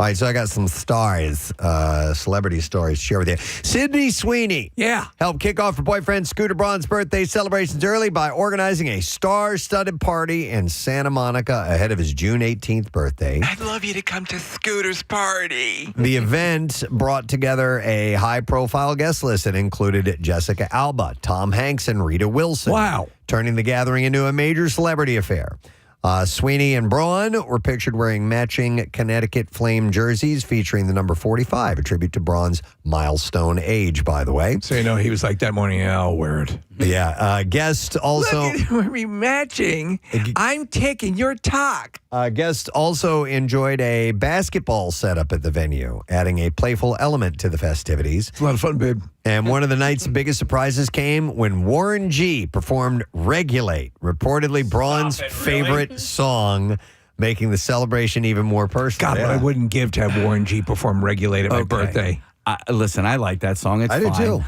All right, so I got some stars, celebrity stories to share with you. Sydney Sweeney. Yeah. Helped kick off her boyfriend Scooter Braun's birthday celebrations early by organizing a star-studded party in Santa Monica ahead of his June 18th birthday. I'd love you to come to Scooter's party. The event brought together a high-profile guest list that included Jessica Alba, Tom Hanks, and Rita Wilson. Wow. Turning the gathering into a major celebrity affair. Sweeney and Braun were pictured wearing matching Connecticut Flame jerseys featuring the number 45, a tribute to Braun's milestone age, by the way. So, he was like that morning, I'll wear it. Yeah. Guest also... Look at we're matching. I'm taking your talk. Guest also enjoyed a basketball setup at the venue, adding a playful element to the festivities. It's a lot of fun, babe. And one of the night's biggest surprises came when Warren G performed Regulate, reportedly Braun's favorite song, making the celebration even more personal. God, what I wouldn't give to have Warren G perform Regulate at my birthday. Listen, I like that song. It's I fine. do too.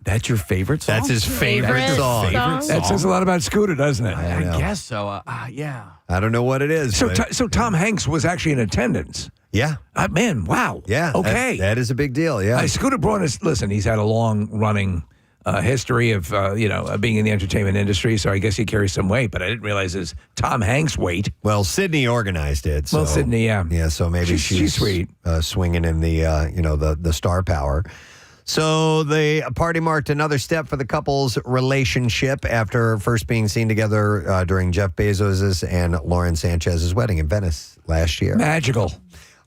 That's your favorite song? That's his favorite song. That says a lot about Scooter, doesn't it? I guess so. Yeah. I don't know what it is. So Tom Hanks was actually in attendance. Yeah. Man, wow. Yeah. Okay. That is a big deal, yeah. Scooter Braun is, listen, he's had a long-running history of, being in the entertainment industry, so I guess he carries some weight, but I didn't realize his Tom Hanks weight. Well, Sydney organized it. So, Well, Sydney, yeah. Yeah, so maybe she's sweet. Swinging in the star power. So the party marked another step for the couple's relationship after first being seen together during Jeff Bezos' and Lauren Sanchez's wedding in Venice last year. Magical.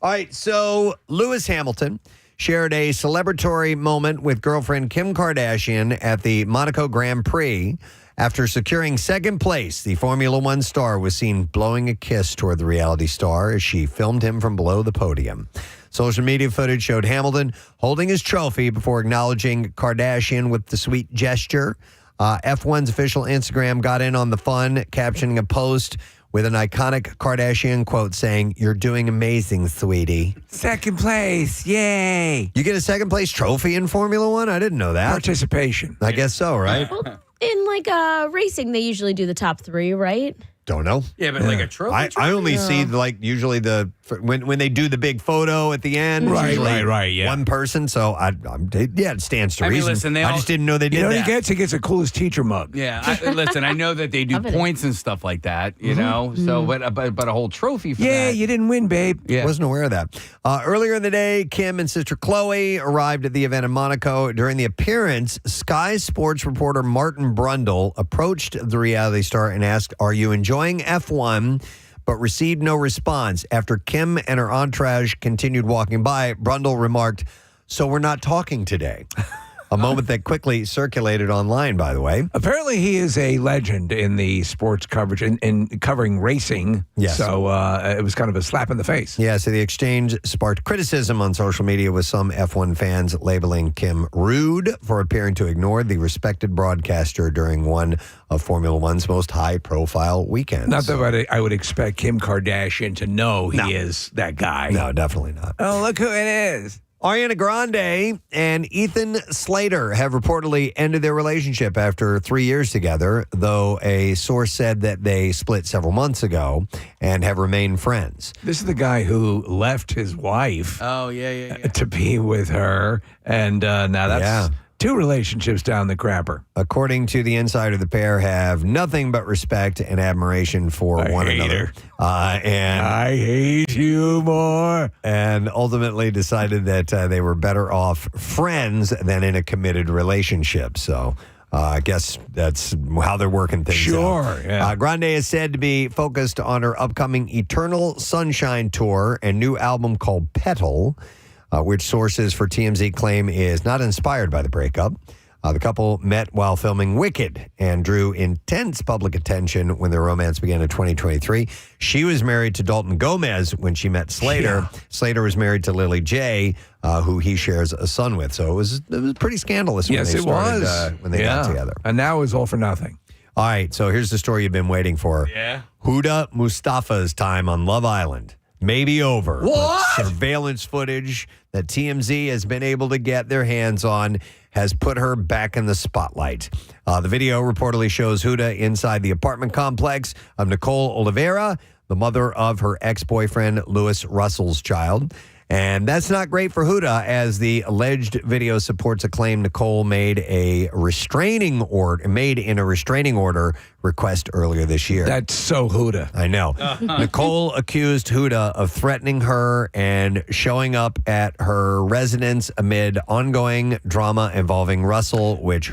All right, so Lewis Hamilton shared a celebratory moment with girlfriend Kim Kardashian at the Monaco Grand Prix. After securing second place, the Formula One star was seen blowing a kiss toward the reality star as she filmed him from below the podium. Social media footage showed Hamilton holding his trophy before acknowledging Kardashian with the sweet gesture. F1's official Instagram got in on the fun, captioning a post with an iconic Kardashian quote saying, "You're doing amazing, sweetie." Second place. Yay. You get a second place trophy in Formula One? I didn't know that. Participation. I guess so, right? Well, in racing, they usually do the top three, right? Don't know. Yeah, but like a trophy. I only see usually when they do the big photo at the end. Right, it's usually right, yeah. One person. So it stands to reason. Listen, I just didn't know they did What that. he gets a coolest teacher mug. Yeah, I know that they do points and stuff like that, you know. So, but a whole trophy for that. Yeah, you didn't win, babe. Yeah. Wasn't aware of that. Earlier in the day, Kim and sister Chloe arrived at the event in Monaco. During the appearance, Sky Sports reporter Martin Brundle approached the reality star and asked, "Are you enjoying F1?" but received no response. After Kim and her entourage continued walking by, Brundle remarked, "So we're not talking today." A moment that quickly circulated online, by the way. Apparently, he is a legend in the sports coverage, in covering racing. Yes. So it was kind of a slap in the face. Yeah, so the exchange sparked criticism on social media with some F1 fans labeling Kim rude for appearing to ignore the respected broadcaster during one of Formula One's most high-profile weekends. Not that I would expect Kim Kardashian to know he is that guy. No, definitely not. Oh, look who it is. Ariana Grande and Ethan Slater have reportedly ended their relationship after 3 years together, though a source said that they split several months ago and have remained friends. This is the guy who left his wife to be with her, and now that's two relationships down the crapper. According to the insider, the pair have nothing but respect and admiration for one another. And I hate you more. And ultimately decided that they were better off friends than in a committed relationship. So I guess that's how they're working things out. Sure, yeah. Grande is said to be focused on her upcoming Eternal Sunshine tour and new album called Petal, which sources for TMZ claim is not inspired by the breakup. The couple met while filming Wicked and drew intense public attention when their romance began in 2023. She was married to Dalton Gomez when she met Slater. Yeah. Slater was married to Lily J, who he shares a son with. So it was pretty scandalous when they started, when they got together. And now it's all for nothing. All right, so here's the story you've been waiting for. Yeah. Huda Mustafa's time on Love Island may be over. What? Surveillance footage that TMZ has been able to get their hands on has put her back in the spotlight. The video reportedly shows Huda inside the apartment complex of Nicole Oliveira, the mother of her ex-boyfriend Louis Russell's child. And that's not great for Huda, as the alleged video supports a claim Nicole made in a restraining order request earlier this year. That's so Huda. I know. Nicole accused Huda of threatening her and showing up at her residence amid ongoing drama involving Russell, which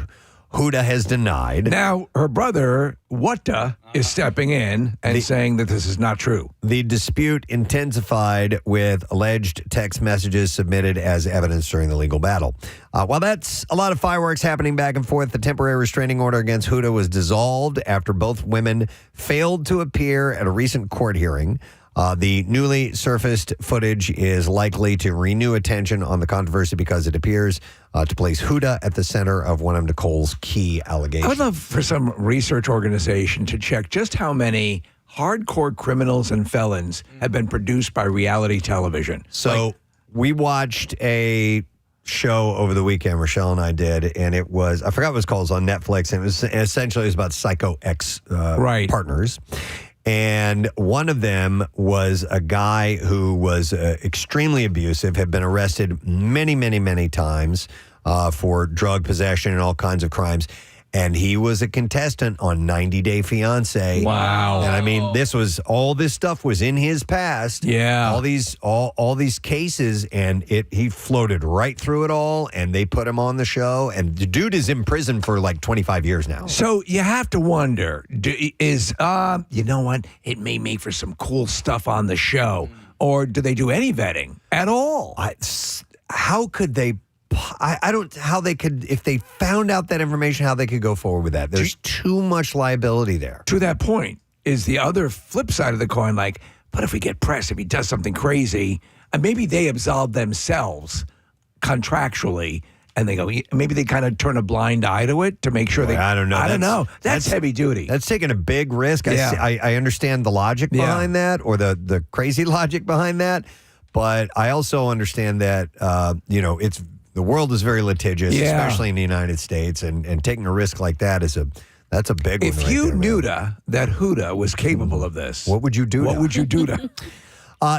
Huda has denied. Now, her brother, Wutta, is stepping in and saying that this is not true. The dispute intensified with alleged text messages submitted as evidence during the legal battle. While that's a lot of fireworks happening back and forth, the temporary restraining order against Huda was dissolved after both women failed to appear at a recent court hearing. The newly surfaced footage is likely to renew attention on the controversy because it appears to place Huda at the center of one of Nicole's key allegations. I would love for some research organization to check just how many hardcore criminals and felons have been produced by reality television. So we watched a show over the weekend, Rochelle and I did, and it was, I forgot what it was called, it was on Netflix, and it was essentially about Psycho X partners. And one of them was a guy who was extremely abusive, had been arrested many, many, many times for drug possession and all kinds of crimes. And he was a contestant on 90 Day Fiancé. Wow. And I mean, all this stuff was in his past. Yeah. All these cases, and he floated right through it all, and they put him on the show. And the dude is in prison for like 25 years now. So you have to wonder, you know what? It may make for some cool stuff on the show. Or do they do any vetting at all? How could they? I don't how they could, if they found out that information, how they could go forward with that. There's too much liability there. To that point is the other flip side of the coin, like, but if we get pressed, if he does something crazy, and maybe they absolve themselves contractually, and they go, maybe they kind of turn a blind eye to it to make sure they. I don't know. I don't know. That's heavy duty. That's taking a big risk. Yeah. I understand the logic behind that, or the crazy logic behind that, but I also understand that the world is very litigious, especially in the United States, and taking a risk like that that's a big one. If you knew that Huda was capable of this, what would you do? What would you do to?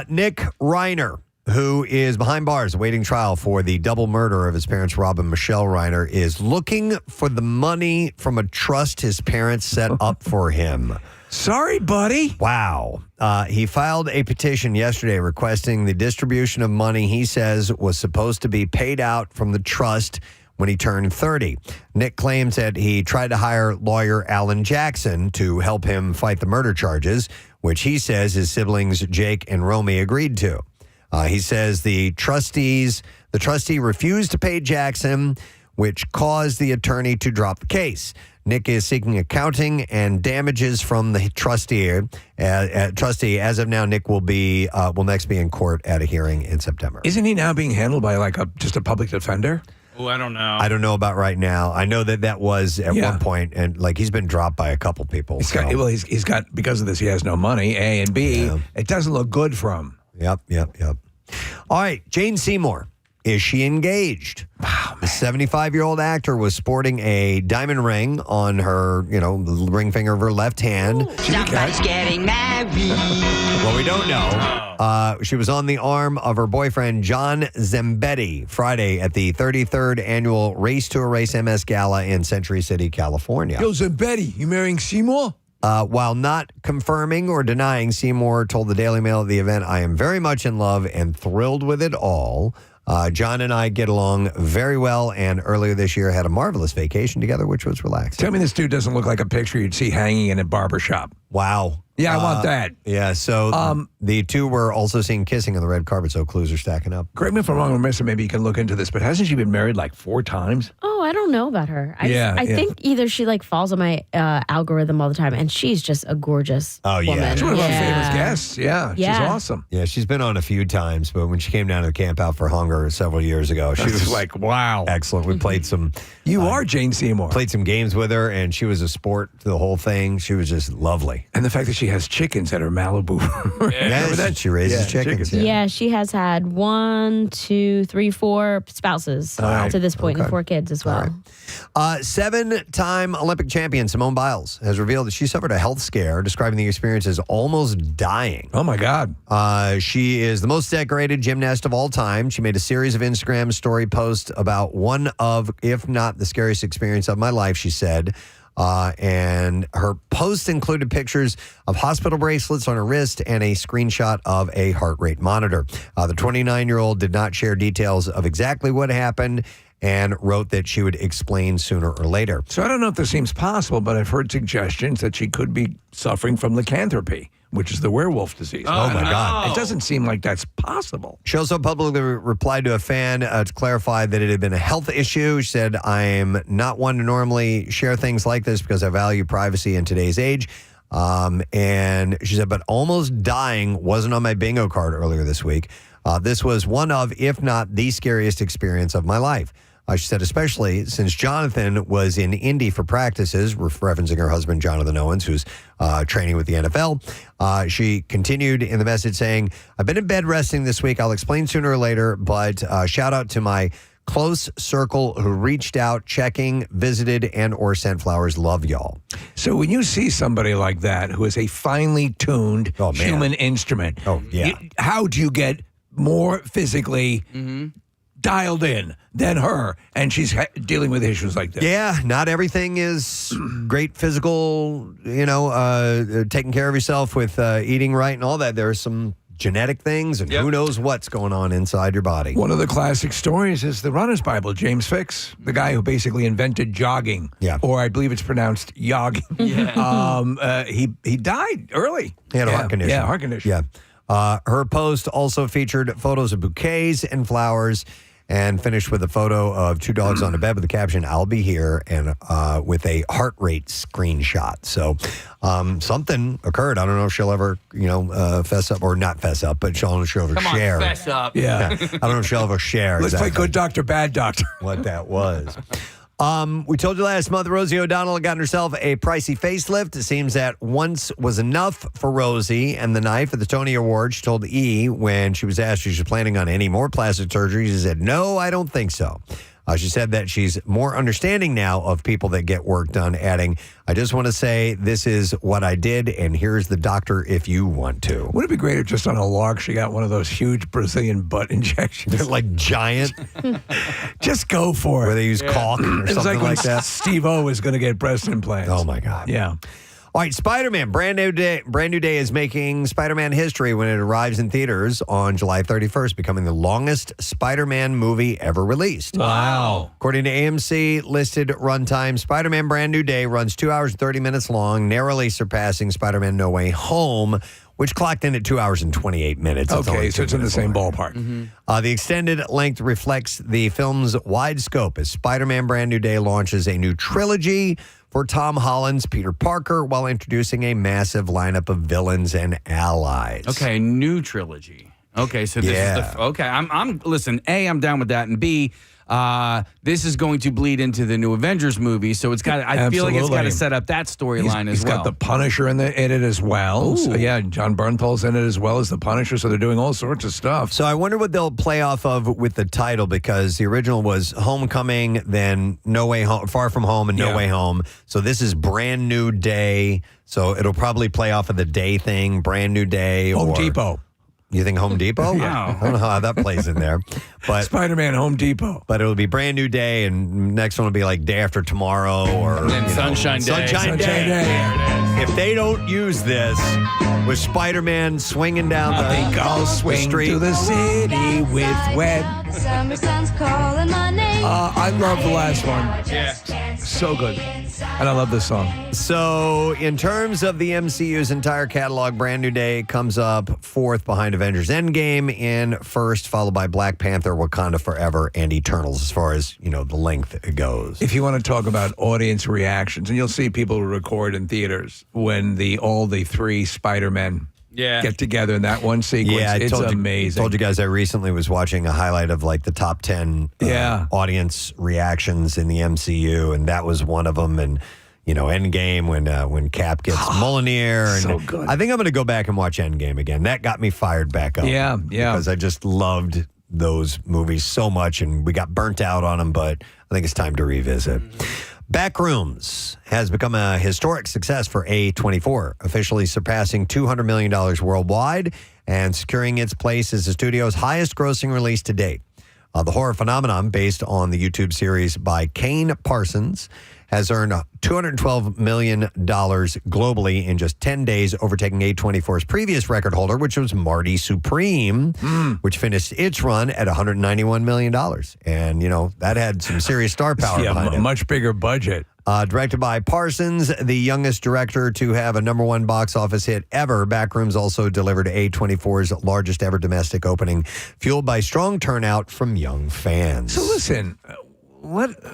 Nick Reiner, who is behind bars awaiting trial for the double murder of his parents, Rob and Michelle Reiner, is looking for the money from a trust his parents set up for him. Sorry, buddy. Wow. He filed a petition yesterday requesting the distribution of money he says was supposed to be paid out from the trust when he turned 30. Nick claims that he tried to hire lawyer Alan Jackson to help him fight the murder charges, which he says his siblings Jake and Romy agreed to. He says the trustee refused to pay Jackson, which caused the attorney to drop the case. Nick is seeking accounting and damages from the trustee. As of now, Nick will next be in court at a hearing in September. Isn't he now being handled by just a public defender? Oh, I don't know. I don't know about right now. I know that was at one point, and he's been dropped by a couple people. He's got because of this, he has no money. A and B, It doesn't look good for him. Yep. All right, Jane Seymour. Is she engaged? Wow, the 75-year-old actor was sporting a diamond ring on her, ring finger of her left hand. Somebody's getting married. Well, we don't know. She was on the arm of her boyfriend, John Zambetti, Friday at the 33rd annual Race to Erase MS Gala in Century City, California. Yo, Zambetti, you marrying Seymour? While not confirming or denying, Seymour told the Daily Mail at the event, "I am very much in love and thrilled with it all. John and I get along very well, and earlier this year had a marvelous vacation together, which was relaxing." Tell me this dude doesn't look like a picture you'd see hanging in a barbershop. Wow. Yeah, I want that. Yeah, so the two were also seen kissing on the red carpet, so clues are stacking up. Correct me if I'm wrong, Marisa, maybe you can look into this, but hasn't she been married like 4 times? Oh, I don't know about her. I think either she falls on my algorithm all the time, and she's just a gorgeous woman. She's one of our famous guests. Yeah, she's awesome. Yeah, she's been on a few times, but when she came down to the Camp Out for Hunger several years ago, she was like, wow. Excellent. We played some... You are Jane Seymour. Played some games with her, and she was a sport to the whole thing. She was just lovely. And the fact that she has chickens at her Malibu. She raises chickens. Yeah, she has had 1, 2, 3, 4 spouses to this point, and 4 kids as well. All right. 7-time Olympic champion Simone Biles has revealed that she suffered a health scare, describing the experience as almost dying. Oh, my God. She is the most decorated gymnast of all time. She made a series of Instagram story posts about one of, if not the scariest experience of my life, she said. And her post included pictures of hospital bracelets on her wrist and a screenshot of a heart rate monitor. The 29-year-old did not share details of exactly what happened and wrote that she would explain sooner or later. So I don't know if this seems possible, but I've heard suggestions that she could be suffering from lycanthropy, which is the werewolf disease. Oh, my God. It doesn't seem like that's possible. She also publicly replied to a fan to clarify that it had been a health issue. She said, I am not one to normally share things like this because I value privacy in today's age. And she said, but almost dying wasn't on my bingo card earlier this week. This was one of, if not the scariest experience of my life. She said, especially since Jonathan was in Indy for practices, referencing her husband, Jonathan Owens, who's training with the NFL. She continued in the message saying, I've been in bed resting this week. I'll explain sooner or later, but shout out to my close circle who reached out, checking, visited, and or sent flowers. Love y'all. So when you see somebody like that who is a finely tuned human instrument, how do you get more physically dialed in than her, and she's dealing with issues like this? Yeah, not everything is great physical, taking care of yourself with eating right and all that. There are some genetic things, and who knows what's going on inside your body. One of the classic stories is the Runner's Bible, James Fix, the guy who basically invented jogging, or I believe it's pronounced yogging. He died early. He had a heart condition. Yeah, heart condition. Yeah. Her post also featured photos of bouquets and flowers, and finished with a photo of two dogs on a bed with the caption, I'll be here, and with a heart rate screenshot. So something occurred. I don't know if she'll ever, fess up, or not fess up, but she'll ever share. Come on, fess up. Yeah. I don't know if she'll ever share. Let's play good doctor, bad doctor. What that was. We told you last month Rosie O'Donnell had gotten herself a pricey facelift. It seems that once was enough for Rosie, and the night at the Tony Awards, she told E! when she was asked if she was planning on any more plastic surgery, she said, no, I don't think so. She said that she's more understanding now of people that get work done, adding, I just want to say this is what I did, and here's the doctor if you want to. Wouldn't it be great if just on a lark she got one of those huge Brazilian butt injections? They're like giant. Just go for it. Where they use caulk or something like that. Steve-O is going to get breast implants. Oh, my God. Yeah. All right, Spider-Man, brand new day is making Spider-Man history when it arrives in theaters on July 31st, becoming the longest Spider-Man movie ever released. Wow. According to AMC listed runtime, Spider-Man Brand New Day runs 2 hours and 30 minutes long, narrowly surpassing Spider-Man No Way Home, which clocked in at 2 hours and 28 minutes. Okay, so it's in the same ballpark. The extended length reflects the film's wide scope as Spider-Man Brand New Day launches a new trilogy for Tom Holland's Peter Parker while introducing a massive lineup of villains and allies. Okay, new trilogy. Okay, so this is okay. Listen, A, I'm down with that, and B, this is going to bleed into the new Avengers movie, so it's got. I feel like it's got to set up that storyline as well. He's got the Punisher in it as well. Ooh. So yeah, John Bernthal's in it as well as the Punisher. So they're doing all sorts of stuff. So I wonder what they'll play off of with the title, because the original was Homecoming, then No Way Home, Far From Home, and No Way Home. So this is Brand New Day. So it'll probably play off of the day thing, Brand New Day, Home Depot. You think Home Depot? Yeah. I don't know how that plays in there. But Spider-Man Home Depot. But it'll be Brand New Day, and next one will be like Day After Tomorrow, or and then Sunshine Day. Sunshine Day. If they don't use this with Spider-Man swinging down I think I'll swing street to the city with web. I love the last one. Yeah. So good. And I love this song. So, in terms of the MCU's entire catalog, Brand New Day comes up fourth behind Avengers Endgame in first, followed by Black Panther, Wakanda Forever, and Eternals, as far as, the length goes. If you want to talk about audience reactions, and you'll see people record in theaters when all the three Spider-Men get together in that one sequence. Yeah, it's amazing. I told you guys I recently was watching a highlight of like the top 10 audience reactions in the MCU, and that was one of them. And Endgame when Cap gets Mjolnir, and so good. I think I'm going to go back and watch Endgame again. That got me fired back up. Yeah, because I just loved those movies so much, and we got burnt out on them. But I think it's time to revisit. Backrooms has become a historic success for A24, officially surpassing $200 million worldwide and securing its place as the studio's highest grossing release to date. The horror phenomenon, based on the YouTube series by Kane Parsons, has earned $212 million globally in just 10 days, overtaking A24's previous record holder, which was Marty Supreme, which finished its run at $191 million. And, you know, that had some serious star power behind it. Much bigger budget. Directed by Parsons, the youngest director to have a #1 box office hit ever, Backrooms also delivered A24's largest ever domestic opening, fueled by strong turnout from young fans. So listen,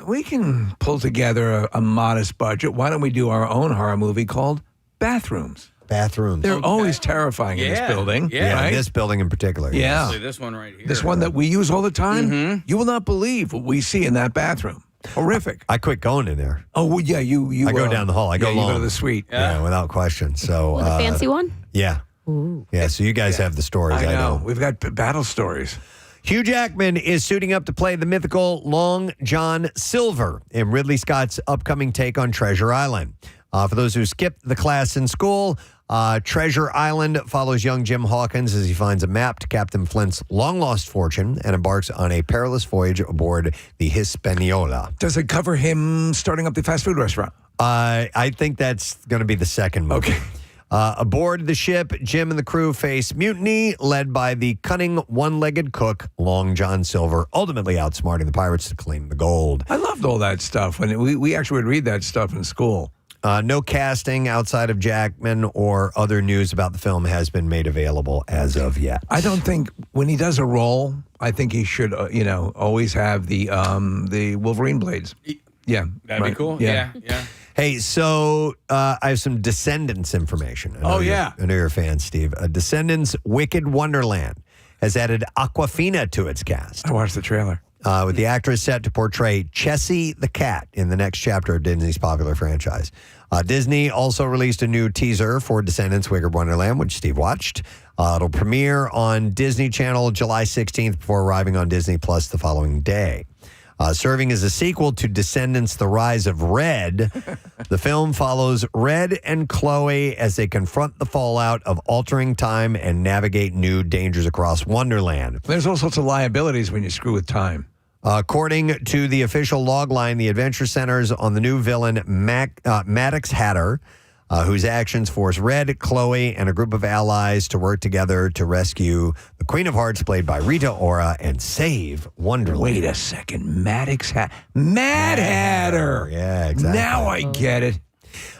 we can pull together a modest budget. Why don't we do our own horror movie called Bathrooms? Bathrooms. They're always terrifying in this building. Yeah, right? this building in particular. Yeah. Especially this one right here. This one that we use all the time. You will not believe what we see in that bathroom. Horrific. I quit going in there. Oh, well, yeah, you. I go down the hall. I go long. You go to the suite. Yeah, without question. So The fancy one? Yeah. Ooh. Yeah, so you guys have the stories. I know. We've got battle stories. Hugh Jackman is suiting up to play the mythical Long John Silver in Ridley Scott's upcoming take on Treasure Island. For those who skipped the class in school, Treasure Island follows young Jim Hawkins as he finds a map to Captain Flint's long-lost fortune and embarks on a perilous voyage aboard the Hispaniola. Does it cover him starting up the fast food restaurant? I think that's going to be the second movie. Okay. Aboard the ship, Jim and the crew face mutiny led by the cunning one-legged cook, Long John Silver, ultimately outsmarting the pirates to claim the gold. I loved all that stuff. When we actually would read that stuff in school. No casting outside of Jackman or other news about the film has been made available as of yet. I don't think when he does a role, I think he should, always have the Wolverine blades. Yeah, That'd be cool. Yeah. Hey, so I have some Descendants information. I know you're a fan, Steve. Descendants Wicked Wonderland has added Aquafina to its cast. I watched the trailer. With the actress set to portray Chessie the cat in the next chapter of Disney's popular franchise. Disney also released a new teaser for Descendants Wicked Wonderland, which Steve watched. It'll premiere on Disney Channel July 16th before arriving on Disney Plus the following day. Serving as a sequel to Descendants The Rise of Red, the film follows Red and Chloe as they confront the fallout of altering time and navigate new dangers across Wonderland. There's all sorts of liabilities when you screw with time. According to the official logline, the adventure centers on the new villain Maddox Hatter, whose actions force Red, Chloe, and a group of allies to work together to rescue the Queen of Hearts, played by Rita Ora, and save Wonderland. Wait a second. Maddox Hatter. Mad Hatter. Yeah, exactly. Now I get it.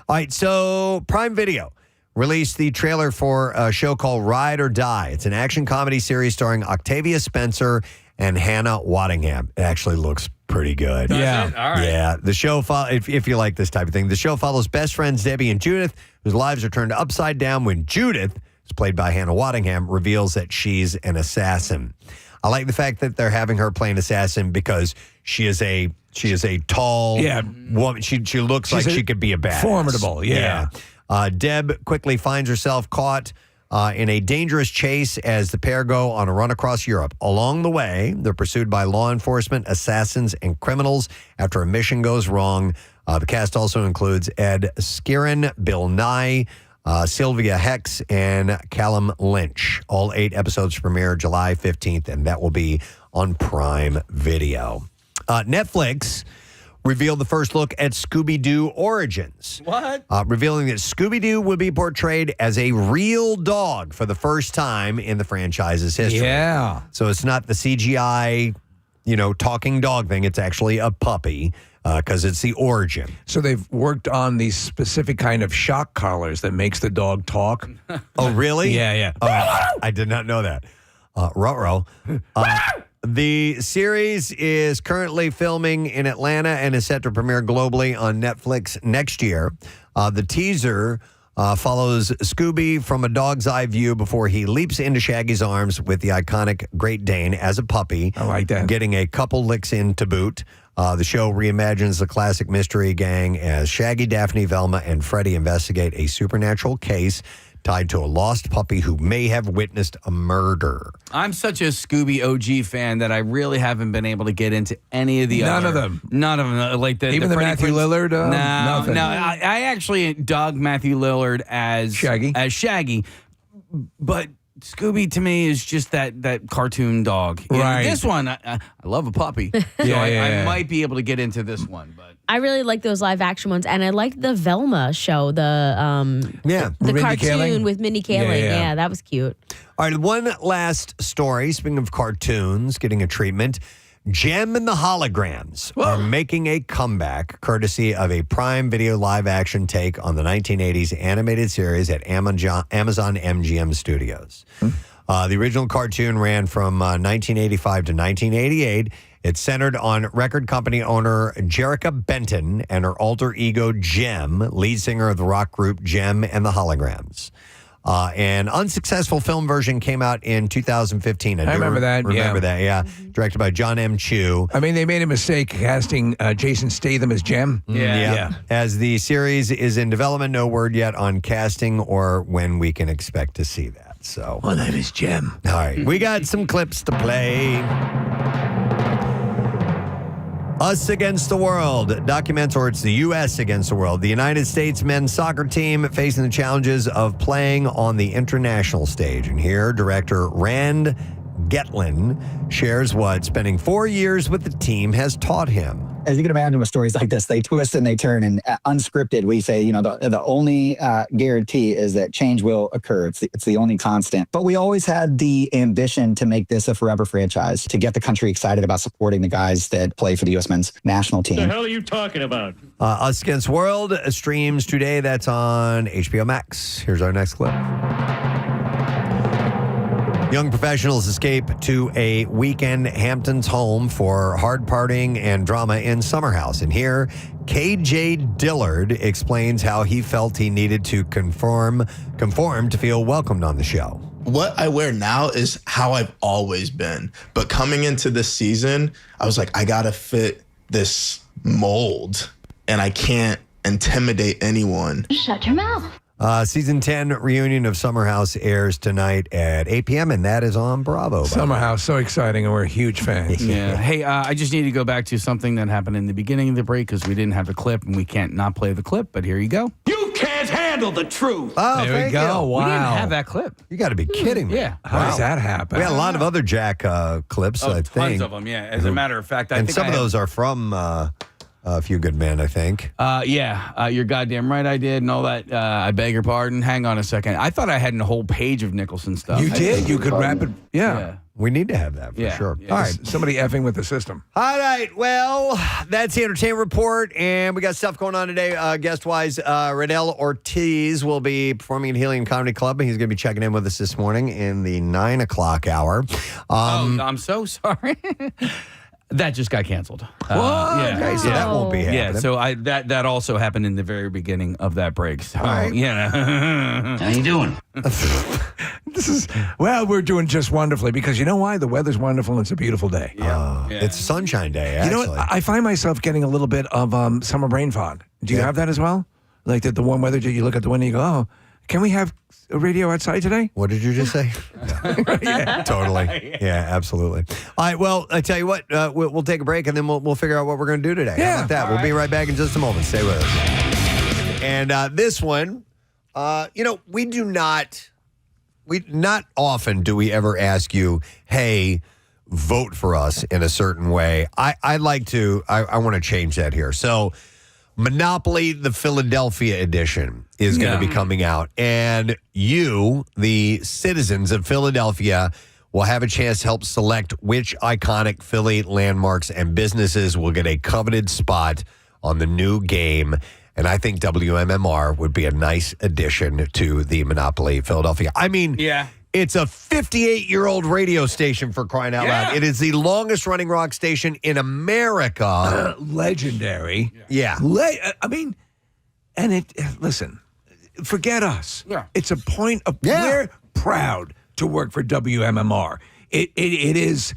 All right, so Prime Video released the trailer for a show called Ride or Die. It's an action comedy series starring Octavia Spencer and Hannah Waddingham. It actually looks pretty good. Yeah. All right. Yeah. The show, if you like this type of thing, the show follows best friends Debbie and Judith, whose lives are turned upside down when Judith, who's played by Hannah Waddingham, reveals that she's an assassin. I like the fact that they're having her play an assassin because she is a tall woman. She looks like she could be a badass. Formidable, yeah. Deb quickly finds herself caught in a dangerous chase as the pair go on a run across Europe. Along the way, they're pursued by law enforcement, assassins, and criminals after a mission goes wrong. The cast also includes Ed Skirrin, Bill Nye, Sylvia Hex, and Callum Lynch. All 8 episodes premiere July 15th, and that will be on Prime Video. Netflix revealed the first look at Scooby-Doo Origins. What? Revealing that Scooby-Doo will be portrayed as a real dog for the first time in the franchise's history. Yeah. So it's not the CGI, talking dog thing. It's actually a puppy because it's the origin. So they've worked on these specific kind of shock collars that makes the dog talk. Oh, really? Yeah. I did not know that. Ruh-roh. The series is currently filming in Atlanta and is set to premiere globally on Netflix next year. The teaser follows Scooby from a dog's eye view before he leaps into Shaggy's arms with the iconic Great Dane as a puppy. I like that. Getting a couple licks in to boot. The show reimagines the classic mystery gang as Shaggy, Daphne, Velma, and Freddy investigate a supernatural case tied to a lost puppy who may have witnessed a murder. I'm such a Scooby OG fan that I really haven't been able to get into any of the None of them. None of them. Like Even the Freddie Matthew Prinze- Lillard? No. Nothing. I actually dug Matthew Lillard as Shaggy. But Scooby to me is just that cartoon dog. Right. This one, I love a puppy. So I might be able to get into this one. But I really like those live action ones, and I liked the Velma show, the Mindy cartoon Kaling? with Mindy Kaling. Yeah, that was cute. All right, one last story. Speaking of cartoons getting a treatment, Jem and the Holograms are making a comeback courtesy of a Prime Video live-action take on the 1980s animated series at Amazon MGM Studios. The original cartoon ran from 1985 to 1988. It's centered on record company owner Jerrica Benton and her alter ego Jem, lead singer of the rock group Jem and the Holograms. An unsuccessful film version came out in 2015. I remember that. Remember that, yeah. Directed by John M. Chu. I mean, they made a mistake casting Jason Statham as Jem. Yeah. As the series is in development, no word yet on casting or when we can expect to see that. So, My name is Jem. all right, we got some clips to play. Us Against the World documents, or it's the U.S. against the world. The United States men's soccer team facing the challenges of playing on the international stage. And here, director Rand Getlin shares what spending 4 years with the team has taught him. As you can imagine with stories like this, they twist and they turn. And unscripted, we say, the only guarantee is that change will occur. It's the only constant. But we always had the ambition to make this a forever franchise, to get the country excited about supporting the guys that play for the U.S. men's national team. What the hell are you talking about? Us Against the World streams today. That's on HBO Max. Here's our next clip. Young professionals escape to a weekend Hamptons home for hard partying and drama in Summer House. And here, KJ Dillard explains how he felt he needed to conform to feel welcomed on the show. What I wear now is how I've always been. But coming into this season, I was like, I gotta fit this mold and I can't intimidate anyone. Shut your mouth. Season 10 reunion of Summer House airs tonight at 8 p.m. and that is on Bravo. Summer House, so exciting, and we're huge fans. Yeah. Hey, I just need to go back to something that happened in the beginning of the break because we didn't have the clip and we can't not play the clip, but here you go. You can't handle the truth. Oh, There we go. Wow. We didn't have that clip. You got to be kidding me. Yeah. How does that happen? We had a lot of other Jack clips, I Tons think. of them, yeah. As a matter of fact, I And think some of those are from A Few Good Men, I think. You're goddamn right I did and all that. I beg your pardon. Hang on a second. I thought I had a whole page of Nicholson stuff. You did? You could wrap it. Yeah. We need to have that for sure. Yeah. All right. Somebody effing with the system. All right. Well, that's the entertainment report, and we got stuff going on today. Guest-wise, Radel Ortiz will be performing at Helium Comedy Club, and he's going to be checking in with us this morning in the 9 o'clock hour. I'm so sorry. That just got canceled. Okay, so that won't be happening. Yeah, so that also happened in the very beginning of that break. So, right. yeah. How you doing? We're doing just wonderfully because you know why? The weather's wonderful and it's a beautiful day. It's a sunshine day, actually. You know what? I find myself getting a little bit of summer brain fog. Do you have that as well? Like the warm weather, you look at the window and you go, oh, can we have a radio outside today? What did you just say? Yeah, totally. Yeah, absolutely. All right, well, I tell you what, we'll take a break and then we'll figure out what we're going to do today. Yeah. How about that? We'll be right back in just a moment. Stay with us. And this one, not often do we ever ask you, hey, vote for us in a certain way. I want to change that here. So Monopoly, the Philadelphia edition, is going to be coming out. And you, the citizens of Philadelphia, will have a chance to help select which iconic Philly landmarks and businesses will get a coveted spot on the new game. And I think WMMR would be a nice addition to the Monopoly Philadelphia. I mean, it's a 58-year-old radio station, for crying out loud. It is the longest running rock station in America. Legendary. Yeah. Listen, forget us. Yeah. It's a point of, we're proud to work for WMMR. It is,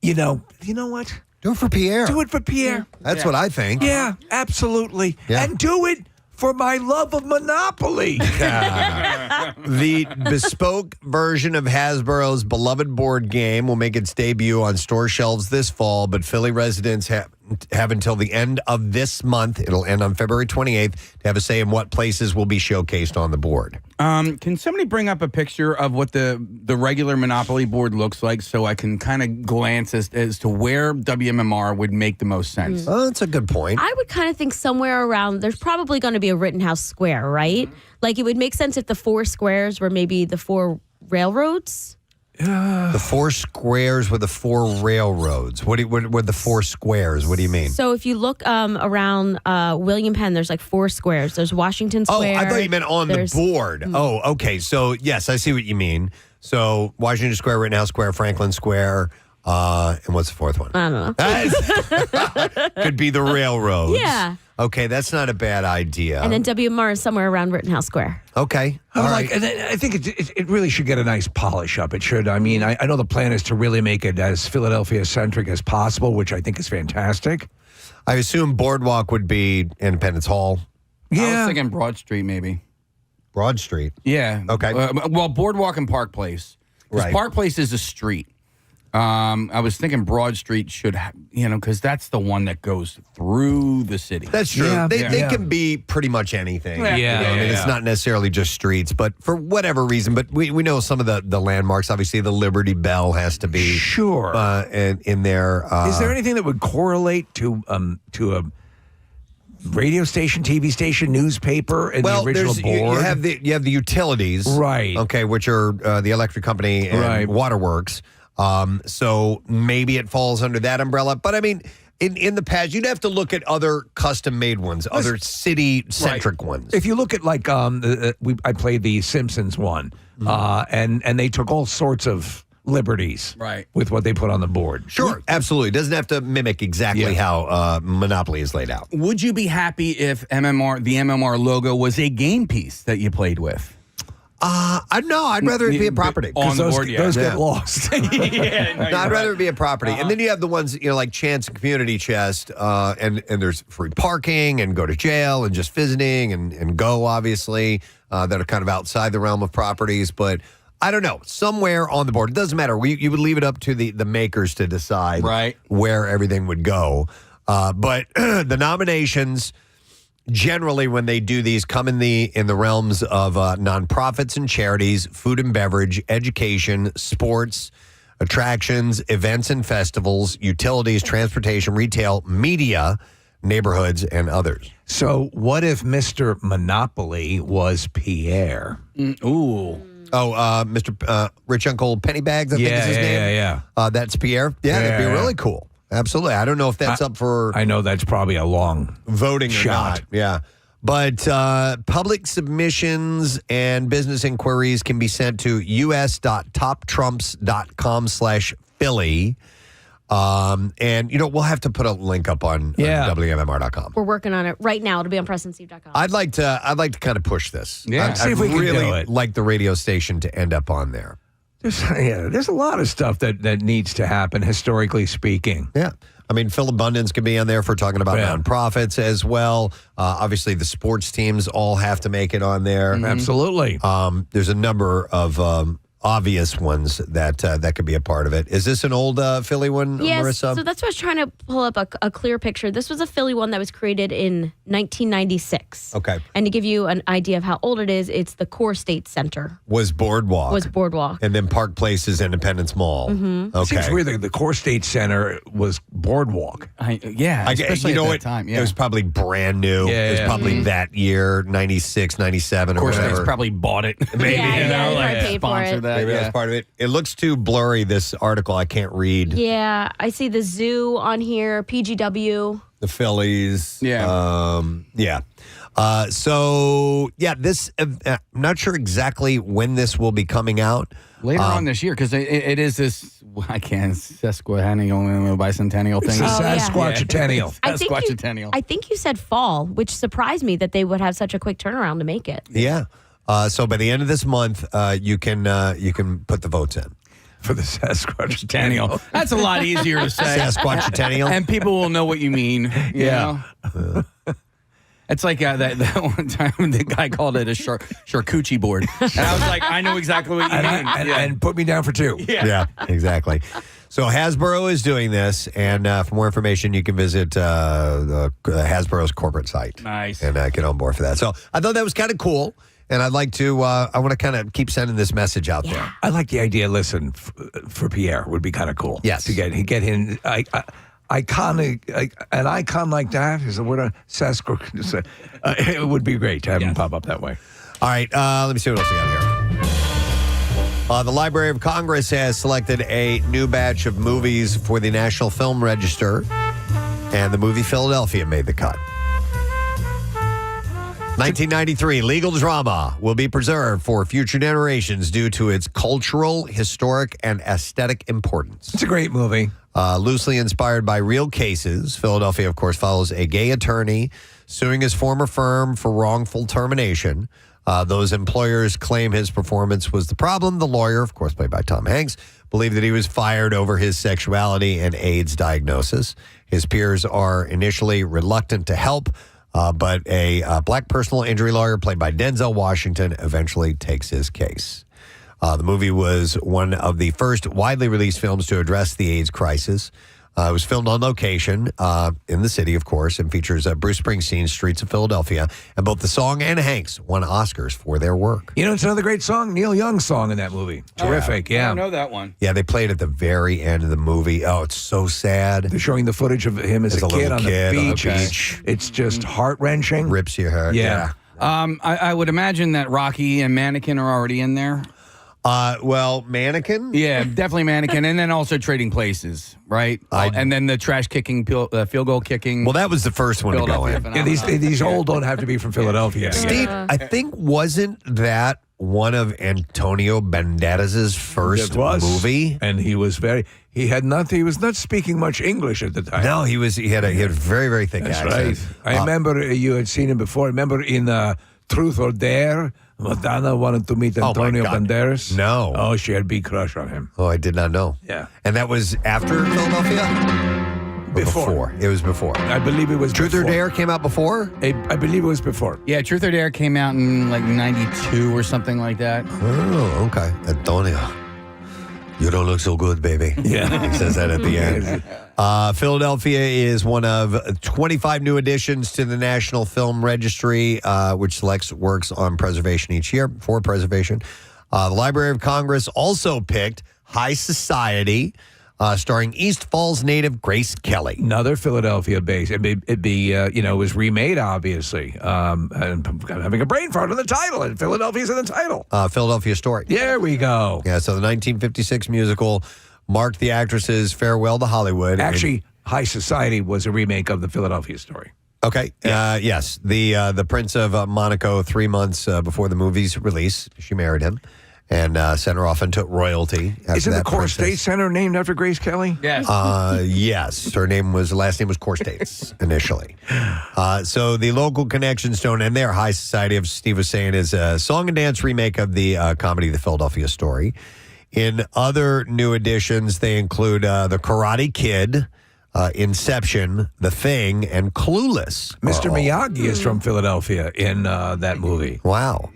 you know what? Do it for Pierre. Do it for Pierre. That's what I think. Yeah, absolutely. Yeah. And do it for my love of Monopoly. The bespoke version of Hasbro's beloved board game will make its debut on store shelves this fall, but Philly residents have until the end of this month, it'll end on February 28th, to have a say in what places will be showcased on the board. Can somebody bring up a picture of what the regular Monopoly board looks like so I can kind of glance as to where WMMR would make the most sense? Oh, that's a good point. I would kind of think somewhere around, there's probably going to be a Rittenhouse Square, right? Like it would make sense if the 4 squares were maybe the 4 railroads. The 4 squares with the 4 railroads. What were the 4 squares? What do you mean? So if you look around William Penn, there's like 4 squares. There's Washington Square. Oh, I thought you meant on the board. Oh, okay. So, yes, I see what you mean. So, Washington Square, Rittenhouse Square, Franklin Square, and what's the 4th one? I don't know. Could be the railroads. Yeah. Okay, that's not a bad idea. And then WMR is somewhere around Rittenhouse Square. Okay. All right. I think it really should get a nice polish up. It should. I mean, I know the plan is to really make it as Philadelphia-centric as possible, which I think is fantastic. I assume Boardwalk would be Independence Hall. I was thinking Broad Street, maybe. Broad Street. Yeah. Okay. Well, Boardwalk and Park Place. Right. Park Place is a street. I was thinking Broad Street should, because that's the one that goes through the city. That's true. Yeah, they can be pretty much anything. Yeah. I mean, it's not necessarily just streets, but for whatever reason. But we know some of the landmarks. Obviously, the Liberty Bell has to be Sure. in there. Is there anything that would correlate to a radio station, TV station, newspaper, and the original board? You have the utilities, Right. Okay, which are the electric company and Right. waterworks. So maybe it falls under that umbrella. But I mean, in the past, you'd have to look at other custom-made ones, other city-centric ones. If you look at like I played the Simpsons one, and they took all sorts of liberties, Right. with what they put on the board. Sure, absolutely. It doesn't have to mimic exactly how Monopoly is laid out. Would you be happy if the MMR logo was a game piece that you played with? No, I'd rather it be a property. On the those board, those Yeah. get lost. No, I'd rather it be a property. And then you have the ones, like Chance and Community Chest, and there's free parking and go to jail and just visiting and go, obviously, that are kind of outside the realm of properties. But I don't know, somewhere on the board. It doesn't matter. You would leave it up to the makers to decide where everything would go. But the nominations, generally, when they do these, come in the realms of nonprofits and charities, food and beverage, education, sports, attractions, events and festivals, utilities, transportation, retail, media, neighborhoods, and others. So what if Mr. Monopoly was Pierre? Ooh. Oh, Mr. Rich Uncle Pennybags, I think is his name. Yeah. That's Pierre. Yeah, that'd be really cool. Absolutely. I don't know if that's up for I know that's probably a long voting shot. or not. Yeah. But public submissions and business inquiries can be sent to us.toptrumps.com/Philly. And, we'll have to put a link up on WMMR.com. We're working on it right now. It'll be on PrestonSteve.com. I'd like to kind of push this. Yeah. See if we can really do it. like the radio station to end up on there. There's a lot of stuff that needs to happen, historically speaking. Yeah. I mean, Phil Abundance can be on there for talking about nonprofits as well. Obviously, the sports teams all have to make it on there. Absolutely. There's a number of obvious ones that could be a part of it. Is this an old Philly one, Yes, Marisa? so that's why I was trying to pull up a clear picture. This was a Philly one that was created in 1996. Okay. And to give you an idea of how old it is, it's the Core State Center. Was Boardwalk. And then Park Place is Independence Mall. Mm-hmm. Okay. Seems weird that the Core State Center was Boardwalk. Especially at that time. Yeah. It was probably brand new. Yeah, it was yeah. probably that year, 96, 97 or Of course, whatever. they probably bought it. Maybe. Yeah, they probably paid for sponsored it. that. Maybe that's part of it. It looks too blurry, this article. I can't read. Yeah, I see the zoo on here, PGW. The Phillies. Yeah. Yeah. This, I'm not sure exactly when this will be coming out. Later on this year, because it is this, sesquicentennial, bicentennial thing. It's a yeah. Sasquatch-centennial. Sasquatch-centennial. I think you said fall, which surprised me that they would have such a quick turnaround to make it. Yeah. So by the end of this month, you can put the votes in. For the Sasquatch-centennial. That's a lot easier to say. Sasquatch-centennial. And people will know what you mean. you know? It's like that one time the guy called it a charcuterie board. And I was like, I know exactly what you mean. And put me down for 2. Yeah, exactly. So Hasbro is doing this, and for more information, you can visit Hasbro's corporate site. Nice. And get on board for that. So I thought that was kind of cool, and I'd like to, I want to kind of keep sending this message out there. I like the idea. Listen, for Pierre would be kind of cool. Yes. To get him. An icon like that is a word. It would be great to have him pop up that way. All right, let me see what else we got here. The Library of Congress has selected a new batch of movies for the National Film Register, and the movie Philadelphia made the cut. 1993, legal drama will be preserved for future generations due to its cultural, historic, and aesthetic importance. It's a great movie. Loosely inspired by real cases, Philadelphia, of course, follows a gay attorney suing his former firm for wrongful termination. Those employers claim his performance was the problem. The lawyer, of course, played by Tom Hanks, believed that he was fired over his sexuality and AIDS diagnosis. His peers are initially reluctant to help, but a black personal injury lawyer, played by Denzel Washington, eventually takes his case. The movie was one of the first widely released films to address the AIDS crisis. It was filmed on location in the city, of course, and features Bruce Springsteen's Streets of Philadelphia. And both the song and Hanks won Oscars for their work. You know, it's another great song. Neil Young's song in that movie. Terrific, I don't know that one. Yeah, they played at the very end of the movie. Oh, it's so sad. They're showing the footage of him as a kid on the beach. It's just heart-wrenching. Rips your heart. Yeah. I would imagine that Rocky and Mannequin are already in there. Well, Mannequin? Yeah, definitely Mannequin. And then also Trading Places, right? And then the trash kicking, field goal kicking. Well, that was the first one to go in. Yeah, these old don't have to be from Philadelphia. Steve, I think wasn't that one of Antonio Banderas' first movie? And he was he was not speaking much English at the time. No, he had a very, very thick accent. Right. I remember you had seen him before. Remember in Truth or Dare? Madonna wanted to meet Antonio Banderas. No. Oh, she had a big crush on him. Oh, I did not know. Yeah. And that was after Philadelphia? Before. It was before. I believe it was Truth before. or Dare came out before? I believe it was before. Yeah, Truth or Dare came out in like 92 or something like that. Oh, okay. Antonio, you don't look so good, baby. Yeah. He says that at the end. Philadelphia is one of 25 new additions to the National Film Registry, which selects works on preservation each year for preservation. The Library of Congress also picked High Society, starring East Falls native Grace Kelly. Another Philadelphia base. It was remade, obviously. And I'm having a brain fart on the title. And Philadelphia's in the title. Philadelphia Story. There we go. Yeah, so the 1956 musical marked the actress's farewell to Hollywood. Actually, High Society was a remake of the Philadelphia Story. Okay. Yes. The Prince of Monaco, 3 months before the movie's release, she married him and sent her off into royalty. Isn't the Core State Center named after Grace Kelly? Yes. Yes. Her last name was Core States initially. So the local connections don't end there. High Society, as Steve was saying, is a song and dance remake of the comedy The Philadelphia Story. In other new additions, they include The Karate Kid, Inception, The Thing, and Clueless. Mr. Miyagi is from Philadelphia in that movie. Wow.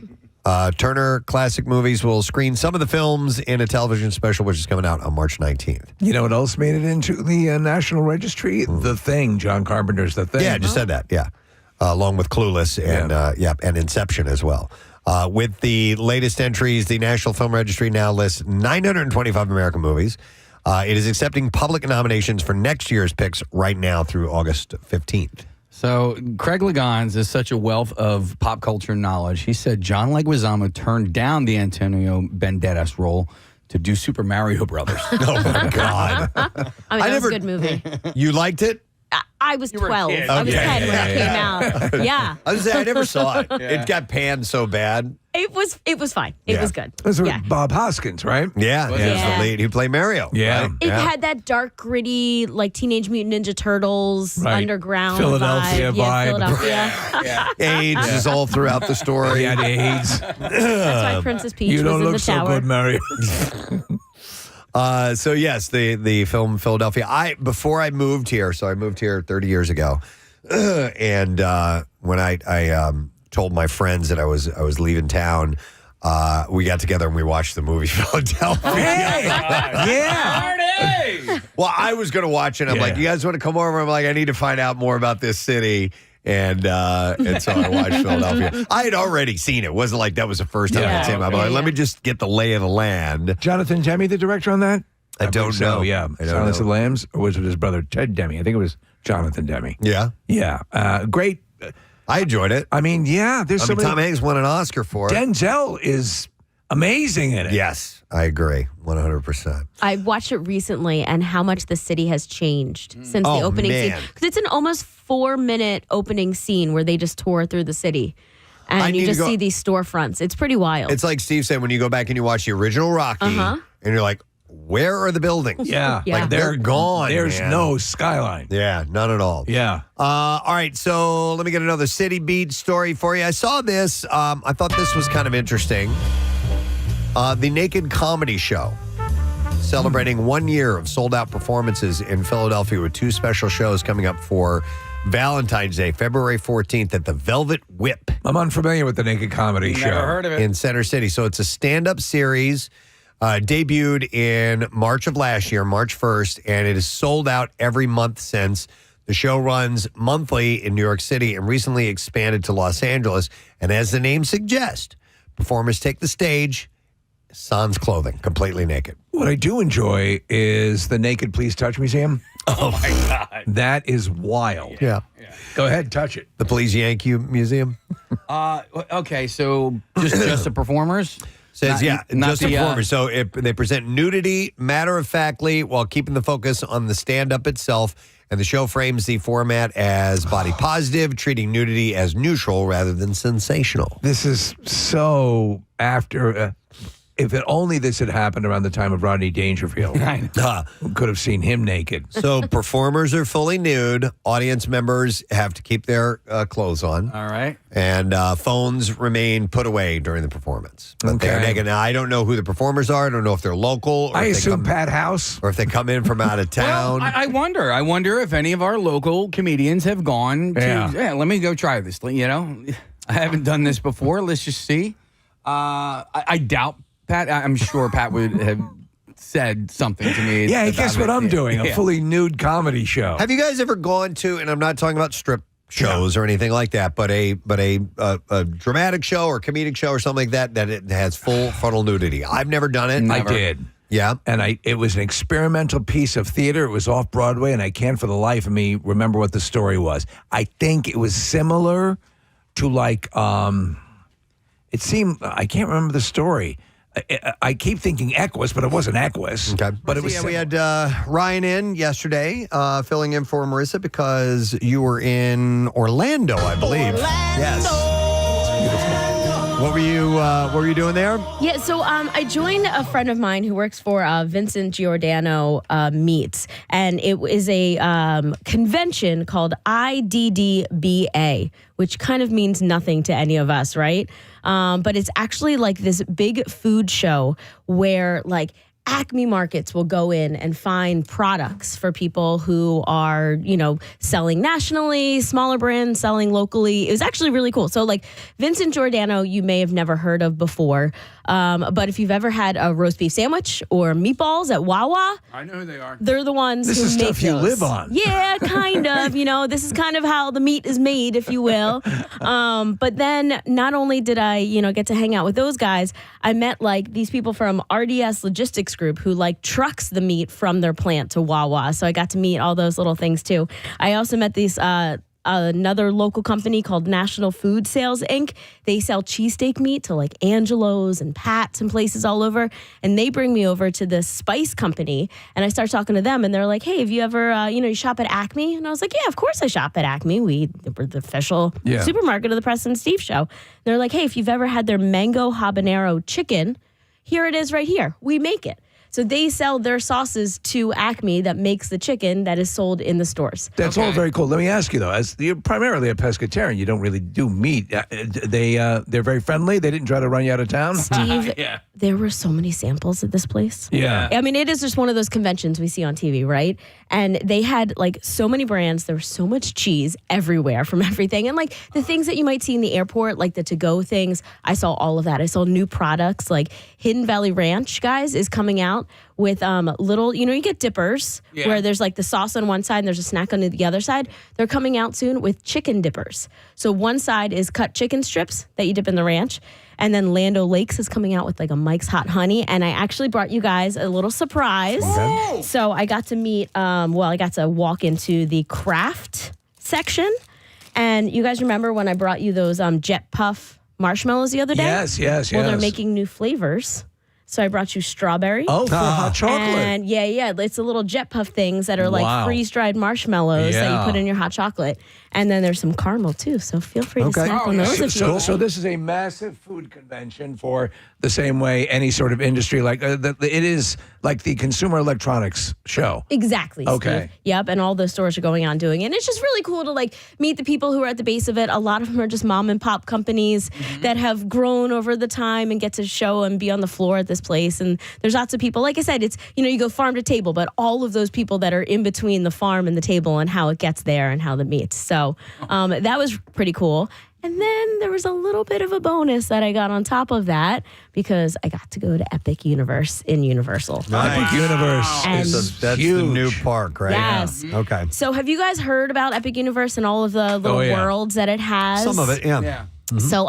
Turner Classic Movies will screen some of the films in a television special, which is coming out on March 19th. You know what else made it into the National Registry? The Thing, John Carpenter's The Thing. Yeah, I just said that, yeah. Along with Clueless and and Inception as well. With the latest entries, the National Film Registry now lists 925 American movies. It is accepting public nominations for next year's picks right now through August 15th. So Craig Legons is such a wealth of pop culture knowledge. He said John Leguizamo turned down the Antonio Banderas role to do Super Mario Brothers. Oh, my God. That was a good movie. You liked it? I was 12. kid. I was Okay. 10 when it came out. Yeah. I was I never saw it. It got panned so bad. It was fine. It Yeah. was good. This was Yeah. Bob Hoskins, right? Yeah, Was he it? was the Yeah. lead. He played Mario. Yeah. right? It had that dark, gritty, like Teenage Mutant Ninja Turtles, Right. underground Philadelphia vibe. Yeah, vibe. Philadelphia. AIDS is all throughout the story. He had AIDS. That's why Princess Peach You was don't in the look so shower. good, Mario. So yes, the film Philadelphia. Before I moved here, so I moved here 30 years ago, and when I told my friends that I was leaving town, we got together and we watched the movie Philadelphia. Yeah. Well, I was going to watch it. I'm like, you guys want to come over? I'm like, I need to find out more about this city. And so I watched Philadelphia. I had already seen it. It wasn't like that was the first time I'd seen it. I'm like, let me just get the lay of the land. Jonathan Demme, the director on that? I don't know. Yeah. Silence of the Lambs? Or was it his brother, Ted Demme? I think it was Jonathan Demme. Yeah? Yeah. Great. I enjoyed it. I mean, yeah. Tom Hanks won an Oscar for it. Denzel is amazing in it. Yes, I agree. 100%. I watched it recently and how much the city has changed since the opening scene. Because it's an almost 4-minute opening scene where they just tour through the city. And you just see these storefronts. It's pretty wild. It's like Steve said, when you go back and you watch the original Rocky, and you're like, where are the buildings? Yeah. Like, they're gone. There's man. no skyline. Yeah, none at all. Yeah. All right, so let me get another City Beat story for you. I saw this. I thought this was kind of interesting. The Naked Comedy Show, celebrating 1 year of sold-out performances in Philadelphia with 2 special shows coming up for Valentine's Day, February 14th at the Velvet Whip. I'm unfamiliar with the Naked Comedy Show. Never heard of it. In Center City. So it's a stand-up series, debuted in March of last year, March 1st, and it is sold out every month since. The show runs monthly in New York City and recently expanded to Los Angeles. And as the name suggests, performers take the stage, sans clothing, completely naked. What I do enjoy is the Naked Please Touch Museum. Oh, my God. That is wild. Yeah. Go ahead, touch it. The Please Yank You Museum. Okay, so just the performers? Says, Not just the, a performer. So they present nudity matter-of-factly while keeping the focus on the stand-up itself. And the show frames the format as body positive, treating nudity as neutral rather than sensational. This is so after... if it only this had happened around the time of Rodney Dangerfield, could have seen him naked. So performers are fully nude. Audience members have to keep their clothes on. All right. And phones remain put away during the performance. But they're Okay. naked. Now, I don't know who the performers are. I don't know if they're local. Or I if they assume come, Pat House. or if they come in from out of town. Well, I wonder if any of our local comedians have gone to, let me go try this. You know, I haven't done this before. Let's just see. I doubt Pat. I'm sure Pat would have said something to me. Yeah, guess what I'm doing? A Yeah. fully nude comedy show. Have you guys ever gone to, and I'm not talking about strip shows or anything like that, but a dramatic show or comedic show or something like that it has full frontal nudity? I've never done it. I did. Yeah. And it was an experimental piece of theater. It was off Broadway, and I can't for the life of me remember what the story was. I think it was similar to like it seemed, I can't remember the story. I keep thinking Equus, but it wasn't Equus. Okay. But it was we had Ryan in yesterday, filling in for Marisa because you were in Orlando, I believe. Yes. What were you doing there? Yeah, so I joined a friend of mine who works for Vincent Giordano Meets, and it is a convention called IDDBA, which kind of means nothing to any of us, right? But it's actually like this big food show where like Acme markets will go in and find products for people who are, selling nationally, smaller brands selling locally. It was actually really cool. So like Vincent Giordano, you may have never heard of before. But if you've ever had a roast beef sandwich or meatballs at Wawa, I know who they are. they're the ones This who is make stuff you those. live on. Yeah, kind of. This is kind of how the meat is made, if you will. But then not only did I, get to hang out with those guys, I met like these people from RDS Logistics Group who like trucks the meat from their plant to Wawa. So I got to meet all those little things too. I also met these another local company called National Food Sales Inc. They sell cheesesteak meat to like Angelo's and Pat's and places all over. And they bring me over to this spice company. And I start talking to them and they're like, hey, have you ever, you shop at Acme? And I was like, yeah, of course I shop at Acme. We're the official supermarket of the Preston and Steve Show. And they're like, hey, if you've ever had their mango habanero chicken, here it is right here. We make it. So they sell their sauces to Acme that makes the chicken that is sold in the stores. That's all very cool. Let me ask you though, as you're primarily a pescatarian, you don't really do meat. They're very friendly. They didn't try to run you out of town. Steve, there were so many samples at this place. Yeah. I mean, it is just one of those conventions we see on TV, right? And they had like so many brands. There was so much cheese everywhere from everything. And like the things that you might see in the airport, like the to-go things, I saw all of that. I saw new products like Hidden Valley Ranch, guys, is coming out with little, you get dippers where there's like the sauce on one side and there's a snack on the other side. They're coming out soon with chicken dippers. So one side is cut chicken strips that you dip in the ranch. And then Land O'Lakes is coming out with like a Mike's Hot Honey. And I actually brought you guys a little surprise. Okay. So I got to meet, I got to walk into the craft section. And you guys remember when I brought you those Jet Puff marshmallows the other day? Yes. Well, they're making new flavors. So I brought you strawberry. Oh, for hot chocolate. And yeah. It's the little Jet Puff things that are like freeze-dried marshmallows that you put in your hot chocolate. And then there's some caramel, too. So feel free to snack on those if you like. So this is a massive food convention for the same way any sort of industry, like it is like the Consumer Electronics show. Exactly. Okay. Steve. Yep. And all those stores are going on doing it. And it's just really cool to like meet the people who are at the base of it. A lot of them are just mom and pop companies that have grown over the time and get to show and be on the floor at this place. And there's lots of people. Like I said, it's, you go farm to table, but all of those people that are in between the farm and the table and how it gets there and how the meats. So that was pretty cool. And then there was a little bit of a bonus that I got on top of that because I got to go to Epic Universe in Universal. Nice. Epic Universe is that's huge. The new park, right? Yes. Yeah. Okay. So have you guys heard about Epic Universe and all of the little worlds that it has? Some of it, yeah. Mm-hmm. So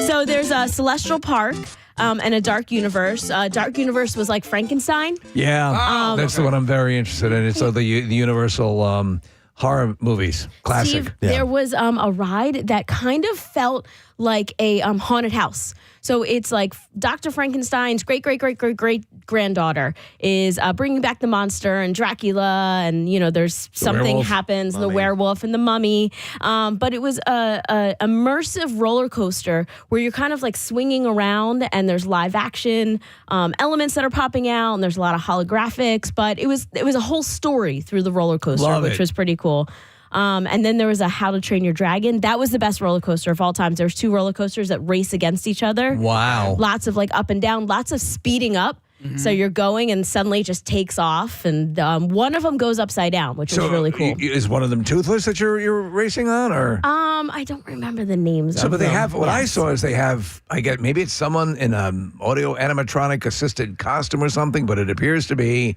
so there's a Celestial Park and a Dark Universe. Dark Universe was like Frankenstein. Yeah, that's the one I'm very interested in. It's the Universal horror movies, classic. Steve, there was a ride that kind of felt like a haunted house. So it's like Dr. Frankenstein's great-great-great-great-great-granddaughter is bringing back the monster and Dracula and, there's something werewolf. happens, the werewolf and the mummy. But it was a immersive roller coaster where you're kind of like swinging around and there's live action elements that are popping out and there's a lot of holographics. But it was a whole story through the roller coaster, which was pretty cool. And then there was a How to Train Your Dragon. That was the best roller coaster of all times. There's 2 roller coasters that race against each other. Wow. Lots of like up and down, lots of speeding up. Mm-hmm. So you're going and suddenly it just takes off. And one of them goes upside down, which is really cool. Is one of them toothless that you're racing on, or? I don't remember the names of them. But they have, what I saw is they have, maybe it's someone in an audio animatronic assisted costume or something, but it appears to be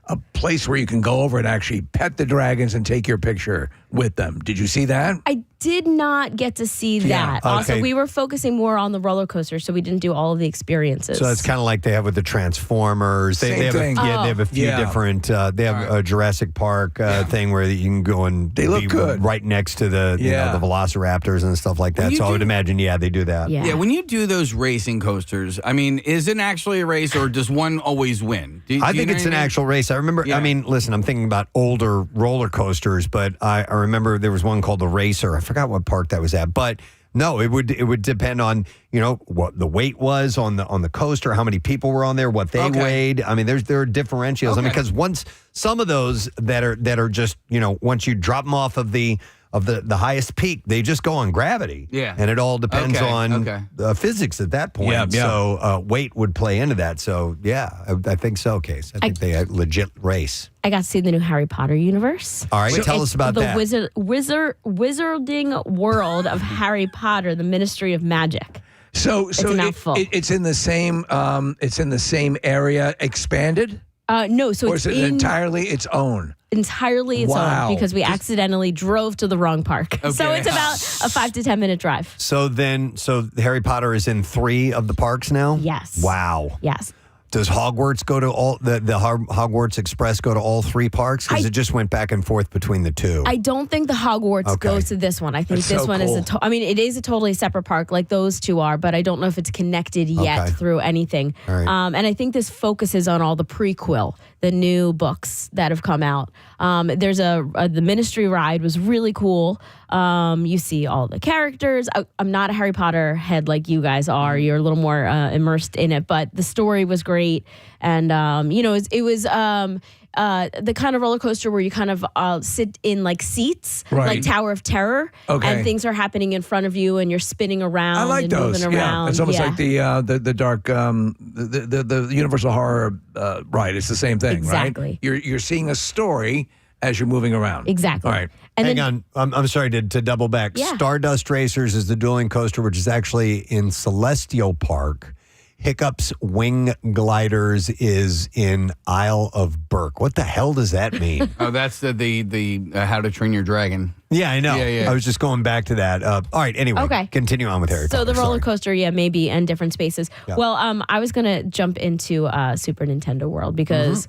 a place where you can go over and actually pet the dragons and take your picture with them. Did you see that? I did not get to see that. Also, we were focusing more on the roller coaster, so we didn't do all of the experiences. So it's kind of like they have with the Transformers. They have thing. they have a few different. They have a Jurassic Park thing where you can go and they look good right next to the the Velociraptors and stuff like that. So I would imagine, they do that. Yeah, when you do those racing coasters, is it actually a race or does one always win? I think it's an actual race. I remember. I mean, listen, I'm thinking about older roller coasters, but I remember there was one called the Racer. I forgot what park that was at, but no, it would depend on what the weight was on the coaster, how many people were on there, what they weighed. I mean, there are differentials. I mean, because once some of those that are just once you drop them off of the highest peak, they just go on gravity. Yeah. And it all depends on physics at that point. Yeah. So weight would play into that. So, I think so, Case. I think they legit race. I got to see the new Harry Potter universe. All right, tell us about that. The wizarding world of Harry Potter, the Ministry of Magic. So it's a mouthful. It's in the same area expanded? No, so or it's is it entirely its own? Entirely its own because we accidentally drove to the wrong park. Okay. So it's about a 5 to 10 minute drive. So Harry Potter is in 3 of the parks now? Yes. Wow. Yes. Does Hogwarts go to all the Hogwarts Express go to all 3 parks? Because it just went back and forth between the 2. I don't think the Hogwarts goes to this one. I think this one is it is a totally separate park like those 2 are, but I don't know if it's connected yet through anything. Right. And I think this focuses on all the prequel, the new books that have come out. There's the Ministry ride was really cool. You see all the characters. I'm not a Harry Potter head like you guys are. You're a little more immersed in it, but the story was great. And it was the kind of roller coaster where you kind of sit in like seats, like Tower of Terror, and things are happening in front of you, and you're spinning around. I like and those. moving around. Yeah, it's almost like the dark the Universal Horror ride. It's the same thing, exactly. right? You're seeing a story as you're moving around. Exactly. All right. And Hang on. I'm sorry to double back. Yeah. Stardust Racers is the dueling coaster, which is actually in Celestial Park. Hiccups Wing Gliders is in Isle of Burke. What the hell does that mean? Oh, that's the How to Train Your Dragon. Yeah, I know. Yeah. I was just going back to that. All right, anyway, continue on with Harry Potter. So the roller Sorry. coaster, maybe, and different spaces. Yeah. Well, I was going to jump into Super Nintendo World because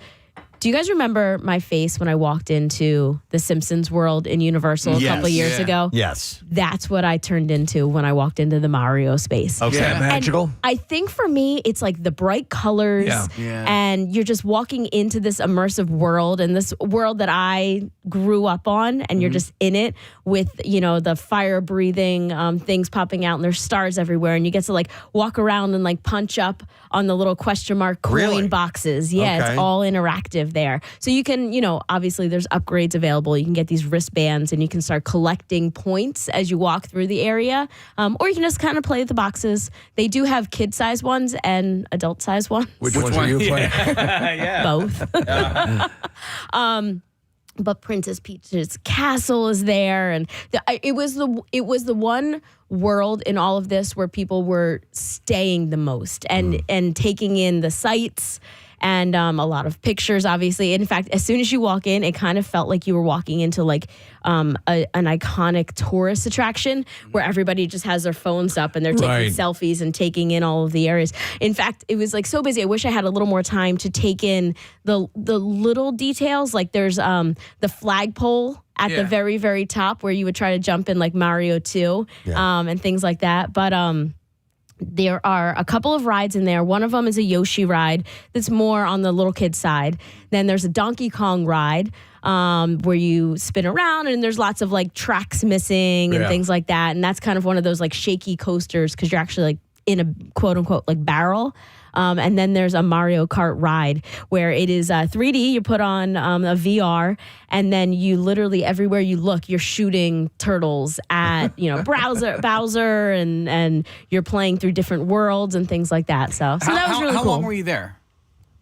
do you guys remember my face when I walked into the Simpsons World in Universal a couple years ago? Yes. That's what I turned into when I walked into the Mario space. Okay. Yeah, magical. And I think for me, it's like the bright colors, and you're just walking into this immersive world, and this world that I grew up on, and you're just in it with, the fire-breathing things popping out, and there's stars everywhere, and you get to like walk around and like punch up on the little question mark coin boxes. Yeah, Okay. it's all interactive there. So you can, obviously there's upgrades available. You can get these wristbands, and you can start collecting points as you walk through the area, or you can just kind of play with the boxes. They do have kid-size ones and adult-size ones. Which ones are you playing? Both. But Princess Peach's castle is there, and it was the one world in all of this where people were staying the most and taking in the sights. And a lot of pictures, obviously. In fact, as soon as you walk in, it kind of felt like you were walking into like an iconic tourist attraction where everybody just has their phones up and they're taking selfies and taking in all of the areas. In fact, it was like so busy. I wish I had a little more time to take in the little details. Like there's the flagpole at the very, very top where you would try to jump in like Mario 2 and things like that. But there are a couple of rides in there. One of them is a Yoshi ride that's more on the little kid side. Then there's a Donkey Kong ride where you spin around, and there's lots of like tracks missing and things like that. And that's kind of one of those like shaky coasters because you're actually like in a quote unquote like barrel. And then there's a Mario Kart ride where it is 3D. You put on a VR, and then you literally everywhere you look, you're shooting turtles at Bowser, and you're playing through different worlds and things like that. So that was really cool. How long were you there?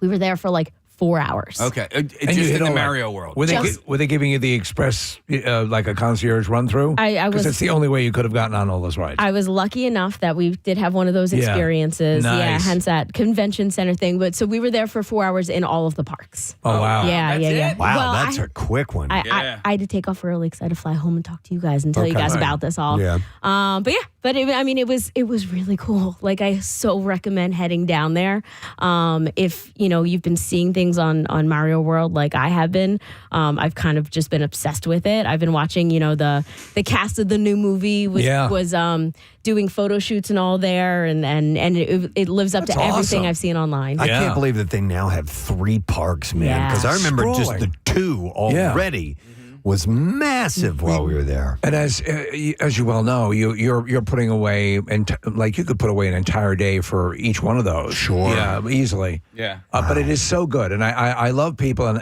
We were there for like 4 hours. Okay, And just you in hit the all Mario world. Were they giving you the express, like a concierge run through? Because it's the only way you could have gotten on all those rides. I was lucky enough that we did have one of those experiences. Nice. Yeah, hence that convention center thing. But so we were there for 4 hours in all of the parks. Oh, wow. Yeah. Wow, Well, that's a quick one. I had to take off early because I had to fly home and talk to you guys and tell you guys about this all. Yeah. But it was really cool. Like I so recommend heading down there. If you've been seeing things on Mario World like I have been, I've kind of just been obsessed with it. I've been watching the cast of the new movie was doing photo shoots and all there, and it lives up to everything I've seen online. I can't believe that they now have 3 parks, man. Because I remember just the 2 already was massive while we were there. And as you well know, you're putting away, and like you could put away an entire day for each one of those. Sure. Yeah, easily. Yeah. But it is so good, and I love people, and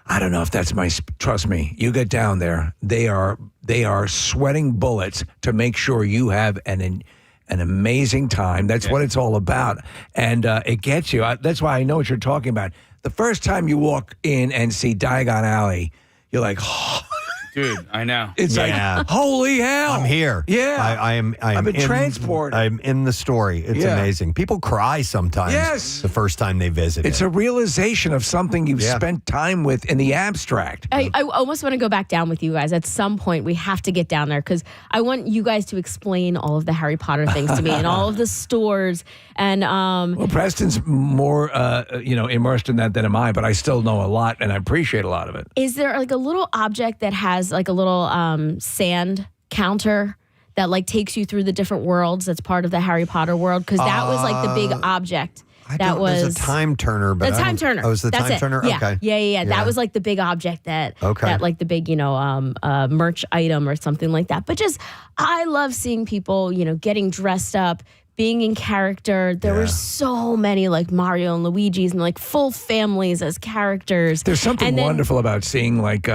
I don't know if that's trust me, you get down there, they are sweating bullets to make sure you have an amazing time. That's what it's all about, and it gets you. That's why I know what you're talking about. The first time you walk in and see Diagon Alley, you're like, oh. Dude, I know. It's like, holy hell. I'm here. Yeah. I've been transported. I'm in the story. It's amazing. People cry sometimes the first time they visit. It's a realization of something you've spent time with in the abstract. I almost want to go back down with you guys. At some point, we have to get down there because I want you guys to explain all of the Harry Potter things to me and all of the stores. And well, Preston's more immersed in that than am I, but I still know a lot and I appreciate a lot of it. Is there like a little object that has like a little sand counter that like takes you through the different worlds that's part of the Harry Potter world? Because that was like the big object. There's a time turner, but the time turner. Oh, it's the That's time it. turner? Yeah. Okay. Yeah. That was like the big object that like the big, merch item or something like that. But just I love seeing people, getting dressed up, being in character. There were so many like Mario and Luigi's and like full families as characters. There's something wonderful about seeing like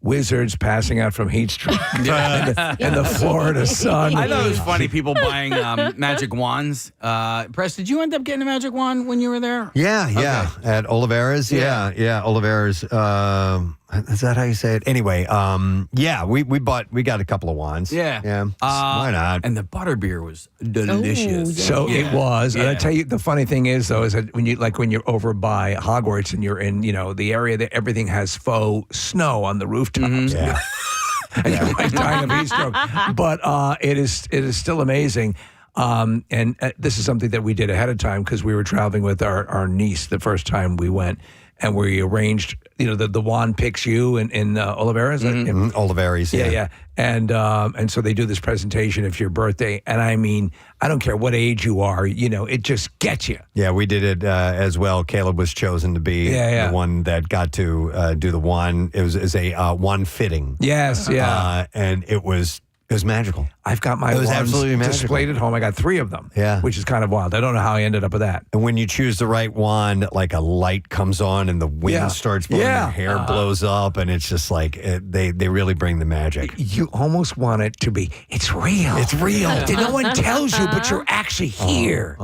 wizards passing out from heat stroke in the Florida sun. I thought it was funny, people buying magic wands. Press, did you end up getting a magic wand when you were there? Yeah. At Oliveira's. Yeah. Oliveira's. Is that how you say it? Anyway, we got a couple of wands. Yeah. Why not? And the butterbeer was delicious. So it was. And I tell you, the funny thing is though, is that when you're over by Hogwarts and you're in, the area that everything has faux snow on the rooftops. Yeah. And you might die of heat stroke. But it is still amazing. And this is something that we did ahead of time because we were traveling with our niece the first time we went. And we arranged, the wand picks you in Oliveira's. Oliveira's, yeah. And so they do this presentation of your birthday. And I mean, I don't care what age you are, it just gets you. Yeah, we did it as well. Caleb was chosen to be the one that got to do the wand. It was a wand fitting. Yes, yeah. And it was magical. I've got my wands displayed at home. I got 3 of them. Yeah. Which is kind of wild. I don't know how I ended up with that. And when you choose the right wand, like a light comes on and the wind starts blowing, your hair blows up, and it's just like they really bring the magic. You almost want it to be, it's real. It's real. No one tells you, but you're actually here.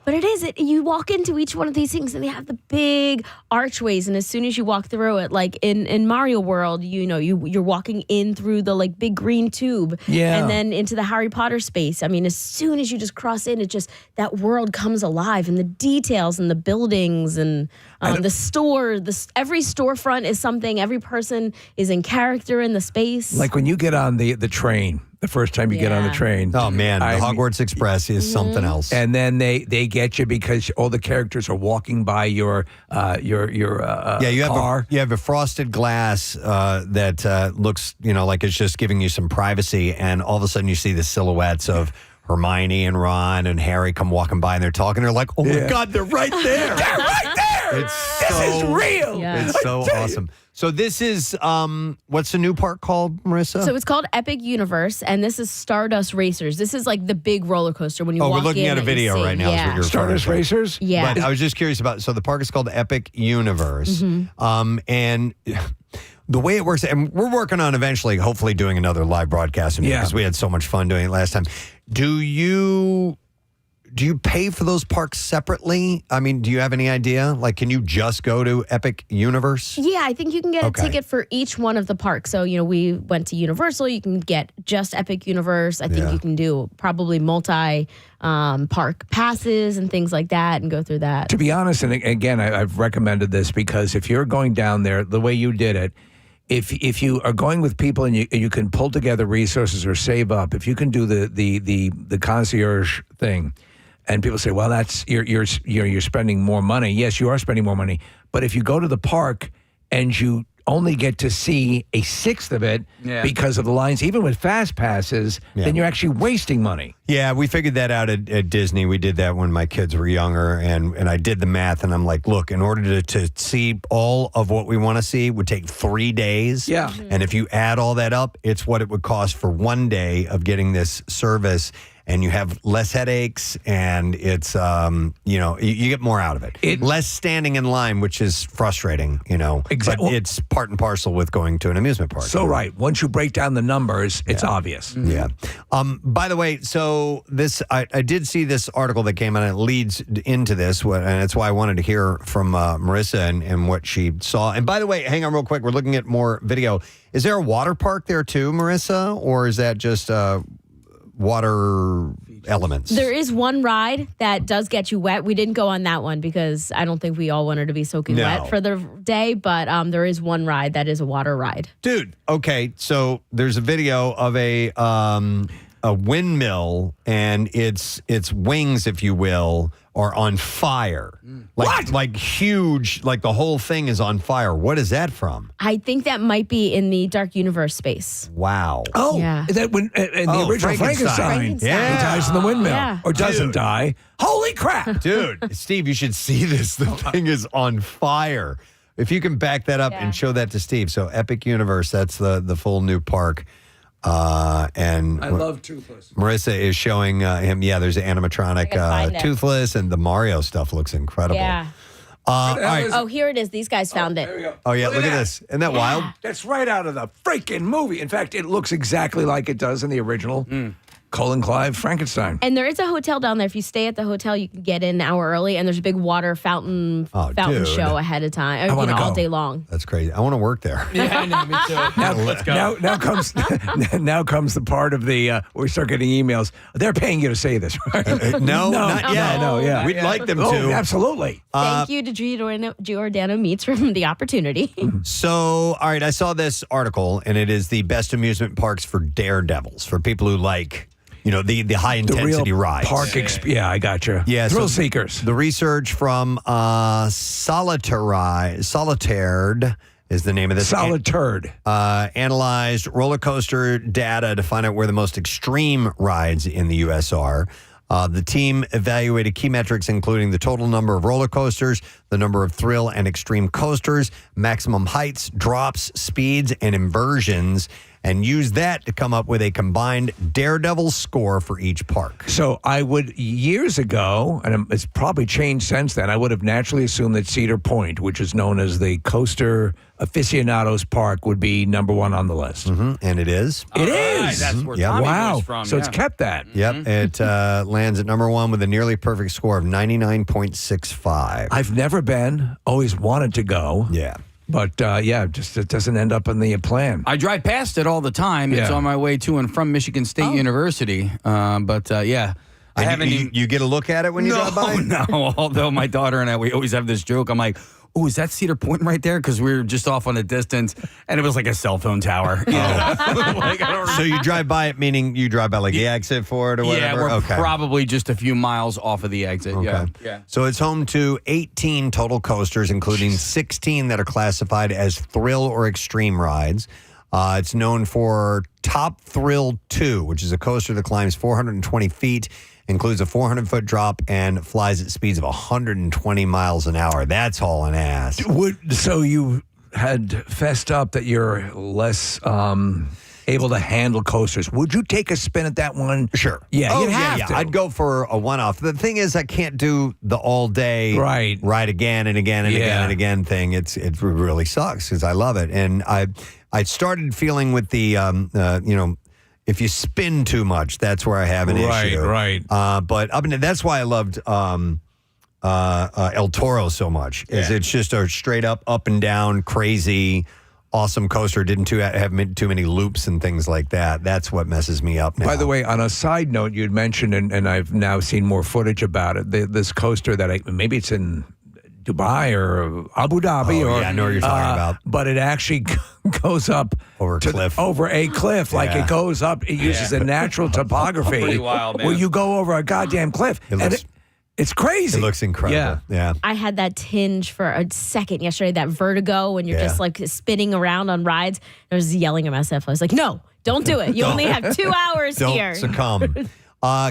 But it is. You walk into each one of these things, and they have the big archways. And as soon as you walk through it, like in Mario World, you're walking in through the like big green tube, and then into the Harry Potter space. I mean, as soon as you just cross in, it just that world comes alive, and the details and the buildings and the store. Every storefront is something. Every person is in character in the space. Like when you get on the train. The first time you get on the train. Oh, man. The Hogwarts Express is something else. And then they get you because all the characters are walking by your car. You have a frosted glass that looks, like it's just giving you some privacy. And all of a sudden you see the silhouettes of Hermione and Ron and Harry come walking by and they're talking. They're like, oh, my God, they're right there. They're right there. This is real. Yeah. It's so awesome. So this is, what's the new park called, Marisa? So it's called Epic Universe, and this is Stardust Racers. This is like the big roller coaster when you walk in. We're looking at a video right now. Yeah. Is what you're Stardust Racers? Yeah. But I was just curious about, so the park is called Epic Universe. And the way it works, and we're working on eventually, hopefully doing another live broadcast because we had so much fun doing it last time. Do you pay for those parks separately? I mean, do you have any idea? Like, can you just go to Epic Universe? Yeah, I think you can get a ticket for each one of the parks. So, we went to Universal. You can get just Epic Universe. I think you can do probably multi park passes and things like that and go through that. To be honest, and again, I've recommended this because if you're going down there the way you did it, if you are going with people and you can pull together resources or save up, if you can do the concierge thing. And people say, well, that's you're spending more money. Yes, you are spending more money. But if you go to the park and you only get to see a sixth of it because of the lines, even with fast passes, then you're actually wasting money. Yeah, we figured that out at Disney. We did that when my kids were younger, and I did the math, and I'm like, look, in order to see all of what we want to see would take 3 days. Yeah. And if you add all that up, it's what it would cost for 1 day of getting this service. And you have less headaches, and it's, you get more out of it. Less standing in line, which is frustrating, Exactly. But it's part and parcel with going to an amusement park. So, right. Once you break down the numbers, it's obvious. Yeah. By the way, so this, I did see this article that came out, and it leads into this, and that's why I wanted to hear from Marisa and what she saw. And by the way, hang on real quick. We're looking at more video. Is there a water park there too, Marisa, or is that just water elements? There is one ride that does get you wet. We didn't go on that one because I don't think we all wanted to be soaking wet for the day, but there is one ride that is a water ride. Dude, okay, so there's a video of a windmill, and its wings, if you will, are on fire. Like huge, like the whole thing is on fire. What is that from? I think that might be in the Dark Universe space. Wow. Oh, yeah. That when in the original Frankenstein. Yeah. He dies in the windmill. Yeah. Or doesn't die. Holy crap. Dude, Steve, you should see this. The thing is on fire. If you can back that up and show that to Steve. So Epic Universe, that's the full new park. And I love Toothless. Marisa is showing him, there's an I gotta find animatronic it. Toothless, and the Mario stuff looks incredible. Yeah. All right. Oh, here it is. These guys found There we it. go. Oh, yeah, look at that. this. Isn't that wild? That's right out of the freaking movie. In fact, it looks exactly like it does in the original Colin Clive Frankenstein. And there is a hotel down there. If you stay at the hotel, you can get in an hour early, and there's a big water fountain dude. show ahead of time. wanna all go. day long. That's crazy. I want to work there. Yeah, I know, me too. Let's go. Now comes now comes the part of the where we start getting emails. They're paying you to say this, right? No, not yet. Yeah, no, yeah. We'd like them Oh, to. absolutely. Thank you to Giordano Meats for the opportunity. So, all right, I saw this article, and it is the best amusement parks for daredevils, for people who like, the high The intensity real rides. park yeah, I gotcha. Yeah, Thrill so seekers. The research from Solitared is the name of this. Solid turd. Analyzed roller coaster data to find out where the most extreme rides in the U.S. are. The team evaluated key metrics, including the total number of roller coasters, the number of thrill and extreme coasters, maximum heights, drops, speeds, and inversions, and used that to come up with a combined Daredevil score for each park. So I would, years ago, and it's probably changed since then, I would have naturally assumed that Cedar Point, which is known as the Coaster Aficionados Park, would be number one on the list. And it is. It Right, is. that's where Yeah. Tommy Wow. was from. So it's yeah. kept that. Yep. It lands at number one with a nearly perfect score of 99.65. I've never been, always wanted to go. Yeah. But just it doesn't end up in the plan. I drive past it all the time. It's Yeah. on my way to and from Michigan State University. I haven't even. You get a look at it when you drive by? No, although my daughter and I, we always have this joke. I'm like, oh, is that Cedar Point right there? Because we were just off on a distance, and it was like a cell phone tower. You know? Like, I don't So you drive by it, meaning you drive by like the exit for it or yeah, whatever? we're probably just a few miles off of the exit. Okay. Yeah. So it's home to 18 total coasters, including 16 that are classified as thrill or extreme rides. It's known for Top Thrill 2, which is a coaster that climbs 420 feet, includes a 400-foot drop, and flies at speeds of 120 miles an hour. That's hauling ass. So you had fessed up that you're less able to handle coasters. Would you take a spin at that one? Sure. Yeah, Oh, you'd have to. I'd go for a one-off. The thing is, I can't do the all-day ride again and again and again and again thing. It really sucks because I love it. And I started feeling with the, if you spin too much, that's where I have an issue. Right. But that's why I loved El Toro so much. It's just a straight up and down, crazy, awesome coaster. Didn't have too many loops and things like that. That's what messes me up now. By the way, on a side note, you'd mentioned, and I've now seen more footage about it, this coaster that maybe it's in Dubai or Abu Dhabi. I know what you're talking about. But it actually goes up over a cliff. Like it goes up. It uses the natural topography. Pretty wild, man. Where you go over a goddamn cliff. It's crazy. It looks incredible. Yeah. I had that tinge for a second yesterday, that vertigo when you're just like spinning around on rides. I was yelling at myself. I was like, no, don't do it. You only have 2 hours here. Don't succumb.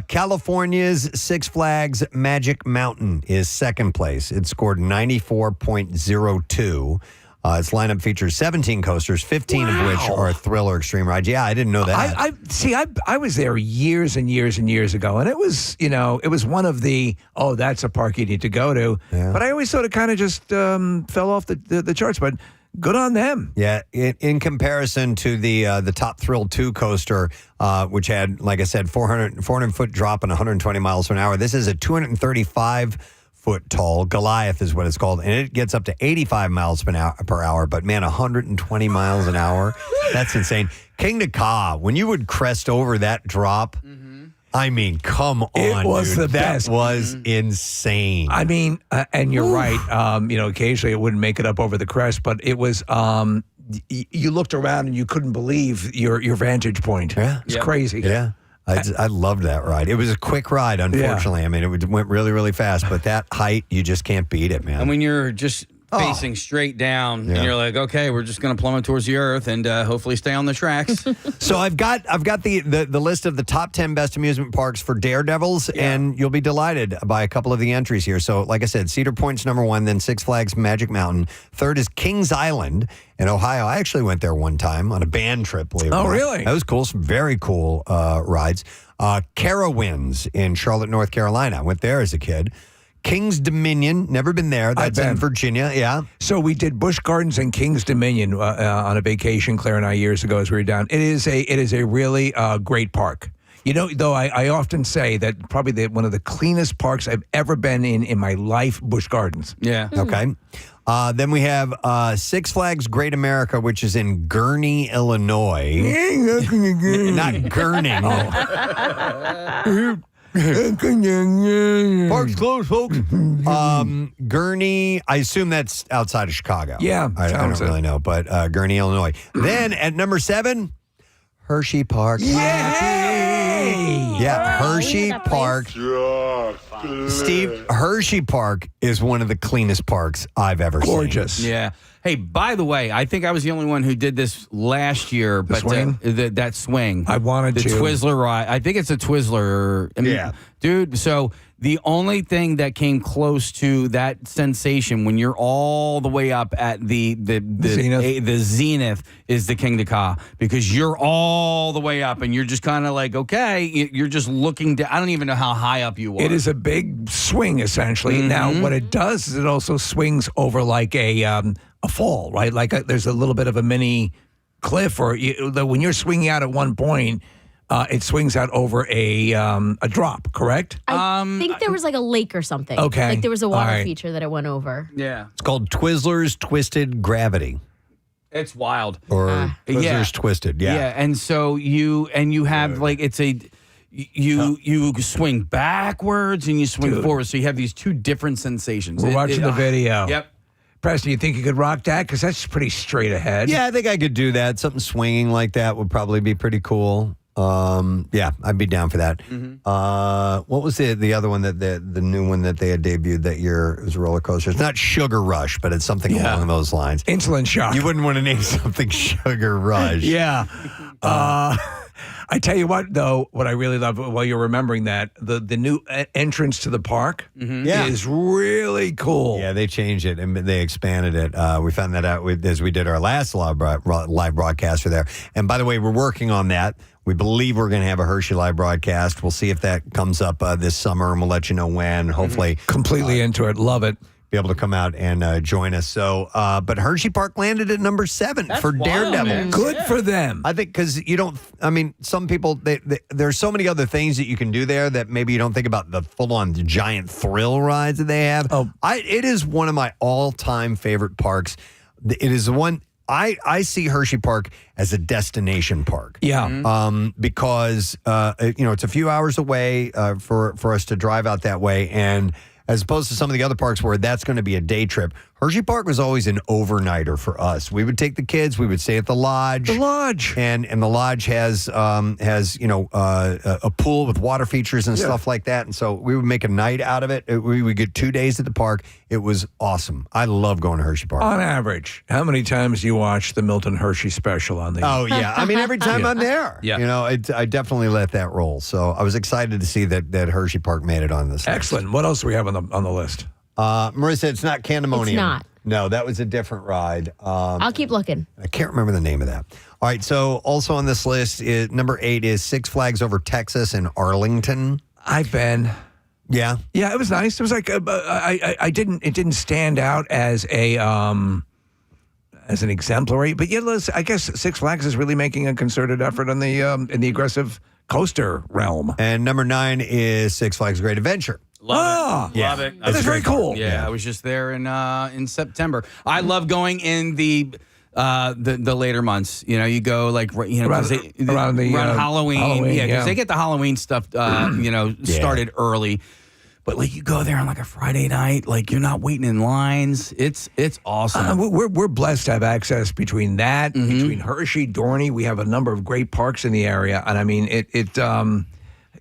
California's Six Flags Magic Mountain is second place. It scored 94.02. Its lineup features 17 coasters, 15 of which are thrill or extreme rides. Yeah, I didn't know that. I was there years and years and years ago, and it was one of the, that's a park you need to go to. Yeah. But I always thought it kind of just fell off the charts. But good on them. Yeah, in comparison to the Top Thrill 2 coaster, which had, like I said, 400-foot drop and 120 miles per hour. This is a 235-foot tall. Goliath is what it's called, and it gets up to 85 miles per hour. But man, 120 miles an hour, that's insane. King to Ka, when you would crest over that drop, I mean, come on, it was dude. the best. That was insane. I mean, and you're right. Occasionally it wouldn't make it up over the crest, but it was. You looked around and you couldn't believe your vantage point. Yeah, it's crazy. Yeah. I loved that ride. It was a quick ride, unfortunately. Yeah. I mean, it went really, really fast, but that height, you just can't beat it, man. And when you're just facing straight down, and you're like, okay, we're just going to plummet towards the earth and hopefully stay on the tracks. So I've got the list of the top 10 best amusement parks for daredevils, and you'll be delighted by a couple of the entries here. So, like I said, Cedar Point's number 1, then Six Flags Magic Mountain. Third is Kings Island in Ohio. I actually went there one time on a band trip. Believe it or not. Really? That was cool. Some very cool rides. Carowinds in Charlotte, North Carolina. I went there as a kid. King's Dominion, never been there. That's in Virginia, yeah. So we did Busch Gardens and King's Dominion on a vacation, Claire and I, years ago as we were down. It is a really great park. You know, though I often say that probably one of the cleanest parks I've ever been in my life, Busch Gardens. Yeah. Okay. Then we have Six Flags Great America, which is in Gurnee, Illinois. Not Gurnee. Park's closed, folks. Gurnee, I assume that's outside of Chicago. Yeah, I don't really know, but Gurnee, Illinois. Then at number 7, Hershey Park. Yay! Yeah, Hershey Park. Steve, Hershey Park is one of the cleanest parks I've ever seen. Gorgeous. Yeah. Hey, by the way, I think I was the only one who did this last year. But swing? That swing. I wanted the to. Twizzler ride. I think it's a Twizzler. I mean, Yeah. Dude, so the only thing that came close to that sensation when you're all the way up at the zenith is the King Ka, because you're all the way up and you're just kind of like, okay, you're just looking down. I don't even know how high up you are. It is a big swing, essentially. Mm-hmm. Now, what it does is it also swings over like a fall, right? Like there's a little bit of a mini cliff, or when you're swinging out at one point, it swings out over a drop, correct? I think there was like a lake or something. Okay. Like there was a water All right. feature that it went over. Yeah. It's called Twizzlers Twisted Gravity. It's wild. Or Twizzlers Twisted, yeah. Yeah, and so you have like you swing backwards and you swing forward, so you have these two different sensations. We're watching the video. Yep. Preston, you think you could rock that? Because that's pretty straight ahead. Yeah, I think I could do that. Something swinging like that would probably be pretty cool. Yeah, I'd be down for that. Mm-hmm. What was the other one that the new one that they had debuted that year? It was a roller coaster. It's not Sugar Rush, but it's something along those lines. Insulin shock. You wouldn't want to name something Sugar Rush. Yeah. I tell you what, though, what I really love while you're remembering that, the new entrance to the park is really cool. Yeah, they changed it and they expanded it. We found that out as we did our last live broadcast for there. And by the way, we're working on that. We believe we're going to have a Hershey live broadcast. We'll see if that comes up this summer, and we'll let you know when. Hopefully, completely into it. Love it. Be able to come out and join us. So, but Hershey Park landed at number 7 for wild, Daredevil. man. Good for them. I think because you don't. I mean, some people there's so many other things that you can do there that maybe you don't think about the full-on giant thrill rides that they have. It is one of my all-time favorite parks. It is the one. I see Hershey Park as a destination park. Yeah. Because it's a few hours away for us to drive out that way, and as opposed to some of the other parks where that's going to be a day trip, Hershey Park was always an overnighter for us. We would take the kids, we would stay at the lodge. The lodge. And the lodge has a pool with water features and stuff like that. And so we would make a night out of it. We would get 2 days at the park. It was awesome. I love going to Hershey Park. On average, how many times do you watch the Milton Hershey special on the Oh, yeah. I mean, every time I'm there. Yeah. I definitely let that roll. So I was excited to see that Hershey Park made it on this list. Excellent. What else do we have on the list? Marissa, it's not Candemonium. It's not. No, that was a different ride. I'll keep looking. I can't remember the name of that. All right, so also on this list, number 8 is Six Flags Over Texas in Arlington. I've been. Yeah. Yeah, it was nice. It was like it didn't stand out as an exemplary, but yeah, I guess Six Flags is really making a concerted effort in the aggressive coaster realm. And number 9 is Six Flags Great Adventure. Love it. Yeah. Love it. That's very cool. Yeah, I was just there in September. I love going in the later months. You go like around Halloween. Yeah, because they get the Halloween stuff started early. But like you go there on like a Friday night, like you're not waiting in lines. It's awesome. We're blessed to have access between that, between Hershey, Dorney. We have a number of great parks in the area, and I mean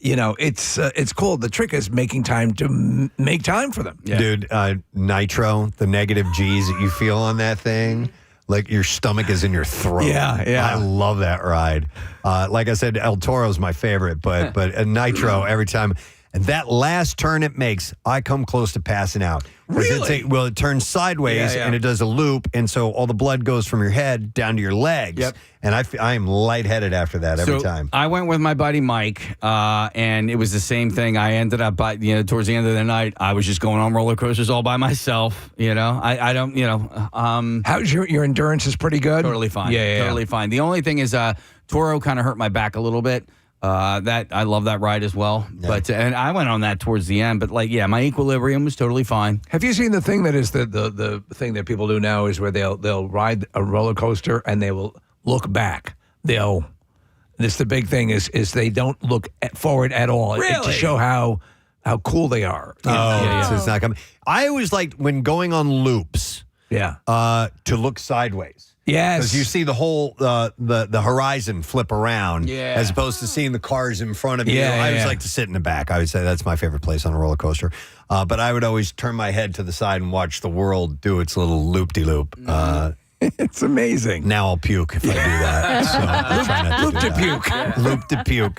it's cool. The trick is making time to make time for them. Yeah. Dude, nitro, the negative G's that you feel on that thing, like your stomach is in your throat. Yeah. I love that ride. Like I said, El Toro's my favorite, but nitro every time. And that last turn it makes, I come close to passing out. Really? It turns sideways and it does a loop, and so all the blood goes from your head down to your legs. Yep. And I am lightheaded after that every time. I went with my buddy Mike, and it was the same thing. I ended up towards the end of the night, I was just going on roller coasters all by myself. I don't. How's your endurance? Is pretty good. Totally fine. Totally fine. The only thing is, Toro kind of hurt my back a little bit. That I love that ride as well. Yeah. But and I went on that towards the end. But my equilibrium was totally fine. Have you seen the thing that is the thing that people do now is where they'll ride a roller coaster and they will look back. This the big thing is they don't look forward at all. Really? To show how cool they are. So it's not coming. I always liked when going on loops. Yeah. To look sideways. Yes. Because you see the whole the horizon flip around as opposed to seeing the cars in front of you. I always like to sit in the back. I would say that's my favorite place on a roller coaster. But I would always turn my head to the side and watch the world do its little loop-de-loop. It's amazing. Now I'll puke if I do that. So I'm trying not to puke. Loop to puke.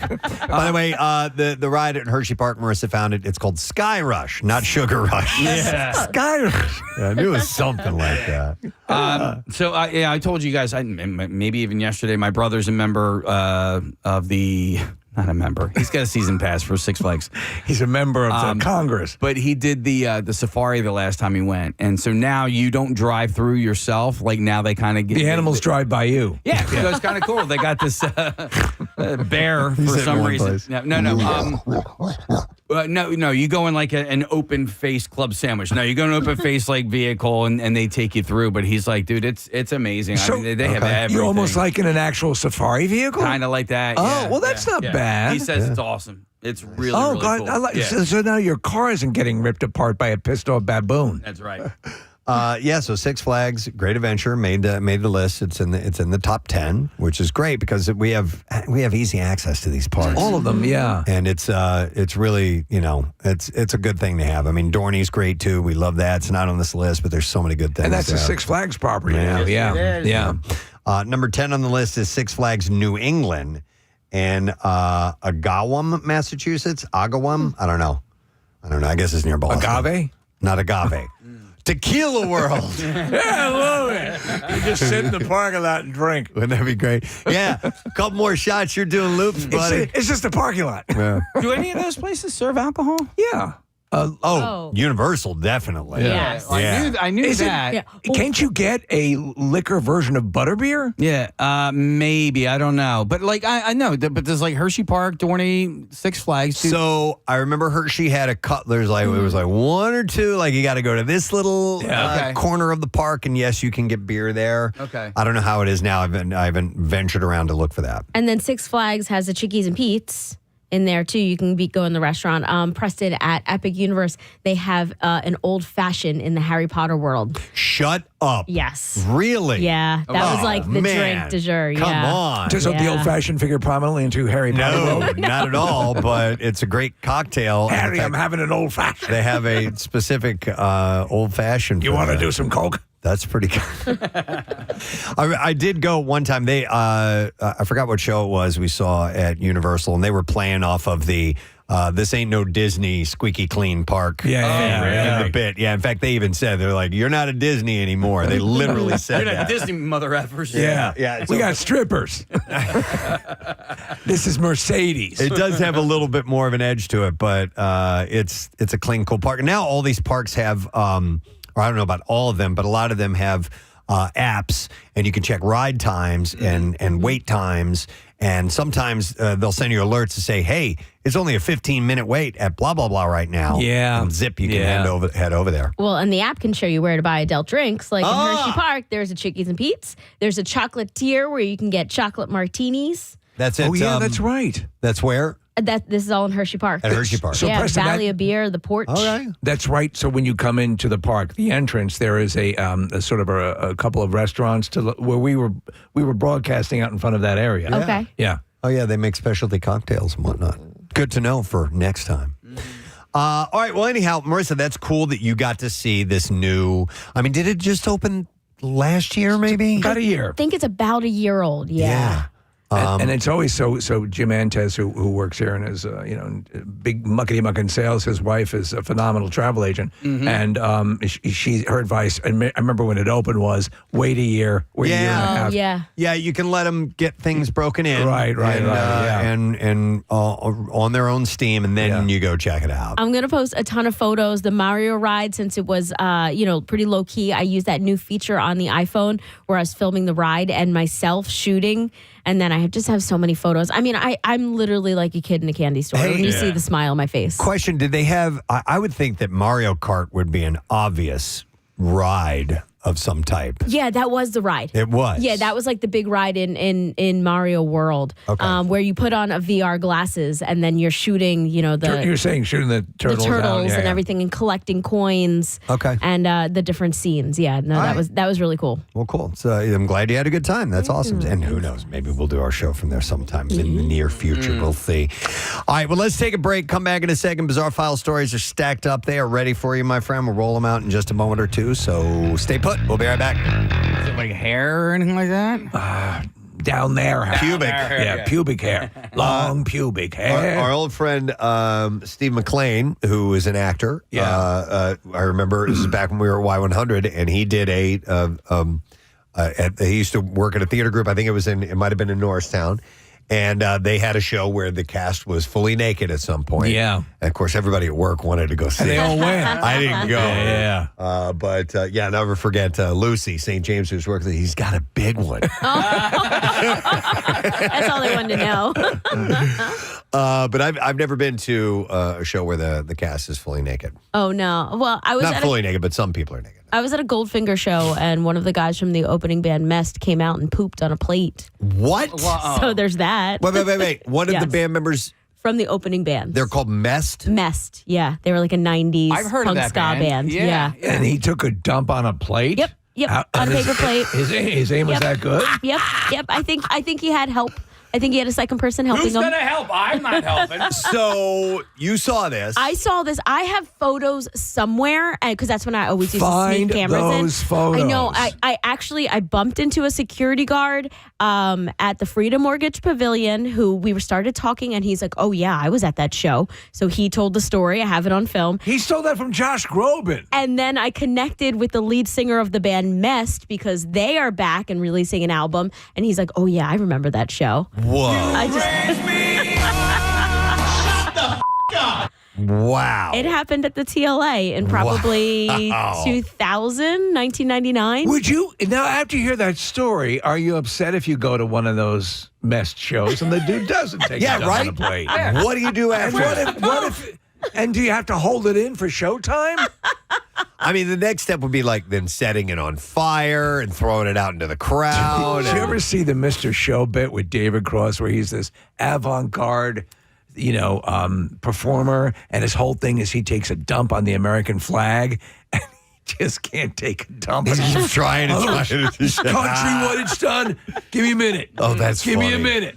By the way, the ride at Hershey Park, Marissa found it. It's called Sky Rush, not Sugar Rush. Yeah. Sky Rush. Yeah, I knew it was something like that. I told you guys, maybe even yesterday, my brother's a member of the. Not a member. He's got a season pass for Six Flags. He's a member of the Congress. But he did the safari the last time he went. And so now you don't drive through yourself. Like now they kind of get... The animals drive by you. Yeah, so it's kind of cool. They got this bear for some reason. No, you go in like an open face club sandwich. No, you go in an open face like vehicle and they take you through. But he's like, dude, it's amazing. So, I mean, they have everything. You're almost like in an actual safari vehicle? Kind of like that. Oh, well, that's not bad. He says it's awesome. It's really, really God, cool. I like, so now your car isn't getting ripped apart by a pissed off baboon. That's right. So Six Flags Great Adventure made the list. It's in the top 10, which is great because we have easy access to these parks. All of them, yeah. And it's really, it's a good thing to have. I mean, Dorney's great too. We love that. It's not on this list, but there's so many good things. And that's a Six Flags property now. Yeah. Number 10 on the list is Six Flags New England in Agawam, Massachusetts. Agawam? I don't know. I guess it's near Boston. Agave? Not agave. Tequila World. Yeah, I love it. You just sit in the parking lot and drink. Wouldn't that be great? Yeah. A couple more shots, you're doing loops, buddy. It's just a parking lot. Yeah. Do any of those places serve alcohol? Yeah. Universal, definitely. Yes. I knew that. Can't you get a liquor version of butterbeer? Yeah, maybe. I don't know. But I know. But there's like Hershey Park, Dorney, Six Flags. So I remember Hershey had a cut. There's it was like one or two. Like you got to go to this little corner of the park, and yes, you can get beer there. Okay. I don't know how it is now. I haven't ventured around to look for that. And then Six Flags has the Chickies and Pete's in there too. You can go in the restaurant. Preston at Epic Universe, they have an old fashioned in the Harry Potter world. Shut up. Yes. Really? Yeah. That was like the drink du jour. Come on. Does the old fashioned figure prominently into Harry Potter? No, not at all. But it's a great cocktail. Harry, fact, I'm having an old fashioned. They have a specific old fashioned. You want to do some coke? That's pretty good. I did go one time. They I forgot what show it was we saw at Universal, and they were playing off of the "This Ain't No Disney" squeaky clean park. In the bit. Yeah, in fact, they even said they're like, "You're not a Disney anymore." They literally said You're that. not Disney mother effers. Yeah. We got strippers. This is Mercedes. It does have a little bit more of an edge to it, but it's a clean, cool park. And now all these parks have. Or I don't know about all of them, but a lot of them have apps, and you can check ride times and wait times. And sometimes they'll send you alerts to say, hey, it's only a 15-minute wait at blah, blah, blah right now. Yeah. And zip, you can head over there. Well, and the app can show you where to buy adult drinks. Like in Hershey Park, there's a Chickies and Pete's. There's a chocolatier where you can get chocolate martinis. That's it. Oh, yeah, that's right. That's where? This is all in Hershey Park. At Hershey Park. So yeah, Preston, Valley of Beer, the porch. Okay. That's right. So when you come into the park, the entrance, there is a sort of a couple of restaurants where we were broadcasting out in front of that area. Okay. Yeah. Oh, yeah, they make specialty cocktails and whatnot. good to know for next time. All right. Well, anyhow, Marisa, that's cool that you got to see this new. I mean, did it just open last year, maybe? About a year. I think it's about a year old. Yeah. And it's always so Jim Antes, who works here and is big muckety muck in sales. His wife is a phenomenal travel agent, and her advice. I remember when it opened was wait a year, a year and a half. Yeah. You can let them get things broken in, right, and on their own steam, and then you go check it out. I'm gonna post a ton of photos. The Mario ride, since it was pretty low key, I used that new feature on the iPhone where I was filming the ride and myself shooting. And then I just have so many photos. I mean, I'm literally like a kid in a candy store when you see the smile on my face. Question, did they have, I would think that Mario Kart would be an obvious ride of some type. Yeah, that was the ride. It was? Yeah, that was like the big ride in Mario World, where you put on a VR glasses and then you're shooting, You're saying shooting the turtles and everything and collecting coins. Okay. And the different scenes. Yeah, no, that was really cool. Well, cool. So I'm glad you had a good time. That's awesome. And who knows, maybe we'll do our show from there sometime in the near future. We'll see. All right, well, let's take a break. Come back in a second. Bizarre File stories are stacked up. They are ready for you, my friend. We'll roll them out in just a moment or two. So stay put. We'll be right back. Is it like hair or anything like that? Down there. Pubic. Pubic hair. Long pubic hair. Our old friend Steve McLean, who is an actor. I remember this is back when we were at Y100, and he did he used to work at a theater group. I think it might have been in Norristown. And they had a show where the cast was fully naked at some point. Yeah. And of course, everybody at work wanted to go see And they all went. I didn't go. Yeah. But never forget Lucy St. James, who's working there. He's got a big one. That's all I wanted to know. But I've never been to a show where the cast is fully naked. Oh, no. Well, I was not fully naked, but some people are naked. I was at a Goldfinger show, and one of the guys from the opening band, Mest, came out and pooped on a plate. What? So there's that. Wait. One of Yes. the band members from the opening band. They're called Mest? Mest, yeah. They were like a 90s I've heard punk of that ska band. Yeah. And he took a dump on a plate? Yep. On a paper plate. His aim was that good? Yep. I think he had help. I think he had a second person helping Who's him. going to help? I'm not helping. So you saw this. I saw this. I have photos somewhere because that's when I always used to Find sneak cameras those in. photos. I know. I bumped into a security guard at the Freedom Mortgage Pavilion who we started talking, and he's like, "Oh yeah, I was at that show." So he told the story. I have it on film. He stole that from Josh Groban. And then I connected with the lead singer of the band Mest because they are back and releasing an album. And he's like, "Oh yeah, I remember that show." Whoa. Wow. It happened at the TLA in probably 1999. Would you, now after you hear that story, are you upset if you go to one of those Mest shows and the dude doesn't take it on the plate? What do you do after? And do you have to hold it in for showtime? I mean, the next step would be like then setting it on fire and throwing it out into the crowd. Did you ever see the Mr. Show bit with David Cross where he's this avant-garde, performer, and his whole thing is he takes a dump on the American flag and he just can't take a dump. He's just trying to This country, what it's done. Give me a minute. Oh, that's Give funny. me a minute.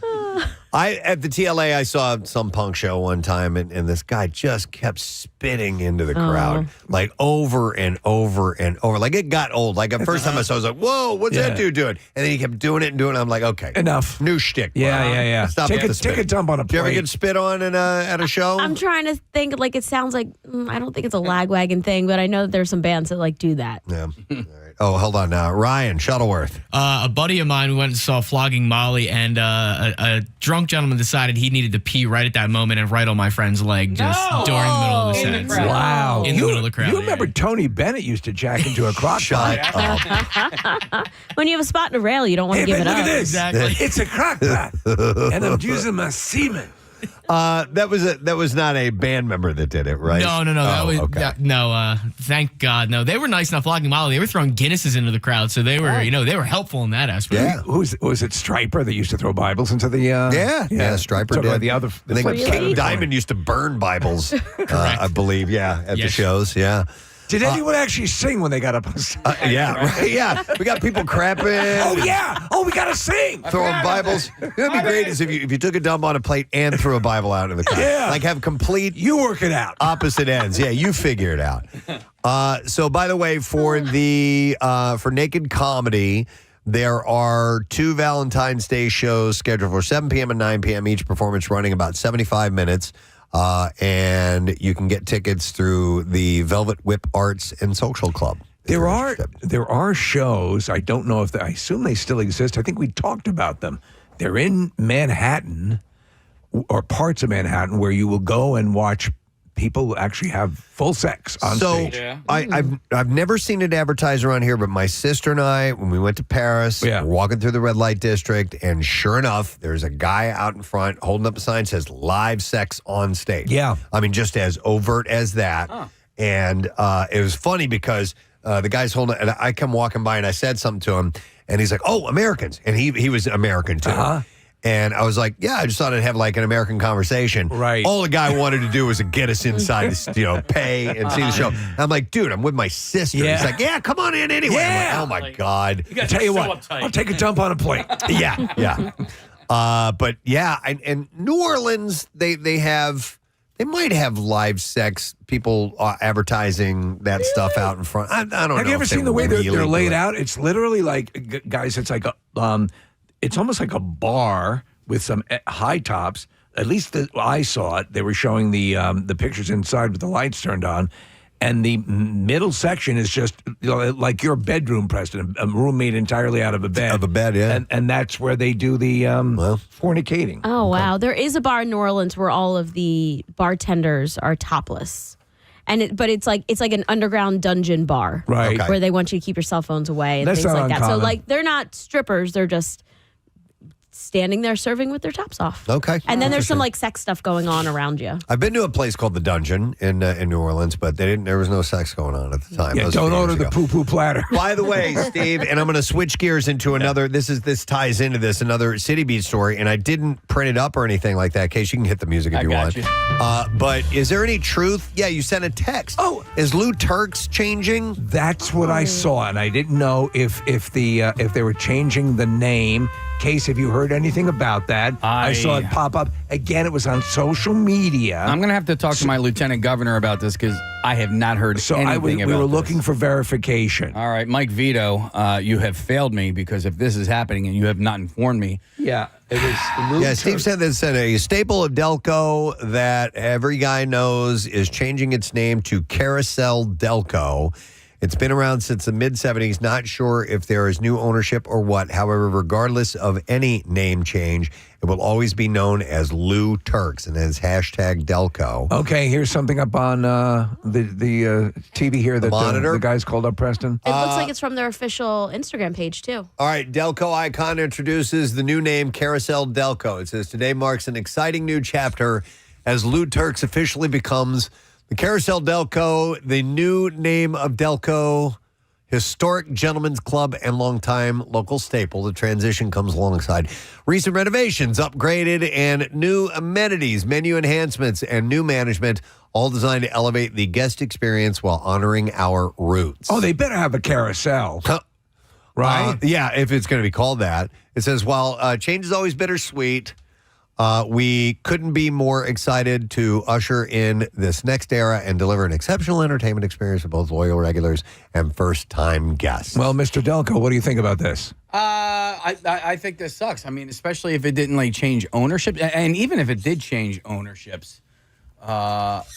At the TLA, I saw some punk show one time, and this guy just kept spitting into the crowd, like over and over and over. Like it got old. Like the first time I saw it, I was like, whoa, what's that dude doing? And then he kept doing it and doing it. I'm like, okay. Enough. New shtick. Bro. Yeah. Stop Take a dump on a Did you ever plate. get spit on at a show? I'm trying to think. Like it sounds like I don't think it's a lagwagon thing, but I know that there's some bands that like do that. Yeah. All right. Oh, hold on now. Ryan Shuttleworth. A buddy of mine went and saw Flogging Molly, and a drunk gentleman decided he needed to pee right at that moment and right on my friend's leg during the middle of the In set. the crowd. Wow. In the middle of the crowd. You remember Tony Bennett used to jack into a crock Shut pot. up. When you have a spot in a rail, you don't want to give Look it at up. this. Exactly. It's a crock pot. And I'm using my semen. That was not a band member that did it, right? No. That was okay. thank God. No, they were nice enough. Flogging Molly, they were throwing Guinnesses into the crowd, so they were, they were helpful in that aspect. Yeah. Was it Stryper that used to throw Bibles into the? Yeah, Stryper Talk did. about the other. I think flip side of King the Diamond coin. used to burn Bibles, I believe, at the shows, yeah. Did anyone actually sing when they got up on stage? Yeah. We got people crapping. Oh, yeah. Oh, we got to sing. Throwing Bibles. It'd be great is if you took a dump on a plate and threw a Bible out in the crowd. Yeah. Like have complete You work it out. opposite ends. Yeah, you figure it out. So by the way, for Naked Comedy, there are 2 Valentine's Day shows scheduled for 7 p.m. and 9 p.m. Each performance running about 75 minutes. And you can get tickets through the Velvet Whip Arts and Social Club. There are shows. I don't know if I assume they still exist. I think we talked about them. They're in Manhattan or parts of Manhattan where you will go and watch people actually have full sex on stage. I've never seen it advertised around here, but my sister and I, when we went to Paris, we're walking through the red light district, and sure enough, there's a guy out in front holding up a sign that says live sex on stage. Yeah. I mean, just as overt as that. And it was funny because the guy's holding it, and I come walking by and I said something to him, and he's like, "Oh, Americans." And he was American too. And I was like, yeah, I just thought I'd have like an American conversation. Right. All the guy wanted to do was to get us inside to, pay and see the show. I'm like, dude, I'm with my sister. Yeah. He's like, yeah, come on in anyway. Yeah. I'm like, oh my God. I'll tell you what, I'll take a dump on a plate. Yeah. But yeah, and New Orleans, they might have live sex, people advertising that stuff out in front. I don't know. Have you ever seen the way they're laid out? It's literally like, guys, it's like it's almost like a bar with some high tops. At least I saw it. They were showing the pictures inside with the lights turned on. And the middle section is just like your bedroom, Preston, a room made entirely out of a bed. Of a bed, yeah. And that's where they do the fornicating. Oh, wow. There is a bar in New Orleans where all of the bartenders are topless. But it's like an underground dungeon bar. Right. Where they want you to keep your cell phones away and That's things not like that. uncommon. So like they're not strippers, they're just standing there serving with their tops off. Okay. And then there's some like sex stuff going on around you. I've been to a place called the Dungeon in New Orleans, but there was no sex going on at the time. Yeah, don't order the poo-poo platter. By the way, Steve, and I'm going to switch gears into another, this ties into this, another City Beat story, and I didn't print it up or anything like that. Case you can hit the music if you want. But is there any truth? Yeah, you sent a text. Oh. Is Lou Turks changing? That's what I saw, and I didn't know if they were changing the name. Case, have you heard anything about that? I saw it pop up. Again, it was on social media. I'm going to have to talk to my lieutenant governor about this because I have not heard anything about this. We were looking for verification. All right, Mike Vito, you have failed me because if this is happening and you have not informed me. Yeah, it was. Yeah, Steve said a staple of Delco that every guy knows is changing its name to Carousel Delco. It's been around since the mid-'70s. Not sure if there is new ownership or what. However, regardless of any name change, it will always be known as Lou Turks and as hashtag Delco. Okay, here's something up on the TV here that the guys called up, Preston. It looks like it's from their official Instagram page, too. All right, Delco Icon introduces the new name Carousel Delco. It says, today marks an exciting new chapter as Lou Turks officially becomes the Carousel Delco, the new name of Delco, historic gentlemen's club and longtime local staple. The transition comes alongside recent renovations, upgraded, and new amenities, menu enhancements, and new management, all designed to elevate the guest experience while honoring our roots. Oh, they better have a carousel. Right? Yeah, if it's going to be called that. It says, while change is always bittersweet, we couldn't be more excited to usher in this next era and deliver an exceptional entertainment experience for both loyal regulars and first-time guests. Well, Mr. Delco, what do you think about this? I think this sucks. I mean, especially if it didn't change ownership, and even if it did change ownerships.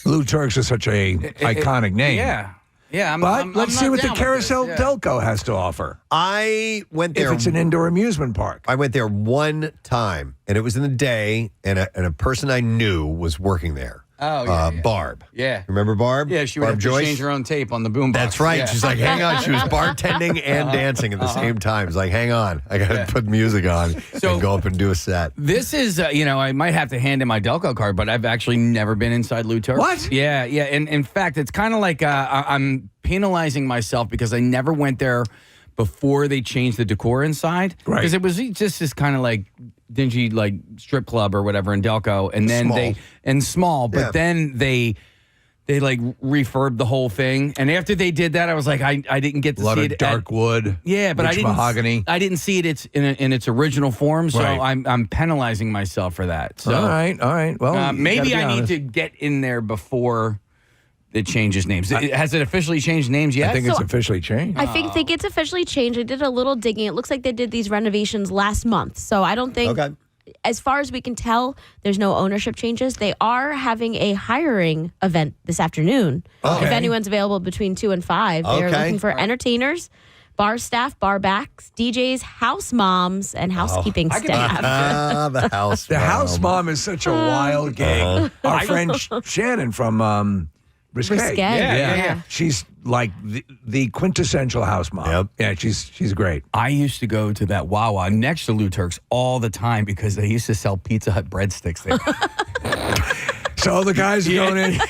Lou Turks is such a iconic name. Yeah. Yeah, let's see what the Carousel Delco has to offer. I went there. If it's an indoor amusement park. I went there one time, and it was in the day, and a person I knew was working there. Oh, yeah. Barb. Yeah. Remember Barb? Yeah, she would have to change her own tape on the boombox. That's right. Yeah. She's like, hang on. She was bartending and dancing at the same time. It's like, hang on. I got to put music on and go up and do a set. This is, I might have to hand in my Delco card, but I've actually never been inside Lou Turks. What? Yeah. And in fact, it's kind of like I'm penalizing myself because I never went there before they changed the decor inside. Right. Because it was just this kind of dingy strip club or whatever in Delco, and then small. But then they they like refurbed the whole thing. And after they did that, I was like, I didn't get to see it. A lot of dark wood. Yeah, but mahogany. I didn't see it in its original form, so Right. I'm penalizing myself for that. So All right. Well, maybe I need to get in there before it changes names. Has it officially changed names yet? I think it's officially changed. I think it's officially changed. I did a little digging. It looks like they did these renovations last month. So I don't think, as far as we can tell, there's no ownership changes. They are having a hiring event this afternoon. Okay. If anyone's available between 2 and 5, they're looking for entertainers, bar staff, bar backs, DJs, house moms, and housekeeping staff. The house. The house mom is such a wild gig. Our friend Shannon from Risque. Yeah. She's like the quintessential house mom. Yep. Yeah, she's great. I used to go to that Wawa next to Lou Turk's all the time because they used to sell Pizza Hut breadsticks there. So the guys are going in,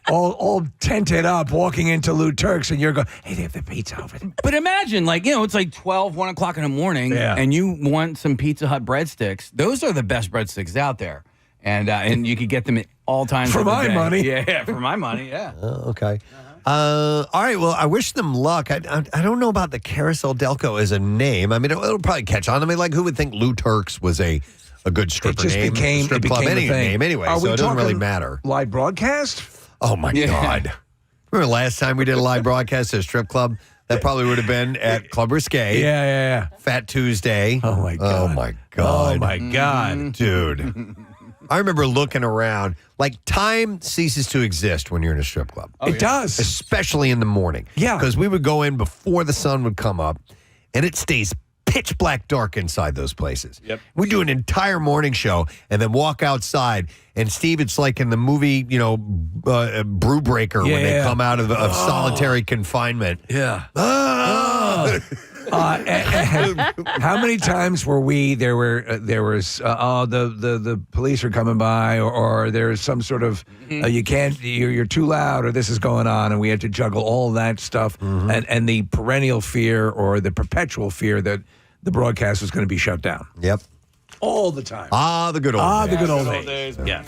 all tented up, walking into Lou Turk's, and you're going, hey, they have the pizza over there. But imagine, it's like 12, 1 o'clock in the morning, and you want some Pizza Hut breadsticks. Those are the best breadsticks out there. And you could get them at all times For of the my day. money. Yeah, for my money, yeah. Okay. All right. Well, I wish them luck. I don't know about the Carousel Delco as a name. I mean, it'll probably catch on. I mean, like, who would think Lou Turk's was a good stripper name? Strip club, any name anyway, so it doesn't really matter. Live broadcast? Oh, my God. Remember last time we did a live broadcast at a strip club? That probably would have been at Club Risque. Yeah. Fat Tuesday. Oh, my God. Oh, my God. Oh, my God. Dude. I remember looking around. Like, time ceases to exist when you're in a strip club. It does. Especially in the morning. Yeah. Because we would go in before the sun would come up, and it stays pitch black dark inside those places. Yep. We do an entire morning show and then walk outside. And Steve, it's like in the movie, Brew Breaker when they come out of solitary confinement. Yeah. How many times were we? There was the police are coming by, or there's some sort of you're too loud, or this is going on, and we had to juggle all that stuff, and the perennial fear or the perpetual fear that the broadcast was going to be shut down. Yep. All the time. The good old days. The good old days. Yeah.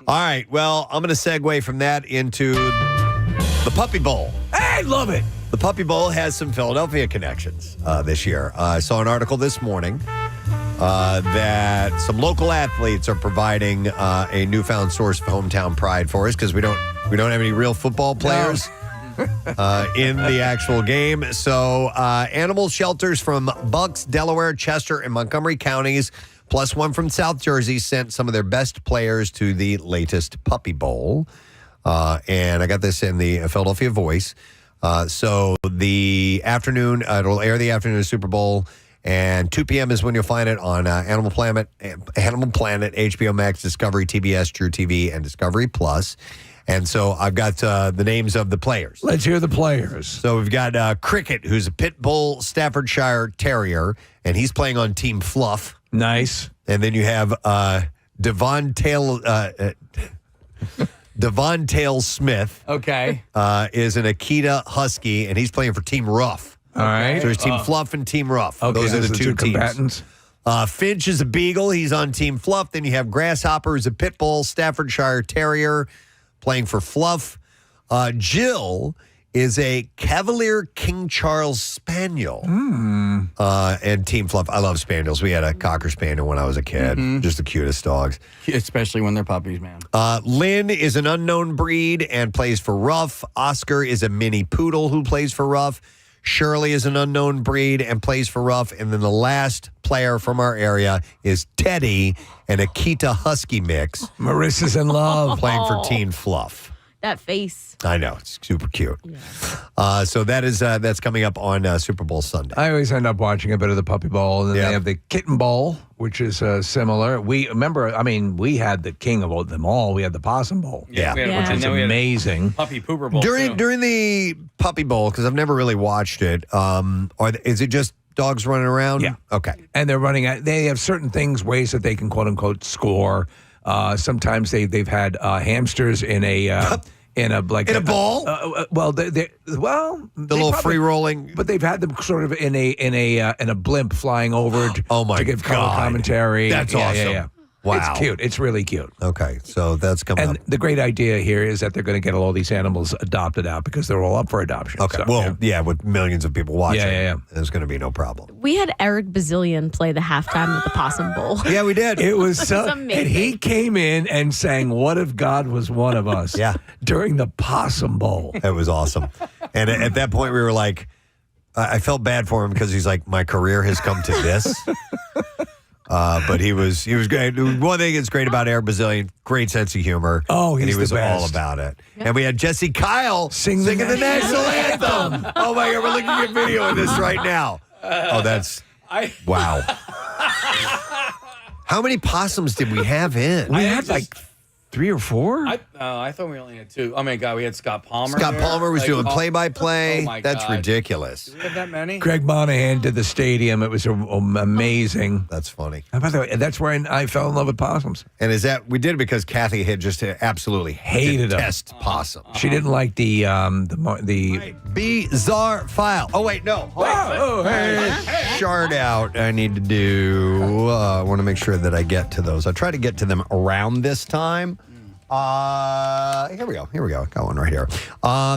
All right. Well, I'm going to segue from that into the Puppy Bowl. I love it. The Puppy Bowl has some Philadelphia connections this year. I saw an article this morning that some local athletes are providing a newfound source of hometown pride for us because we don't have any real football players in the actual game. So animal shelters from Bucks, Delaware, Chester, and Montgomery counties, plus one from South Jersey, sent some of their best players to the latest Puppy Bowl. And I got this in the Philadelphia Voice. So the afternoon, it'll air the afternoon of Super Bowl, and 2 p.m. is when you'll find it on Animal Planet, HBO Max, Discovery, TBS, True TV, and Discovery Plus. And so I've got the names of the players. Let's hear the players. So we've got Cricket, who's a Pit Bull Staffordshire Terrier, and he's playing on Team Fluff. Nice. And then you have Devon Tail Smith. Okay. Is an Akita Husky, and he's playing for Team Rough. All right. So there's Team Fluff and Team Rough. Okay, those are the two teams. combatants. Finch is a Beagle. He's on Team Fluff. Then you have Grasshopper, who's a Pit Bull Staffordshire Terrier, playing for Fluff. Jill is a Cavalier King Charles Spaniel. And Team Fluff. I love Spaniels. We had a Cocker Spaniel when I was a kid. Just the cutest dogs. Especially when they're puppies, man. Lynn is an unknown breed and plays for Ruff. Oscar is a mini poodle who plays for Ruff. Shirley is an unknown breed and plays for Ruff. And then the last player from our area is Teddy, an Akita Husky mix. Marissa's in love. Playing for Team Fluff. That face. I know. It's super cute. Yeah. So that's coming up on Super Bowl Sunday. I always end up watching a bit of the Puppy Bowl, and then they have the Kitten Bowl, which is similar. We had the king of them all. We had the Possum Bowl. Yeah. Which is amazing. Puppy Pooper Bowl. During the Puppy Bowl, because I've never really watched it, is it just dogs running around? Yeah. Okay. And they have certain ways that they can quote unquote score. Sometimes they've had hamsters in a ball. The little free rolling, but they've had them sort of in a blimp flying over to give color commentary. That's awesome. Yeah. Wow. It's cute. It's really cute. Okay, so that's coming And up. the great idea here is that they're going to get all these animals adopted out because they're all up for adoption. Okay, So, well, yeah, with millions of people watching, Yeah. there's going to be no problem. We had Eric Bazillion play the halftime of the Possum Bowl. Yeah, we did. It was so, amazing. and he came in and sang "What If God Was One of Us?" Yeah. during the Possum Bowl. It was awesome. And at that point, we were like, I felt bad for him because he's like, my career has come to this. But he was great. One thing that's great about Eric Bazillion, great sense of humor. Oh, and he he's was the best. all about it. And we had Jesse Kyle Singing the the national anthem. Oh my God, we're looking at video of this right now. Wow. How many possums did we have in? We had like 3 or 4. I thought we only had 2. Oh my God, we had Scott Palmer. Scott there. Palmer was Like, doing play-by-play. Oh my That's God. ridiculous. Do we have that many? Greg Monahan did the stadium. It was amazing. That's funny. And by the way, that's where I fell in love with possums. And we did it because Kathy had just absolutely Hated 'em. detest possum. She didn't like the Bizarre file. Oh wait, no. Oh, hey. Shard out. I need to do. I want to make sure that I get to those. I try to get to them around this time. Here we go. Got one right here.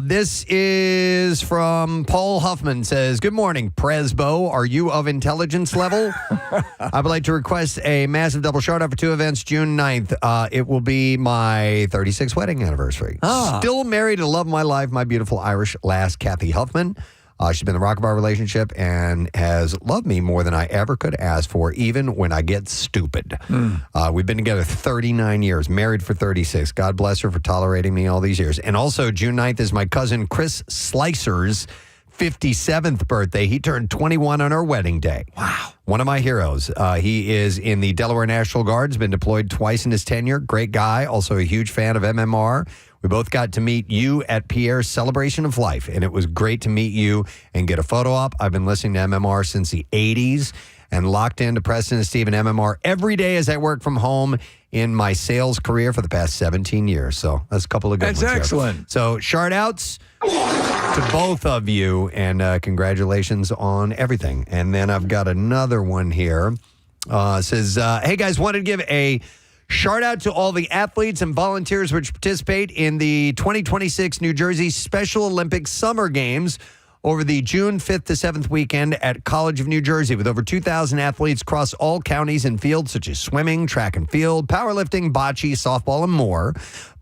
This is from Paul Huffman. Says, "Good morning, Presbo. Are you of intelligence level? I would like to request a massive double shout out for 2 events, June 9th. It will be my 36th wedding anniversary. Still married to love of my life, my beautiful Irish lass, Kathy Huffman. She's been the rock of our relationship and has loved me more than I ever could ask for, even when I get stupid. We've been together 39 years, married for 36. God bless her for tolerating me all these years. And also, June 9th is my cousin Chris Slicer's 57th birthday. He turned 21 on our wedding day. Wow. One of my heroes. He is in the Delaware National Guard, has been deployed twice in his tenure. Great guy, also a huge fan of MMR. We both got to meet you at Pierre's Celebration of Life, and it was great to meet you and get a photo op. I've been listening to MMR since the 80s and locked into Preston and Steve and MMR every day as I work from home in my sales career for the past 17 years. So that's a couple of good ones. That's here. excellent. So shout outs to both of you, and congratulations on everything. And then I've got another one here. Says, hey guys, wanted to give a shout out to all the athletes and volunteers which participate in the 2026 New Jersey Special Olympics Summer Games over the June 5th to 7th weekend at College of New Jersey, with over 2,000 athletes across all counties and fields such as swimming, track and field, powerlifting, bocce, softball, and more.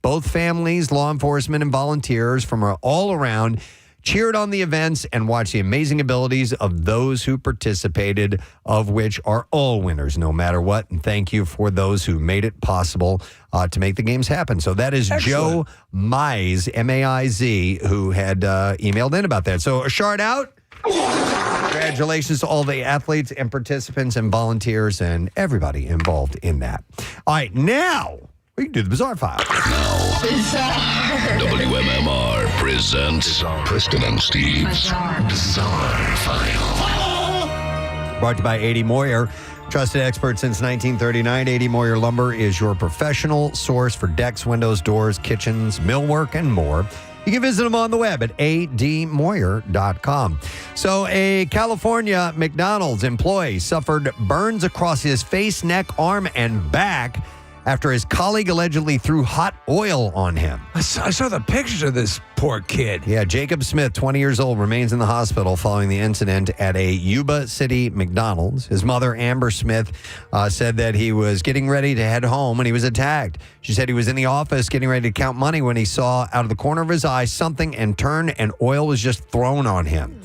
Both families, law enforcement, and volunteers from all around cheered on the events and watched the amazing abilities of those who participated, of which are all winners, no matter what. And thank you for those who made it possible to make the games happen. So that is Excellent. Joe Mize, M-A-I-Z, who had emailed in about that. So a shout out. Congratulations to all the athletes and participants and volunteers and everybody involved in that. All right, now we can do the Bizarre File. WMMR presents Preston and Steve's Bizarre File. Brought to you by 80 Moyer. Trusted expert since 1939, 80 Moyer Lumber is your professional source for decks, windows, doors, kitchens, millwork, and more. You can visit them on the web at admoyer.com. So a California McDonald's employee suffered burns across his face, neck, arm, and back after his colleague allegedly threw hot oil on him. I saw the pictures of this poor kid. Yeah, Jacob Smith, 20 years old, remains in the hospital following the incident at a Yuba City McDonald's. His mother, Amber Smith, said that he was getting ready to head home when he was attacked. She said he was in the office getting ready to count money when he saw out of the corner of his eye something and turned, and oil was just thrown on him.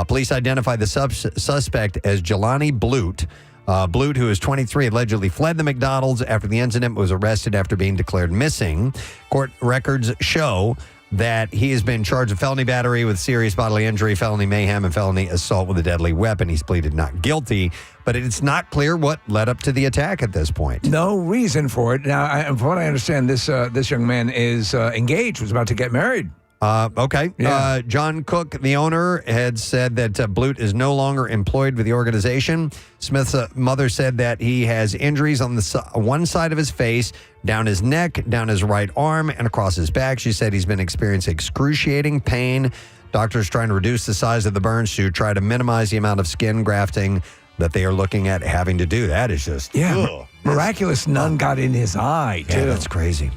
Police identified the suspect as Jelani Blute. Blute, who is 23, allegedly fled the McDonald's after the incident, was arrested after being declared missing. Court records show that he has been charged with felony battery with serious bodily injury, felony mayhem, and felony assault with a deadly weapon. He's pleaded not guilty, but it's not clear what led up to the attack at this point. No reason for it. Now, from what I understand, this young man is engaged, was about to get married. Okay. Yeah. John Cook, the owner, had said that Blute is no longer employed with the organization. Smith's mother said that he has injuries on the one side of his face, down his neck, down his right arm, and across his back. She said he's been experiencing excruciating pain. Doctors trying to reduce the size of the burns to try to minimize the amount of skin grafting that they are looking at having to do. That is just miraculous. None got in his eye, too. Yeah, that's crazy.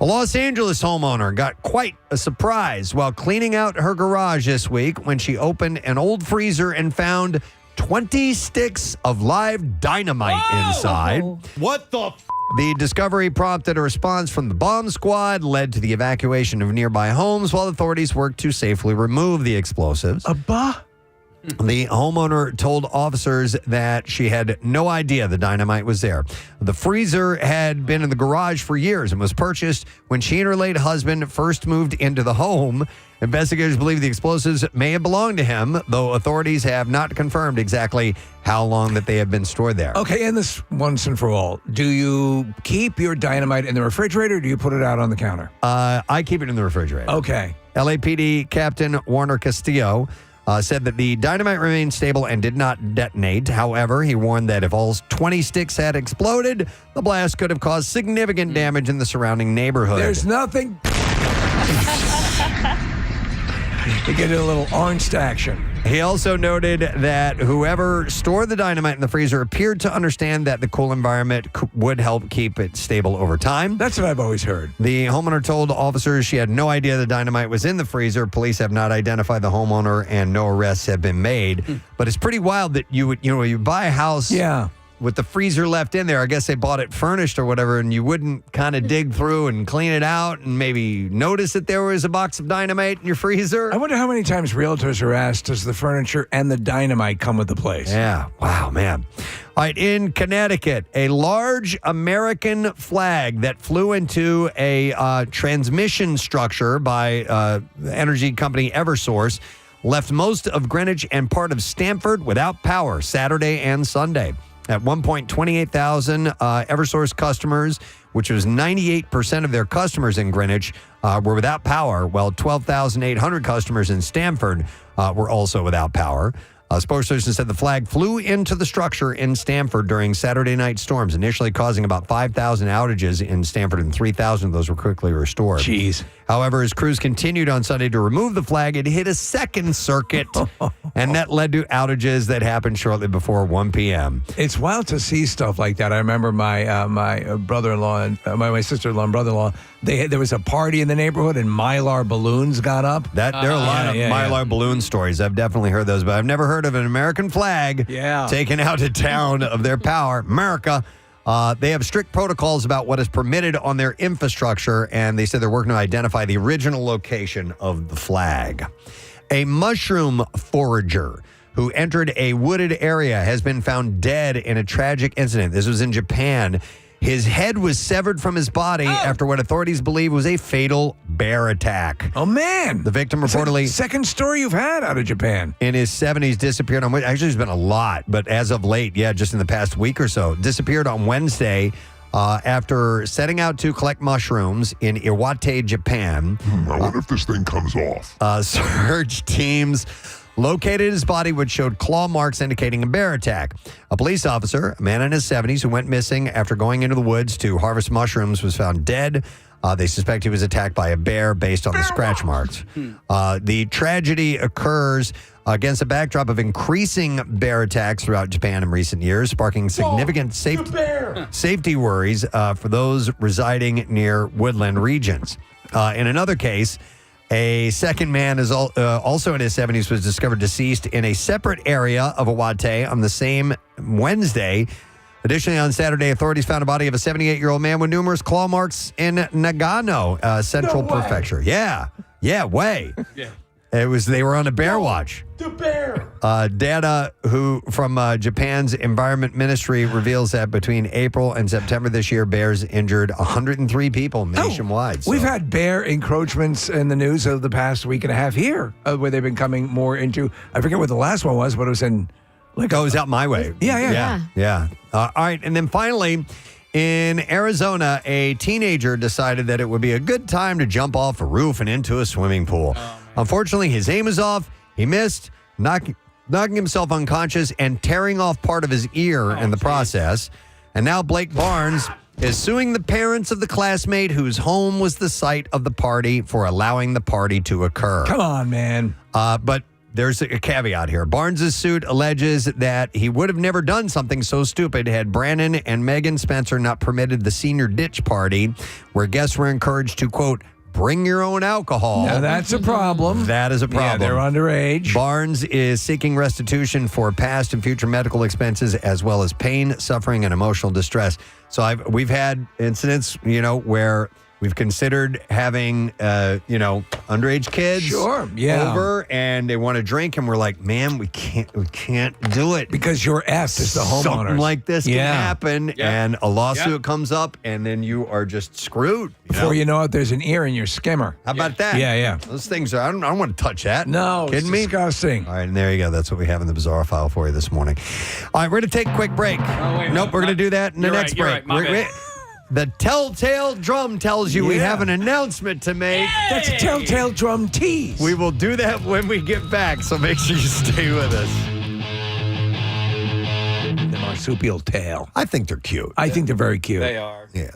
A Los Angeles homeowner got quite a surprise while cleaning out her garage this week when she opened an old freezer and found 20 sticks of live dynamite inside. What the The discovery prompted a response from the bomb squad, led to the evacuation of nearby homes while authorities worked to safely remove the explosives. The homeowner told officers that she had no idea the dynamite was there. The freezer had been in the garage for years and was purchased when she and her late husband first moved into the home. Investigators believe the explosives may have belonged to him, though authorities have not confirmed exactly how long that they have been stored there. Okay, and this once and for all, do you keep your dynamite in the refrigerator or do you put it out on the counter? I keep it in the refrigerator. Okay. LAPD Captain Warner Castillo said that the dynamite remained stable and did not detonate. However, he warned that if all 20 sticks had exploded, the blast could have caused significant damage in the surrounding neighborhood. There's nothing. To get a little orange action. He also noted that whoever stored the dynamite in the freezer appeared to understand that the cool environment would help keep it stable over time. That's what I've always heard. The homeowner told officers she had no idea the dynamite was in the freezer. Police have not identified the homeowner and no arrests have been made. But it's pretty wild that you buy a house with the freezer left in there. I guess they bought it furnished or whatever, and you wouldn't kind of dig through and clean it out and maybe notice that there was a box of dynamite in your freezer. I wonder how many times realtors are asked, does the furniture and the dynamite come with the place? Yeah. Wow, man. All right, in Connecticut, a large American flag that flew into a transmission structure by the energy company Eversource left most of Greenwich and part of Stamford without power Saturday and Sunday. At one point, 28,000 Eversource customers, which was 98% of their customers in Greenwich, were without power, while 12,800 customers in Stamford were also without power. A spokesperson said the flag flew into the structure in Stamford during Saturday night storms, initially causing about 5,000 outages in Stamford, and 3,000 of those were quickly restored. Jeez. However, as crews continued on Sunday to remove the flag, it hit a second circuit, and that led to outages that happened shortly before 1 p.m. It's wild to see stuff like that. I remember my brother-in-law and my sister-in-law and brother-in-law, there was a party in the neighborhood and Mylar balloons got up. There are a lot of Mylar balloon stories. I've definitely heard those, but I've never heard of an American flag taken out of town of their power. America. They have strict protocols about what is permitted on their infrastructure, and they said they're working to identify the original location of the flag. A mushroom forager who entered a wooded area has been found dead in a tragic incident. This was in Japan. His head was severed from his body after what authorities believe was a fatal bear attack. Oh, man. The victim reportedly... Second story you've had out of Japan. In his 70s, disappeared on... Actually, there's been a lot, but as of late, just in the past week or so, disappeared on Wednesday after setting out to collect mushrooms in Iwate, Japan. I wonder if this thing comes off. Search teams located his body, which showed claw marks indicating a bear attack. A police officer, a man in his 70s who went missing after going into the woods to harvest mushrooms, was found dead. They suspect he was attacked by a bear based on the scratch marks. The tragedy occurs against a backdrop of increasing bear attacks throughout Japan in recent years, sparking significant safety worries for those residing near woodland regions. In another case, a second man is also in his 70s was discovered deceased in a separate area of Iwate on the same Wednesday. Additionally, on Saturday, authorities found a body of a 78-year-old man with numerous claw marks in Nagano, Central Prefecture. Yeah. They were on a bear watch. The bear. Data from Japan's Environment Ministry reveals that between April and September this year, bears injured 103 people nationwide. We've had bear encroachments in the news of the past week and a half here, where they've been coming more into, I forget what the last one was, but it was in... it was out my way. Yeah. All right, and then finally... In Arizona, a teenager decided that it would be a good time to jump off a roof and into a swimming pool. Unfortunately, his aim was off. He missed, knocking himself unconscious and tearing off part of his ear in the process. And now Blake Barnes is suing the parents of the classmate whose home was the site of the party for allowing the party to occur. Come on, man. But there's a caveat here. Barnes' suit alleges that he would have never done something so stupid had Brandon and Megan Spencer not permitted the senior ditch party, where guests were encouraged to, quote, bring your own alcohol. Now that's a problem. That is a problem. Yeah, they're underage. Barnes is seeking restitution for past and future medical expenses, as well as pain, suffering, and emotional distress. So we've had incidents, where we've considered having, underage kids over, and they want to drink, and we're like, man, we can't do it because you're effed as the homeowners. Something like this can happen, and a lawsuit comes up, and then you are just screwed. Before you know it, there's an ear in your skimmer. How about that? Yeah. Those things are. I don't want to touch that. No, kidding it's me? disgusting. All right, and there you go. That's what we have in the bizarre file for you this morning. All right, we're going to take a quick break. Nope, we're going to do that in the next break. The telltale drum tells you we have an announcement to make. That's a telltale drum tease. We will do that when we get back, so make sure you stay with us. The marsupial tail. I think they're cute. I think they're very cute. They are. Yeah.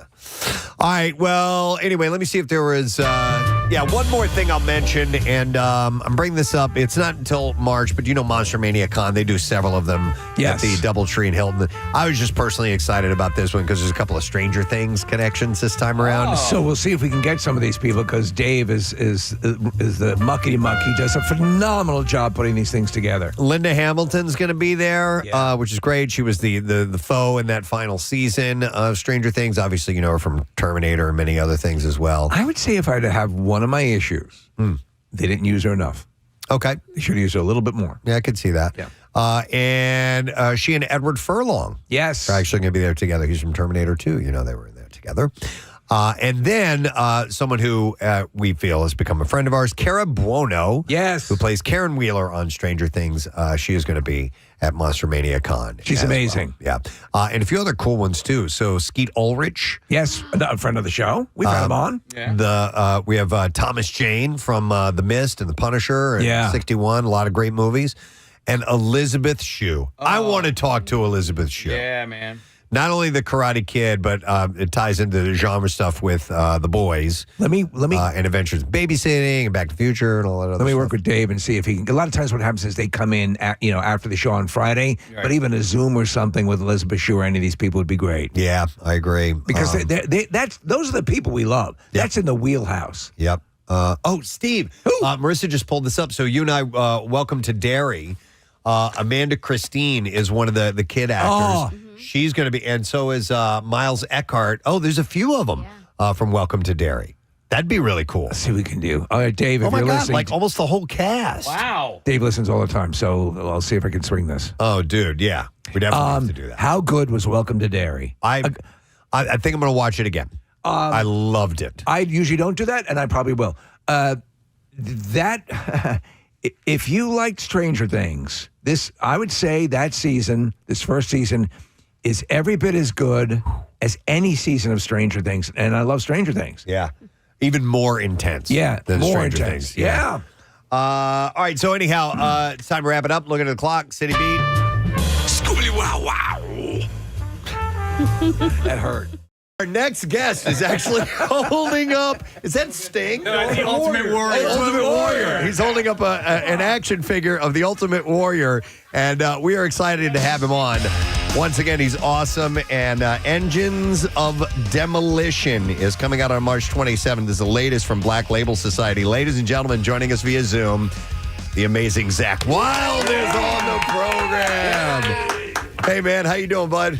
All right. Well, anyway, let me see if there was, one more thing I'll mention, and I'm bringing this up. It's not until March, but Monster Mania Con, they do several of them at the DoubleTree in Hilton. I was just personally excited about this one because there's a couple of Stranger Things connections this time around. So we'll see if we can get some of these people because Dave is the muckety muck. He does a phenomenal job putting these things together. Linda Hamilton's going to be there, which is great. She was the foe in that final season of Stranger Things. Obviously, you know her from Terminator and many other things as well. I would say if I had to have one of my issues, they didn't use her enough. Okay. They should have used her a little bit more. Yeah, I could see that. Yeah. And she and Edward Furlong are actually going to be there together. He's from Terminator 2. They were in there together. And then someone who we feel has become a friend of ours, Cara Buono. Yes. Who plays Karen Wheeler on Stranger Things. She is going to be at Monster Mania Con. She's amazing. Well. Yeah. And a few other cool ones, too. So Skeet Ulrich. Yes, a friend of the show. We've had him on. Yeah. We have Thomas Jane from The Mist and The Punisher and 61. A lot of great movies. And Elizabeth Shue. I want to talk to Elizabeth Shue. Yeah, man. Not only the Karate Kid, but it ties into the genre stuff with The Boys. Let me and Adventures in Babysitting and Back to the Future and all that other stuff. Let me work with Dave and see if he can. A lot of times what happens is they come in after the show on Friday, but even a Zoom or something with Elizabeth Shue or any of these people would be great. Yeah, I agree. Because those are the people we love. Yep. That's in the wheelhouse. Yep. Steve. Marisa just pulled this up. So you and I, welcome to Derry. Amanda Christine is one of the kid actors. Oh. She's going to be, and so is Miles Eckhart. Oh, there's a few of them from Welcome to Derry. That'd be really cool. Let's see what we can do. All right, Dave, if you're listening. Like almost the whole cast. Wow. Dave listens all the time, so I'll see if I can swing this. Oh, dude, yeah. We definitely have to do that. How good was Welcome to Derry? I think I'm going to watch it again. I loved it. I usually don't do that, and I probably will. If you liked Stranger Things, I would say that season, this first season, is every bit as good as any season of Stranger Things. And I love Stranger Things. Yeah. Even more intense. Yeah. Than more Stranger intense. Things. Yeah. All right. So anyhow, it's time to wrap it up. Looking at the clock. City Beat. Scoobly wow wow. That hurt. Our next guest is actually holding up. Is that Sting? No, the Ultimate Warrior. Ultimate Warrior. He's holding up an action figure of the Ultimate Warrior, and we are excited to have him on. Once again, he's awesome. And Engines of Demolition is coming out on March 27th. This is the latest from Black Label Society. Ladies and gentlemen, joining us via Zoom, the amazing Zach Wild is on the program. Hey, man, how you doing, bud?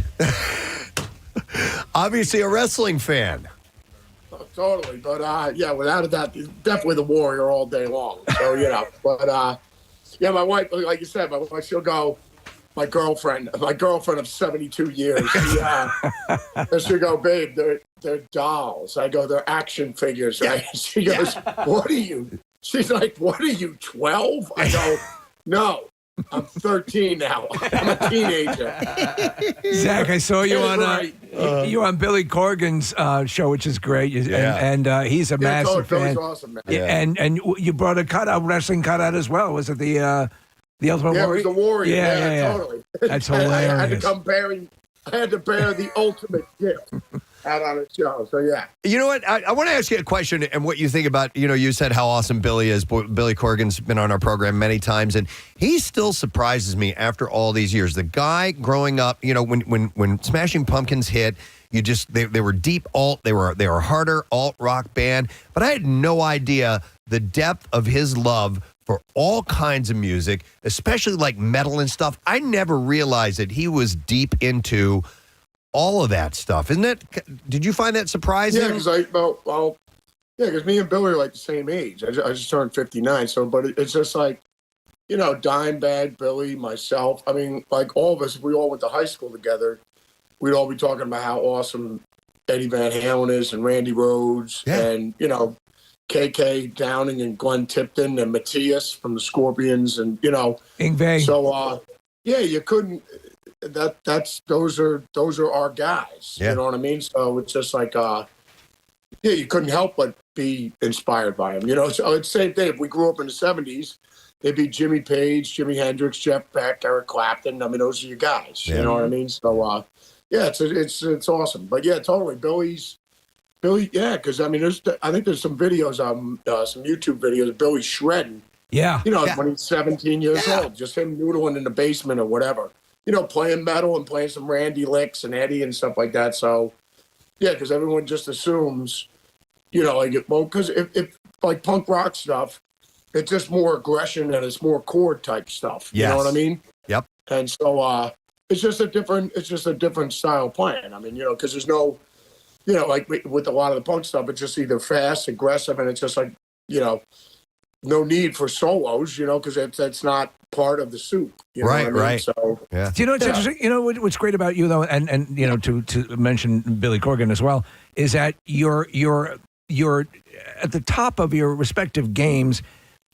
Obviously a wrestling fan. Oh, totally. But, without a doubt, definitely the Warrior all day long. So, But, my wife, like you said, my wife, she'll go, my girlfriend of 72 years, she'll go, babe, they're dolls. I go, they're action figures, right? She goes, what are you? She's like, what are you, 12? I go, no. I'm 13 now. I'm a teenager. Zach, I saw you on Billy Corgan's show, which is great, and he's a massive fan. Awesome, man. Yeah. And you brought a wrestling cutout as well. Was it the Ultimate Warrior? Yeah, it was the Warrior. Yeah. Totally. That's hilarious. I had to bear the ultimate gift. out on a show. So yeah. You know what? I want to ask you a question and what you think about, you said how awesome Billy is. Billy Corgan's been on our program many times, and he still surprises me after all these years. The guy growing up, when Smashing Pumpkins hit, they were deep alt, they were harder alt rock band, but I had no idea the depth of his love for all kinds of music, especially like metal and stuff. I never realized that he was deep into all of that stuff. Did you find that surprising? Yeah, because me and Billy are like the same age. I just turned 59. So, but it's just like, Dimebag, Billy, myself. I mean, like all of us, if we all went to high school together, we'd all be talking about how awesome Eddie Van Halen is and Randy Rhoads and, KK Downing and Glenn Tipton and Matthias from the Scorpions and, Yngwie. So, you couldn't. Those are our guys. Yeah. You know what I mean? So it's just like you couldn't help but be inspired by them. So it's the same thing. If we grew up in the 70s, it'd be Jimmy Page, Jimi Hendrix, Jeff Beck, Eric Clapton. I mean, those are your guys. Yeah. You know what I mean? So it's awesome. But yeah, totally. Billy, yeah, because I mean, I think there's some videos, some YouTube videos of Billy shredding. Yeah. When he's 17 years old, just him noodling in the basement or whatever. Playing metal and playing some Randy licks and Eddie and stuff like that. So, yeah, because everyone just assumes, because if like punk rock stuff, it's just more aggression and it's more chord type stuff. Yes. You know what I mean? Yep. And so it's just a different style playing. I mean, because there's no, like with a lot of the punk stuff, it's just either fast, aggressive, and it's just like, no need for solos, because that's not part of the soup. You know what I mean? Right. So, yeah. Do you know what's interesting? What's great about you though, and to mention Billy Corgan as well, is that you're at the top of your respective games,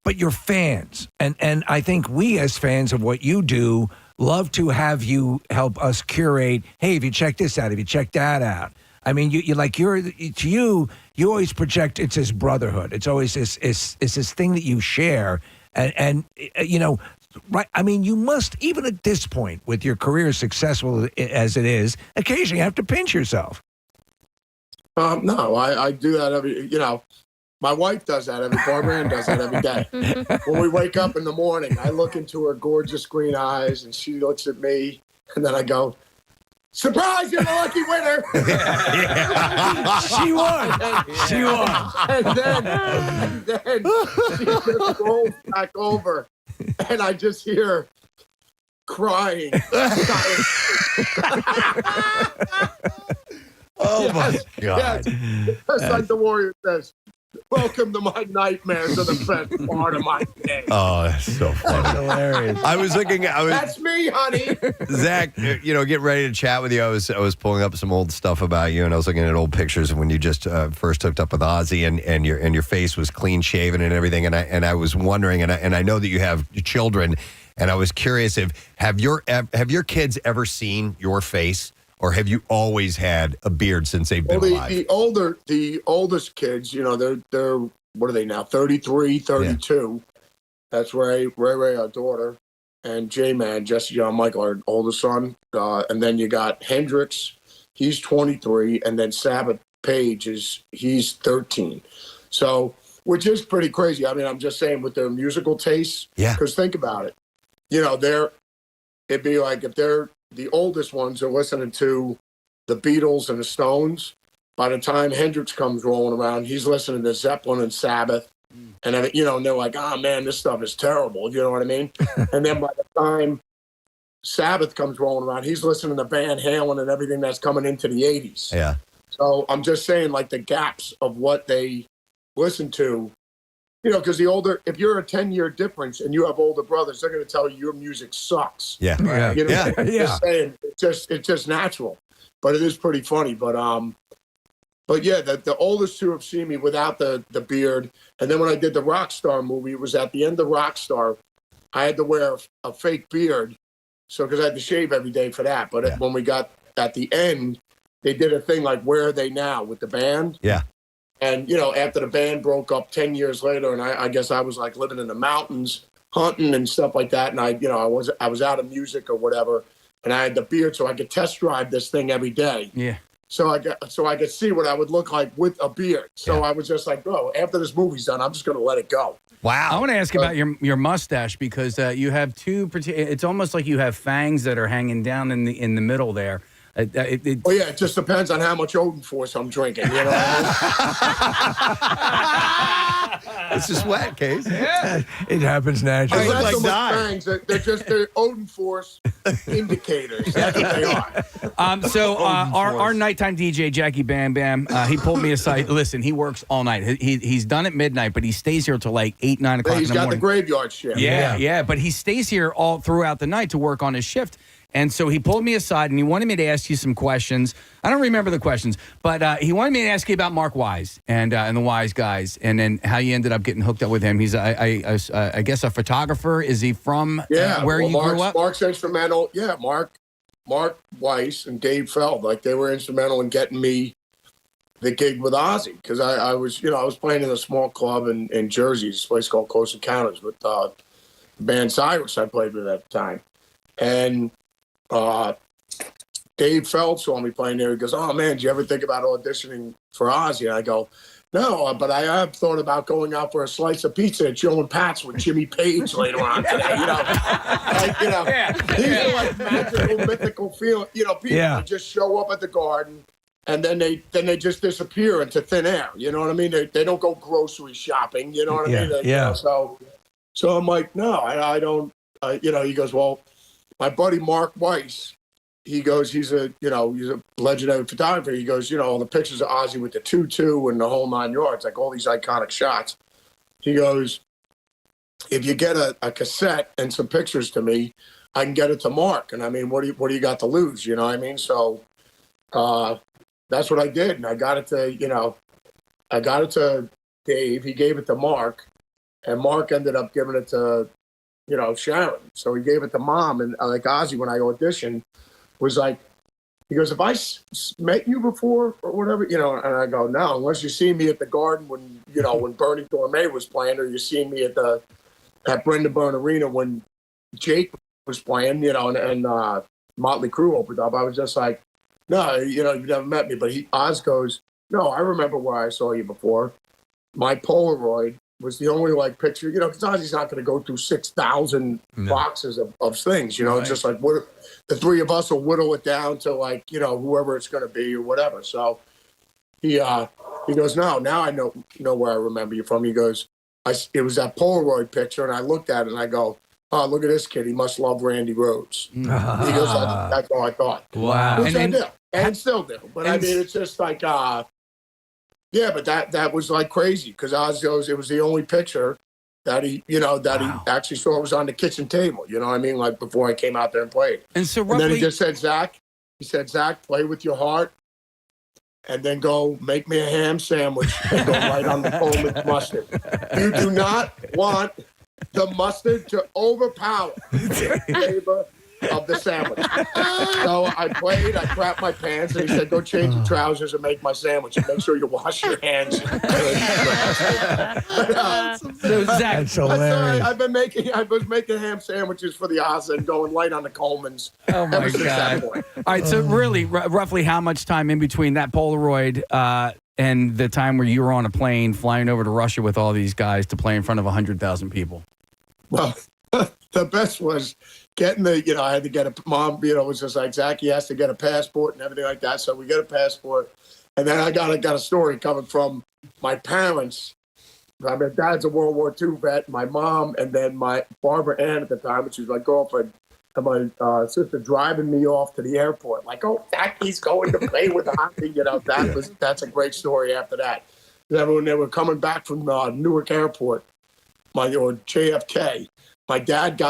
but you're fans, and I think we as fans of what you do love to have you help us curate. Hey, have you checked this out? Have you checked that out? I mean, you always project it's this brotherhood. It's always this thing that you share, and right. I mean, you must, even at this point, with your career as successful as it is, occasionally have to pinch yourself. No, I do that every. My wife does that every. Barbara Ann does that every day. When we wake up in the morning, I look into her gorgeous green eyes, and she looks at me, and then I go, "Surprise! You're the lucky winner." She won. She won. And then she just rolls back over, and I just hear crying. Oh my God! Yes. Just like the Warrior says, "Welcome to my nightmares are the best part of my day." Oh, that's so funny. Hilarious. That's me, honey. Zach, getting ready to chat with you. I was pulling up some old stuff about you, and I was looking at old pictures of when you just first hooked up with Ozzy, and your face was clean shaven and everything. And I was wondering, and I know that you have children, and I was curious have your kids ever seen your face? Or have you always had a beard since they've been alive? The oldest kids, they're what are they now? 33, 32. Yeah. That's Ray, our daughter, and J-Man, Jesse John Michael, our oldest son. And then you got Hendrix, he's 23, and then Sabbath Page he's 13. So, which is pretty crazy. I mean, I'm just saying with their musical tastes. Yeah. Because think about it. It'd be like if they're the oldest ones are listening to the Beatles and the Stones. By the time Hendrix comes rolling around, he's listening to Zeppelin and Sabbath. And, and they're like, oh, man, this stuff is terrible. You know what I mean? And then by the time Sabbath comes rolling around, he's listening to Van Halen and everything that's coming into the 80s. Yeah. So I'm just saying, like, the gaps of what they listen to, because if you're a 10-year difference and you have older brothers, they're going to tell you your music sucks. Yeah. Right? Yeah. Just saying, it's just natural, but it is pretty funny. But yeah, the oldest two have seen me without the beard. And then when I did the Rockstar movie, it was at the end of Rockstar. I had to wear a fake beard. So, because I had to shave every day for that. But when we got at the end, they did a thing like, Where Are They Now with the band? Yeah. And, after the band broke up 10 years later, and I guess I was like living in the mountains, hunting and stuff like that. And I was out of music or whatever. And I had the beard so I could test drive this thing every day. Yeah. so I could see what I would look like with a beard. So I was just like, bro, after this movie's done, I'm just going to let it go. Wow. I want to ask about your mustache because you have it's almost like you have fangs that are hanging down in the middle there. Well, yeah, it just depends on how much Odin Force I'm drinking. You know what I mean? It's just wet, Case. Yeah. It happens naturally. They're look not like so much dye. fangs. They're just the Odin Force indicators. That's what they are. So our nighttime DJ Jackie Bam Bam, he pulled me aside. Listen, he works all night. He's done at midnight, but he stays here till like 8, 9 o'clock in the morning. He's got the graveyard shift. Yeah, but he stays here all throughout the night to work on his shift. And so he pulled me aside and he wanted me to ask you some questions. I don't remember the questions, but he wanted me to ask you about Mark Wise and the Wise Guys, and then how you ended up getting hooked up with him. He's, I guess, a photographer. Is he from where you grew up? Mark's instrumental. Yeah, Mark Weiss and Dave Feld, like they were instrumental in getting me the gig with Ozzy because I was playing in a small club in Jersey, this place called Close Encounters with the band Cyrus I played with at the time, and Dave Feld saw me playing there. He goes, "Oh man, did you ever think about auditioning for Ozzy?" And I go, "No, but I have thought about going out for a slice of pizza at Joe and Pat's with Jimmy Page later on today." These are like magical, mythical feeling. People that just show up at the Garden and then they just disappear into thin air. You know what I mean? They don't go grocery shopping. You know what I mean? So I'm like, no, I don't. He goes, well. My buddy Mark Weiss, he goes, he's a legendary photographer. He goes, all the pictures of Ozzy with the tutu and the whole 9 yards, like all these iconic shots. He goes, if you get a cassette and some pictures to me, I can get it to Mark. And I mean, what do you got to lose? You know what I mean? So that's what I did. And I got it to Dave. He gave it to Mark, and Mark ended up giving it to Sharon. So he gave it to Mom, and like Ozzy, when I auditioned, was like, he goes, "Have I met you before or whatever?" And I go, "No, unless you see me at the Garden when when Bernie Gourmet was playing, or you see me at Brenda Byrne Arena when Jake was playing, and Motley Crue opened up." I was just like, "No, you've never met me." But Oz goes, "No, I remember where I saw you before. My Polaroid was the only picture, because Ozzy's not going to go through 6,000 boxes of things, right. Just like the three of us will whittle it down to whoever it's going to be or whatever." So he goes, "No, now I know where I remember you from." He goes, "It was that Polaroid picture," and I looked at it and I go, "Oh, look at this kid. He must love Randy Rhoads." He goes, that's all I thought. Wow. Which I do, and still do. But I mean, it's just like, yeah, but that was like crazy because Oz goes, it was the only picture that he actually saw was on the kitchen table. You know what I mean? Like before I came out there and played. And so and then he just said, "Zach, play with your heart and then go make me a ham sandwich and go right on the phone with mustard. You do not want the mustard to overpower the flavor of the sandwich." So I played, I crapped my pants, and he said, "Go change your trousers and make my sandwich and make sure you wash your hands." So Zach, that's hilarious. I was making ham sandwiches for the Oz and going light on the Colemans. Oh my God. All right, so really, roughly how much time in between that Polaroid and the time where you were on a plane flying over to Russia with all these guys to play in front of 100,000 people? Well, the best was getting I had to get Mom, was just like, "Zach, he has to get a passport and everything like that." So we get a passport. And then I got a story coming from my parents. My dad's a World War II vet, my mom, and then my Barbara Ann at the time, which was my girlfriend, and my sister driving me off to the airport. Like, "Oh, Zacky's going to play with hockey." That's a great story after that. Then when they were coming back from Newark Airport, or JFK, my dad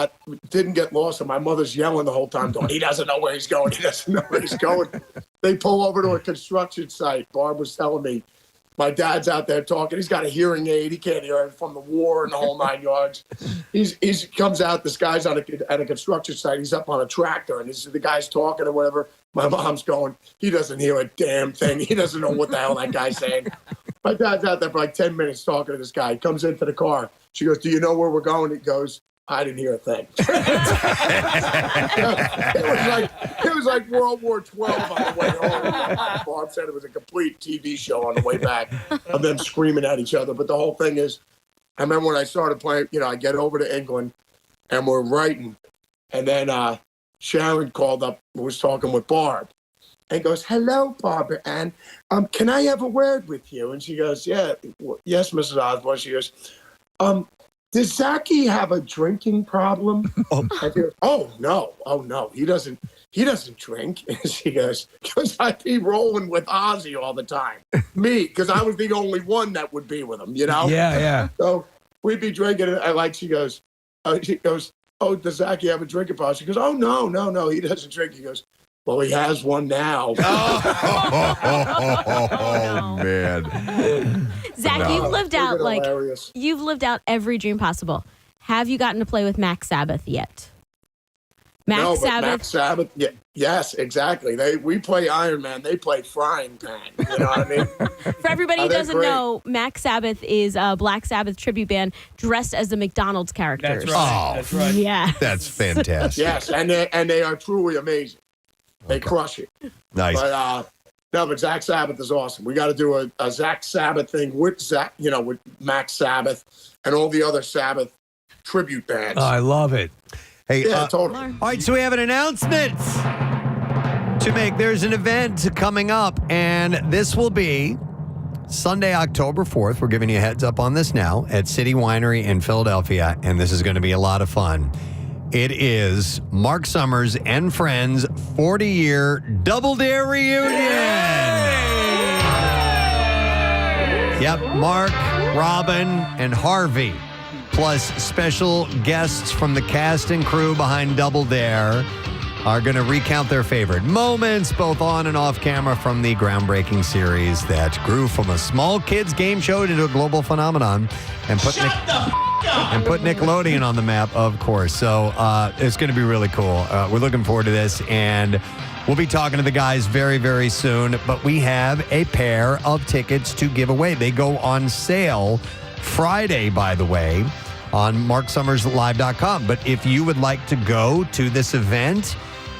didn't get lost, and my mother's yelling the whole time, going, "He doesn't know where he's going. He doesn't know where he's going." They pull over to a construction site. Barb was telling me, my dad's out there talking. He's got a hearing aid. He can't hear it from the war and the whole 9 yards. He comes out. This guy's at a construction site. He's up on a tractor, and the guy's talking or whatever. My mom's going, "He doesn't hear a damn thing. He doesn't know what the hell that guy's saying." My dad's out there for like 10 minutes talking to this guy. He comes into the car. She goes, "Do you know where we're He goes, "I didn't hear a thing." It was was like World War XII on the way home. Barb said it was a complete TV show on the way back of them screaming at each other. But the whole thing is, I remember when I started playing, I get over to England and we're writing. And then Sharon called up, was talking with Barb. And goes, hello, Barbara Ann. Can I have a word with you? And she goes, yes, Mrs. Osborne. She goes, does Zachy have a drinking problem? Oh no, he doesn't drink. And she goes, because I'd be rolling with Ozzy all the time. Me, because I was the only one that would be with him, Yeah. So we'd be drinking, and she goes, oh, does Zachy have a drinking problem? She goes, oh no, he doesn't drink. He goes, well, he has one now. Oh, man. Zach, you've lived out hilarious. You've lived out every dream possible. Have you gotten to play with Max Sabbath yet? Max Sabbath, yes, exactly. We play Iron Man, they play Frying Pan. You know what I mean? For everybody who doesn't know, Max Sabbath is a Black Sabbath tribute band dressed as the McDonald's characters. That's right. Oh, that's right. Yeah, that's fantastic. Yes, and they are truly amazing. They crush it. Nice. But Zach Sabbath is awesome. We got to do a Zach Sabbath thing with Zach, with Max Sabbath and all the other Sabbath tribute bands. Oh, I love it. Hey, yeah, totally. All right, so we have an announcement to make. There's an event coming up, and this will be Sunday, October 4th. We're giving you a heads up on this now at City Winery in Philadelphia, and this is going to be a lot of fun. It is Mark Summers and Friends 40-year Double Dare reunion. Yep, Mark, Robin, and Harvey, plus special guests from the cast and crew behind Double Dare, are going to recount their favorite moments, both on and off camera, from the groundbreaking series that grew from a small kids game show into a global phenomenon and put Nickelodeon on the map, of course. So it's going to be really cool. We're looking forward to this, and we'll be talking to the guys very, very soon. But we have a pair of tickets to give away. They go on sale Friday, by the way, on marksummerslive.com. But if you would like to go to this event,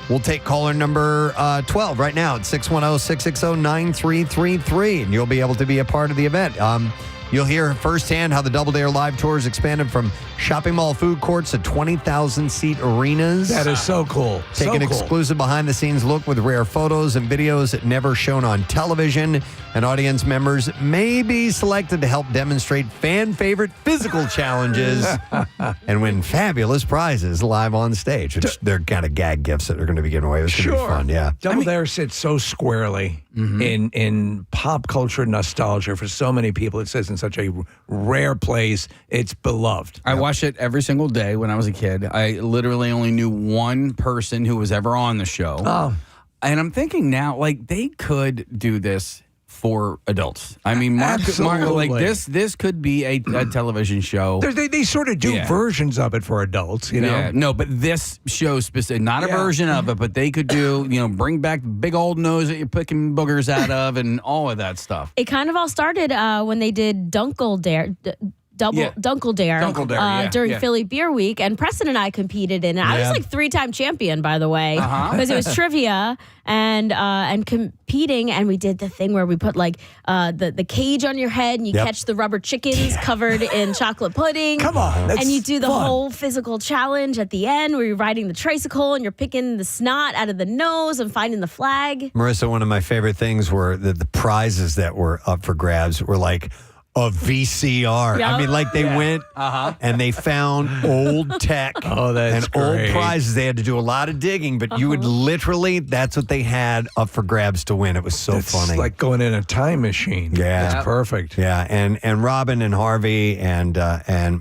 we'll take caller number 12 right now at 610-660-9333, and you'll be able to be a part of the event. You'll hear firsthand how the Double Dare Live Tours expanded from shopping mall food courts to 20,000-seat arenas. That is so cool. Take an exclusive behind-the-scenes look with rare photos and videos never shown on television. And audience members may be selected to help demonstrate fan-favorite physical challenges and win fabulous prizes live on stage. Which they're kind of gag gifts that are going to be given away. It's going to be fun, yeah. Double Dare sits so squarely in pop culture nostalgia for so many people. It sits in such a rare place. It's beloved. I watched it every single day when I was a kid. I literally only knew one person who was ever on the show. Oh. And I'm thinking now, they could do this for adults. I mean, Mark, this could be a television show. They sort of do versions of it for adults, you know? Yeah, no, but this show specific, not a version of it, but they could do, bring back the big old nose that you're picking boogers out of and all of that stuff. It kind of all started when they did Dunkle Dare. Dunkle Dare during Philly Beer Week, and Preston and I competed in it. I was like 3-time champion, by the way, because it was trivia and competing, and we did the thing where we put the cage on your head and you catch the rubber chickens covered in chocolate pudding. Come on, that's and you do the fun. whole physical challenge at the end where you're riding the tricycle and you're picking the snot out of the nose and finding the flag. Marissa, one of my favorite things were the prizes that were up for grabs were like a VCR. Yep. I mean, they went and they found old tech and great. old prizes. They had to do a lot of digging, but you would literally, that's what they had up for grabs to win. It was so funny. It's like going in a time machine. Yeah. That's perfect. Yeah, and Robin and Harvey and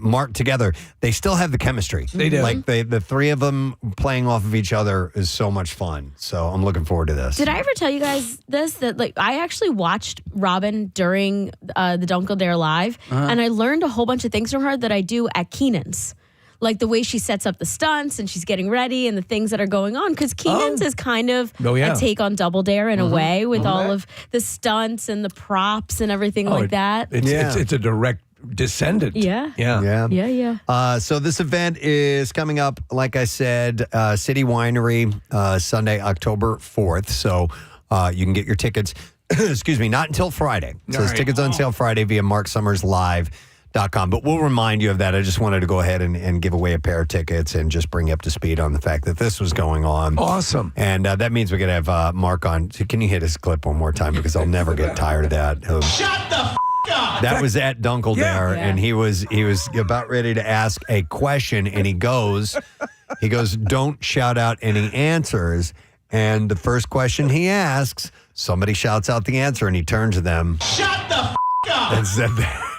Mark together, they still have the chemistry. They do. The three of them playing off of each other is so much fun. So I'm looking forward to this. Did I ever tell you guys this? That I actually watched Robin during the Dunkle Dare Live, and I learned a whole bunch of things from her that I do at Keenan's. Like the way she sets up the stunts and she's getting ready and the things that are going on. Because Keenan's is kind of a take on Double Dare in a way with all of the stunts and the props and everything like that. It's a direct descendant. Yeah. So this event is coming up, like I said, City Winery, Sunday, October 4th. So you can get your tickets, excuse me, not until Friday. So there's tickets on sale Friday via marksummerslive.com. But we'll remind you of that. I just wanted to go ahead and give away a pair of tickets and just bring you up to speed on the fact that this was going on. Awesome. And that means we're going to have Mark on. So can you hit his clip one more time? Because I'll never get tired of that. Shut the up! That was at Dunkel there, and he was about ready to ask a question, and he goes, don't shout out any answers. And the first question he asks, somebody shouts out the answer, and he turns to them. Shut the up! And said that.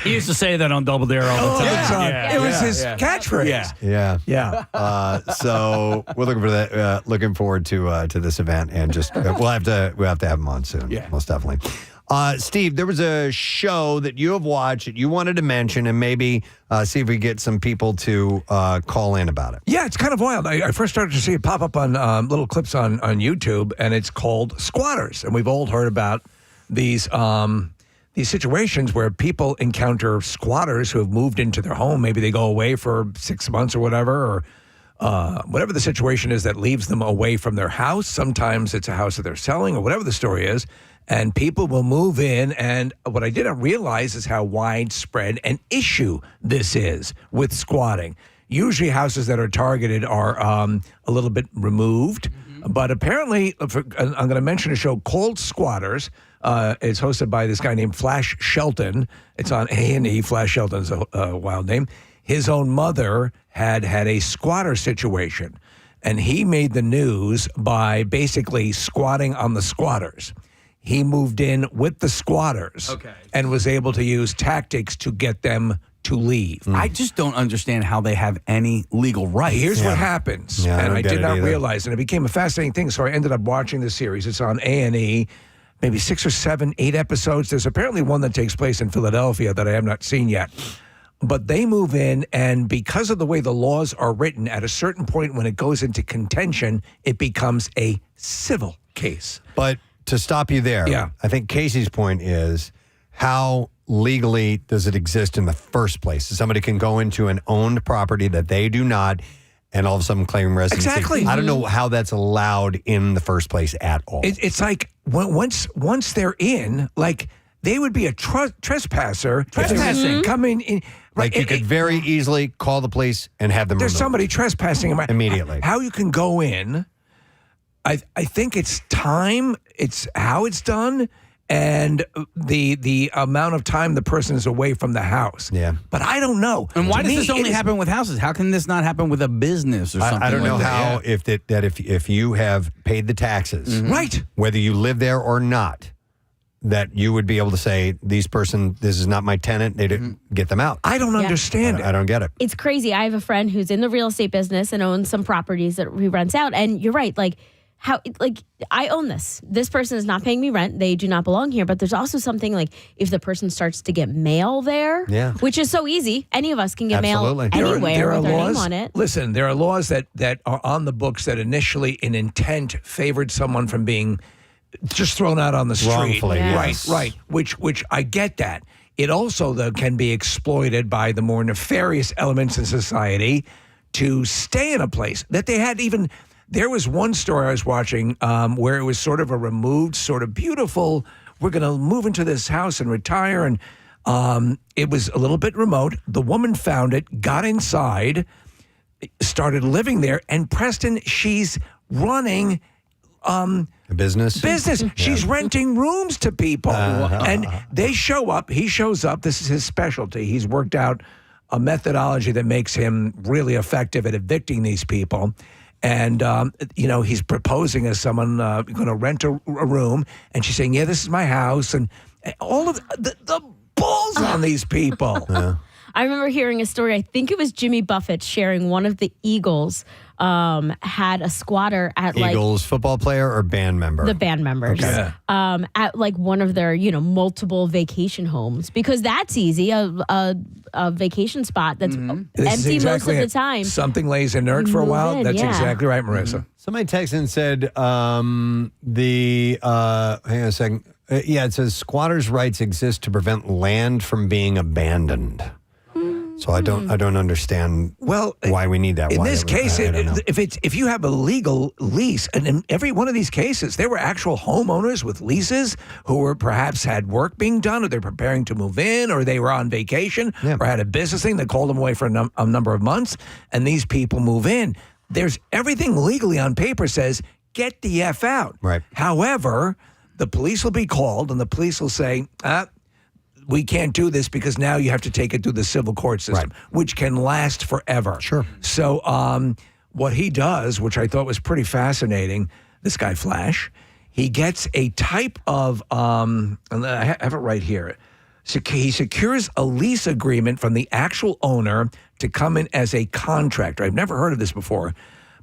He used to say that on Double Dare all the time. It was his catchphrase. Yeah. So we're looking for that. Looking forward to this event, and just we'll have to have him on soon. Yeah, most definitely. Steve, there was a show that you have watched that you wanted to mention, and maybe see if we get some people to call in about it. Yeah, it's kind of wild. I first started to see it pop up on little clips on YouTube, and it's called Squatters. And we've all heard about these situations where people encounter squatters who have moved into their home. Maybe they go away for 6 months or whatever, or whatever the situation is that leaves them away from their house. Sometimes it's a house that they're selling, or whatever the story is. And people will move in, and what I didn't realize is how widespread an issue this is with squatting. Usually houses that are targeted are a little bit removed, but apparently, I'm going to mention a show called Squatters. It's hosted by this guy named Flash Shelton. It's on A&E. Flash Shelton's a wild name. His own mother had a squatter situation, and he made the news by basically squatting on the squatters. He moved in with the squatters and was able to use tactics to get them to leave. I just don't understand how they have any legal rights. Here's what happens, and I did not realize, and it became a fascinating thing, so I ended up watching the series. It's on A&E, maybe 6 or 7, 8 episodes. There's apparently one that takes place in Philadelphia that I have not seen yet. But they move in, and because of the way the laws are written, at a certain point when it goes into contention, it becomes a civil case. But to stop you there, I think Casey's point is, how legally does it exist in the first place? Somebody can go into an owned property that they do not, and all of a sudden claim residency. Exactly. I don't know how that's allowed in the first place at all. It's like once they're in, like they would be a trespasser. Trespassing. Coming in. Like you could very easily call the police and have them There's removed. somebody trespassing immediately. How you can go in, I think it's time, it's how it's done, and the amount of time the person is away from the house. Yeah. But I don't know. And why does this only happen with houses? How can this not happen with a business or something? I don't know like how if you have paid the taxes, right, whether you live there or not, that you would be able to say, this is not my tenant. They didn't get them out. I don't understand it. I don't get it. It's crazy. I have a friend who's in the real estate business and owns some properties that he rents out. And you're right. I own this. This person is not paying me rent. They do not belong here. But there's also something like if the person starts to get mail there, which is so easy. Any of us can get mail anywhere with our name on it. Listen, there are laws that are on the books that initially in intent favored someone from being just thrown out on the street. Wrongfully, Right. Which I get that. It also, though, can be exploited by the more nefarious elements in society to stay in a place that they had even. There was one story I was watching where it was sort of a removed, sort of beautiful, we're going to move into this house and retire. And it was a little bit remote. The woman found it, got inside, started living there. And Preston, she's running a business. Yeah. She's renting rooms to people. And they show up. He shows up. This is his specialty. He's worked out a methodology that makes him really effective at evicting these people. And, he's proposing as someone going to rent a room. And she's saying, this is my house. And all of the balls on these people. I remember hearing a story. I think it was Jimmy Buffett sharing one of the Eagles had a squatter at Eagles football player or band member? The band members. Okay. At one of their, multiple vacation homes. Because that's easy. A vacation spot that's empty most of the time. Something lays inert for a while. That's exactly right, Marisa. Somebody texted and said, hang on a second. Yeah, it says squatters' rights exist to prevent land from being abandoned. So I don't understand why we need that. In this case, if you have a legal lease, and in every one of these cases, there were actual homeowners with leases who were perhaps had work being done, or they're preparing to move in, or they were on vacation, or had a business thing that called them away for a number of months, and these people move in. There's everything legally on paper says, get the F out. Right. However, the police will be called, and the police will say, we can't do this because now you have to take it through the civil court system, which can last forever. Sure. So what he does, which I thought was pretty fascinating, this guy Flash, he gets a type of, and I have it right here. He secures a lease agreement from the actual owner to come in as a contractor. I've never heard of this before,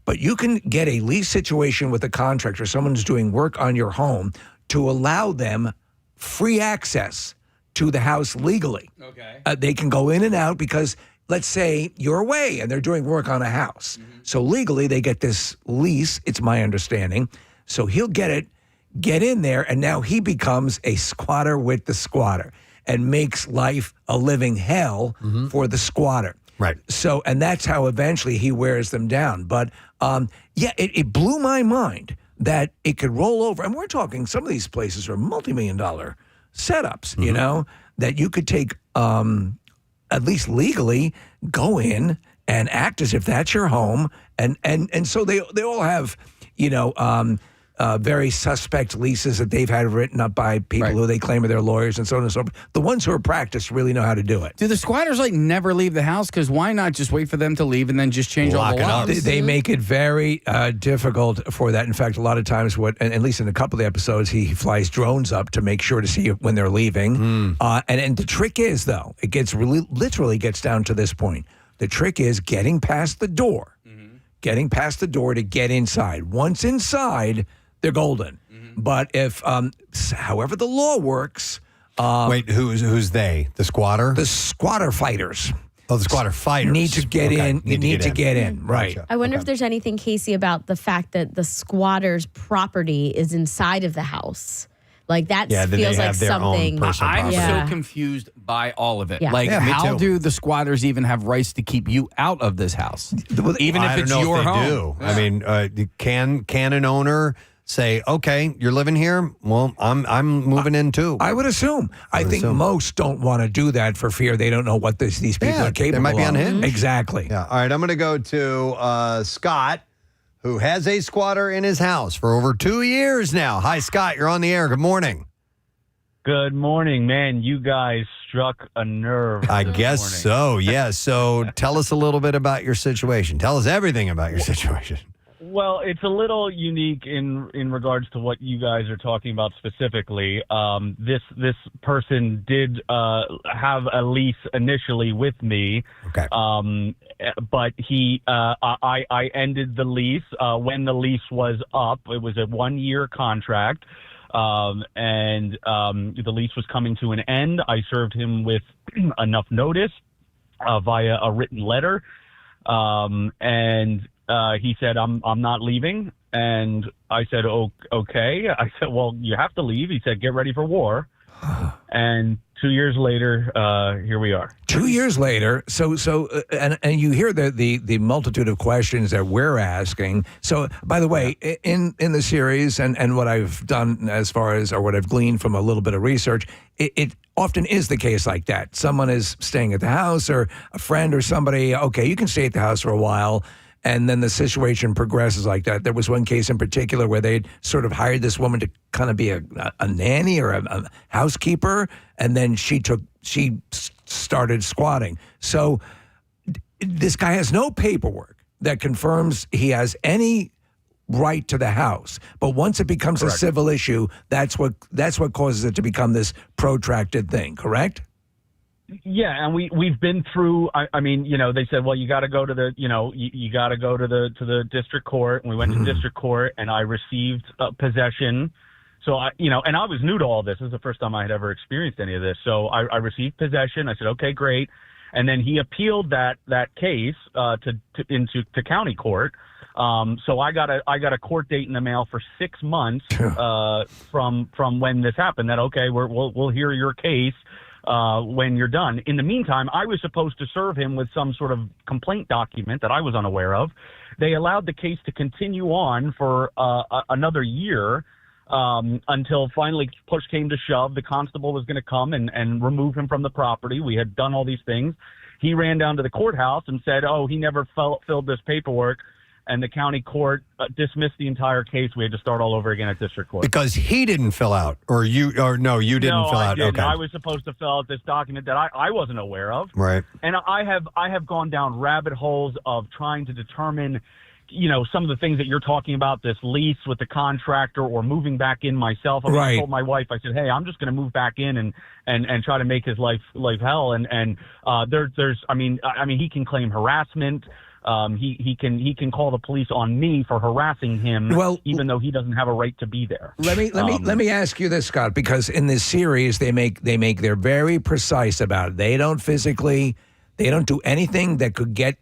but you can get a lease situation with a contractor, someone who's doing work on your home, to allow them free access to the house legally. Okay. They can go in and out because, let's say, you're away and they're doing work on a house. Mm-hmm. So legally, they get this lease, it's my understanding. So he'll get in there, and now he becomes a squatter with the squatter and makes life a living hell for the squatter. Right. So, and that's how eventually he wears them down. But, it blew my mind that it could roll over. And we're talking, some of these places are multi-million-dollar setups, you know, that you could take, at least legally, go in and act as if that's your home. And so they all have, very suspect leases that they've had written up by people who they claim are their lawyers and so on and so forth. The ones who are practiced really know how to do it. Do the squatters never leave the house? Because why not just wait for them to leave and then just change all the locks? They make it very difficult for that. In fact, a lot of times, and at least in a couple of the episodes, he flies drones up to make sure to see when they're leaving. And the trick is, though, it gets literally gets down to this point. The trick is getting past the door, getting past the door to get inside. Once inside, they're golden. But if, however the law works... Wait, who's they? The squatter? The squatter fighters. Oh, the squatter fighters. Need to get in. You need to get in, right. Gotcha. I wonder if there's anything, Casey, about the fact that the squatter's property is inside of the house. Like that feels like something. I'm so confused by all of it. Yeah. How do the squatters even have rights to keep you out of this house? Even if it's your home. Yeah. I mean, can an owner say, okay, you're living here? Well, I'm moving in too. I would assume. I think most don't want to do that for fear they don't know what these people are capable of. They might be unhinged. Exactly. Yeah. All right, I'm going to go to Scott, who has a squatter in his house for over 2 years now. Hi, Scott. You're on the air. Good morning. Good morning, man. You guys struck a nerve. I guess so, yes. So tell us a little bit about your situation. Tell us everything about your situation. Well, it's a little unique in regards to what you guys are talking about specifically. This person did have a lease initially with me. Okay. But I ended the lease when the lease was up. It was a 1-year contract. And the lease was coming to an end. I served him with enough notice via a written letter. And he said, I'm not leaving. And I said, okay. I said, well, you have to leave. He said, get ready for war. And 2 years later, here we are. 2 years later. And you hear the multitude of questions that we're asking. So, by the way, in the series and what I've done as far as, or what I've gleaned from a little bit of research, it often is the case like that. Someone is staying at the house, or a friend or somebody, okay, you can stay at the house for a while. And then the situation progresses like that. There was one case in particular where they sort of hired this woman to kind of be a nanny or a housekeeper, and then she started squatting. So this guy has no paperwork that confirms he has any right to the house. But once it becomes a civil issue, that's what causes it to become this protracted thing. Correct? Yeah, and we've been through. I mean, they said, well, you got to go to the, you got to go to the district court. And we went to district court, and I received possession. So and I was new to all this. This is the first time I had ever experienced any of this. So I received possession. I said, okay, great. And then he appealed that case to county court. So I got a court date in the mail for 6 months from when this happened. That okay, we'll hear your case when you're done. In the meantime, I was supposed to serve him with some sort of complaint document that I was unaware of. They allowed the case to continue on for another year until finally push came to shove. The constable was going to come and remove him from the property. We had done all these things. He ran down to the courthouse and said, "Oh, he never filled this paperwork." And the county court dismissed the entire case. We had to start all over again at district court. Because he didn't fill out, you didn't fill out. Didn't. Okay. I was supposed to fill out this document that I wasn't aware of. Right. And I have gone down rabbit holes of trying to determine, some of the things that you're talking about, this lease with the contractor or moving back in myself. I told my wife, I said, "Hey, I'm just going to move back in and try to make his life hell." And he can claim harassment. He can call the police on me for harassing him, even though he doesn't have a right to be there. Let me ask you this, Scott, because in this series they're very precise about it. They don't do anything that could get.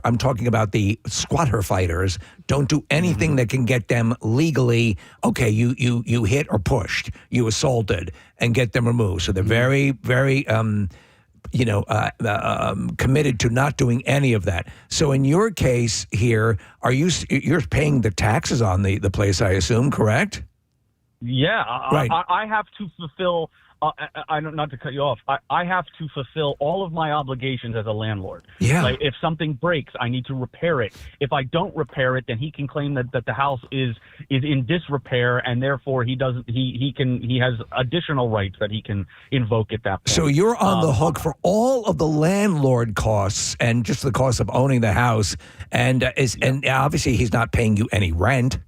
I'm talking about the squatter fighters. Don't do anything that can get them legally. Okay, you hit or pushed, you assaulted, and get them removed. So they're very, very. Committed to not doing any of that. So in your case here, you're paying the taxes on the place, I assume, correct? Yeah, right. I have to fulfill. Not to cut you off. I have to fulfill all of my obligations as a landlord. Yeah. Like if something breaks, I need to repair it. If I don't repair it, then he can claim that the house is in disrepair, and therefore he has additional rights that he can invoke at that point. So you're on the hook for all of the landlord costs and just the cost of owning the house, and obviously he's not paying you any rent.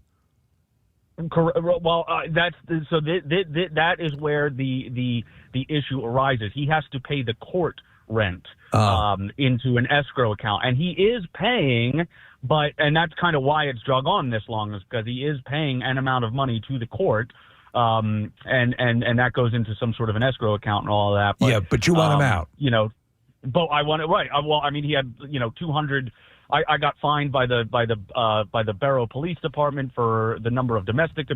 Well, that is where the issue arises. He has to pay the court rent into an escrow account, and he is paying. And that's kind of why it's drug on this long, is because he is paying an amount of money to the court, and that goes into some sort of an escrow account and all of that. But you want him out. But I want it right. He had 200. I got fined by the Barrow Police Department for the number of domestic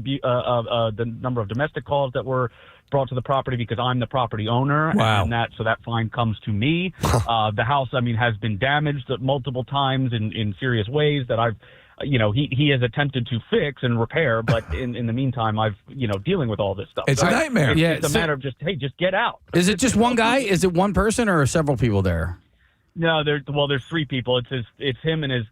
calls that were brought to the property because I'm the property owner. Wow. And that fine comes to me. The house, has been damaged multiple times in serious ways that I've, he has attempted to fix and repair, but in the meantime, I've, dealing with all this stuff. It's a nightmare. It's a matter of just get out. Is it just one guy? Is it one person or several people there? No, there's three people. It's him and his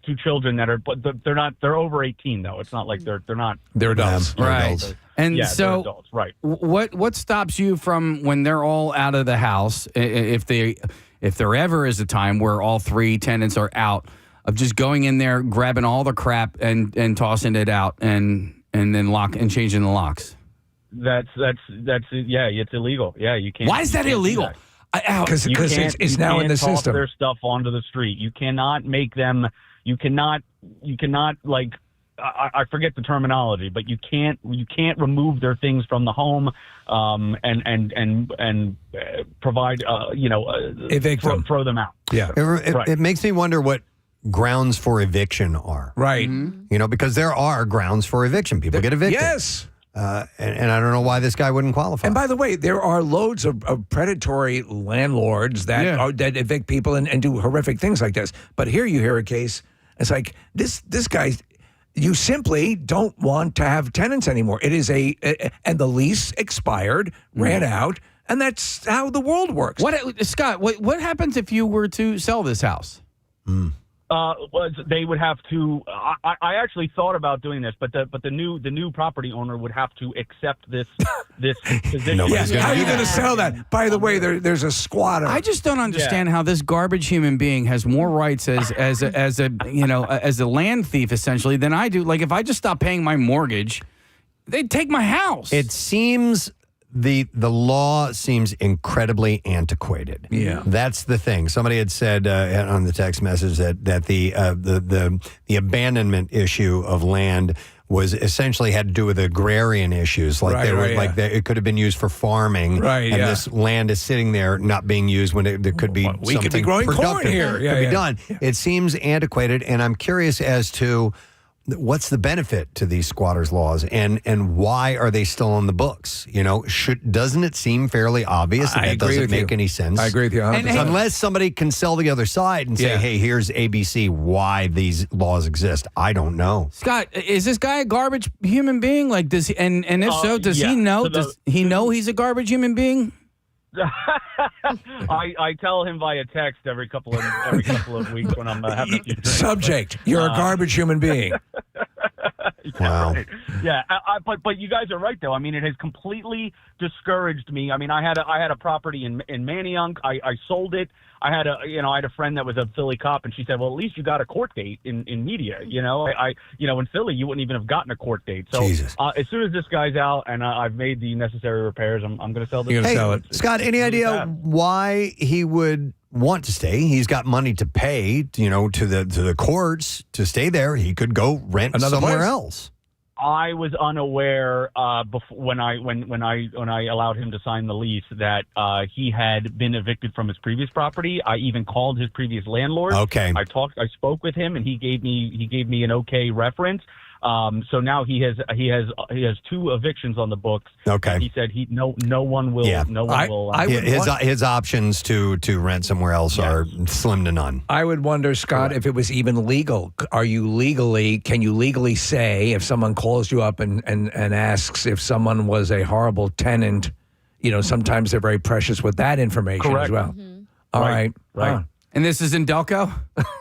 two children that are, but they're over 18 though. It's not like they're adults, right? Adults. And yeah, so, they're adults, right? What stops you from when they're all out of the house, if there ever is a time where all three tenants are out, of just going in there, grabbing all the crap and tossing it out and then changing the locks? That's it's illegal. Yeah, you can't. Why is that illegal? Because it's now in the system. Toss their stuff onto the street. You cannot make them. You cannot like. I forget the terminology, but you can't remove their things from the home, and provide evict them. throw them out. Yeah, it makes me wonder what grounds for eviction are. Right. Mm-hmm. Because there are grounds for eviction. People get evicted. Yes. And I don't know why this guy wouldn't qualify. And by the way, there are loads of predatory landlords that evict people and do horrific things like this. But here you hear a case. It's like this guy. You simply don't want to have tenants anymore. It is and the lease expired, ran out, and that's how the world works. Scott? What happens if you were to sell this house? They would have to. I actually thought about doing this, but the new property owner would have to accept this position. How are you going to sell that? By the way, there's a squatter. I just don't understand how this garbage human being has more rights as a land thief essentially than I do. Like if I just stop paying my mortgage, they'd take my house. It seems. The law seems incredibly antiquated. Yeah, that's the thing. Somebody had said on the text message that the abandonment issue of land was essentially had to do with agrarian issues. Like it could have been used for farming. Right, and this land is sitting there not being used when there could be we something could be growing corn productive here. could be done. It seems antiquated, and I'm curious as to what's the benefit to these squatters' laws, and why are they still on the books? Doesn't it seem fairly obvious that doesn't make any sense? I agree with you. Unless somebody can sell the other side and say, hey, here's ABC, why these laws exist. I don't know. Scott, is this guy a garbage human being? Like, does he, and if so, does he know? Does he know he's a garbage human being? I tell him via text every couple of weeks when I'm having a few drinks. Subject: You're a garbage human being. Wow. Right. Yeah, but you guys are right though. I mean, it has completely discouraged me. I mean, I had a property in Manayunk. I sold it. I had a friend that was a Philly cop, and she said, "Well, at least you got a court date in media." In Philly, you wouldn't even have gotten a court date. So as soon as this guy's out and I've made the necessary repairs, I'm going to sell this. You're going to sell it, Scott. Any idea why he would want to stay? He's got money to pay, to the courts to stay there. He could go rent somewhere else. I was unaware when I allowed him to sign the lease that he had been evicted from his previous property. I even called his previous landlord. Okay. I spoke with him, and he gave me an okay reference. So now he has 2 evictions on the books. Okay. He said no one will. Yeah. No one will. His options to rent somewhere else are slim to none. I would wonder, Scott, if it was even legal. Can you legally say if someone calls you up and asks if someone was a horrible tenant? Sometimes they're very precious with that information as well. Mm-hmm. All right. Right. And this is in Delco?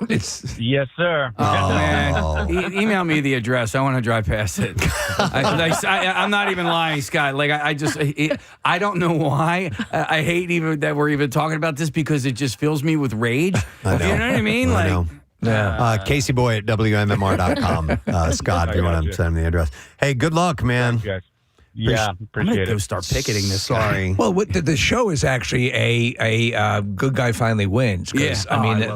Yes, sir. Oh, man. Email me the address. I want to drive past it. I'm not even lying, Scott. Like, I don't know why. I hate even that we're even talking about this because it just fills me with rage. I know. You know what I mean? I know. CaseyBoy at WMMR.com. Scott, if you want to send him the address. Hey, good luck, man. Yes. Yeah, appreciate it. Go start picketing this. Sorry. Well, the show is actually a good guy finally wins. Because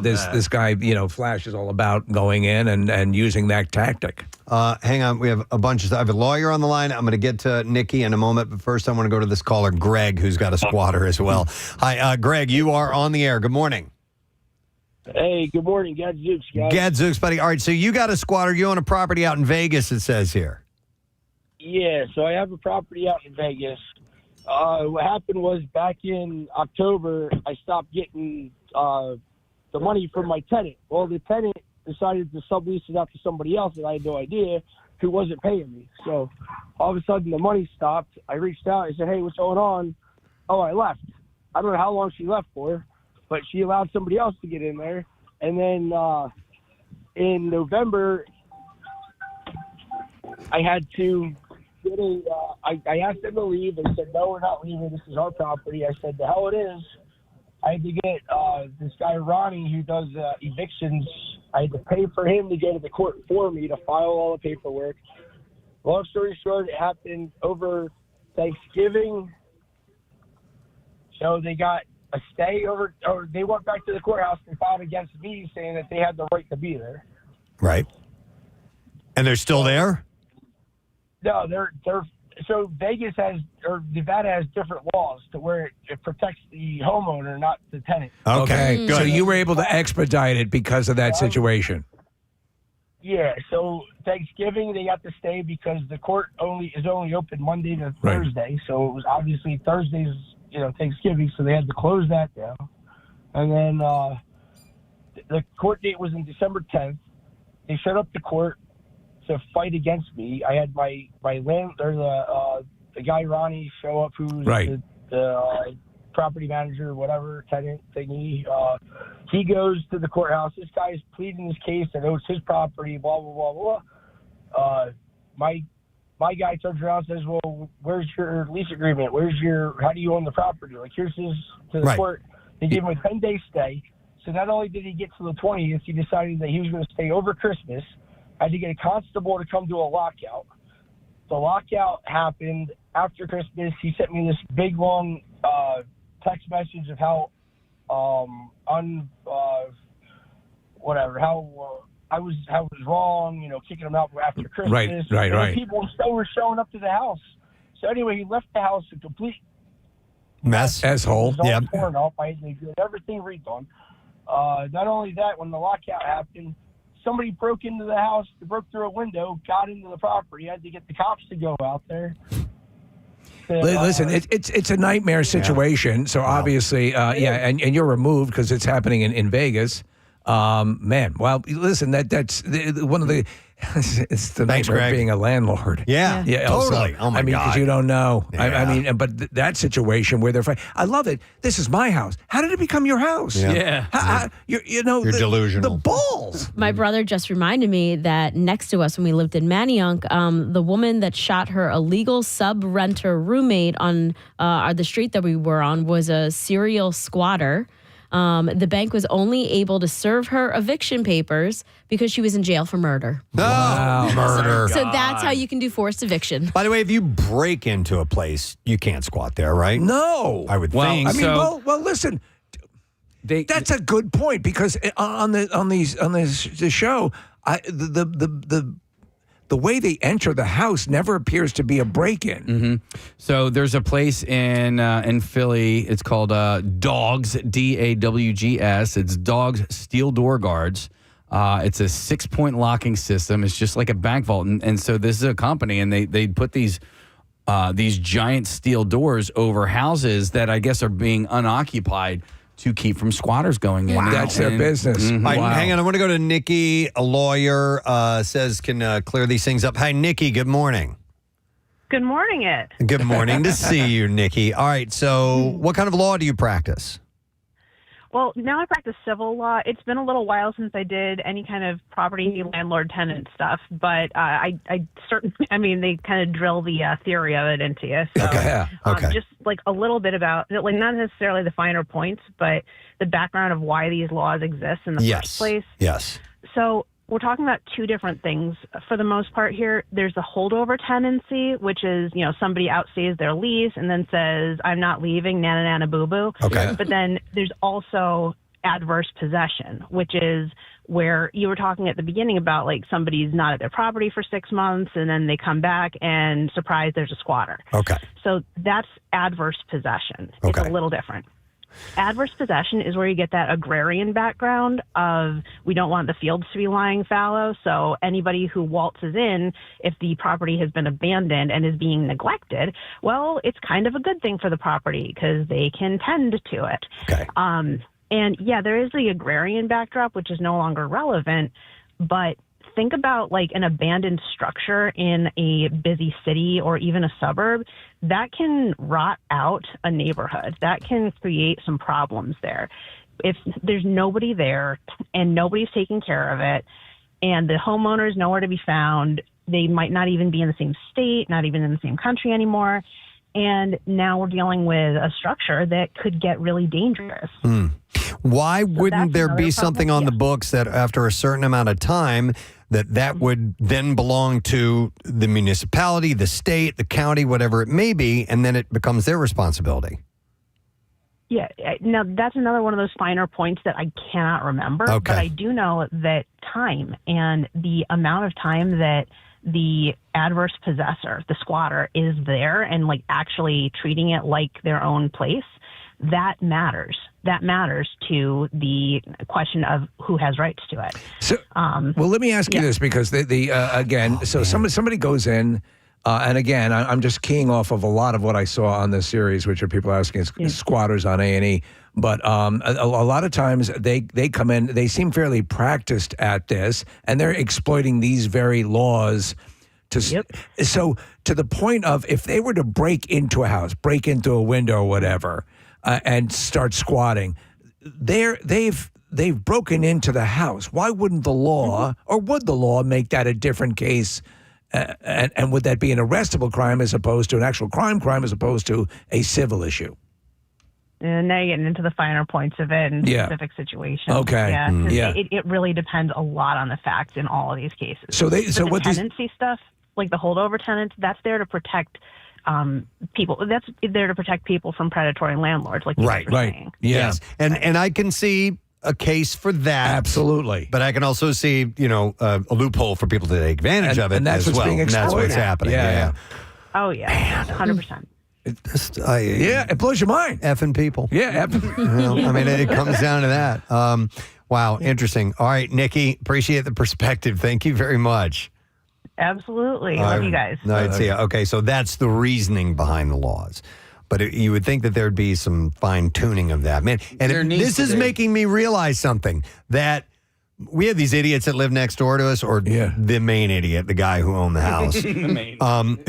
this guy, Flash is all about going in and using that tactic. Hang on, we have a bunch of stuff. I have a lawyer on the line. I'm going to get to Nikki in a moment, but first I want to go to this caller, Greg, who's got a squatter as well. Hi, Greg, you are on the air. Good morning. Hey, good morning, Gadzooks, guys. Gadzooks, buddy. All right, so you got a squatter. You own a property out in Vegas, it says here. Yeah, so I have a property out in Vegas. What happened was back in October, I stopped getting the money from my tenant. Well, the tenant decided to sublease it out to somebody else, and I had no idea who wasn't paying me. So all of a sudden, the money stopped. I reached out. I said, hey, what's going on? Oh, I left. I don't know how long she left for, but she allowed somebody else to get in there. And then in November, I had to get I asked them to leave. They said, no, we're not leaving. This is our property. I said, the hell it is. I had to get this guy, Ronnie, who does evictions. I had to pay for him to go to the court for me to file all the paperwork. Long story short, it happened over Thanksgiving. So they got a stay over, or they went back to the courthouse and filed against me saying that they had the right to be there. Right. And they're still there? No, they're so Vegas has, or Nevada has different laws to where it protects the homeowner, not the tenant. Okay, good. So you were able to expedite it because of that situation. Yeah, so Thanksgiving they got to stay because the court is only open Monday to Thursday, so it was obviously Thursday's Thanksgiving, so they had to close that down. And then the court date was in December 10th. They showed up to court to fight against me. I had my the guy Ronnie show up, who's the property manager, whatever, tenant thingy. He goes to the courthouse. This guy is pleading his case that it's his property, blah, blah, blah, blah. My guy turns around and says, well, where's your lease agreement? How do you own the property? Like, here's his to the court. They gave him a 10-day stay. So not only did he get to the 20th, he decided that he was going to stay over Christmas. I had to get a constable to come do a lockout. The lockout happened after Christmas. He sent me this big, long text message of how I was wrong, kicking them out after Christmas. Right. People still were showing up to the house. So anyway, he left the house a complete mess. Asshole. It was all torn up. I had to get everything redone. Not only that, when the lockout happened, somebody broke into the house, broke through a window, got into the property. I had to get the cops to go out there. Listen, it's a nightmare situation. So obviously, and you're removed because it's happening in Vegas. Man, well, listen, that's one of the. It's the nightmare of being a landlord. Yeah, totally. Oh my God! Because you don't know. Yeah. But that situation where they're fighting, I love it. This is my house. How did it become your house? Yeah. You're delusional. The balls. My brother just reminded me that next to us when we lived in Manayunk, the woman that shot her illegal sub-renter roommate on the street that we were on was a serial squatter. The bank was only able to serve her eviction papers because she was in jail for murder. Wow. Murder. So that's how you can do forced eviction. By the way, if you break into a place, you can't squat there, right? No. I would think. I mean, well, listen. That's a good point because on this show, the way they enter the house never appears to be a break-in. Mm-hmm. So there's a place in Philly. It's called Dogs, DAWGS. It's Dogs Steel Door Guards. It's a 6-point locking system. It's just like a bank vault. And so this is a company, and they put these giant steel doors over houses that I guess are being unoccupied to keep from squatters going in. Wow. That's their business. Mm-hmm. Right, hang on. I want to go to Nikki, a lawyer, says can clear these things up. Hi, Nikki. Good morning. Good morning, Ed. Good morning to see you, Nikki. All right. So what kind of law do you practice? Well, now I practice civil law. It's been a little while since I did any kind of property landlord-tenant stuff, but I certainly, they kind of drill the theory of it into you. So, okay. Just like a little bit about, like not necessarily the finer points, but the background of why these laws exist in the first place. Yes. So we're talking about two different things for the most part here. There's a holdover tenancy, which is, somebody outstays their lease and then says, I'm not leaving, nana, nana, boo, boo. Okay. But then there's also adverse possession, which is where you were talking at the beginning about like somebody's not at their property for 6 months and then they come back and surprise, there's a squatter. Okay. So that's adverse possession. It's a little different. Adverse possession is where you get that agrarian background of we don't want the fields to be lying fallow. So anybody who waltzes in, if the property has been abandoned and is being neglected, well, it's kind of a good thing for the property because they can tend to it. Okay. And yeah, there is the agrarian backdrop, which is no longer relevant, but think about like an abandoned structure in a busy city or even a suburb that can rot out a neighborhood. That can create some problems there. If there's nobody there and nobody's taking care of it and the homeowner's nowhere to be found, they might not even be in the same state, not even in the same country anymore. And now we're dealing with a structure that could get really dangerous. Why wouldn't there be something on the books that after a certain amount of time that would then belong to the municipality, the state, the county, whatever it may be, and then it becomes their responsibility? Yeah. Now, that's another one of those finer points that I cannot remember. Okay. But I do know that time and the amount of time that the adverse possessor, the squatter, is there and like actually treating it like their own place, that matters. That matters to the question of who has rights to it. So, well, let me ask you this because somebody goes in, and again, I'm just keying off of a lot of what I saw on this series, which are people asking squatters on A&E. But a lot of times they come in, they seem fairly practiced at this, and they're exploiting these very laws. So to the point of if they were to break into a house, break into a window or whatever, and start squatting, they've broken into the house. Why wouldn't the law, or would the law make that a different case? And would that be an arrestable crime as opposed to an actual crime as opposed to a civil issue? And now you're getting into the finer points of it and specific situations. Okay. Yeah. It really depends a lot on the facts in all of these cases. So the tenancy stuff, like the holdover tenants, that's there to protect people. That's there to protect people from predatory landlords, like you were saying. Yes. And I can see a case for that. Absolutely. But I can also see, a loophole for people to take advantage of it and that's as what's well. being And that's what's exploited. happening. Yeah. Oh, yeah. 100%. It blows your mind. Effing people. Yeah. It comes down to that. Wow, interesting. All right, Nikki, appreciate the perspective. Thank you very much. Absolutely. Love you guys. No, see ya. Okay, so that's the reasoning behind the laws. But you would think that there'd be some fine tuning of that, man. And this is making me realize something, that we have these idiots that live next door to us, or the main idiot, the guy who owned the house,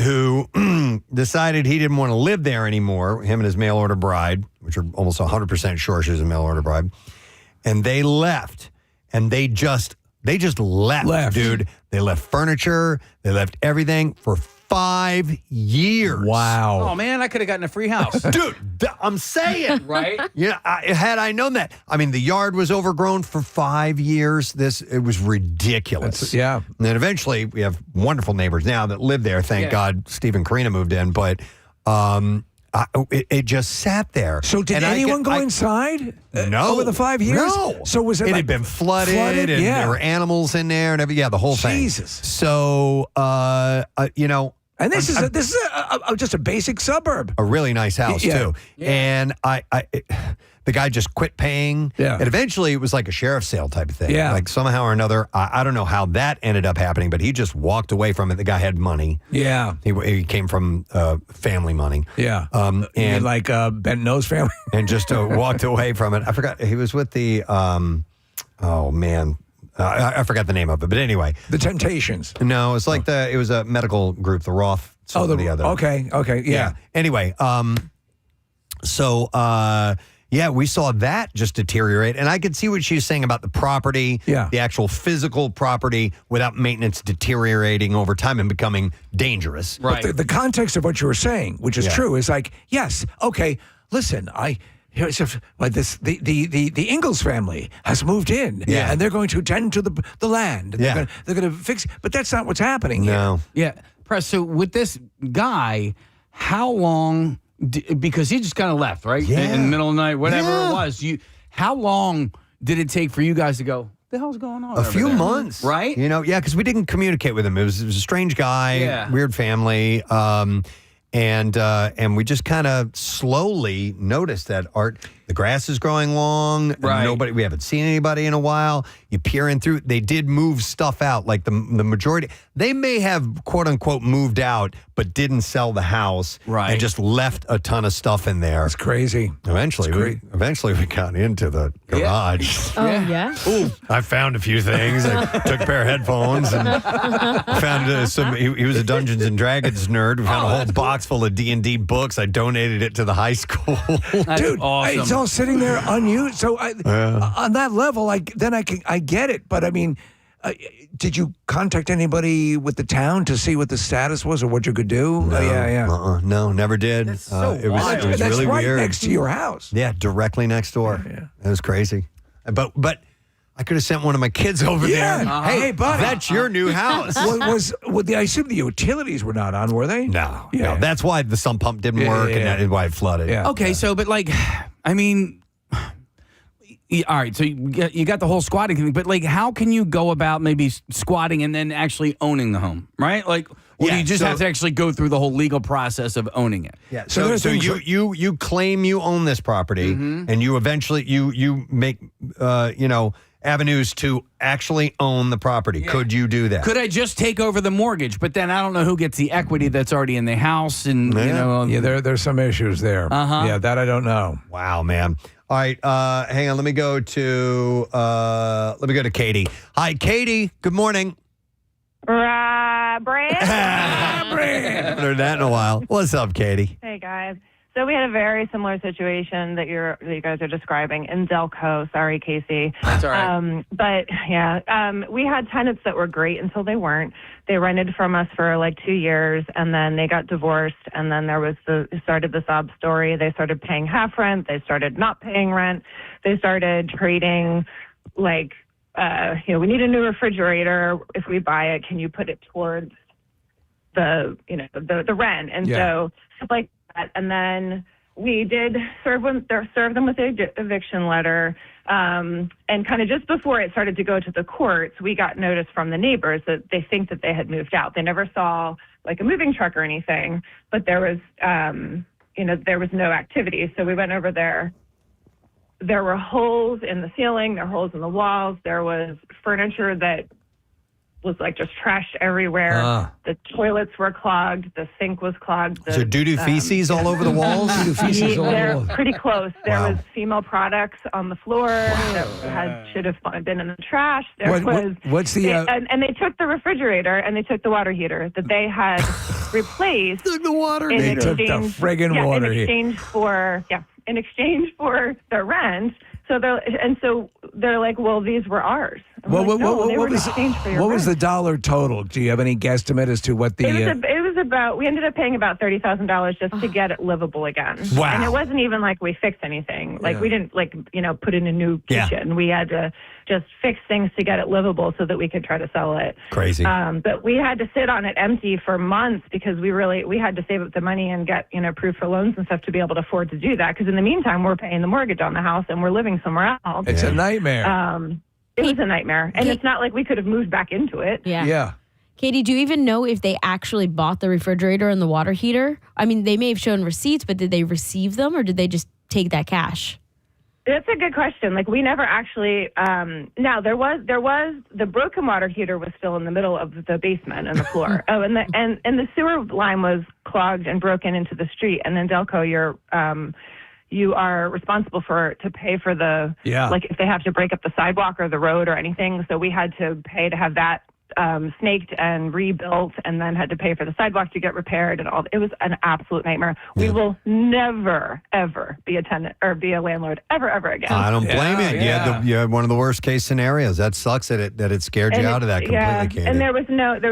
who decided he didn't want to live there anymore, him and his mail order bride, which are almost 100% sure she was a mail order bride. And they left, and they just left, dude. They left furniture, they left everything for 5 years. Wow. Oh, man, I could have gotten a free house. Dude, I'm saying. Right? Yeah, had I known that. I mean, the yard was overgrown for 5 years. It was ridiculous. Yeah. And then eventually, we have wonderful neighbors now that live there. Thank God Steve and Karina moved in. But it just sat there. So did anyone go inside? No. Over the 5 years? No. So was it had been flooded and there were animals in there and everything. Yeah, the whole thing. Jesus. So, And this is just a basic suburb. A really nice house, too. Yeah. And the guy just quit paying. Yeah. And eventually it was like a sheriff's sale type of thing. Yeah. Like somehow or another, I don't know how that ended up happening, but he just walked away from it. The guy had money. Yeah. He came from family money. Yeah. And like Bent Nose family. And just walked away from it. I forgot. He was with the, oh man. I forgot the name of it, but anyway. The Temptations. No, it's like it was a medical group, the Roth. The other. Okay, yeah. Anyway, we saw that just deteriorate, and I could see what she's saying about the property, the actual physical property, without maintenance deteriorating over time and becoming dangerous. Right. But the context of what you were saying, which is true, is like, yes, okay, listen, the Ingalls family has moved in, and they're going to tend to the land. They're going to fix it, but that's not what's happening here. Yeah, Press. So with this guy, how long? Because he just kind of left, right? Yeah. In the middle of the night, whatever it was. How long did it take for you guys to go, the hell's going on? A few months, right? Because we didn't communicate with him. It was a strange guy, weird family. And we just kind of slowly noticed that the grass is growing long. Right. We haven't seen anybody in a while. You peer in through. They did move stuff out. Like the majority, they may have quote unquote moved out, but didn't sell the house. Right. And just left a ton of stuff in there. It's crazy. Eventually we got into the garage. Oh, yeah? Ooh, I found a few things. I took a pair of headphones and found some. He was a Dungeons and Dragons nerd. We found a whole box full of D&D books. I donated it to the high school. Dude, awesome. It's all sitting there unused. So on that level, I get it. But I mean, did you contact anybody with the town to see what the status was or what you could do? No, no, never did. That's so it was That's really right weird. next to your house. Yeah, directly next door. Yeah. It was crazy. But I could have sent one of my kids over there. Hey, buddy, that's your new house. I assume the utilities were not on, were they? No. That's why the sump pump didn't work, and that is why it flooded. Yeah. Okay, so but I mean, all right. So you got the whole squatting thing, but how can you go about maybe squatting and then actually owning the home, right? Or do you just have to actually go through the whole legal process of owning it? Yeah. So you claim you own this property, and you eventually you make avenues to actually own the property. Yeah. Could you do that? Could I just take over the mortgage? But then I don't know who gets the equity that's already in the house, and there's some issues there. Yeah, that I don't know. Wow, man. All right, hang on. Let me go to Katie. Hi, Katie. Good morning. Brad. Haven't heard that in a while. What's up, Katie? Hey guys. So we had a very similar situation that you guys are describing in Delco. Sorry, Casey. That's all right. But we had tenants that were great until they weren't. They rented from us for 2 years, and then they got divorced, and then started the sob story. They started paying half rent. They started not paying rent. They started trading we need a new refrigerator. If we buy it, can you put it towards the rent? And so like that. And then we did serve them with an eviction letter. And kind of just before it started to go to the courts, we got notice from the neighbors that they think that they had moved out. They never saw like a moving truck or anything, but there was, there was no activity. So we went over there. There were holes in the ceiling, there were holes in the walls. There was furniture that was like just trashed everywhere. The toilets were clogged. The sink was clogged. Is there doo-doo feces all over the walls? They're pretty close. There was female products on the floor that should have been in the trash. What's the? And they took the refrigerator and they took the water heater that they had replaced. Took the water heater. They took the friggin' water heater. In exchange for the rent. So they're like, well, these were ours. What was the dollar total? Do you have any guesstimate as to what the? It was about. We ended up paying about $30,000 just to get it livable again. Wow! And it wasn't even like we fixed anything. Like we didn't put in a new kitchen. We had to just fix things to get it livable so that we could try to sell it. Crazy. But we had to sit on it empty for months because we had to save up the money and get proof for loans and stuff to be able to afford to do that. Because in the meantime, we're paying the mortgage on the house and we're living somewhere else. It's a nightmare. It was a nightmare, and it's not like we could have moved back into it. Yeah. Katie, do you even know if they actually bought the refrigerator and the water heater? I mean, they may have shown receipts, but did they receive them or did they just take that cash? That's a good question. Like we never actually. Now there was the broken water heater was still in the middle of the basement and the floor. And the sewer line was clogged and broken into the street. And then Delco, you are responsible to pay for the like if they have to break up the sidewalk or the road or anything. So we had to pay to have that snaked and rebuilt, and then had to pay for the sidewalk to get repaired and all. It was an absolute nightmare. We will never ever be a tenant or be a landlord ever again. I don't blame you. Yeah. You had one of the worst case scenarios. That sucks that it scared you out of that completely, Katie. And there was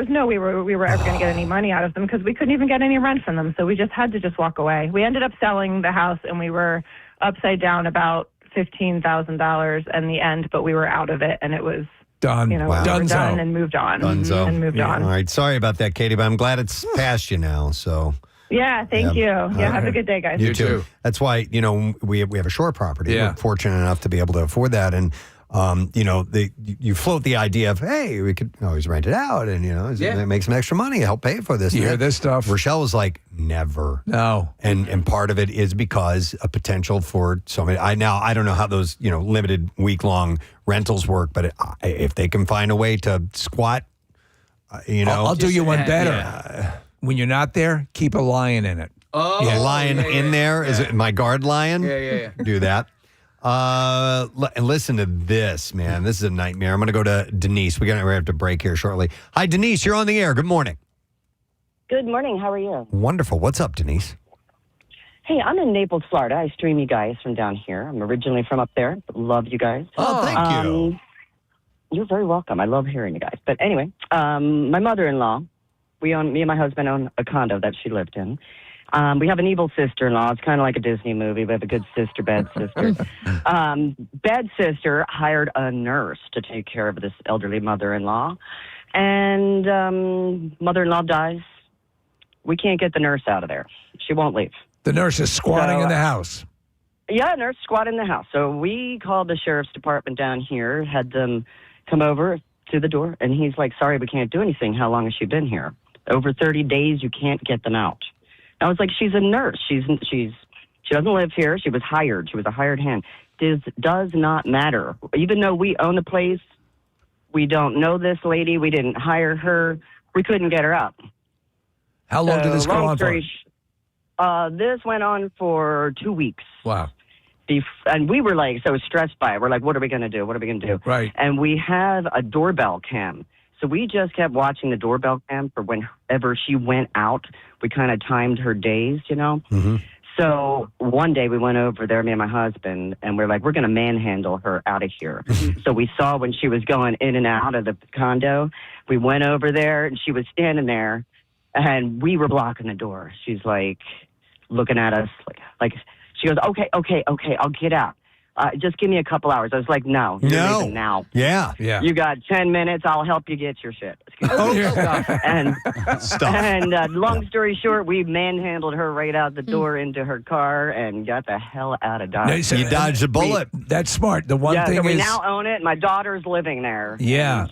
no we were ever going to get any money out of them because we couldn't even get any rent from them. So we just had to just walk away. We ended up selling the house, and we were upside down about $15,000 in the end, but we were out of it, and it was done. We were done and moved on. All right. Sorry about that, Katie, but I'm glad it's past you now. So. Yeah, thank you. Yeah, have a good day, guys. You too. That's why, we have a shore property. Yeah. We're fortunate enough to be able to afford that. And, you float the idea of, hey, we could always rent it out and, make some extra money, help pay for this. You hear this stuff? Rochelle was like, never. No. And part of it is because a potential for so many. I don't know how those, limited week-long rentals work, but if they can find a way to squat, I'll do you one better. When you're not there, keep a lion in it. Oh, lion in there? Is it my guard lion? Yeah. Do that. And listen to this, man. This is a nightmare. I'm going to go to Denise. We have to break here shortly. Hi, Denise. You're on the air. Good morning. Good morning. How are you? Wonderful. What's up, Denise? Hey, I'm in Naples, Florida. I stream you guys from down here. I'm originally from up there. Love you guys. Oh, thank you. You're very welcome. I love hearing you guys. But anyway, my mother-in-law, me and my husband own a condo that she lived in. We have an evil sister-in-law. It's kind of like a Disney movie. We have a good sister, bad sister. Bad sister hired a nurse to take care of this elderly mother-in-law. And mother-in-law dies. We can't get the nurse out of there. She won't leave. The nurse is squatting in the house. Yeah, nurse squatting in the house. So we called the sheriff's department down here, had them come over to the door, and he's like, sorry, we can't do anything. How long has she been here? Over 30 days, you can't get them out. I was like, she's a nurse. She doesn't live here. She was hired. She was a hired hand. This does not matter. Even though we own the place, we don't know this lady. We didn't hire her. We couldn't get her out. How long did this go on for? This went on for 2 weeks. Wow. And we were like so stressed by it. We're like, what are we going to do? What are we going to do? Right. And we have a doorbell cam. So we just kept watching the doorbell cam for whenever she went out. We kind of timed her days, Mm-hmm. So one day we went over there, me and my husband, and we're like, we're going to manhandle her out of here. So we saw when she was going in and out of the condo. We went over there, and she was standing there, and we were blocking the door. She's like looking at us like she goes, okay, I'll get out. just give me a couple hours. I was like, no, you're leaving now. Yeah. You got 10 minutes. I'll help you get your shit. And long story short, we manhandled her right out the door into her car and got the hell out of Dodge. You dodged a bullet. That's smart. The one thing so we is, now own it. My daughter's living there. Yeah.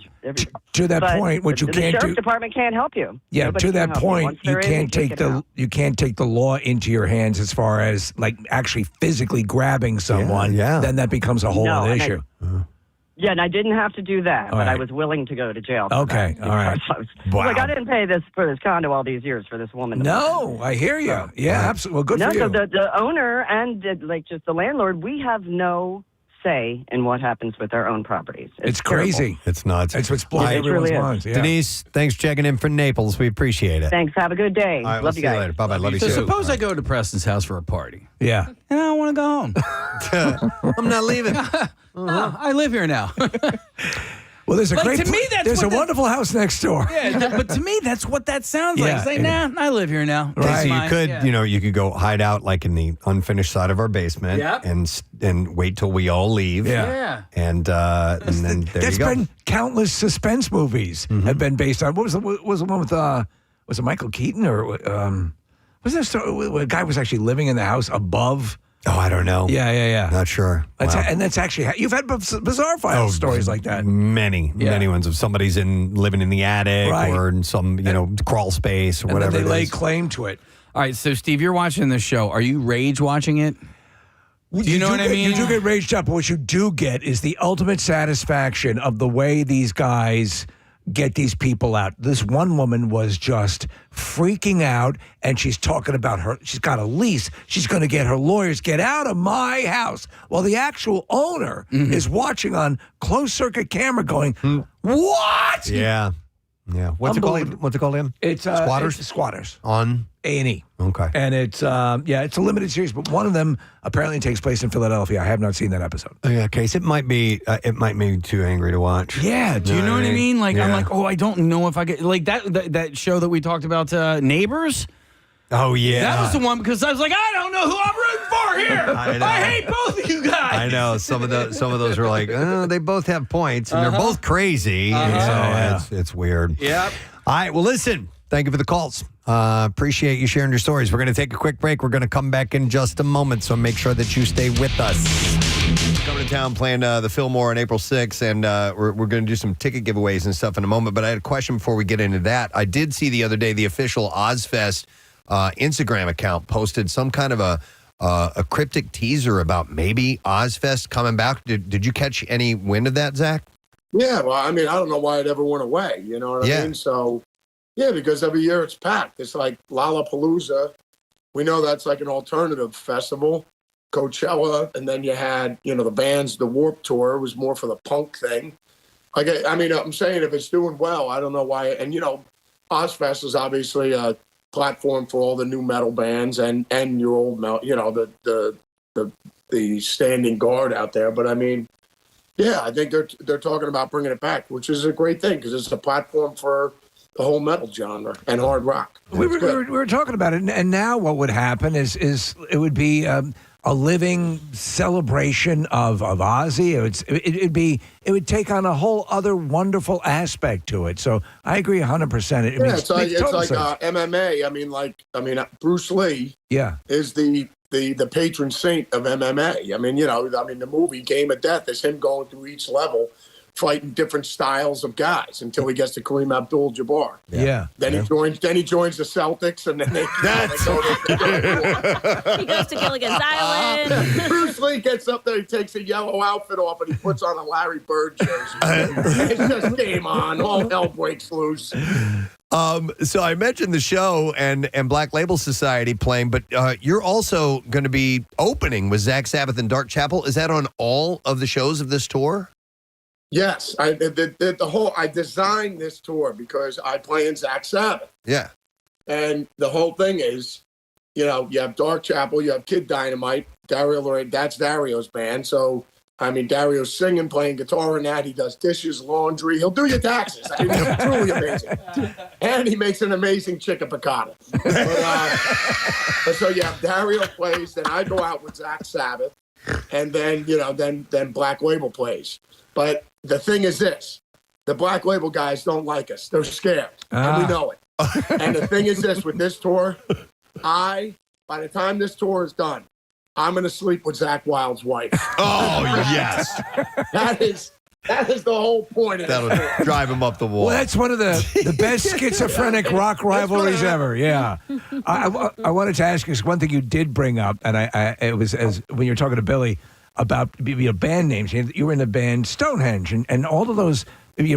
To that point, what you the can't sheriff's do. department can't help you. Yeah, Nobody to can that help you. point, Once you they're in, can't they take kick it the out. you can't take the law into your hands as far as like actually physically grabbing someone. Yeah. Then that becomes a whole other and issue. Yeah, and I didn't have to do that, All but I right. was willing to go to jail. For Okay, that all right. I was Wow. like, I didn't pay this for this condo all these years for this woman. No, I hear you. Yeah, absolutely. Well, good no, for you. so the owner and just the landlord, we have no say in what happens with our own properties. It's terrible. crazy. It's nuts. It's what's blowing It everyone's really is. minds. Yeah. Denise, thanks for checking in from Naples. We appreciate it. Thanks. Have a good day. All right, Love we'll you see guys. later. Bye-bye. Love you So too. suppose I go to Preston's house for a party. Yeah. And I want to go home. I'm not leaving. No, I live here now. Well, there's a Like, great. to me, that's there's what a wonderful house next door. Yeah, but to me, that's what that sounds like. Yeah, It's like, yeah. nah, I live here now. Okay, It's so you mine. could, Yeah. you could go hide out like in the unfinished side of our basement Yep. and wait till we all leave. Yeah. And then there That's you go. been countless suspense movies have been based on. What was the one with was it Michael Keaton or was there a story where a guy was actually living in the house above? Oh, I don't know. Yeah. Not sure. That's Wow. and that's actually you've had bizarre file stories like that. Many ones of somebody's living in the attic Right. or in some crawl space or And whatever. then they it lay is. claim to it. All right, so Steve, you're watching this show. Are you rage watching it? Do you know what I mean? You do get raged up, but what you do get is the ultimate satisfaction of the way these guys get these people out. This one woman was just freaking out, and she's talking about she's got a lease. She's going to get her lawyers, get out of my house. While the actual owner is watching on closed circuit camera going, what? Yeah. What's it called? What's it called again? It's Squatters? It's Squatters. On A&E. Okay. And it's it's a limited series, but one of them apparently takes place in Philadelphia. I have not seen that episode. Oh, yeah, Case. It might be too angry to watch. Yeah, Do you know what I mean? Like, I'm Yeah. like, I don't know if I get like that show that we talked about, Neighbors. Oh yeah, That was the one because I was like, I don't know who I'm rooting for here. I know. I hate both of you guys. I know some of those are like, they both have points and they're both crazy. Uh-huh. So it's weird. Yep. All right. Well, listen. Thank you for the calls. Appreciate you sharing your stories. We're going to take a quick break. We're going to come back in just a moment, so make sure that you stay with us. Coming to town, playing the Fillmore on April 6th, and we're going to do some ticket giveaways and stuff in a moment. But I had a question before we get into that. I did see the other day the official Ozfest Instagram account posted some kind of a cryptic teaser about maybe Ozfest coming back. Did you catch any wind of that, Zach? Yeah, well, I mean, I don't know why it ever went away. You know what I mean? So, yeah, because every year it's packed. It's like Lollapalooza. We know that's like an alternative festival. Coachella, and then you had, the bands, the Warped Tour was more for the punk thing. Like, I mean, I'm saying if it's doing well, I don't know why. And, Ozfest is obviously a platform for all the new metal bands and your old metal, the standing guard out there. But I mean, yeah, I think they're talking about bringing it back, which is a great thing because it's a platform for the whole metal genre and hard rock. We were talking about it, and now what would happen is it would be a living celebration of Ozzy. It would take on a whole other wonderful aspect to it. So I agree 100%. It's like MMA. I mean, Bruce Lee. Yeah. Is the patron saint of MMA. I mean, the movie Game of Death is him going through each level, fighting different styles of guys until he gets to Kareem Abdul-Jabbar. Yeah. Then he joins the Celtics, and then they He goes to Gilligan's Island. Bruce Lee gets up there, he takes a yellow outfit off, and he puts on a Larry Bird jersey. It's just game on. All hell breaks loose. So I mentioned the show and Black Label Society playing, but you're also going to be opening with Zach Sabbath and Dark Chapel. Is that on all of the shows of this tour? Yes, I designed this tour because I play in Zach Sabbath. Yeah. And the whole thing is, you have Dark Chapel, you have Kid Dynamite, Dario Lorraine, that's Dario's band. So, I mean, Dario's singing, playing guitar in that. He does dishes, laundry. He'll do your taxes. I mean, it's truly amazing. And he makes an amazing chicken piccata. But so, yeah, Dario plays, then I go out with Zach Sabbath. and then then Black Label plays. But the thing is this: the Black Label guys don't like us. They're scared, and we know it. And the thing is this: with this tour, by the time this tour is done, I'm going to sleep with Zakk Wylde's wife. Oh yes, that is the whole point of that'll this. drive him up the wall. Well, that's one of the best schizophrenic rock rivalries ever. Yeah, I wanted to ask you one thing you did bring up, and it was as when you were talking to Billy about band names. You were in the band Stonehenge, and all of those.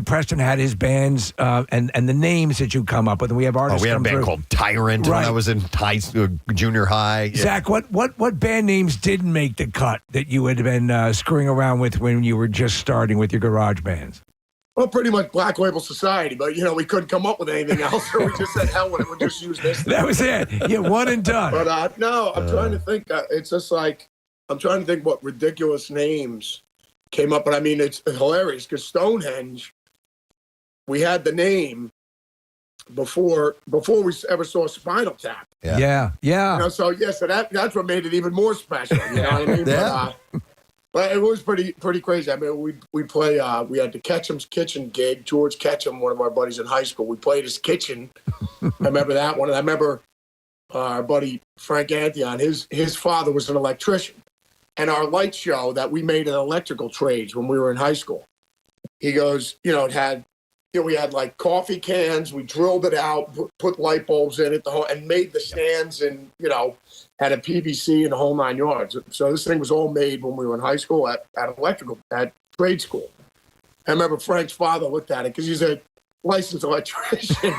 Preston had his bands and the names that you come up with. And we have artists. We had a band through. called Tyrant when I was in junior high. Zakk, what band names didn't make the cut that you had been screwing around with when you were just starting with your garage bands? Well, pretty much Black Label Society, but we couldn't come up with anything else, so we just said, hell with it, we'll just use this thing. That was it. Yeah, one and done. But no, I'm trying to think. It's just like, I'm trying to think what ridiculous names came up, but I mean, it's hilarious because Stonehenge, we had the name before we ever saw Spinal Tap. Yeah. So that's what made it even more special. You know what I mean? Yeah. But it was pretty crazy. I mean, we play. We had the Ketchum's Kitchen gig. George Ketchum, one of our buddies in high school, we played his kitchen. I remember that one, and I remember our buddy Frank Antion. His father was an electrician. And our light show that we made in electrical trades when we were in high school, he goes, it had, we had like coffee cans, we drilled it out, put light bulbs in it, and made the stands and, had a PVC and the whole 9 yards. So this thing was all made when we were in high school at trade school. I remember Frank's father looked at it because he's a licensed electrician.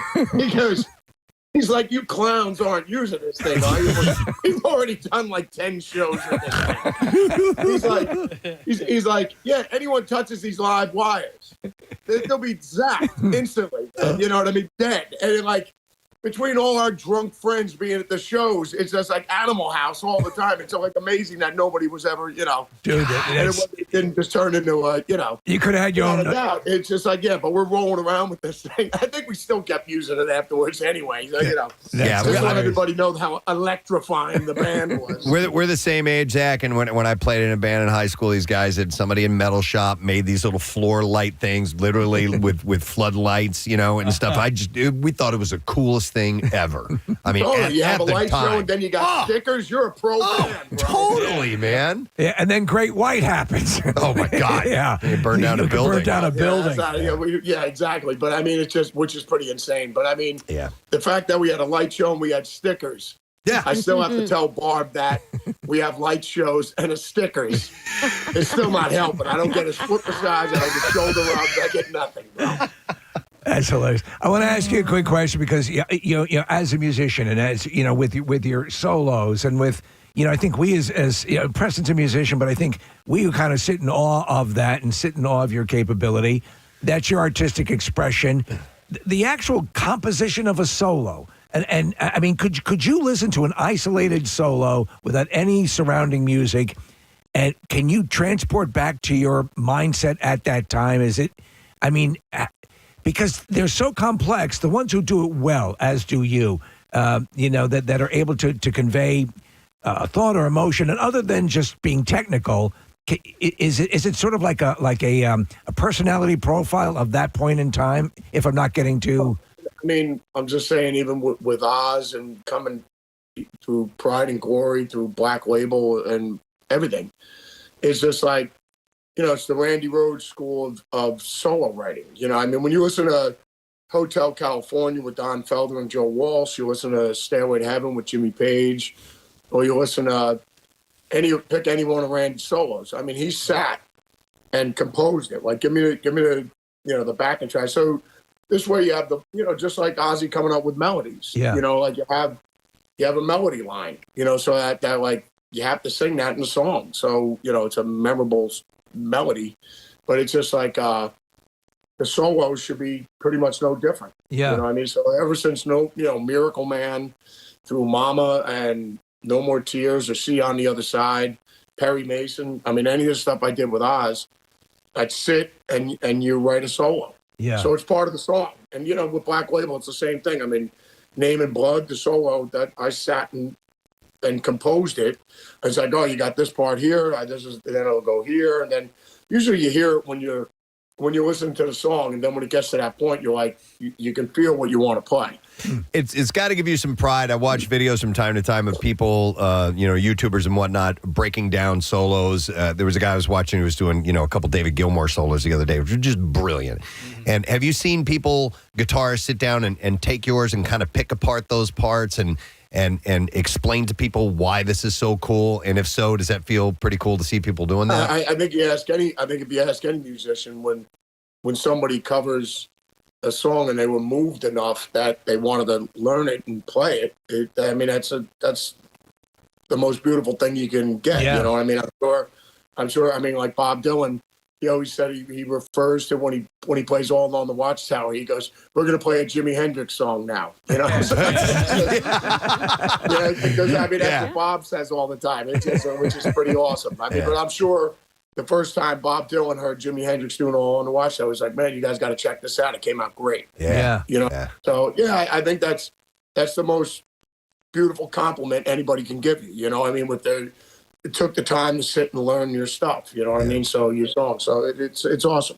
He's like, you clowns aren't using this thing, are you? We've already done like 10 shows with this thing. He's like, yeah, anyone touches these live wires, they'll be zapped instantly. You know what I mean? Dead. And between all our drunk friends being at the shows, it's just like Animal House all the time. It's like amazing that nobody was ever, Dude, it didn't just turn into You could have had your own. It's just like, but we're rolling around with this thing. I think we still kept using it afterwards anyway. So, just let everybody know how electrifying the band was. We're the same age, Zakk, and when I played in a band in high school, these guys had somebody in metal shop made these little floor light things, literally with floodlights, and stuff. We thought it was the coolest thing ever. I mean, you have a light time. show and then you got stickers. You're a pro band, bro. Totally, man. Yeah, and then Great White happens. Oh my God! Yeah, they burned down a building. Burned down a building. Exactly. But I mean, which is pretty insane. But I mean, the fact that we had a light show and we had stickers. Yeah, I still have to tell Barb that we have light shows and stickers. It's still not helping. I don't get a split massage. I don't get shoulder rubs. I get nothing, bro. That's hilarious. I want to ask you a quick question because as a musician and as with your solos and with I think we as Preston's a musician, but I think we kind of sit in awe of that and sit in awe of your capability. That's your artistic expression. The actual composition of a solo. And I mean, could you listen to an isolated solo without any surrounding music? And can you transport back to your mindset at that time? Because they're so complex, the ones who do it well, as do you, that are able to convey a thought or emotion, and other than just being technical, is it sort of like a personality profile of that point in time? If I'm not getting too. I mean, I'm just saying, even with Oz and coming through Pride and Glory, through Black Label and everything, it's just like, it's the Randy Rhoads school of solo writing. I mean, when you listen to Hotel California with Don Felder and Joe Walsh, you listen to Stairway to Heaven with Jimmy Page, or you listen to pick any one of Randy's solos. I mean, he sat and composed it. Like, give me the backing track. So this way you have just like Ozzy coming up with melodies. Yeah. Like you have a melody line. So that like you have to sing that in the song. So it's a memorable melody, but it's just like the solos should be pretty much no different. Yeah. You know what I mean? So ever since Miracle Man, through Mama and No More Tears or See on the Other Side, Perry Mason, I mean, any of the stuff I did with Oz, I'd sit and you write a solo. Yeah. So it's part of the song. And with Black Label, it's the same thing. I mean, Name and Blood, the solo that I sat and and composed it. It's like, oh, you got this part here, and then it'll go here, and then usually you hear it when you're listening to the song, and then when it gets to that point, you're like, you can feel what you want to play. It's got to give you some pride. I watch videos from time to time of people, YouTubers and whatnot, breaking down solos. There was a guy I was watching who was doing, a couple David Gilmour solos the other day, which were just brilliant. And have you seen people, guitarists, sit down and take yours and kind of pick apart those parts and explain to people why this is so cool? And if so, does that feel pretty cool to see people doing that? I think if you ask any musician, when somebody covers a song and they were moved enough that they wanted to learn it and play it, that's the most beautiful thing you can get. Yeah. You know what I mean? I'm sure. I mean, like Bob Dylan, he always said he refers to when he plays All Along the Watchtower, he goes, "We're going to play a Jimi Hendrix song now." Because that's what Bob says all the time, which is pretty awesome. But I'm sure the first time Bob Dylan heard Jimi Hendrix doing All Along the Watchtower, he was like, "Man, you guys got to check this out. It came out great." Yeah. So I think that's the most beautiful compliment anybody can give you. You know, I mean, it took the time to sit and learn your stuff, you know what I mean? So your song. So it's awesome.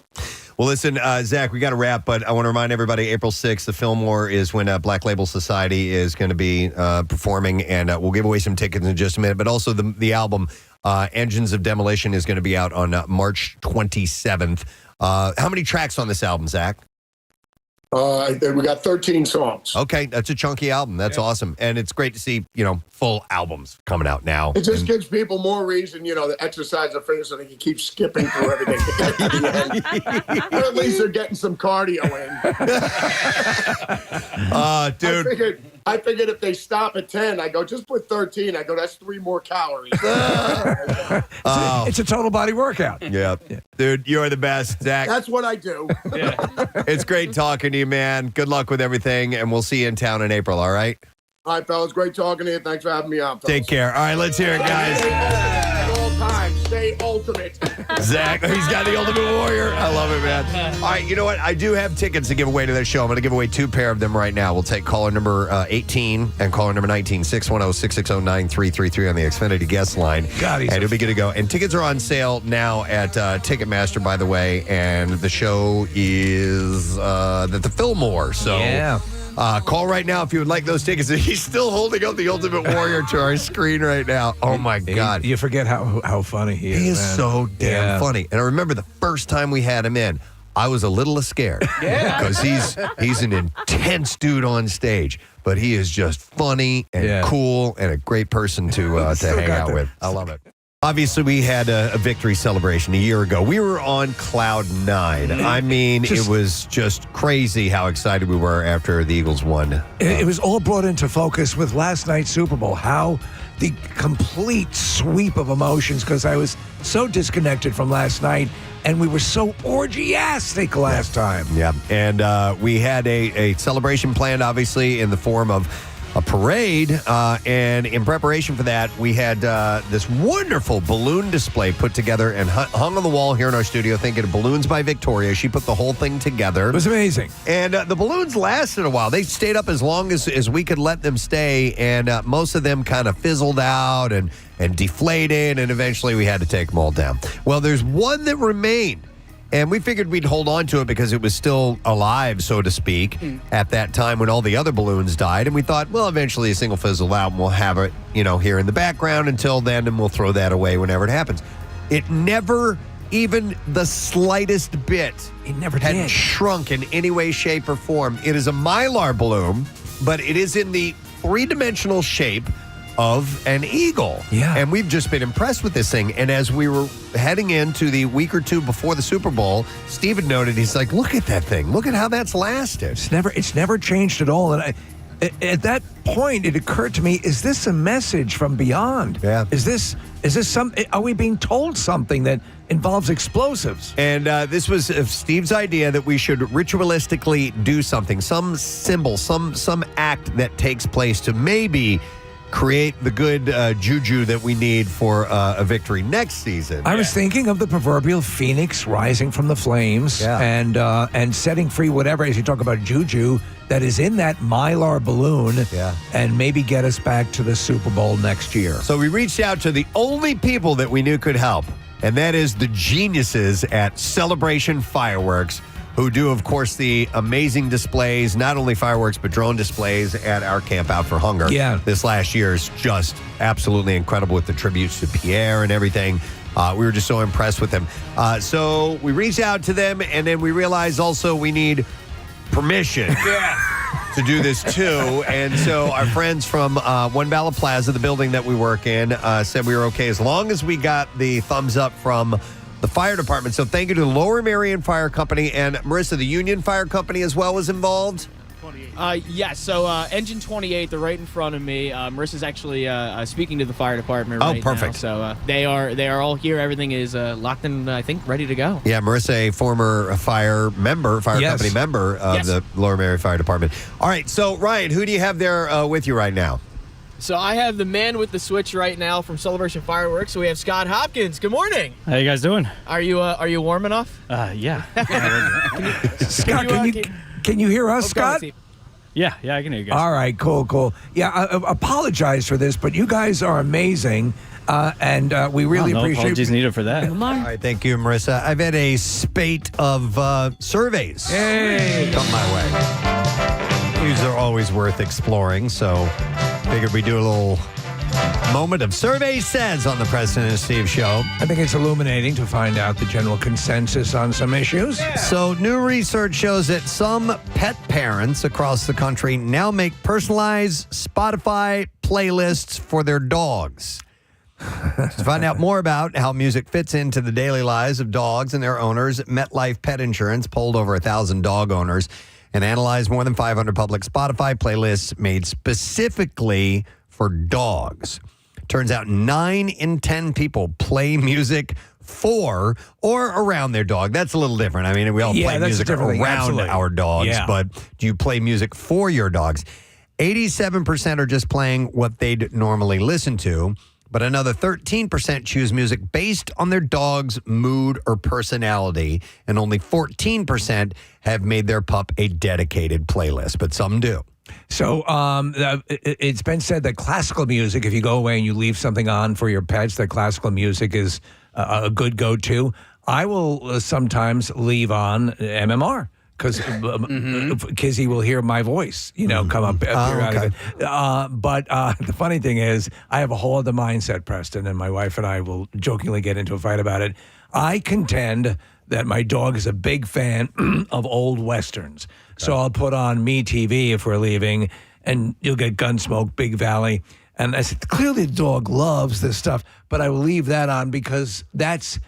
Well, listen, Zach, we got to wrap, but I want to remind everybody, April 6th, the Fillmore is when Black Label Society is going to be performing, and we'll give away some tickets in just a minute. But also the album, Engines of Demolition, is going to be out on March 27th. How many tracks on this album, Zach? We got 13 songs. Okay, that's a chunky album. That's awesome. And it's great to see, full albums coming out now. It just gives people more reason, to exercise their fingers so they can keep skipping through everything. Or at least they're getting some cardio in. Dude. I figured if they stop at 10, I go, just put 13. I go, that's 3 more calories. It's a total body workout. Yeah. Dude, you're the best, Zach. That's what I do. It's great talking to you, man. Good luck with everything, and we'll see you in town in April, all right? All right, fellas. Great talking to you. Thanks for having me on, fellas. Take care. All right, let's hear it, guys. At all times, stay ultimate. Zach, he's got the Ultimate Warrior. I love it, man. All right, you know what? I do have tickets to give away to their show. I'm going to give away 2 pair of them right now. We'll take caller number 18 and caller number 19, 610-660-9333 on the Xfinity guest line. God, and it'll be good to go. And tickets are on sale now at Ticketmaster, by the way. And the show is at the Fillmore. So yeah. Call right now if you would like those tickets. He's still holding up the Ultimate Warrior to our screen right now. Oh, my God. You forget how funny he is. He is man. so damn funny. And I remember the first time we had him in, I was a little scared. Because he's an intense dude on stage. But he is just funny and cool and a great person to hang out with. I love it. Obviously, we had a victory celebration a year ago. We were on cloud 9. I mean, it was just crazy how excited we were after the Eagles won. It was all brought into focus with last night's Super Bowl, how the complete sweep of emotions, because I was so disconnected from last night, and we were so orgiastic last time. Yeah, and we had a celebration planned, obviously, in the form of a parade, and in preparation for that, we had this wonderful balloon display put together and hung on the wall here in our studio, thinking of Balloons by Victoria. She put the whole thing together. It was amazing. And the balloons lasted a while. They stayed up as long as we could let them stay, and most of them kind of fizzled out and deflated, and eventually we had to take them all down. Well, there's one that remained. And we figured we'd hold on to it because it was still alive, so to speak, at that time when all the other balloons died. And we thought, well, eventually a single fizzle out and we'll have it, here in the background until then, and we'll throw that away whenever it happens. It never, even the slightest bit, had shrunk in any way, shape, or form. It is a Mylar balloon, but it is in the 3-dimensional shape of an eagle. Yeah. And we've just been impressed with this thing. And as we were heading into the week or two before the Super Bowl, Steven noted, he's like, look at that thing. Look at how that's lasted. It's never changed at all. And at that point, it occurred to me, is this a message from beyond? Yeah. Is this are we being told something that involves explosives? And this was Steve's idea that we should ritualistically do something, some symbol, some act that takes place to maybe create the good juju that we need for a victory next season. I was thinking of the proverbial phoenix rising from the flames and setting free whatever, as you talk about juju, that is in that Mylar balloon and maybe get us back to the Super Bowl next year. So we reached out to the only people that we knew could help, and that is the geniuses at Celebration Fireworks, who do, of course, the amazing displays, not only fireworks, but drone displays at our Camp Out for Hunger. Yeah. This last year is just absolutely incredible with the tributes to Pierre and everything. We were just so impressed with them. So we reached out to them, and then we realized also we need permission to do this too. And so our friends from One Bala Plaza, the building that we work in, said we were okay as long as we got the thumbs up from the fire department. So thank you to the Lower Merion Fire Company, and Marisa, the Union Fire Company as well was involved. So Engine 28, they're right in front of me. Marissa's actually speaking to the fire department right perfect. now. So they are all here. Everything is locked and I think ready to go. Yeah, Marissa, a former fire company member of the Lower Merion Fire Department. All right, so Ryan, who do you have there with you right now? So I have the man with the switch right now from Celebration Fireworks. So we have Scott Hopkins. Good morning. How you guys doing? Are you warm enough? Yeah. Scott, can you hear us, Scott? Yeah, I can hear you guys. All right, cool. Yeah, I apologize for this, but you guys are amazing, and we really no appreciate. apologies needed for that. All right, thank you, Marissa. I've had a spate of surveys come my way. These are always worth exploring, so figured we'd do a little moment of Survey Says on the Preston and Steve Show. I think it's illuminating to find out the general consensus on some issues. So new research shows that some pet parents across the country now make personalized Spotify playlists for their dogs. To find out more about how music fits into the daily lives of dogs and their owners, MetLife Pet Insurance polled over 1,000 dog owners and analyzed more than 500 public Spotify playlists made specifically for dogs. Turns out 9 in 10 people play music for or around their dog. That's a little different. I mean, we all play music around our dogs, but do you play music for your dogs? 87% are just playing what they'd normally listen to, but another 13% choose music based on their dog's mood or personality, and only 14% have made their pup a dedicated playlist, but some do. So it's been said that classical music, if you go away and you leave something on for your pets, that classical music is a good go-to. I will sometimes leave on MMR because Kizzy will hear my voice, come up periodically. But the funny thing is, I have a whole other mindset, Preston, and my wife and I will jokingly get into a fight about it. I contend that my dog is a big fan of old Westerns. So I'll put on Me TV if we're leaving, and you'll get Gunsmoke, Big Valley. And I said, clearly the dog loves this stuff, but I will leave that on because that's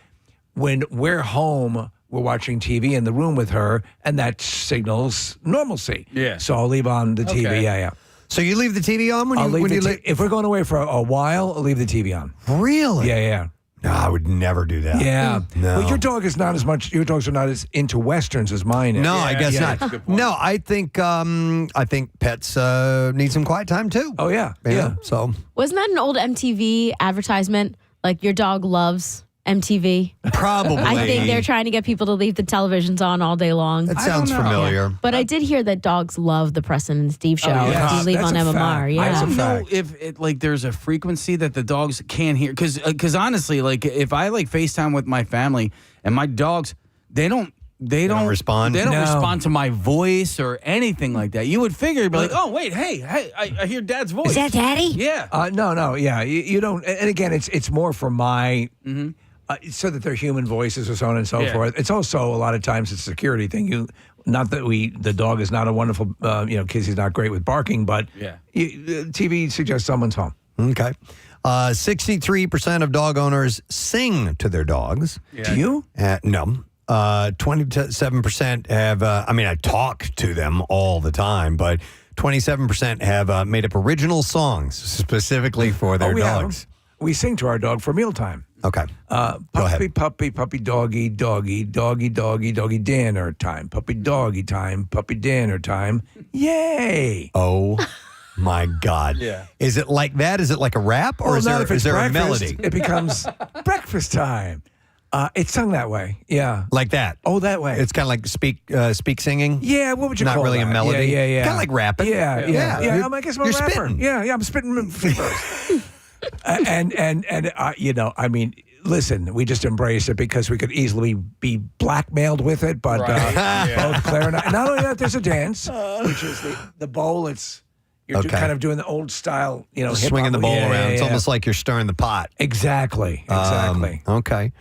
when we're home, we're watching TV in the room with her, and that signals normalcy. Yeah. So I'll leave on the TV. Yeah. So you leave the TV on when you leave? If we're going away for a while, I'll leave the TV on. Really? Yeah. No, I would never do that. Yeah. No. Well, your dogs are not as into Westerns as mine is. No, I guess not. No, I think pets need some quiet time too. Oh, yeah. So wasn't that an old MTV advertisement? Like your dog loves MTV. Probably. I think they're trying to get people to leave the televisions on all day long. That sounds familiar. But I did hear that dogs love the Preston and Steve show. yes. If you leave That's on a MMR. fact. Yeah. I don't know if there's a frequency that the dogs can't hear. Because honestly, if I FaceTime with my family and my dogs, they don't respond. They don't respond to my voice or anything like that. You would figure, be like, oh wait, hey, I hear Dad's voice. Is that Daddy? Yeah. No. Yeah, you don't. And again, it's more for my. So that they're human voices or so on and so forth. It's also a lot of times it's a security thing. Not that the dog is not a wonderful, Kizzy's not great with barking, but TV suggests someone's home. Okay. 63% of dog owners sing to their dogs. Yeah. Do you? No. 27% have, I talk to them all the time, but 27% have made up original songs specifically for their dogs. We sing to our dog for mealtime. Okay. Puppy, puppy, doggy, doggy, doggy, doggy, doggy, dinner time. Puppy, doggy time, puppy, dinner time. Yay. Oh, My God. Yeah. Is it like that? Is it like a rap, or is there a melody? It becomes breakfast time. It's sung that way. Yeah. Like that? Oh, that way. It's kind of like speak singing? Yeah, what would you Not call really that? a melody? Yeah. Kind of like rapping? Yeah. I guess I'm a You're rapper. spitting. Yeah, I'm spitting first. and I mean, listen, we just embrace it because we could easily be blackmailed with it, but both Claire and I. Not only that, there's a dance, which is the bowl. You're kind of doing the old style, Just swinging the bowl around. It's Yeah. almost like you're stirring the pot. Exactly. Okay.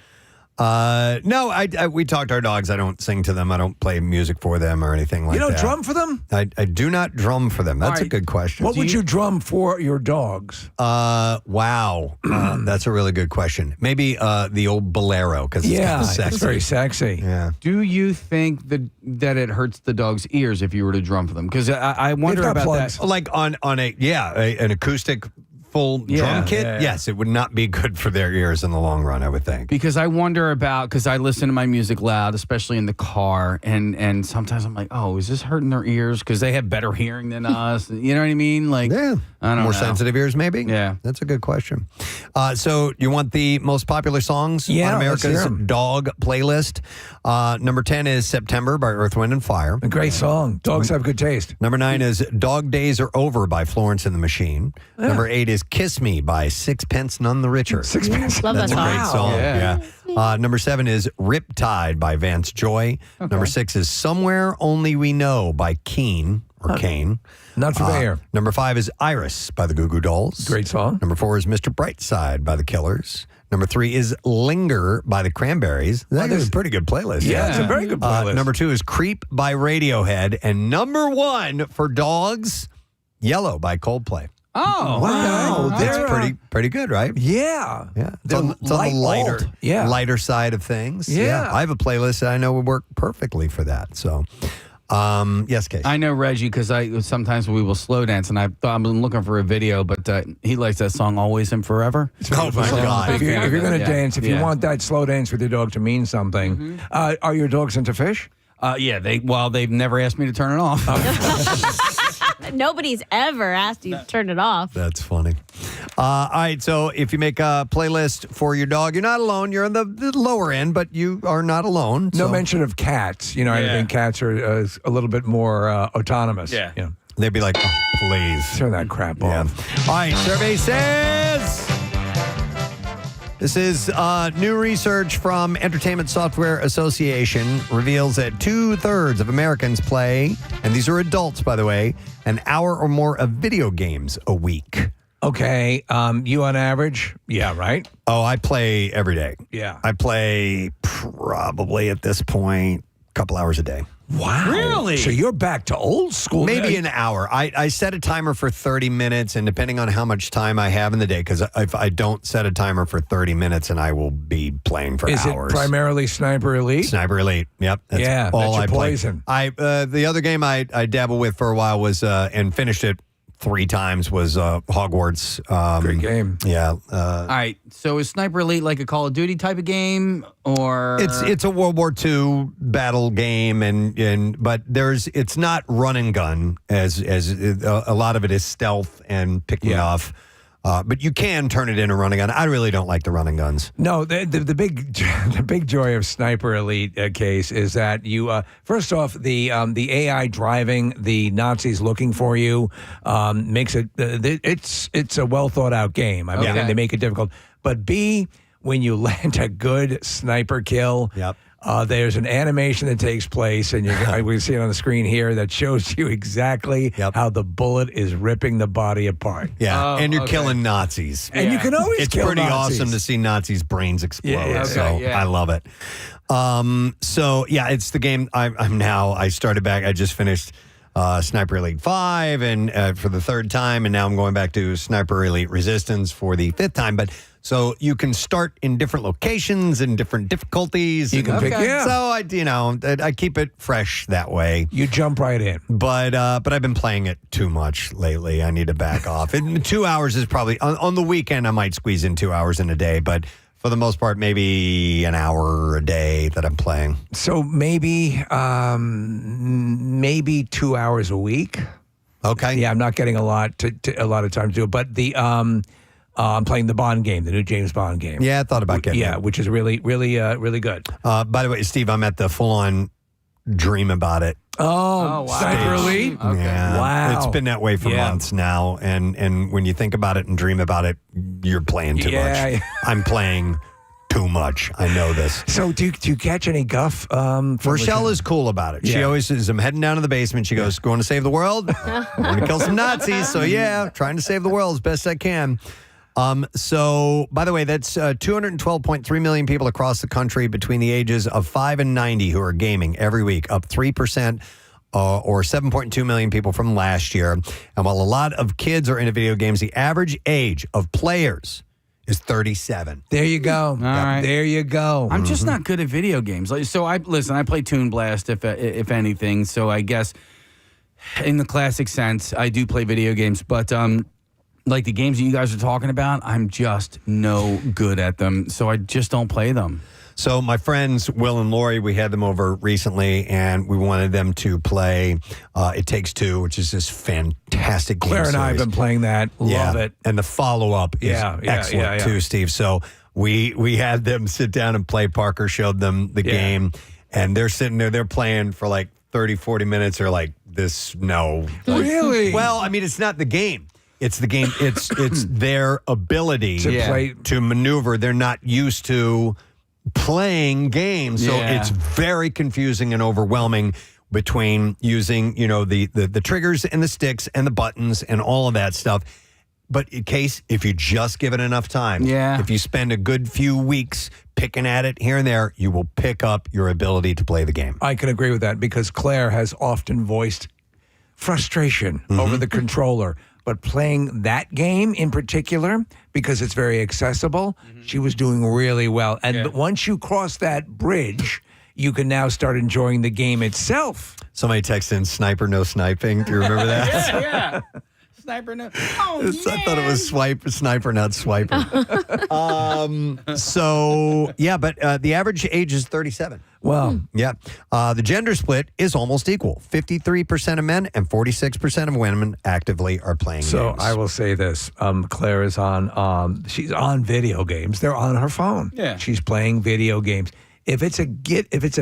No, we talk to our dogs. I don't sing to them. I don't play music for them or anything like that. You don't drum for them? I do not drum for them. That's a good question. What would you drum for your dogs? Wow. That's a really good question. Maybe the old bolero, because it's kind of sexy. It's very sexy. Yeah. Do you think that it hurts the dog's ears if you were to drum for them? Because I wonder about that. Like on an acoustic full drum kit, yes, it would not be good for their ears in the long run, I would think. Because I wonder about, because I listen to my music loud, especially in the car, and sometimes I'm like, oh, is this hurting their ears? Because they have better hearing than us. You know what I mean? Like, I don't know. More sensitive ears, maybe? Yeah. That's a good question. So you want the most popular songs on America's dog playlist? Number 10 is September by Earth, Wind, and Fire. A great song. Dogs have good taste. Number 9 is Dog Days Are Over by Florence and the Machine. Number 8 is Kiss Me by Sixpence None the Richer. Sixpence. Love That's that a great song. song. Yeah. Number 7 is Riptide by Vance Joy. Number 6 is Somewhere Only We Know by Kane. Not familiar. Number 5 is Iris by the Goo Goo Dolls. Great song. Number 4 is Mr. Brightside by the Killers. Number 3 is Linger by the Cranberries. That is a pretty good playlist. Yeah, it's a very good playlist. Number 2 is Creep by Radiohead. And number 1 for dogs, Yellow by Coldplay. Oh, wow. That's pretty good, right? Yeah. Yeah. It's on the lighter, lighter side of things. Yeah. I have a playlist that I know would work perfectly for that. So, yes, Case. I know Reggie because sometimes we will slow dance, and I've been looking for a video, but he likes that song "Always and Forever." Oh my God! If you're going to dance, if you want that slow dance with your dog to mean something, are your dogs into fish? Yeah, they've never asked me to turn it off. Nobody's ever asked you to turn it off. That's funny. All right, so if you make a playlist for your dog, you're not alone. You're on the lower end, but you are not alone. No mention of cats. I think cats are a little bit more autonomous. Yeah. They'd be like, oh, please. Turn that crap off. All right, survey says... This is new research from Entertainment Software Association reveals that 2/3 of Americans play, and these are adults, by the way, an hour or more of video games a week. Okay. You on average? Yeah, right? Oh, I play every day. Yeah. I play probably at this point a couple hours a day. Wow. Really? So you're back to old school. Maybe an hour. I set a timer for 30 minutes, and depending on how much time I have in the day, because if I don't set a timer for 30 minutes, and I will be playing for Is hours. Is it primarily Sniper Elite? Sniper Elite. Yep. That's all I play. Poison. The other game I dabbled with for a while was, and finished it 3 times, was Hogwarts. Great game. Yeah. All right. So is Sniper Elite like a Call of Duty type of game, or it's a World War II battle game, but it's not run and gun as a lot of it is stealth and picking off. But you can turn it into run and gun. I really don't like the run and guns. No, the big joy of Sniper Elite case is that you first off the AI driving the Nazis looking for you makes it it's a well thought out game. I mean they make it difficult, but B, when you land a good sniper kill. Yep. There's an animation that takes place, and we see it on the screen here that shows you exactly how the bullet is ripping the body apart. Yeah, and you're killing Nazis. And you can always kill It's pretty Nazis. awesome to see Nazis' brains explode. Yeah, I love it. It's the game I started back. I just finished Sniper Elite 5 and for the 3rd time, and now I'm going back to Sniper Elite Resistance for the 5th time. But so you can start in different locations and different difficulties. You can pick, So I keep it fresh that way. You jump right in. But I've been playing it too much lately. I need to back off. And 2 hours is probably on the weekend. I might squeeze in 2 hours in a day, but for the most part, maybe an hour a day that I'm playing. So maybe 2 hours a week. Okay. Yeah, I'm not getting a lot of time to do it. But I'm playing the Bond game, the new James Bond game. Yeah, I thought about getting it. Which is really good. By the way, Steve, I'm at the full-on dream about it. Oh, wow. Sniper Elite? Okay. Yeah. Wow. It's been that way for months now. And when you think about it and dream about it, you're playing too much. I'm playing too much. I know this. So do you catch any guff? Rochelle is cool about it. She always says, I'm heading down to the basement. She goes, going to save the world? I'm going to kill some Nazis. So trying to save the world as best I can. So, by the way, that's 212.3 million people across the country between the ages of 5 and 90 who are gaming every week, up 3%, or 7.2 million people from last year. And while a lot of kids are into video games, the average age of players is 37. There you go. All right. There you go. I'm just not good at video games. So I play Toon Blast if anything. So I guess in the classic sense, I do play video games, but like the games that you guys are talking about, I'm just no good at them. So I just don't play them. So my friends, Will and Lori, we had them over recently, and we wanted them to play It Takes Two, which is this fantastic game Claire and I have series. been playing that. Love it. And the follow-up is excellent too, Steve. So we had them sit down and play. Parker showed them the game, and they're sitting there, they're playing for like 30, 40 minutes. They're like, no. Really? Well, I mean, it's not the game. It's the game. It's their ability to maneuver. They're not used to playing games, so it's very confusing and overwhelming between using the triggers and the sticks and the buttons and all of that stuff. But in case, if you just give it enough time, if you spend a good few weeks picking at it here and there, you will pick up your ability to play the game. I can agree with that because Claire has often voiced frustration over the controller. But playing that game in particular, because it's very accessible, she was doing really well. And once you cross that bridge, you can now start enjoying the game itself. Somebody texted in sniper, no sniping. Do you remember that? Yeah. Sniper, no. Oh, I thought it was sniper, not swiper. But the average age is 37. Well, yeah. The gender split is almost equal. 53% of men and 46% of women actively are playing games. So I will say this. Claire is she's on video games. They're on her phone. Yeah. She's playing video games. If it's a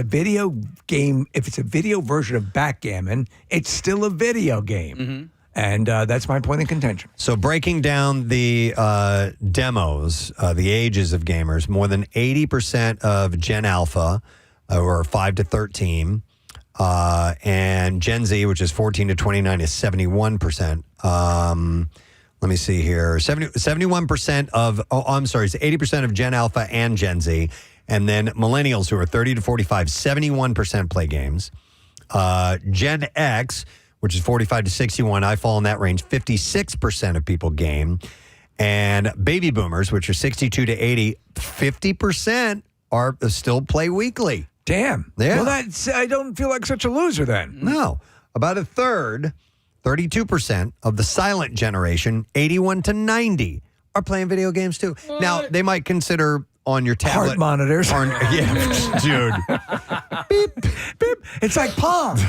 video game, if it's a video version of backgammon, it's still a video game. And that's my point of contention. So breaking down the demos, the ages of gamers, more than 80% of Gen Alpha, or 5 to 13, and Gen Z, which is 14 to 29, is 71%. Let me see here. 71% of, it's 80% of Gen Alpha and Gen Z. And then millennials who are 30 to 45, 71% play games. Gen X, which is 45 to 61, I fall in that range, 56% of people game. And baby boomers, which are 62 to 80, 50% are still play weekly. Damn. Yeah. Well, I don't feel like such a loser then. No. About a third, 32% of the silent generation, 81 to 90, are playing video games too. What? Now, they might consider on your tablet. Heart monitors. Dude. Beep, beep. It's like Pong.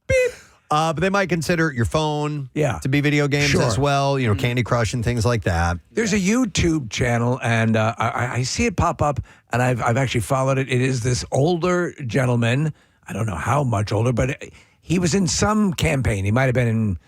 Beep. But they might consider your phone to be video games as well, Candy Crush and things like that. There's a YouTube channel, and I see it pop up, and I've actually followed it. It is this older gentleman. I don't know how much older, but he was in some campaign. He might have been in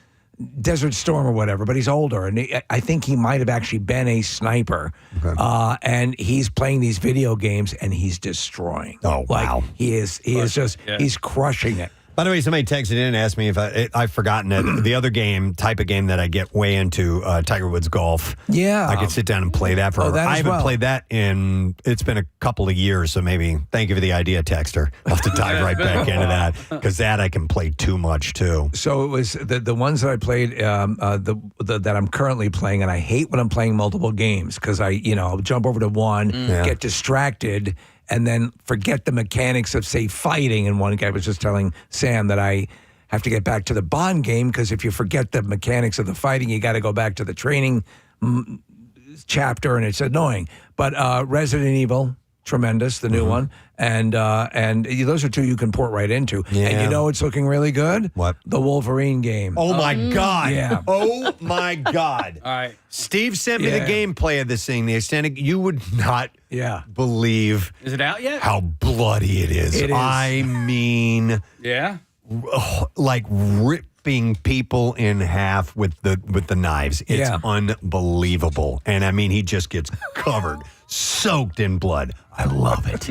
Desert Storm or whatever, but he's older, and I think he might have actually been a sniper. Okay. And he's playing these video games, and he's destroying. Oh, wow. He is he's crushing it. By the way, somebody texted in and asked me if I've forgotten it. The other type of game that I get way into, Tiger Woods Golf. Yeah. I could sit down and play that forever. I haven't played that it's been a couple of years, so maybe, thank you for the idea, Texter. I'll have to dive right back into that, because that I can play too much, too. So it was the ones that I played, that I'm currently playing, and I hate when I'm playing multiple games, because I'll jump over to one, get distracted, and then forget the mechanics of, say, fighting. And one guy was just telling Sam that I have to get back to the Bond game, because if you forget the mechanics of the fighting, you got to go back to the training chapter, and it's annoying. But Resident Evil tremendous, the new one, and those are two you can port right into. Yeah. And you know it's looking really good? What? The Wolverine game. Oh, my God. Yeah. Oh, my God. All right. Steve sent me the gameplay of this thing. The extended, you would not believe Is it out yet? how bloody it is. It is. I mean, Yeah. like ripping people in half with the knives. It's unbelievable. And I mean, he just gets covered, soaked in blood. I love it.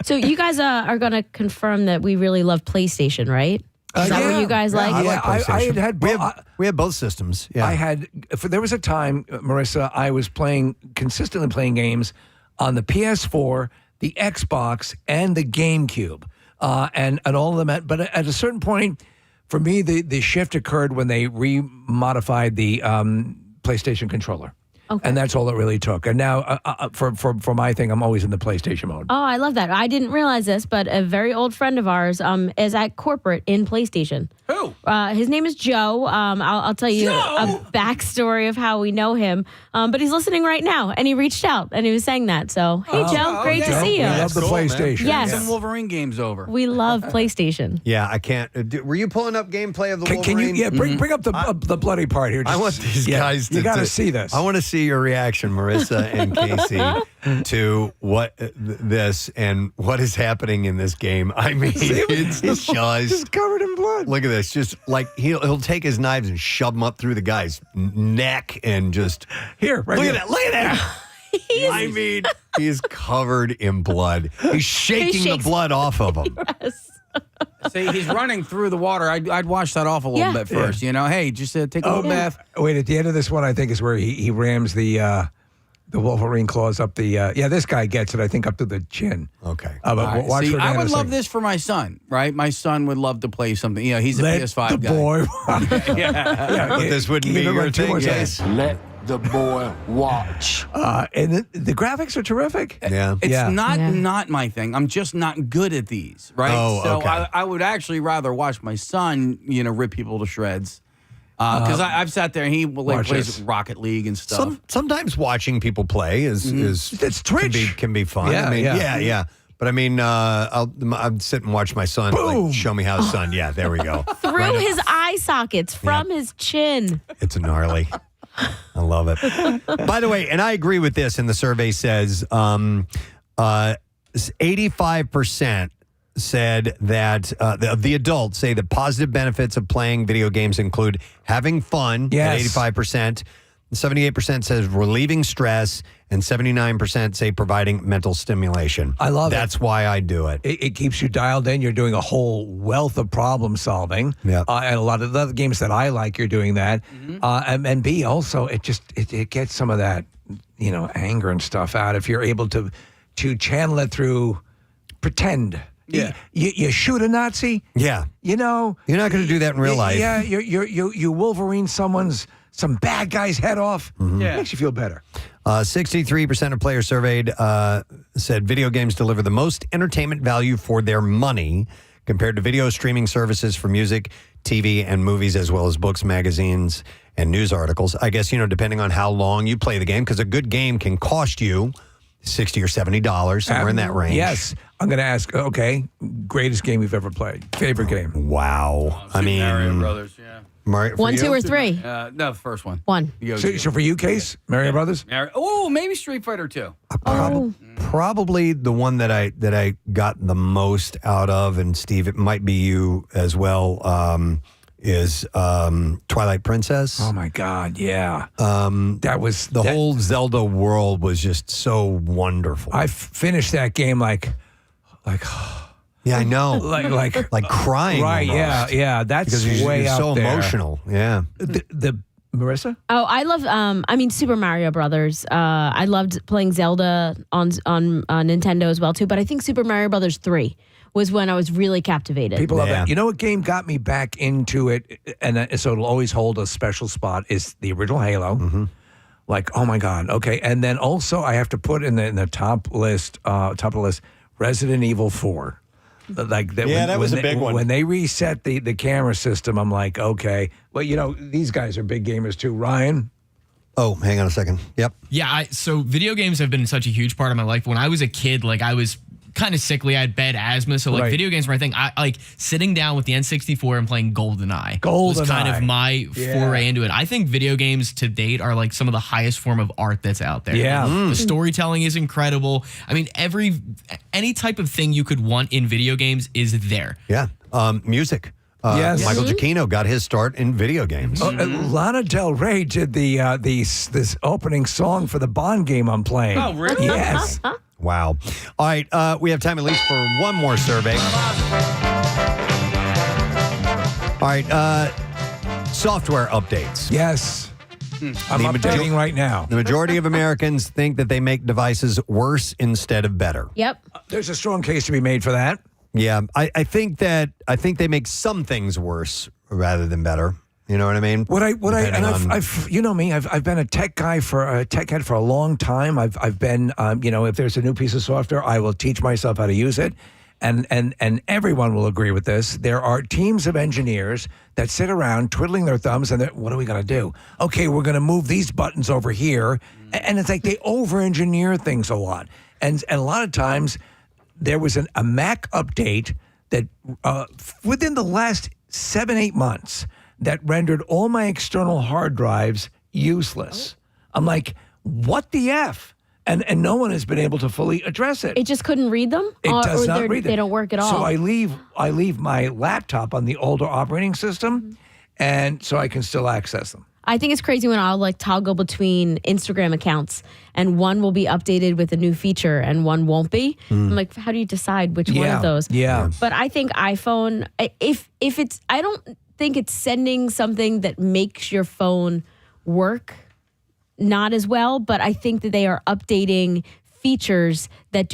So you guys are going to confirm that we really love PlayStation, right? Is that what you guys like? I like PlayStation. had we have both systems. Yeah. I had. There was a time, Marissa, I was consistently playing games on the PS4, the Xbox, and the GameCube, and all of them. But at a certain point, for me, the shift occurred when they remodified the PlayStation controller. Okay. And that's all it really took. And now, for my thing, I'm always in the PlayStation mode. Oh, I love that. I didn't realize this, but a very old friend of ours is at corporate in PlayStation. Who? His name is Joe. I'll tell you a backstory of how we know him. But he's listening right now, and he reached out, and he was saying that. So, hey, Joe, great to see you. We love the PlayStation. Yes. Some Wolverine games over. We love PlayStation. Yeah, I can't. Were you pulling up gameplay of the Wolverine? Can you? Yeah, bring up the bloody part here. I want these guys to. You got to see this. I want to see your reaction, Marissa and Casey, to what this and what is happening in this game. I mean, it's just covered in blood. Look at this. Just like he'll take his knives and shove them up through the guy's neck and just here. Right look here. at that. Look at that. I mean, he's covered in blood. He's shaking the blood off of him. Yes. See, he's running through the water. I'd wash that off a little bit first. You know, hey, just take a little bath. Wait, at the end of this one, I think is where he rams the Wolverine claws up the. This guy gets it. I think up to the chin. Okay. But watch See, for I would love thing. this for my son. Right, my son would love to play something. You know, he's a Let PS5 the guy. boy. But this wouldn't be your thing, guys. Let the boy watch. And the graphics are terrific. Yeah. It's not my thing. I'm just not good at these, right? Oh, so okay. I would actually rather watch my son, rip people to shreds. Because I've sat there and he plays Rocket League and stuff. Sometimes watching people play is it's Twitch can be fun. Yeah, I mean, yeah. But I mean, I'd sit and watch my son show me how his son. Yeah, there we go. Through his eye sockets, from his chin. It's gnarly. I love it. By the way, and I agree with this, and the survey says 85% said that the adults say the positive benefits of playing video games include having fun at 85%. 78% says relieving stress, and 79% say providing mental stimulation. I love That's why I do it. It keeps you dialed in. You're doing a whole wealth of problem solving. Yeah. And a lot of the other games that I like, you're doing that. And B, also, it gets some of that, anger and stuff out if you're able to channel it through pretend. Yeah. You shoot a Nazi. Yeah. You're not going to do that in real life. Yeah. You Wolverine some bad guy's head off. Yeah. Makes you feel better. 63% of players surveyed said video games deliver the most entertainment value for their money compared to video streaming services for music, TV, and movies, as well as books, magazines, and news articles. I guess, depending on how long you play the game, because a good game can cost you $60 or $70, somewhere in that range. Yes. I'm going to ask, okay, greatest game you've ever played. Favorite game. Wow. I mean, Mario Brothers, yeah. Mario, 1, 2, or 3? No, the first one. 1. So for you, Case, Mario Brothers? Maybe Street Fighter 2. Probably the one that I got the most out of, and Steve, it might be you as well, is Twilight Princess. Oh my God, yeah. That was the whole Zelda world was just so wonderful. I finished that game like yeah, I know, like crying, right? Almost. Yeah. That's because way you're out so there. emotional. Yeah. The Marissa? Oh, I love. Super Mario Brothers. I loved playing Zelda on Nintendo as well too. But I think Super Mario Brothers 3 was when I was really captivated. People love that. You know what game got me back into it, and so it'll always hold a special spot, is the original Halo. Mm-hmm. Like, oh my God, okay. And then also I have to put in the top of the list, Resident Evil 4. Like that. Yeah, that was a big one. When they reset the camera system, I'm like, okay. Well, these guys are big gamers too. Ryan? Oh, hang on a second. Yep. Yeah, so video games have been such a huge part of my life. When I was a kid, like I was kind of sickly. I had bad asthma, so like video games were my thing. I like sitting down with the N64 and playing GoldenEye. Was kind of my foray into it. I think video games to date are like some of the highest form of art that's out there. Yeah. The storytelling is incredible. I mean, any type of thing you could want in video games is there. Yeah. Music. Yes. Michael Giacchino got his start in video games. Lana Del Rey did this opening song for the Bond game I'm playing. Oh, really? Yes. Wow. All right, we have time at least for one more survey. All right, software updates. Yes. I'm updating right now. The majority of Americans think that they make devices worse instead of better. Yep. There's a strong case to be made for that. Yeah, I think they make some things worse rather than better. You know what I mean? I've you know me, I've been a tech head for a long time. I've been if there's a new piece of software, I will teach myself how to use it. And everyone will agree with this. There are teams of engineers that sit around twiddling their thumbs and what are we going to do? Okay, we're going to move these buttons over here. And it's like they over-engineer things a lot. And a lot of times there was a Mac update that within the last 7-8 months that rendered all my external hard drives useless. I'm like, what the F? And no one has been able to fully address it. It just couldn't read them? It does not read them. They don't work at all. So I leave my laptop on the older operating system, and so I can still access them. I think it's crazy when I'll like toggle between Instagram accounts and one will be updated with a new feature and one won't be. I'm like, how do you decide which one of those? Yeah. But I think iPhone, if it's, I don't think it's sending something that makes your phone work not as well, but I think that they are updating features that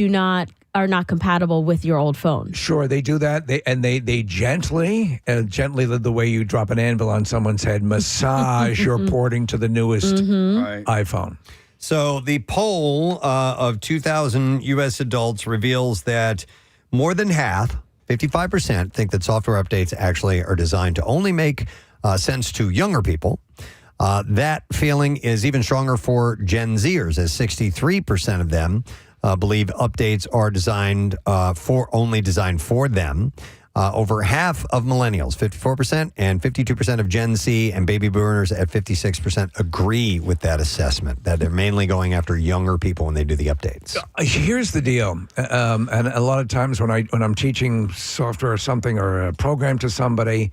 are not compatible with your old phone. Sure, they do that. They gently, the way you drop an anvil on someone's head, massage your porting to the newest iPhone. So the poll of 2,000 U.S. adults reveals that more than half, 55%, think that software updates actually are designed to only make sense to younger people. That feeling is even stronger for Gen Zers, as 63% of them believe updates are designed for them. Over half of millennials, 54%, and 52% of Gen Z and baby boomers at 56% agree with that assessment, that they're mainly going after younger people when they do the updates. Here's the deal. And a lot of times when I'm teaching software or something or a program to somebody,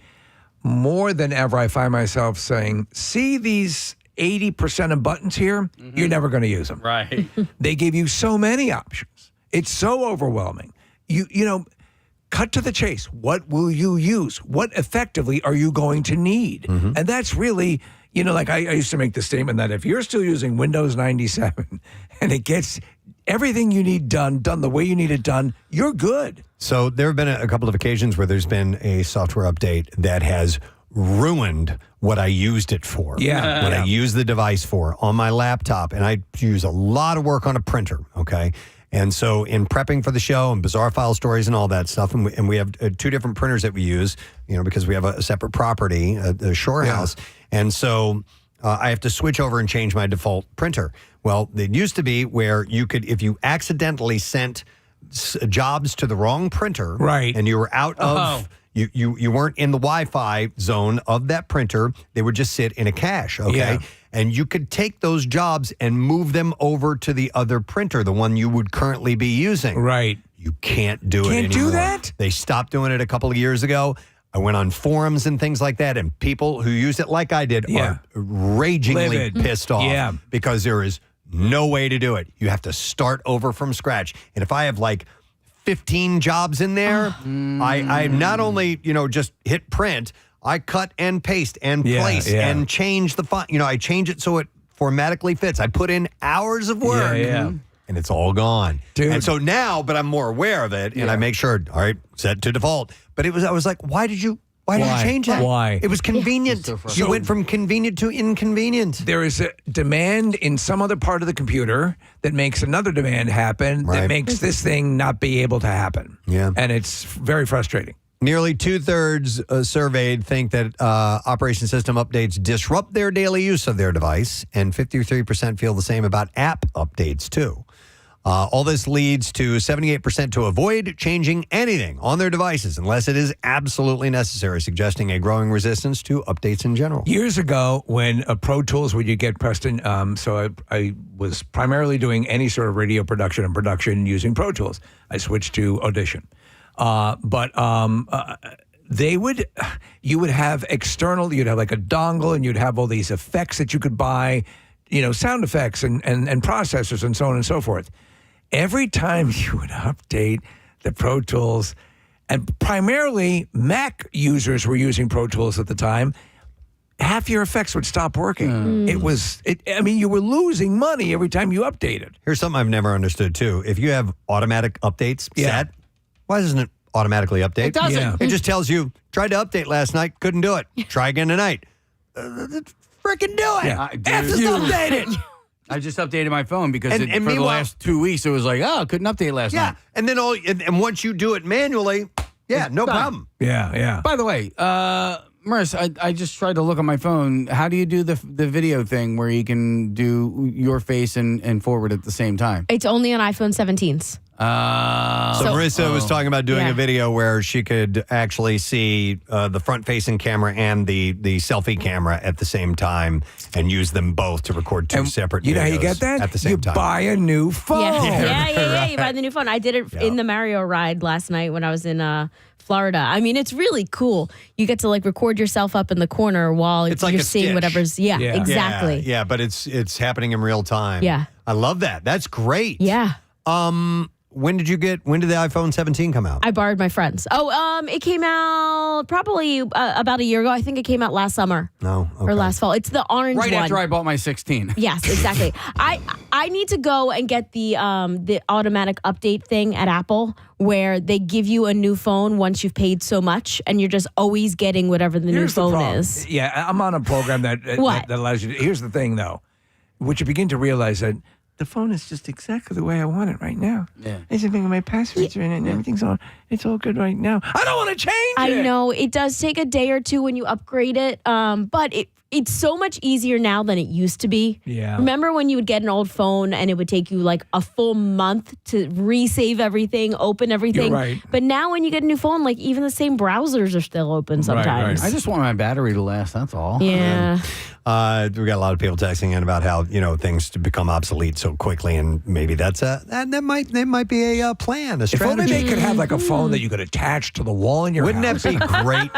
more than ever, I find myself saying, see these 80% of buttons here? You're never going to use them. Right. They give you so many options. It's so overwhelming. You know, cut to the chase. What will you use? What effectively are you going to need? And that's really, like I used to make the statement that if you're still using Windows 97 and it gets everything you need done the way you need it done, you're good. So there have been a couple of occasions where there's been a software update that has ruined what I used it for. Yeah. What I use the device for on my laptop. And I use a lot of work on a printer, okay? And so in prepping for the show and bizarre file stories and all that stuff, and we have two different printers that we use, because we have a separate property, a shore house. And so I have to switch over and change my default printer. Well, it used to be where you could, if you accidentally sent jobs to the wrong printer, right, and you were out of, you weren't in the Wi-Fi zone of that printer, they would just sit in a cache, okay? Yeah. And you could take those jobs and move them over to the other printer, the one you would currently be using. Right. You can't do it anymore. Can't do that? They stopped doing it a couple of years ago. I went on forums and things like that, and people who use it like I did are ragingly pissed off because there is no way to do it. You have to start over from scratch. And if I have like 15 jobs in there, I not only, just hit print, I cut and paste and place and change the font. I change it so it formatically fits. I put in hours of work and it's all gone. Dude. And so now, but I'm more aware of it and I make sure, all right, set to default. But I was like, why did you change that? Why? It was convenient. You went from convenient to inconvenient. There is a demand in some other part of the computer that makes another demand happen that makes this thing not be able to happen. Yeah. And it's very frustrating. Nearly 2/3 surveyed think that operation system updates disrupt their daily use of their device, and 53% feel the same about app updates, too. All this leads to 78% to avoid changing anything on their devices unless it is absolutely necessary, suggesting a growing resistance to updates in general. Years ago, when Pro Tools, would you get, Preston? So I was primarily doing any sort of radio production and production using Pro Tools. I switched to Audition. You would have external, you'd have like a dongle, and you'd have all these effects that you could buy, sound effects and processors and so on and so forth. Every time you would update the Pro Tools, and primarily Mac users were using Pro Tools at the time, half your effects would stop working. You were losing money every time you updated. Here's something I've never understood, too. If you have automatic updates set, why doesn't it automatically update? It doesn't. Yeah. It just tells you, tried to update last night, couldn't do it. Try again tonight. Freaking do it. Yeah. Just update it. I just updated my phone because And for the last 2 weeks, it was like, couldn't update last night. And then and once you do it manually, no problem. Yeah. By the way, Marisa, I just tried to look on my phone. How do you do the video thing where you can do your face and forward at the same time? It's only on iPhone 17s. So Marisa was talking about doing a video where she could actually see the front-facing camera and the selfie camera at the same time and use them both to record two separate videos. You know how you get that? At the same time. You buy a new phone. Yeah. You buy the new phone. I did it in the Mario ride last night when I was in Florida. I mean, it's really cool. You get to record yourself up in the corner while It's like you're a seeing sketch. whatever's. Yeah, exactly. Yeah, but it's happening in real time. Yeah. I love that. That's great. Yeah. When did the iPhone 17 come out? I borrowed my friend's. It came out probably about a year ago. I think it came out last summer. No. Or last fall. It's the orange one. Right after I bought my 16. Yes, exactly. I need to go and get the automatic update thing at Apple where they give you a new phone once you've paid so much and you're just always getting whatever the new phone is. Yeah, I'm on a program that allows you to. Here's the thing, though, which you begin to realize that the phone is just exactly the way I want it right now. Yeah. I just think my passwords are in it and everything's all, it's all good right now. I don't want to change it. I know. It does take a day or two when you upgrade it, but it's so much easier now than it used to be. Yeah. Remember when you would get an old phone and it would take you a full month to resave everything, open everything? You're right. But now when you get a new phone, even the same browsers are still open sometimes. I just want my battery to last, that's all. Yeah. We got a lot of people texting in about how things to become obsolete so quickly, and maybe that might be a plan, a strategy. If only they could have a phone that you could attach to the wall in your Wouldn't house. that be great?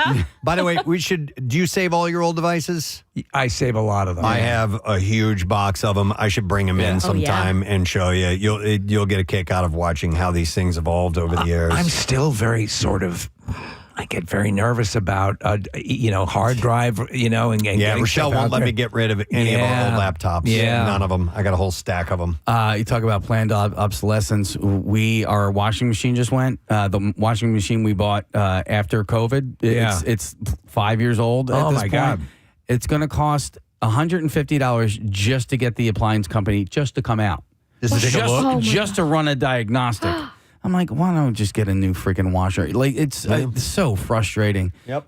By the way, do you save all your old devices? I save a lot of them. I have a huge box of them. I should bring them in sometime and show you. You'll get a kick out of watching how these things evolved over the years. I'm still very I get very nervous about, hard drive, and getting Rochelle stuff out won't let there. me get rid of any of our old laptops. Yeah. None of them. I got a whole stack of them. You talk about planned obsolescence. Our washing machine just went. The washing machine we bought after COVID, it's 5 years old at this point. God. It's going to cost $150 just to get the appliance company just to come out. Just to take a look? Just to run a diagnostic. I'm like, why don't I just get a new freaking washer? It's so frustrating. Yep.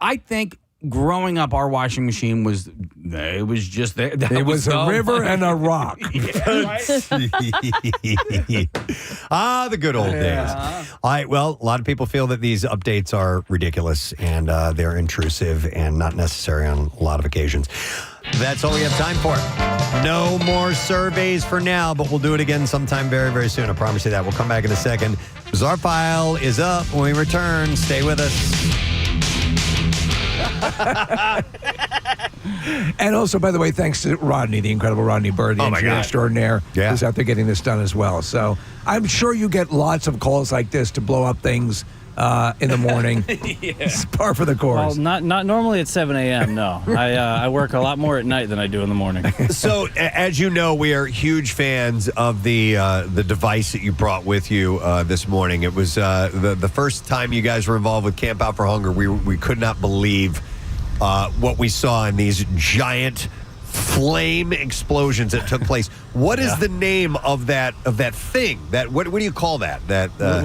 I think growing up, our washing machine was just there. It was a river and a rock. The good old days. All right, well, a lot of people feel that these updates are ridiculous and they're intrusive and not necessary on a lot of occasions. That's all we have time for. No more surveys for now, but we'll do it again sometime very, very soon. I promise you that. We'll come back in a second. Bizarre File is up when we return. Stay with us. And also, by the way, thanks to Rodney, the incredible Rodney Bird, the engineer extraordinaire, who's out there getting this done as well. So I'm sure you get lots of calls like this to blow up things in the morning. It's par for the course. Well, not normally at 7 a.m., no. I work a lot more at night than I do in the morning. So, as you know, we are huge fans of the device that you brought with you this morning. It was the first time you guys were involved with Camp Out for Hunger. We could not believe what we saw in these giant flame explosions that took place. What is the name of that thing? That what do you call that?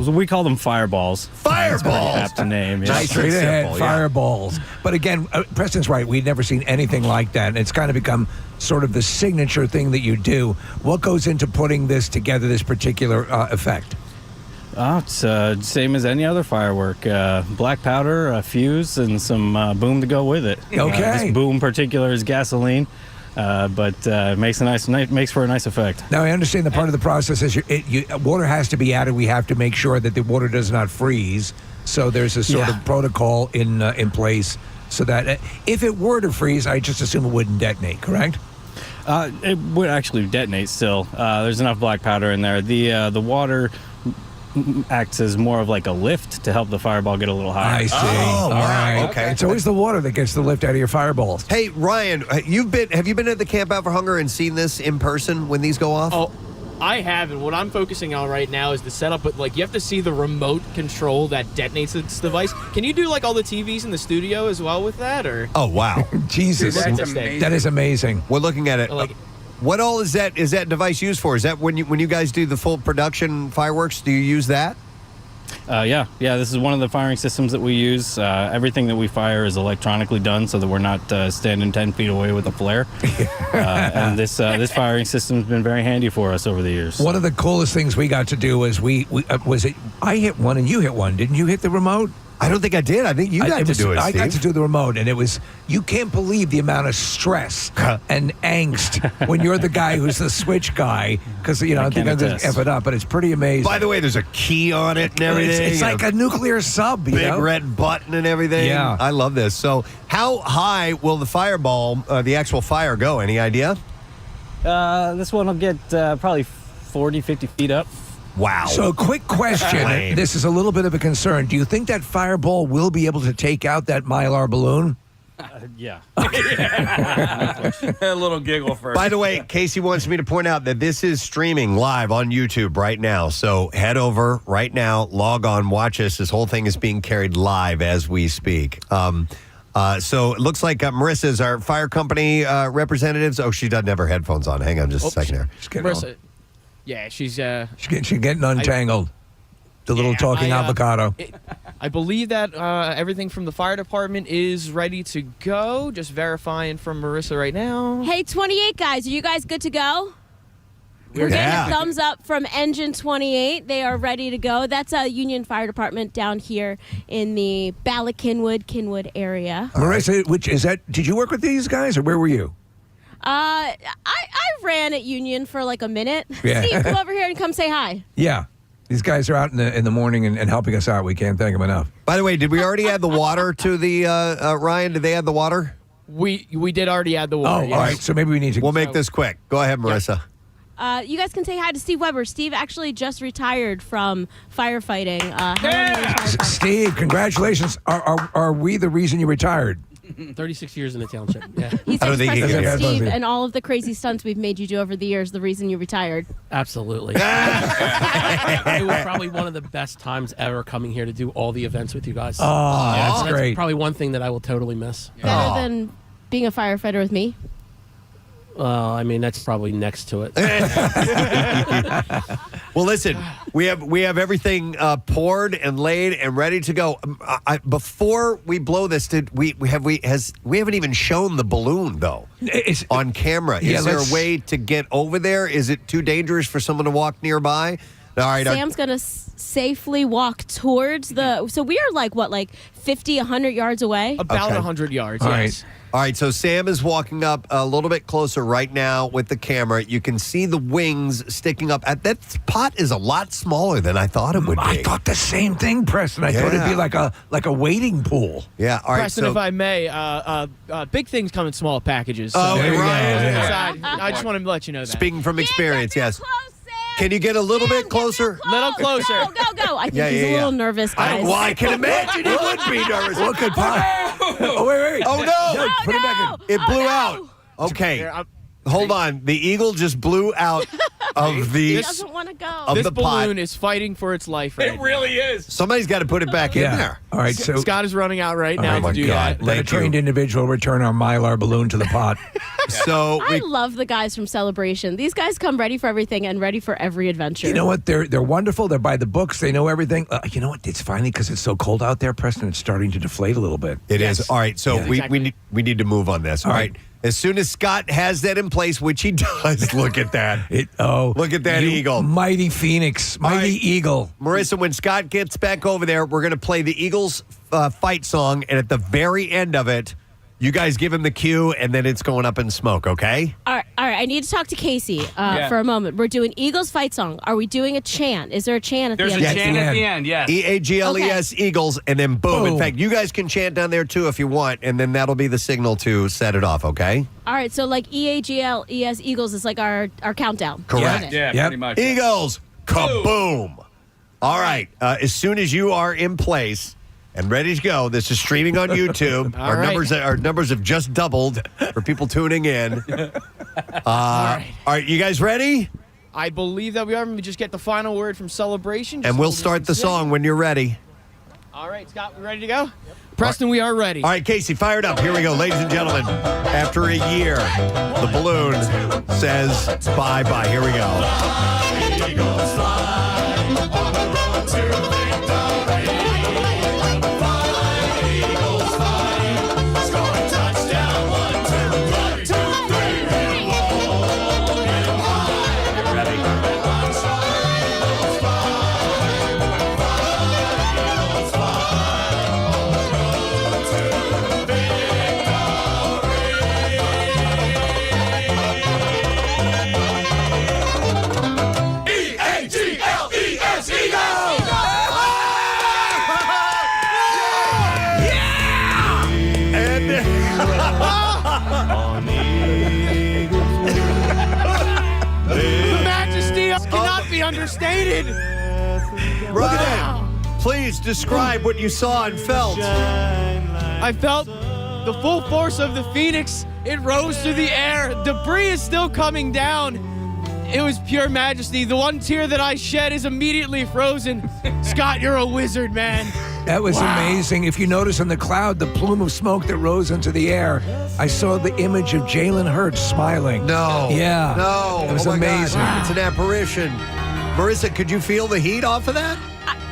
We call them fireballs. Fireballs. Apt to name. Yeah. Nice straight ahead, fireballs. But again, Preston's right. We'd never seen anything like that. And it's kind of become sort of the signature thing that you do. What goes into putting this together, this particular effect? It's same as any other firework. Black powder, a fuse, and some boom to go with it. Okay. This boom particular is gasoline, but it makes for a nice effect. Now, I understand the part of the process is water has to be added. We have to make sure that the water does not freeze. So there's a sort of protocol in place so that if it were to freeze, I just assume it wouldn't detonate, correct? It would actually detonate still. There's enough black powder in there. The water acts as more of like a lift to help the fireball get a little higher. I see. All right. Okay. It's always the water that gets the lift out of your fireballs. Hey, Ryan, have you been at the Camp Out for Hunger and seen this in person when these go off? Oh, I haven't. What I'm focusing on right now is the setup, but like you have to see the remote control that detonates this device. Can you do like all the TVs in the studio as well with that, or? Oh wow, Jesus, That's amazing. That is amazing. We're looking at it. Like, what all is that device used for? Is that when you guys do the full production fireworks? Do you use that? Yeah. This is one of the firing systems that we use. Everything that we fire is electronically done, so that we're not standing 10 feet away with a flare. And this firing system's been very handy for us over the years. One of the coolest things we got to do was I hit one and you hit one. Didn't you hit the remote? I don't think I did. I think you got to do it, I Steve. got to do the remote, and it was, you can't believe the amount of stress and angst when you're the guy who's the switch guy, because, I think I'm going to F it up, but it's pretty amazing. By the way, there's a key on it and everything. It's like a nuclear sub, Big red button and everything. Yeah. I love this. So how high will the fireball, the actual fire go? Any idea? This one will get probably 40, 50 feet up. Wow. So, quick question. This is a little bit of a concern. Do you think that fireball will be able to take out that Mylar balloon? Yeah. A little giggle first. By the way, Casey wants me to point out that this is streaming live on YouTube right now. So head over right now, log on, watch us. This whole thing is being carried live as we speak. So it looks like Marisa is our fire company representatives. Oh, she doesn't have her headphones on. Hang on just a second here. Marisa, yeah, she's getting untangled. The little talking avocado. I believe that everything from the fire department is ready to go. Just verifying from Marisa right now. Hey, 28 guys, are you guys good to go? We're getting a thumbs up from Engine 28. They are ready to go. That's a Union Fire Department down here in the Bala-Kinwood area. Marisa, which is that? Did you work with these guys, or where were you? I ran at Union for like a minute. Yeah. Steve, come over here and come say hi. Yeah. These guys are out in the morning and helping us out. We can't thank them enough. By the way, did we already add the water to the Ryan? Did they add the water? We did already add the water. Oh, yes. All right. So maybe we need to. We'll make this quick. Go ahead, Marisa. You guys can say hi to Steve Weber. Steve actually just retired from firefighting. Steve, congratulations. Are we the reason you retired? 36 years in the township. Yeah. He says President Steve and all of the crazy stunts we've made you do over the years, the reason you retired. Absolutely. It was probably one of the best times ever coming here to do all the events with you guys. Oh, that's great. Probably one thing that I will totally miss. Better than being a firefighter with me. I mean, that's probably next to it. Well, listen, we have everything poured and laid and ready to go. Before we blow this, we haven't even shown the balloon though. It's on camera. Yeah, is there a way to get over there? Is it too dangerous for someone to walk nearby? All right, Sam's going to safely walk towards the... So we are like 50, 100 yards away? About 100 yards, All yes. right. All right, so Sam is walking up a little bit closer right now with the camera. You can see the wings sticking up. That pot is a lot smaller than I thought it would be. I thought the same thing, Preston. I thought it'd be like a wading pool. Yeah, all right. Preston, if I may, big things come in small packages. So Oh, there you go. I just want to let you know that. Speaking from experience, yes. Can you get a little bit closer? Little closer. Go. I think he's a little nervous, guys. I can imagine he would be nervous. What could Oh, wait. Oh, no. Put it back in. It blew out. Okay. Hold on. The eagle just blew out. of the He doesn't want to go. of This the pot. balloon is fighting for its life right It really is. Somebody's got to put it back in there. All right, so Scott is running out right now my to do God. that. let a trained individual return our Mylar balloon to the pot. So I love the guys from Celebration. These guys come ready for everything and ready for every adventure. You know what? They're wonderful. They're by the books. They know everything. You know what? It's finally because it's so cold out there, Preston. It's starting to deflate a little bit. it is. All right, so Yeah. we need to move on this. All right. As soon as Scott has that in place, which he does, look at that. Look at that you eagle. Mighty Phoenix. Mighty Eagle. Marisa, when Scott gets back over there, we're going to play the Eagles fight song, and at the very end of it, you guys give him the cue, and then it's going up in smoke, okay? All right. I need to talk to Casey for a moment. We're doing Eagles fight song. Are we doing a chant? Is there a chant at There's the end? a chant at the end, yes. EAGLES Eagles, and then boom. In Boom. fact, you guys can chant down there, too, if you want, and then that'll be the signal to set it off, okay? All right. So like EAGLES Eagles is like our countdown. Correct. Yeah, pretty much. Eagles, kaboom. All right. As soon as you are in place and ready to go, this is streaming on YouTube. Our numbers have just doubled for people tuning in. All right, you guys ready? I believe that we are. Let me just get the final word from Celebration. And we'll start the song when you're ready. All right, Scott, we ready to go? Yep. Preston, we are ready. All right, Casey, fire it up. Here we go, ladies and gentlemen. After a year, the balloon says bye-bye. Here we go. Eagles fly on the road to victory. Fly, Eagles fly, scoring touchdown 1, 2, 3, 2, 3. Low and high. Ready? Eagles fly, Eagles fly on the road to victory. EAGLES Eagles! The majesty cannot be understated. Look at that. Please describe what you saw and felt. I felt the full force of the Phoenix. It rose through the air. Debris is still coming down. It was pure majesty. The one tear that I shed is immediately frozen. Scott, you're a wizard, man. That was amazing. If you notice in the cloud, the plume of smoke that rose into the air, I saw the image of Jalen Hurts smiling. No. Yeah. No. It was my God. amazing. It's an apparition. Marisa, could you feel the heat off of that?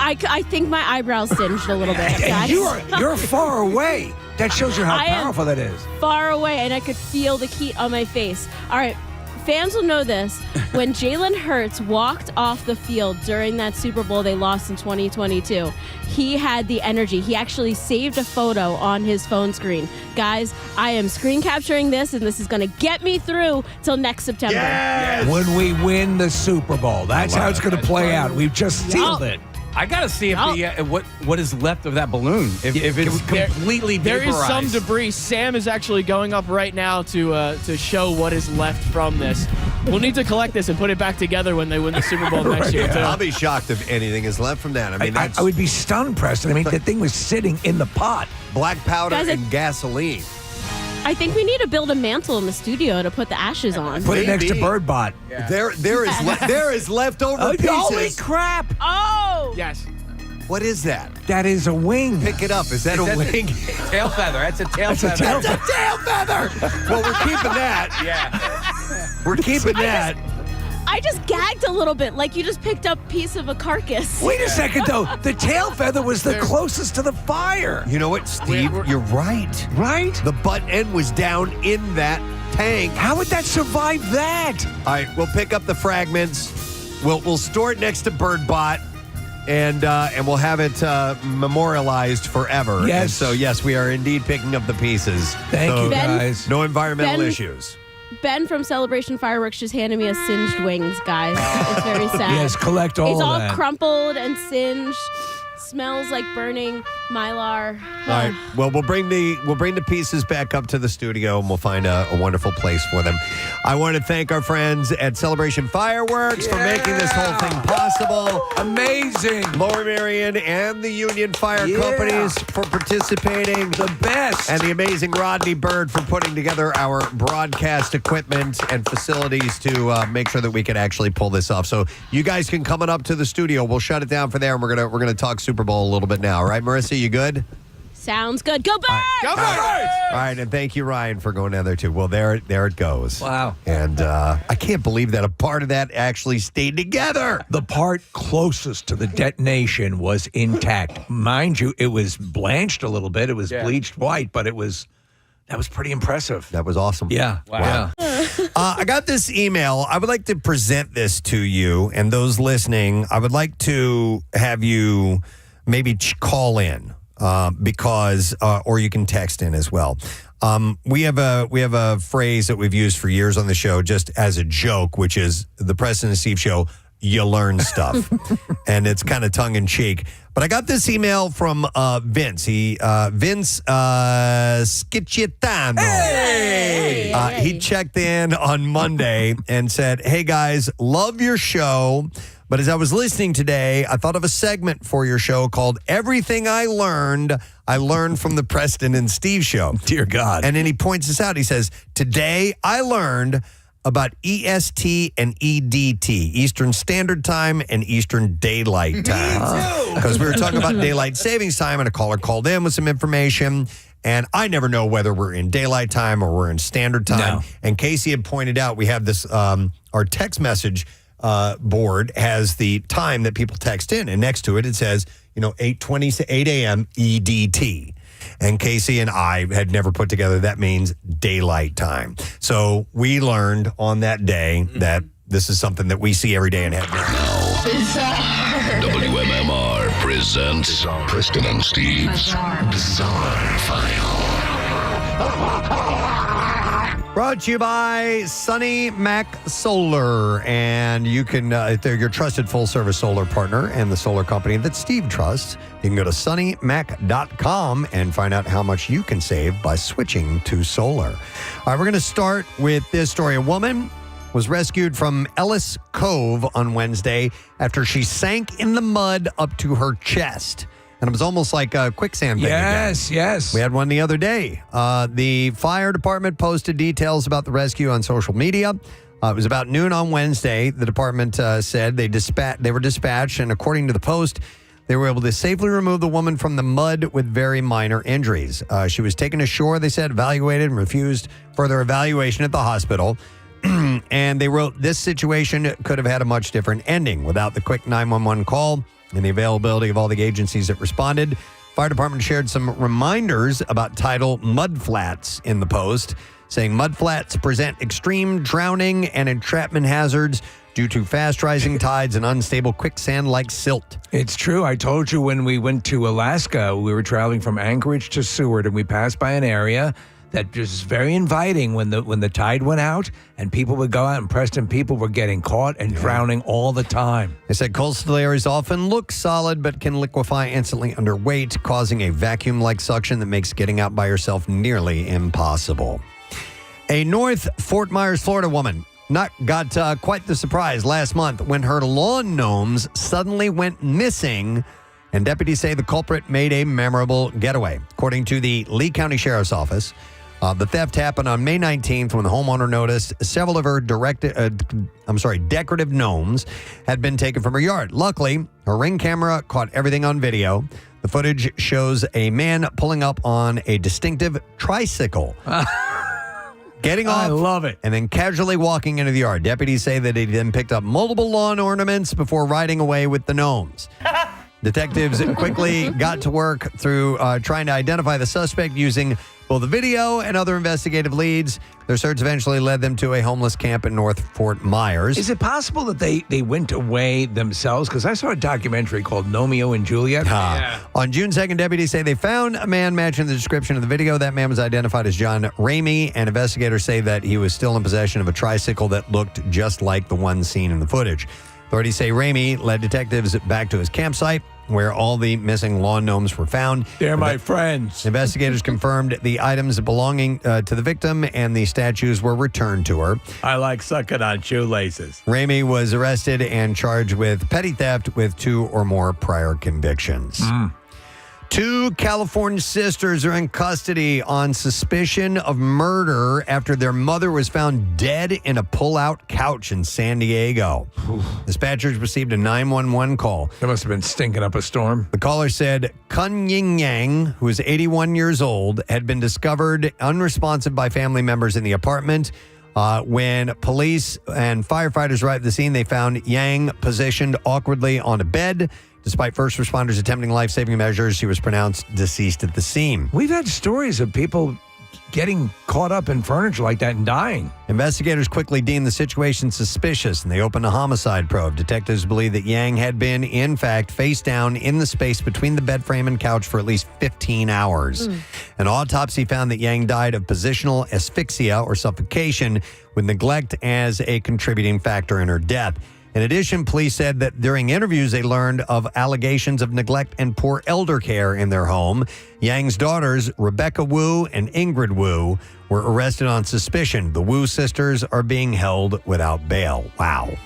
I think my eyebrows singed a little bit, guys. You're far away. That shows you how I am powerful that is. Far away, and I could feel the heat on my face. All right, fans will know this. When Jalen Hurts walked off the field during that Super Bowl they lost in 2022, he had the energy. He actually saved a photo on his phone screen. Guys, I am screen capturing this, and this is going to get me through till next September. Yes. When we win the Super Bowl. That's how it's going to play out. We've just sealed it. I gotta see if the what is left of that balloon. If it's completely There is vaporized. some debris. Sam is actually going up right now to show what is left from this. We'll need to collect this and put it back together when they win the Super Bowl next year, too. I'll be shocked if anything is left from that. I mean, I would be stunned, Preston. I mean, that thing was sitting in the pot. Black powder Guys, and gasoline. I think we need to build a mantle in the studio to put the ashes on. Put it next to Birdbot. Yeah. There is leftover pieces. Holy crap! Oh! Yes. What is that? That is a wing. Pick it up. Is that a wing? Tail feather. That's a tail feather. That's a tail feather. Well, we're keeping that. Yeah. We're keeping that. I just gagged a little bit, like you just picked up a piece of a carcass. Wait a second, though. The tail feather was the closest to the fire. You know what, Steve? You're right. Right? The butt end was down in that tank. How would that survive that? All right, we'll pick up the fragments. We'll store it next to Birdbot. And we'll have it memorialized forever. Yes. And so, yes, we are indeed picking up the pieces. Thank you, Ben- guys. No environmental Ben- issues. Ben from Celebration Fireworks just handed me a singed wings, guys. It's very sad. Yes, collect all It's of all that. crumpled and singed. smells like burning Mylar. All right. Well, we'll bring the pieces back up to the studio, and we'll find a wonderful place for them. I want to thank our friends at Celebration Fireworks for making this whole thing possible. Amazing. Lower Merion and the Union Fire Companies for participating. The best. And the amazing Rodney Bird for putting together our broadcast equipment and facilities to make sure that we can actually pull this off. So you guys can come on up to the studio. We'll shut it down for there, and we're gonna talk Super Bowl a little bit now. All right, Marissa, you good? Sounds good. Go Birds! Go Birds! All right, and thank you, Ryan, for going down there too. Well, there it goes. Wow. And I can't believe that a part of that actually stayed together. The part closest to the detonation was intact. Mind you, it was blanched a little bit. It was bleached white, but that was pretty impressive. That was awesome. Yeah. Wow. I got this email. I would like to present this to you and those listening. I would like to have you maybe call in because, or you can text in as well. We have a phrase that we've used for years on the show just as a joke, which is the Preston and Steve show. You learn stuff, and it's kind of tongue in cheek. But I got this email from Vince. Vince Schiccietano. Hey! He checked in on Monday and said, "Hey guys, love your show. But as I was listening today, I thought of a segment for your show called Everything I Learned from the Preston and Steve Show." Dear God. And then he points this out. He says, "Today I learned about EST and EDT, Eastern Standard Time and Eastern Daylight Time." Because we were talking about daylight savings time, and a caller called in with some information. And I never know whether we're in daylight time or we're in standard time. No. And Casey had pointed out, we have this, our text message board has the time that people text in. And next to it, it says, 8:20 to 8 a.m. EDT. And Casey and I had never put together that means daylight time. So we learned on that day that this is something that we see every day and have WMMR presents Preston and Steve's Bizarre File. Brought to you by Sunny Mac Solar. And you can, they're your trusted full-service solar partner and the solar company that Steve trusts. You can go to sunnymac.com and find out how much you can save by switching to solar. All right, we're going to start with this story. A woman was rescued from Ellis Cove on Wednesday after she sank in the mud up to her chest. And it was almost like a quicksand thing. Yes, again. yes. We had one the other day. The fire department posted details about the rescue on social media. It was about noon on Wednesday. The department said they were dispatched, and according to the Post, they were able to safely remove the woman from the mud with very minor injuries. She was taken ashore, they said, evaluated, and refused further evaluation at the hospital. And they wrote, this situation could have had a much different ending without the quick 911 call and the availability of all the agencies that responded. Fire department shared some reminders about tidal mudflats in the Post, saying mudflats present extreme drowning and entrapment hazards due to fast-rising tides and unstable quicksand-like silt. It's true. I told you when we went to Alaska, we were traveling from Anchorage to Seward, and we passed by an area that was very inviting when the tide went out, and people would go out, and Preston, people were getting caught and drowning all the time. They said coastal areas often look solid but can liquefy instantly under weight, causing a vacuum-like suction that makes getting out by yourself nearly impossible. A North Fort Myers, Florida woman got quite the surprise last month when her lawn gnomes suddenly went missing, and deputies say the culprit made a memorable getaway. According to the Lee County Sheriff's Office, the theft happened on May 19th when the homeowner noticed several of her decorative gnomes had been taken from her yard. Luckily, her Ring camera caught everything on video. The footage shows a man pulling up on a distinctive tricycle. Getting off, I love it, and then casually walking into the yard. Deputies say that he then picked up multiple lawn ornaments before riding away with the gnomes. Detectives quickly got to work through trying to identify the suspect using both the video and other investigative leads. Their search eventually led them to a homeless camp in North Fort Myers. Is it possible that they went away themselves? Because I saw a documentary called Romeo and Juliet. On June 2nd, deputies say they found a man matching the description of the video. That man was identified as John Ramey, and investigators say that he was still in possession of a tricycle that looked just like the one seen in the footage. Authorities say Ramey led detectives back to his campsite where all the missing lawn gnomes were found. They're my friends. Investigators confirmed the items belonging to the victim and the statues were returned to her. I like sucking on shoelaces. Ramey was arrested and charged with petty theft with 2 or more prior convictions. 2 California sisters are in custody on suspicion of murder after their mother was found dead in a pull-out couch in San Diego. Dispatchers received a 911 call. They must have been stinking up a storm. The caller said Kun Ying Yang, who is 81 years old, had been discovered unresponsive by family members in the apartment. When police and firefighters arrived at the scene, they found Yang positioned awkwardly on a bed. Despite first responders attempting life-saving measures, she was pronounced deceased at the scene. We've had stories of people getting caught up in furniture like that and dying. Investigators quickly deemed the situation suspicious, and they opened a homicide probe. Detectives believe that Yang had been, in fact, face down in the space between the bed frame and couch for at least 15 hours. An autopsy found that Yang died of positional asphyxia or suffocation, with neglect as a contributing factor in her death. In addition, police said that during interviews, they learned of allegations of neglect and poor elder care in their home. Yang's daughters, Rebecca Wu and Ingrid Wu, were arrested on suspicion. The Wu sisters are being held without bail. Wow.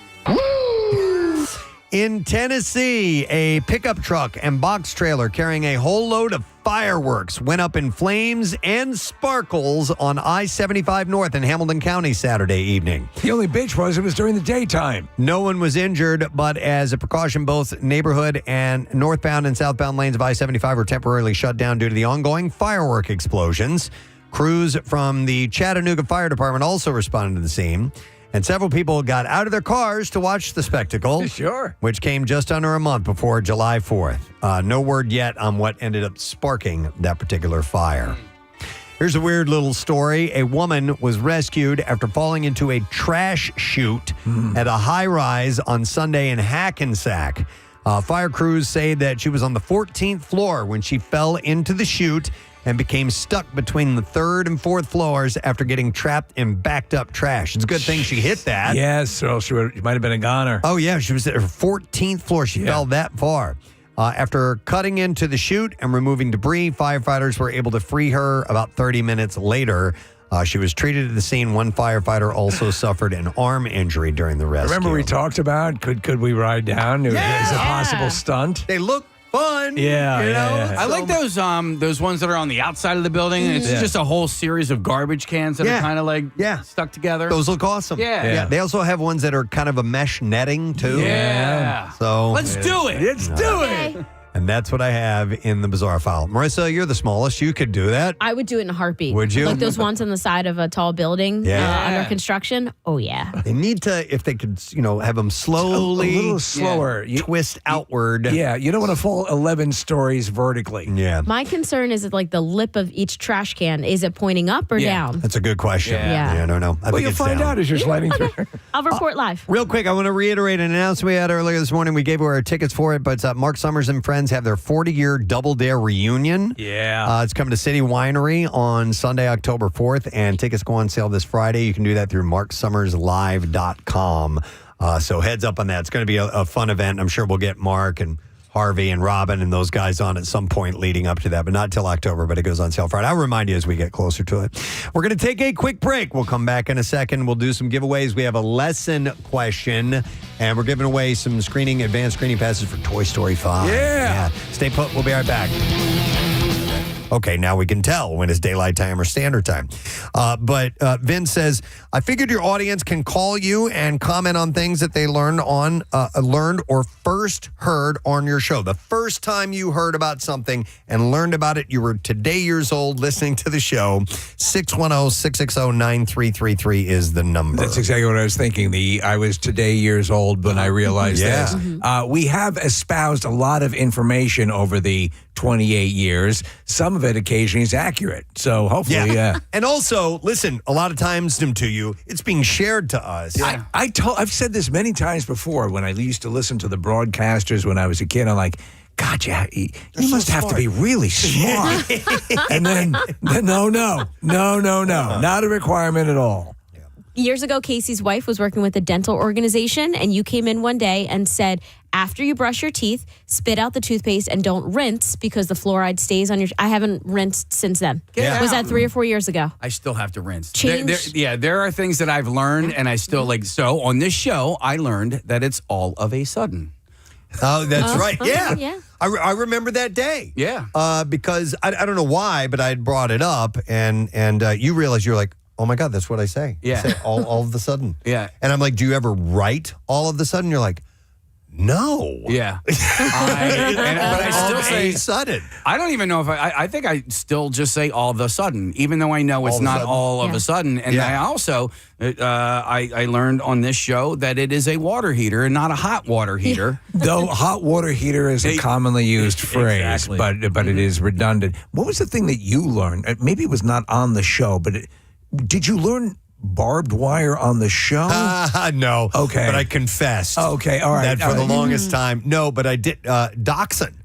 In Tennessee, a pickup truck and box trailer carrying a whole load of fireworks went up in flames and sparkles on I-75 North in Hamilton County Saturday evening. The only bitch was it was during the daytime. No one was injured, but as a precaution, both neighborhood and northbound and southbound lanes of I-75 were temporarily shut down due to the ongoing firework explosions. Crews from the Chattanooga Fire Department also responded to the scene. And several people got out of their cars to watch the spectacle. Sure. Which came just under a month before July 4th. No word yet on what ended up sparking that particular fire. Here's a weird little story. A woman was rescued after falling into a trash chute at a high-rise on Sunday in Hackensack. Fire crews say that she was on the 14th floor when she fell into the chute and became stuck between the 3rd and 4th floors after getting trapped in backed up trash. It's a good thing she hit that. Yes, or else she might have been a goner. Oh, yeah. She was at her 14th floor. She fell that far. After cutting into the chute and removing debris, firefighters were able to free her about 30 minutes later. She was treated at the scene. One firefighter also suffered an arm injury during the rescue. Remember we talked about could we ride down? It was a possible stunt. They look fun. Yeah, you know? yeah. I like those ones that are on the outside of the building. And it's just a whole series of garbage cans that are kind of like stuck together. Those look awesome. Yeah. They also have ones that are kind of a mesh netting too. Yeah. So let's do it. Let's do it. And that's what I have in the bizarre file. Marissa, you're the smallest. You could do that. I would do it in a heartbeat. Would you? Like those ones on the side of a tall building under construction. Oh, yeah. They need to, if they could, have them slowly. A little slower. Twist outward. Yeah, you don't want to fall 11 stories vertically. Yeah. My concern is like the lip of each trash can. Is it pointing up or down? That's a good question. Yeah. I don't know. I think you'll it's find down. out as you're sliding through. I'll report live. Real quick, I want to reiterate an announcement we had earlier this morning. We gave away our tickets for it, but Mark Summers and friends have their 40-year Double Dare reunion. Yeah. It's coming to City Winery on Sunday, October 4th, and tickets go on sale this Friday. You can do that through marksummerslive.com. So heads up on that. It's going to be a fun event. I'm sure we'll get Mark and Harvey and Robin and those guys on at some point leading up to that, but not till October, but it goes on sale Friday. I'll remind you as we get closer to it. We're going to take a quick break. We'll come back in a second. We'll do some giveaways. We have a lesson question, and we're giving away some advanced screening passes for Toy Story 5. Yeah. Stay put. We'll be right back. Okay, now we can tell when it's daylight time or standard time. But Vince says, I figured your audience can call you and comment on things that they learned or first heard on your show. The first time you heard about something and learned about it, you were today years old listening to the show. 610-660-9333 is the number. That's exactly what I was thinking. I was today years old when I realized this. We have espoused a lot of information over the 28 years. Some of it occasionally is accurate. So hopefully, And also, listen, a lot of times to you, it's being shared to us. Yeah. I've said this many times before when I used to listen to the broadcasters when I was a kid. I'm like, God, you must have to be really smart. And then, no, not a requirement at all. Years ago, Casey's wife was working with a dental organization, and you came in one day and said, after you brush your teeth, spit out the toothpaste and don't rinse because the fluoride stays on your... I haven't rinsed since then. Yeah. Was that 3 or 4 years ago? I still have to rinse. Change. There are things that I've learned, and I still like. So on this show, I learned that it's all of a sudden. Oh, that's right. Yeah. Yeah. I remember that day. Yeah. Because I don't know why, but I had brought it up, and you realized you're like, oh my God, that's what I say. Yeah. I say all of the sudden. Yeah. And I'm like, do you ever write all of the sudden? You're like, no. Yeah. But I still say sudden. I don't even know if I think I still just say all of a sudden, even though I know it's not all of a sudden. And I also, I learned on this show that it is a water heater and not a hot water heater. Though hot water heater is a commonly used phrase, Exactly. but it is redundant. What was the thing that you learned? Maybe it was not on the show, but did you learn barbed wire on the show? No. Okay. But I confessed. Okay, all right. That for the longest time. No, but I did dachshund.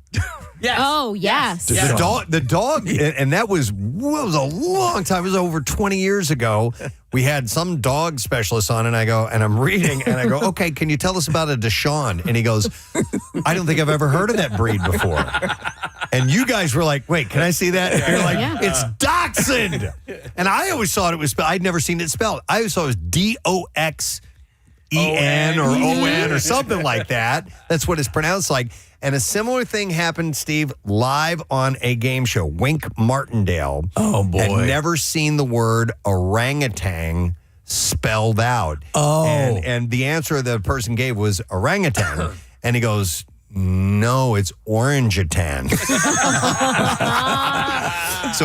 Yes. Oh, yes. The dog, and that was a long time. It was over 20 years ago. We had some dog specialist on, and I'm reading, and I go, okay, can you tell us about a Dachshund? And he goes, I don't think I've ever heard of that breed before. And you guys were like, wait, can I see that? And you're like, it's Dachshund. And I always thought it was spelled, I'd never seen it spelled. I always thought it was D-O-X-E-N or O-N or something like that. That's what it's pronounced like. And a similar thing happened, Steve, live on a game show. Wink Martindale. Oh, boy. Had never seen the word orangutan spelled out. Oh. And the answer the person gave was orangutan. And he goes, no, it's orangutan. So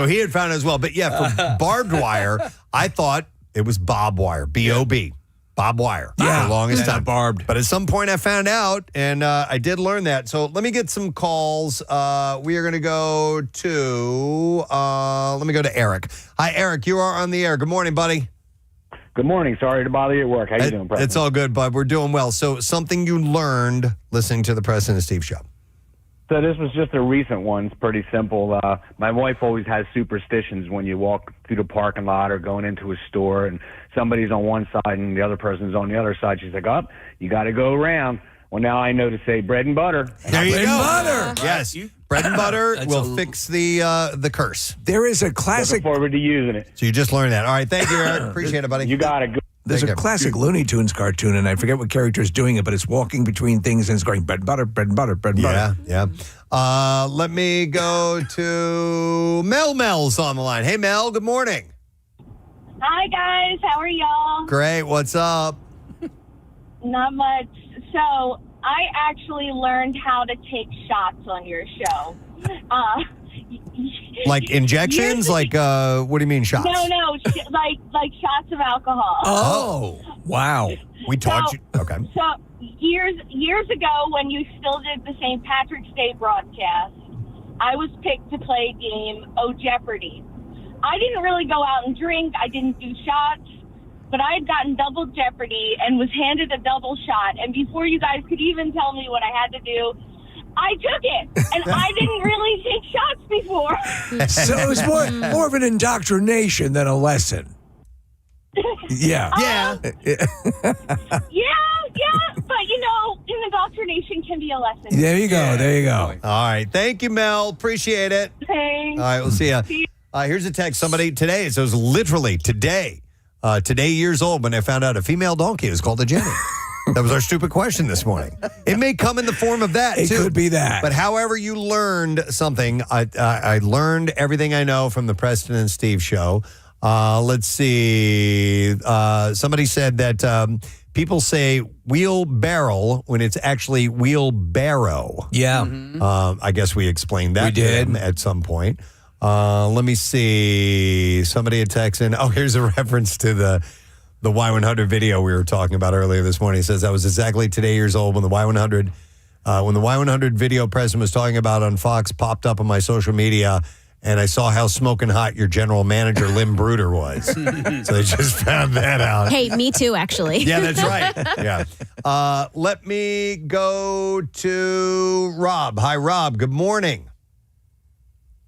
he had found it as well. But yeah, for barbed wire, I thought it was bob wire, B-O-B. Bob wire for the longest time. Barbed. But at some point I found out, and I did learn that. So let me get some calls. We are going to go to, let me go to Eric. Hi, Eric. You are on the air. Good morning, buddy. Good morning. Sorry to bother you at work. How you doing, Preston? It's all good, bud. We're doing well. So something you learned listening to the Preston and Steve show. So this was just a recent one. It's pretty simple. My wife always has superstitions when you walk through the parking lot or going into a store and somebody's on one side and the other person's on the other side. She's like, oh, you got to go around. Well, now I know to say bread and butter. There you Bread go. and butter. Yes. Bread and butter will fix the curse. There is a classic. Looking forward to using it. So you just learned that. All right. Thank you, Eric. Appreciate it, buddy. You got it. There's a classic Looney Tunes cartoon, and I forget what character is doing it, but it's walking between things and it's going bread and butter, bread and butter, bread and butter. Yeah. Let me go to Mel's on the line. Hey, Mel. Good morning. Hi, guys. How are y'all? Great. What's up? Not much. So, I actually learned how to take shots on your show. Like injections? Like, what do you mean shots? No, like shots of alcohol. Oh, wow. We taught you. Okay. So, years ago, when you still did the St. Patrick's Day broadcast, I was picked to play a game, Oh Jeopardy! I didn't really go out and drink. I didn't do shots. But I had gotten double Jeopardy and was handed a double shot. And before you guys could even tell me what I had to do, I took it. And I didn't really take shots before. So it was more of an indoctrination than a lesson. Yeah. Yeah. But, indoctrination can be a lesson. There you go. All right. Thank you, Mel. Appreciate it. Thanks. All right. We'll see ya. Here's a text. Somebody today, so it was literally today years old when I found out a female donkey is called a Jenny. That was our stupid question this morning. It may come in the form of that, It too. could be that. But however you learned something, I learned everything I know from the Preston and Steve show. Let's see. Somebody said that people say wheelbarrow when it's actually wheelbarrow. Yeah. I guess we explained that We did. to them at some point. Let me see. Somebody had texted. Oh, here's a reference to the Y100 video we were talking about earlier this morning. It says I was exactly today years old when the Y100 video President was talking about on Fox popped up on my social media, and I saw how smoking hot your general manager Lim Bruder was. So they just found that out. Hey, me too, actually. Yeah, that's right. Yeah. Let me go to Rob. Hi, Rob. Good morning.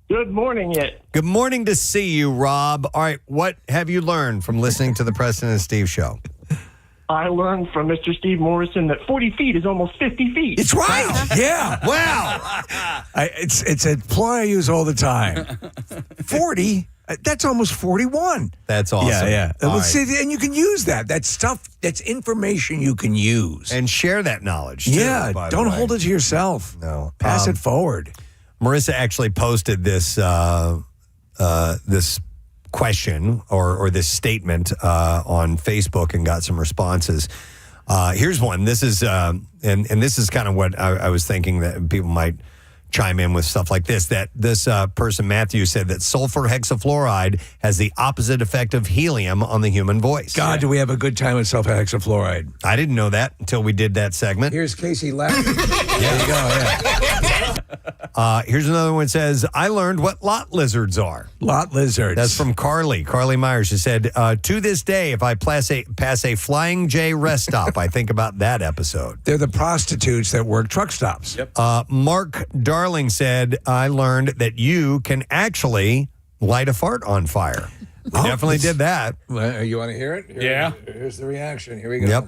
Good morning, yet. Good morning to see you, Rob. All right, what have you learned from listening to the Preston and Steve show? I learned from Mr. Steve Morrison that 40 feet is almost 50 feet. It's right. Yeah. Wow. It's a ploy I use all the time. 40. That's almost 41. That's awesome. Yeah. All Well, right. see, and you can use that. That's stuff. That's information you can use and share that knowledge. Too, yeah. by the Don't way. hold it to yourself. No. Pass it forward. Marisa actually posted this this question or this statement on Facebook and got some responses. Here's one. This is and this is kind of what I was thinking that people might chime in with stuff like this. That this person, Matthew, said that sulfur hexafluoride has the opposite effect of helium on the human voice. God, do we have a good time with sulfur hexafluoride? I didn't know that until we did that segment. Here's Casey laughing. There you go. Yeah. Here's another one that says, I learned what lot lizards are. Lot lizards. That's from Carly Myers. She said, to this day, if I pass a Flying J rest stop, I think about that episode. They're the prostitutes that work truck stops. Yep. Mark Darling said, I learned that you can actually light a fart on fire. We definitely did that. Well, you want to hear it? Yeah. Here's the reaction. Here we go. Yep.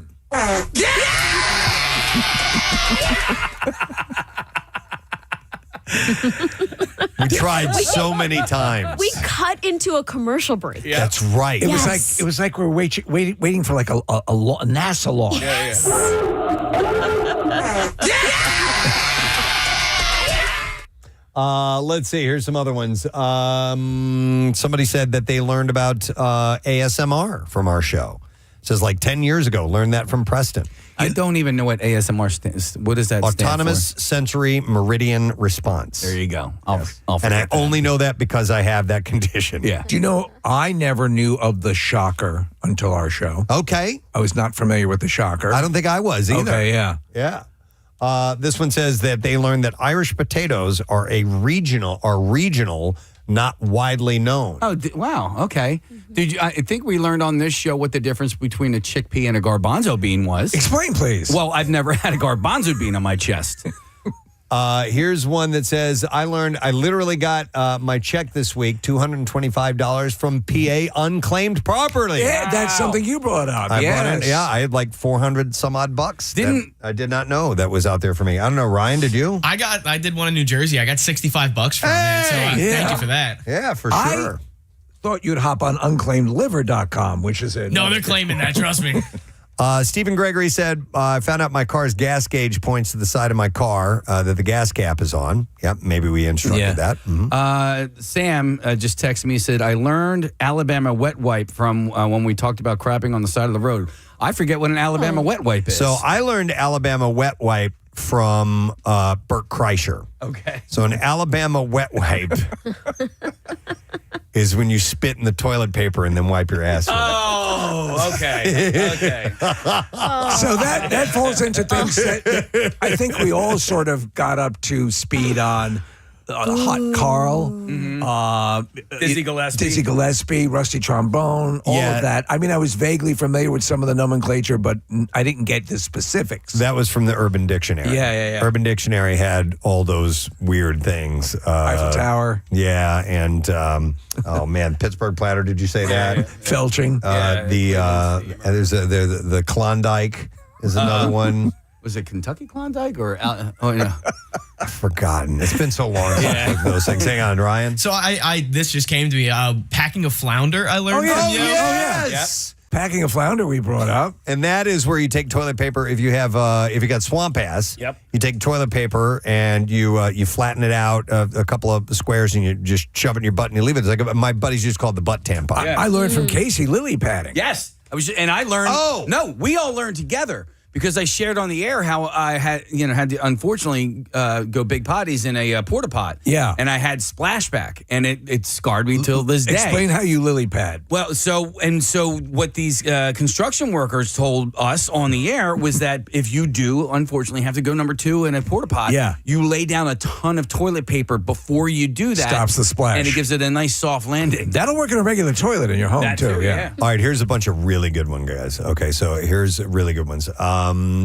We tried so many times. We cut into a commercial break. That's right. It was like we're waiting for like a NASA launch. Let's see. Here's some other ones. Somebody said that they learned about ASMR from our show. It says like 10 years ago, learned that from Preston. I don't even know what ASMR stands. What does that Autonomous stand Sensory Meridian Response. There you go. I'll and I forget only know that because I have that condition. Yeah. Do you know, I never knew of the shocker until our show. Okay. I was not familiar with the shocker. I don't think I was either. Okay, yeah. Yeah. This one says that they learned that Irish potatoes are regional, not widely known. Oh, wow. Okay. Did you? I think we learned on this show what the difference between a chickpea and a garbanzo bean was. Explain, please. Well, I've never had a garbanzo bean on my chest. Here's one that says, I literally got my check this week, $225 from PA unclaimed property. Yeah, that's something you brought up. I Yes. brought it. Yeah, I had like 400 some odd bucks. I did not know that was out there for me. I don't know, Ryan, did you? I did one in New Jersey. I got $65 from it. So thank you for that. Yeah, for sure. I thought you'd hop on unclaimedliver.com, which is No, they're claiming that. Trust me. Stephen Gregory said, I found out my car's gas gauge points to the side of my car that the gas cap is on. Yep, maybe we instructed that. Mhm. Sam just texted me, said, I learned Alabama wet wipe from when we talked about crapping on the side of the road. I forget what an Alabama wet wipe is. So I learned Alabama wet wipe from Bert Kreischer. Okay. So an Alabama wet wipe is when you spit in the toilet paper and then wipe your ass with it. Oh, okay. Okay. So that falls into things that I think we all sort of got up to speed on. Hot Carl, Dizzy Gillespie, Rusty Trombone, all of that. I mean, I was vaguely familiar with some of the nomenclature, but I didn't get the specifics. That was from the Urban Dictionary. Yeah. Urban Dictionary had all those weird things. Eiffel Tower. Yeah, and oh man, Pittsburgh platter. Did you say that? Felching. There's the Klondike is another one. Was it Kentucky Klondike or? Oh no, I've forgotten. It's been so long since those things. Hang on, Ryan. So I this just came to me. Packing a flounder. I learned from you. Yes. Packing a flounder we brought up. And that is where you take toilet paper if you have if you got swamp ass. Yep. You take toilet paper and you flatten it out a couple of squares and you just shove it in your butt and you leave it. It's like my buddies just called the butt tampon. I learned from Casey lily padding. Yes, I learned. Oh no, we all learned together. Because I shared on the air how I had to unfortunately go big potties in a porta pot. Yeah. And I had splashback, and it scarred me till this day. Explain how you lily pad. Well, so what these construction workers told us on the air was that if you do unfortunately have to go number 2 in a porta pot, you lay down a ton of toilet paper before you do that. Stops the splash. And it gives it a nice soft landing. That'll work in a regular toilet in your home too. Yeah. All right, here's a bunch of really good ones, guys. Okay, so here's really good ones.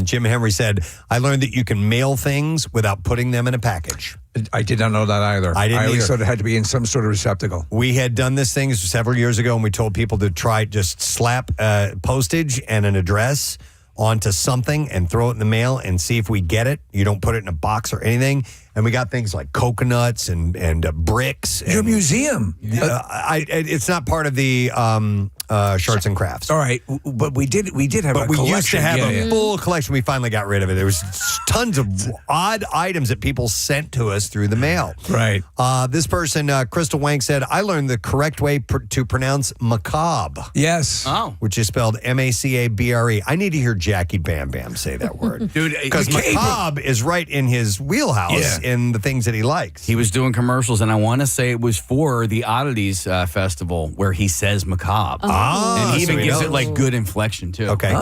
Jim Henry said, I learned that you can mail things without putting them in a package. I did not know that either. I didn't always either. thought it had to be in some sort of receptacle. We had done this thing several years ago, and we told people to try just slap postage and an address onto something and throw it in the mail and see if we get it. You don't put it in a box or anything. And we got things like coconuts and bricks. Your museum. It's not part of the Shards and Crafts. All right, but we did have but a we collection. used to have a full collection. We finally got rid of it. There was tons of odd items that people sent to us through the mail. Right. This person, Crystal Wank, said, I learned the correct way to pronounce macabre. Yes. Oh. Which is spelled M-A-C-A-B-R-E. I need to hear Jackie Bam Bam say that word. Dude, because macabre is right in his wheelhouse in the things that he likes. He was doing commercials, and I want to say it was for the Oddities Festival where he says macabre. And he even gives it like good inflection, too. Okay.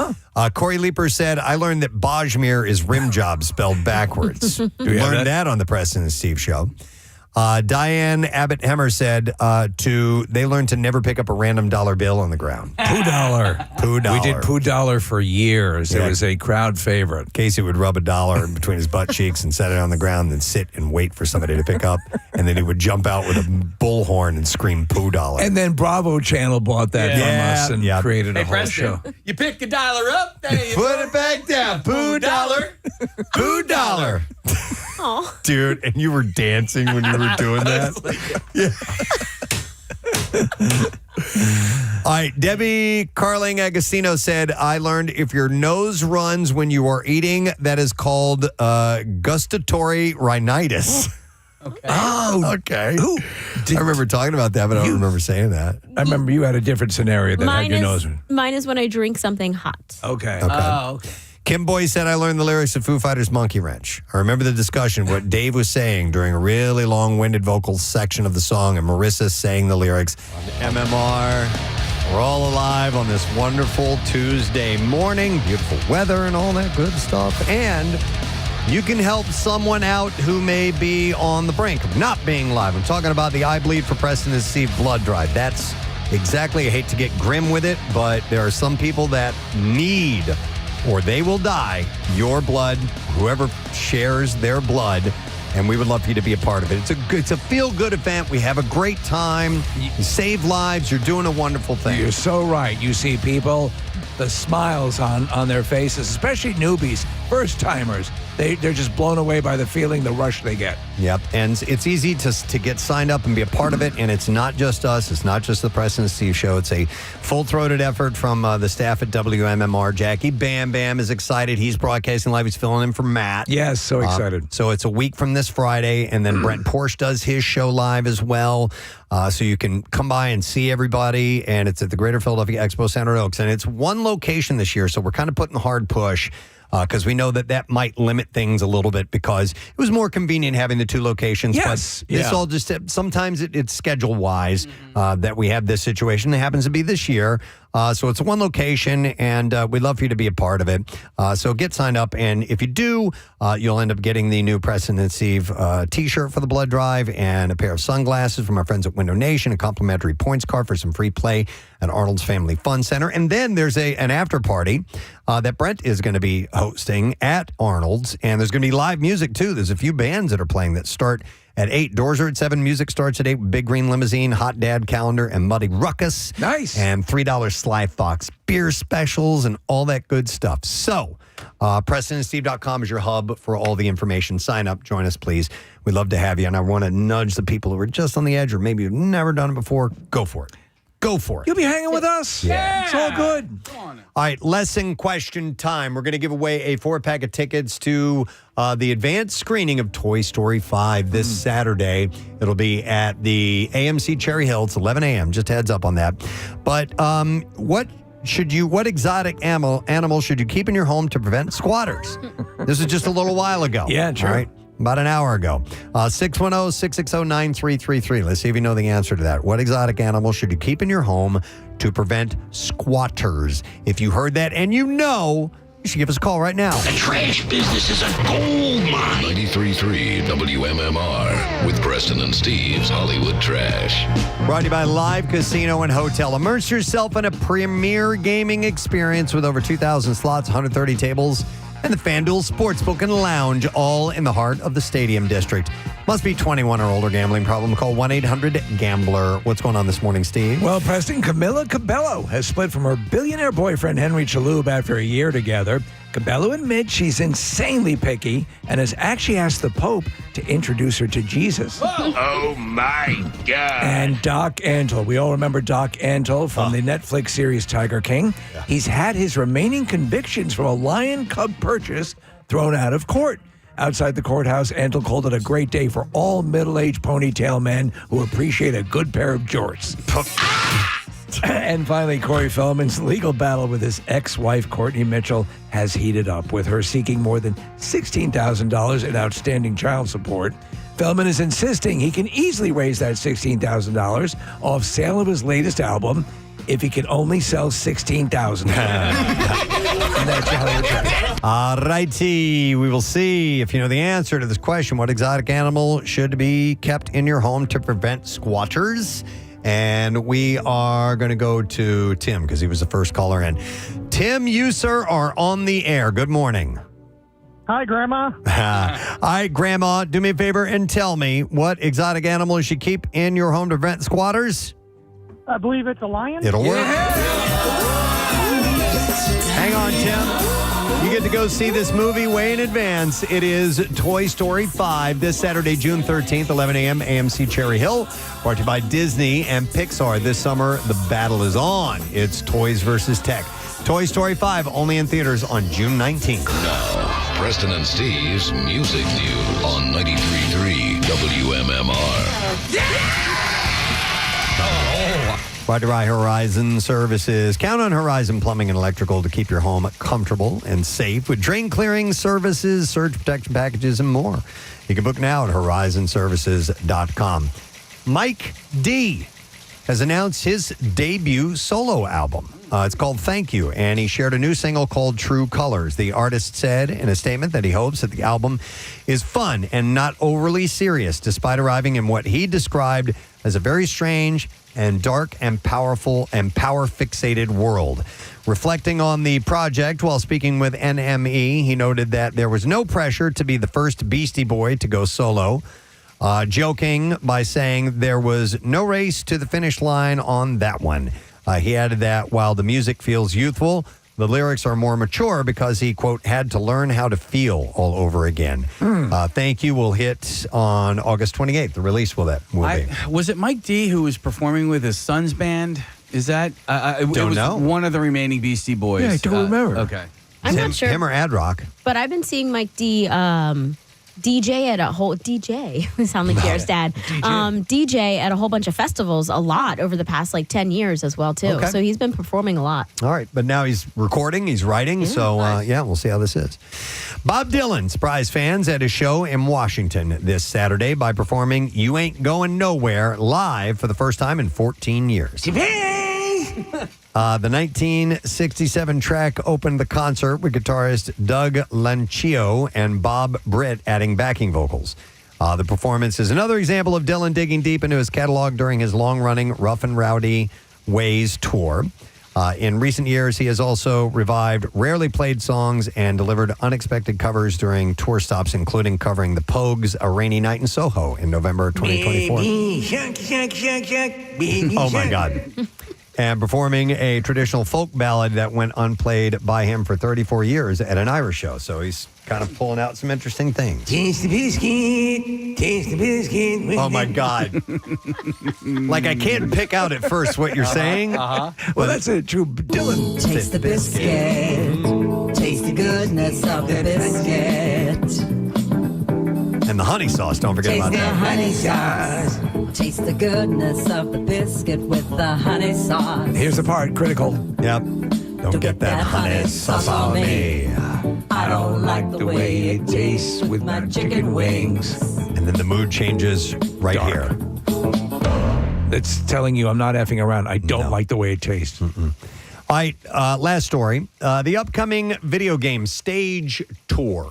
Corey Leeper said, I learned that Bajmir is rim job spelled backwards. We learned that on the Preston and Steve show. Diane Abbott Hemmer said they learned to never pick up a random dollar bill on the ground. Poo dollar. Poo dollar. We did Poo dollar for years. Yeah. It was a crowd favorite. Casey would rub a dollar in between his butt cheeks and set it on the ground, then sit and wait for somebody to pick up. And then he would jump out with a bullhorn and scream Poo dollar. And then Bravo Channel bought that from us and created a whole Preston, show. You pick a dollar up, then you put it back down. Poo dollar. Poo dollar. Dude, and you were dancing when you were doing that. All right, Debbie Carling Agostino said, I learned if your nose runs when you are eating, that is called gustatory rhinitis. Okay. Oh, okay. I remember talking about that, but I don't remember saying that. I remember you had a different scenario that had your nose. Mine is when I drink something hot. Okay. Oh, okay. Kim Boy said, I learned the lyrics of Foo Fighters' Monkey Wrench. I remember the discussion, what Dave was saying during a really long-winded vocal section of the song, and Marisa saying the lyrics. On MMR, we're all alive on this wonderful Tuesday morning. Beautiful weather and all that good stuff. And you can help someone out who may be on the brink of not being live. I'm talking about the I Bleed for Preston and Steve blood drive. That's exactly, I hate to get grim with it, but there are some people that need, or they will die, your blood, whoever shares their blood, and we would love for you to be a part of it. It's a feel-good event. We have a great time. You save lives. You're doing a wonderful thing. You're so right. You see people, the smiles on their faces, especially newbies, first-timers. They're just blown away by the feeling, the rush they get. Yep, and it's easy to get signed up and be a part of it, and it's not just us. It's not just the Preston and Steve show. It's a full-throated effort from the staff at WMMR. Jackie Bam Bam is excited. He's broadcasting live. He's filling in for Matt. Yes, so excited. So it's a week from this Friday, and then Brent Porsche does his show live as well. So you can come by and see everybody, and it's at the Greater Philadelphia Expo Center Oaks, and it's one location this year, so we're kind of putting the hard push because we know that might limit things a little bit because it was more convenient having the two locations. Yes. But this all just, sometimes it's schedule-wise that we have this situation. It happens to be this year. So it's one location, and we'd love for you to be a part of it. So get signed up, and if you do, you'll end up getting the new Preston and Steve T-shirt for the blood drive and a pair of sunglasses from our friends at Window Nation, a complimentary points card for some free play at Arnold's Family Fun Center. And then there's an after party that Brent is going to be hosting at Arnold's, and there's going to be live music, too. There's a few bands that are playing that start at 8. Doors are at 7. Music starts at 8 with Big Green Limousine, Hot Dad Calendar, and Muddy Ruckus. Nice. And $3 Sly Fox beer specials and all that good stuff. So, PrestonandSteve.com is your hub for all the information. Sign up. Join us, please. We'd love to have you. And I want to nudge the people who are just on the edge or maybe have never done it before. Go for it. Go for it. You'll be hanging with us. Yeah. It's all good. All right, lesson question time. We're going to give away a 4-pack of tickets to the advanced screening of Toy Story 5 this Saturday. It'll be at the AMC Cherry Hill. It's 11 a.m. Just heads up on that. But what exotic animal should you keep in your home to prevent squatters? This was just a little while ago. Yeah, true. All right. About an hour ago. 610-660-9333. Let's see if you know the answer to that. What exotic animal should you keep in your home to prevent squatters? If you heard that and you know, you should give us a call right now. The trash business is a gold mine. 93.3 WMMR with Preston and Steve's Hollywood Trash. Brought to you by Live Casino and Hotel. Immerse yourself in a premier gaming experience with over 2,000 slots, 130 tables, and the FanDuel Sportsbook and Lounge, all in the heart of the Stadium District. Must be 21 or older. Gambling problem? Call 1-800-GAMBLER. What's going on this morning, Steve? Well, Preston, Camila Cabello has split from her billionaire boyfriend, Henry Chaloub, after a year together. Cabello admits she's insanely picky and has actually asked the Pope to introduce her to Jesus. Oh, my God. And Doc Antle. We all remember Doc Antle from the Netflix series Tiger King. Yeah. He's had his remaining convictions from a lion cub purchase thrown out of court. Outside the courthouse, Antle called it a great day for all middle-aged ponytail men who appreciate a good pair of jorts. And finally, Corey Feldman's legal battle with his ex-wife, Courtney Mitchell, has heated up, with her seeking more than $16,000 in outstanding child support. Feldman is insisting he can easily raise that $16,000 off sale of his latest album if he can only sell 16,000. And that's your Hollywood Trash. All righty. We will see if you know the answer to this question. What exotic animal should be kept in your home to prevent squatters? And we are going to go to Tim because he was the first caller in. Tim, you, sir, are on the air. Good morning. Hi, Grandma. All right, Grandma, do me a favor and tell me what exotic animal you should keep in your home to prevent squatters? I believe it's a lion. It'll work. Hang on, Tim. You get to go see this movie way in advance. It is Toy Story 5 this Saturday, June 13th, 11 a.m., AMC Cherry Hill. Brought to you by Disney and Pixar. This summer, the battle is on. It's Toys versus Tech. Toy Story 5 only in theaters on June 19th. Now, Preston and Steve's Music News on 93.3 WMMR. Brought to you by Horizon Services. Count on Horizon Plumbing and Electrical to keep your home comfortable and safe with drain clearing services, surge protection packages, and more. You can book now at horizonservices.com. Mike D has announced his debut solo album. It's called Thank You, and he shared a new single called True Colors. The artist said in a statement that he hopes that the album is fun and not overly serious, despite arriving in what he described as a very strange and dark and powerful and power-fixated world. Reflecting on the project while speaking with NME, he noted that there was no pressure to be the first Beastie Boy to go solo, joking by saying there was no race to the finish line on that one. He added that while the music feels youthful, the lyrics are more mature because he, quote, had to learn how to feel all over again. Thank You will hit on August 28th. The release will be. Was it Mike D who was performing with his son's band? Is that? It was know. one of the remaining Beastie Boys. Yeah, I don't remember. Okay. I'm not sure. Him or Ad Rock. But I've been seeing Mike D DJ at a whole DJ. Sound like Jared's dad. DJ at a whole bunch of festivals a lot over the past 10 years as well too. Okay. So he's been performing a lot. All right, but now he's recording, he's writing, we'll see how this is. Bob Dylan surprised fans at his show in Washington this Saturday by performing You Ain't Going Nowhere live for the first time in 14 years. The 1967 track opened the concert with guitarist Doug Lancio and Bob Britt adding backing vocals. The performance is another example of Dylan digging deep into his catalog during his long-running Rough and Rowdy Ways tour. In recent years, he has also revived rarely played songs and delivered unexpected covers during tour stops, including covering the Pogues' A Rainy Night in Soho in November 2024. Oh, my God. And performing a traditional folk ballad that went unplayed by him for 34 years at an Irish show. So he's kind of pulling out some interesting things. Taste the biscuit, taste the biscuit. Oh, my God. I can't pick out at first what you're saying. Well, that's a true Dylan. Taste the biscuit, taste the goodness of the biscuit. And the honey sauce, don't forget about that. Honey sauce. Taste the goodness of the biscuit with the honey sauce. Here's the part, critical. Yep. Don't get that honey sauce on me. I don't like the way it tastes with my chicken wings. And then the mood changes right here. It's telling you I'm not effing around. I don't like the way it tastes. All right, last story. The upcoming video game Stage Tour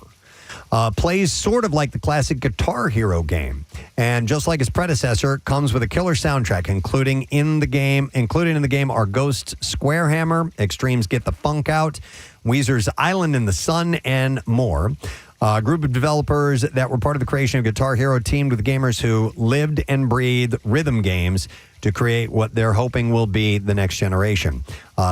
plays sort of like the classic Guitar Hero game. And just like its predecessor, it comes with a killer soundtrack, including in the game are Ghost's Square Hammer, Extreme's Get the Funk Out, Weezer's Island in the Sun, and more. A group of developers that were part of the creation of Guitar Hero teamed with gamers who lived and breathed rhythm games to create what they're hoping will be the next generation.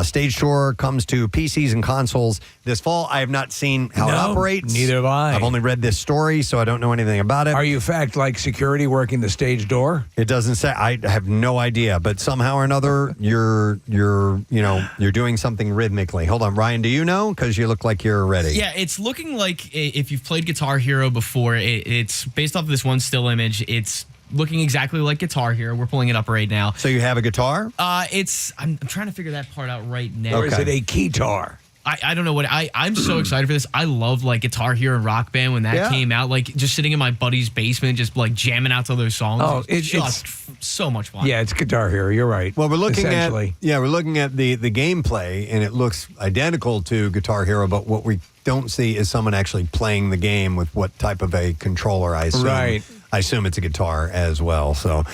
Stage Tour comes to PCs and consoles this fall. I have not seen how it operates. Neither have I. I've only read this story, so I don't know anything about it. Are you, in fact, like security working the stage door? It doesn't say. I have no idea, but somehow or another, you're doing something rhythmically. Hold on, Ryan, do you know? Because you look like you're ready. Yeah, it's looking like if you've played Guitar Hero before, it's based off of this one still image. It's looking exactly like Guitar Hero. We're pulling it up right now. So you have a guitar? I'm trying to figure that part out right now. Or is it a keytar? I don't know what I'm so excited for this. I love like Guitar Hero and Rock Band when that came out. Like just sitting in my buddy's basement, just like jamming out to those songs. Oh, it's just so much fun. Yeah, it's Guitar Hero. You're right. Well, we're looking at Essentially. the gameplay, and it looks identical to Guitar Hero, but what we don't see is someone actually playing the game with what type of a controller. I assume. Right. I assume it's a guitar as well. So, all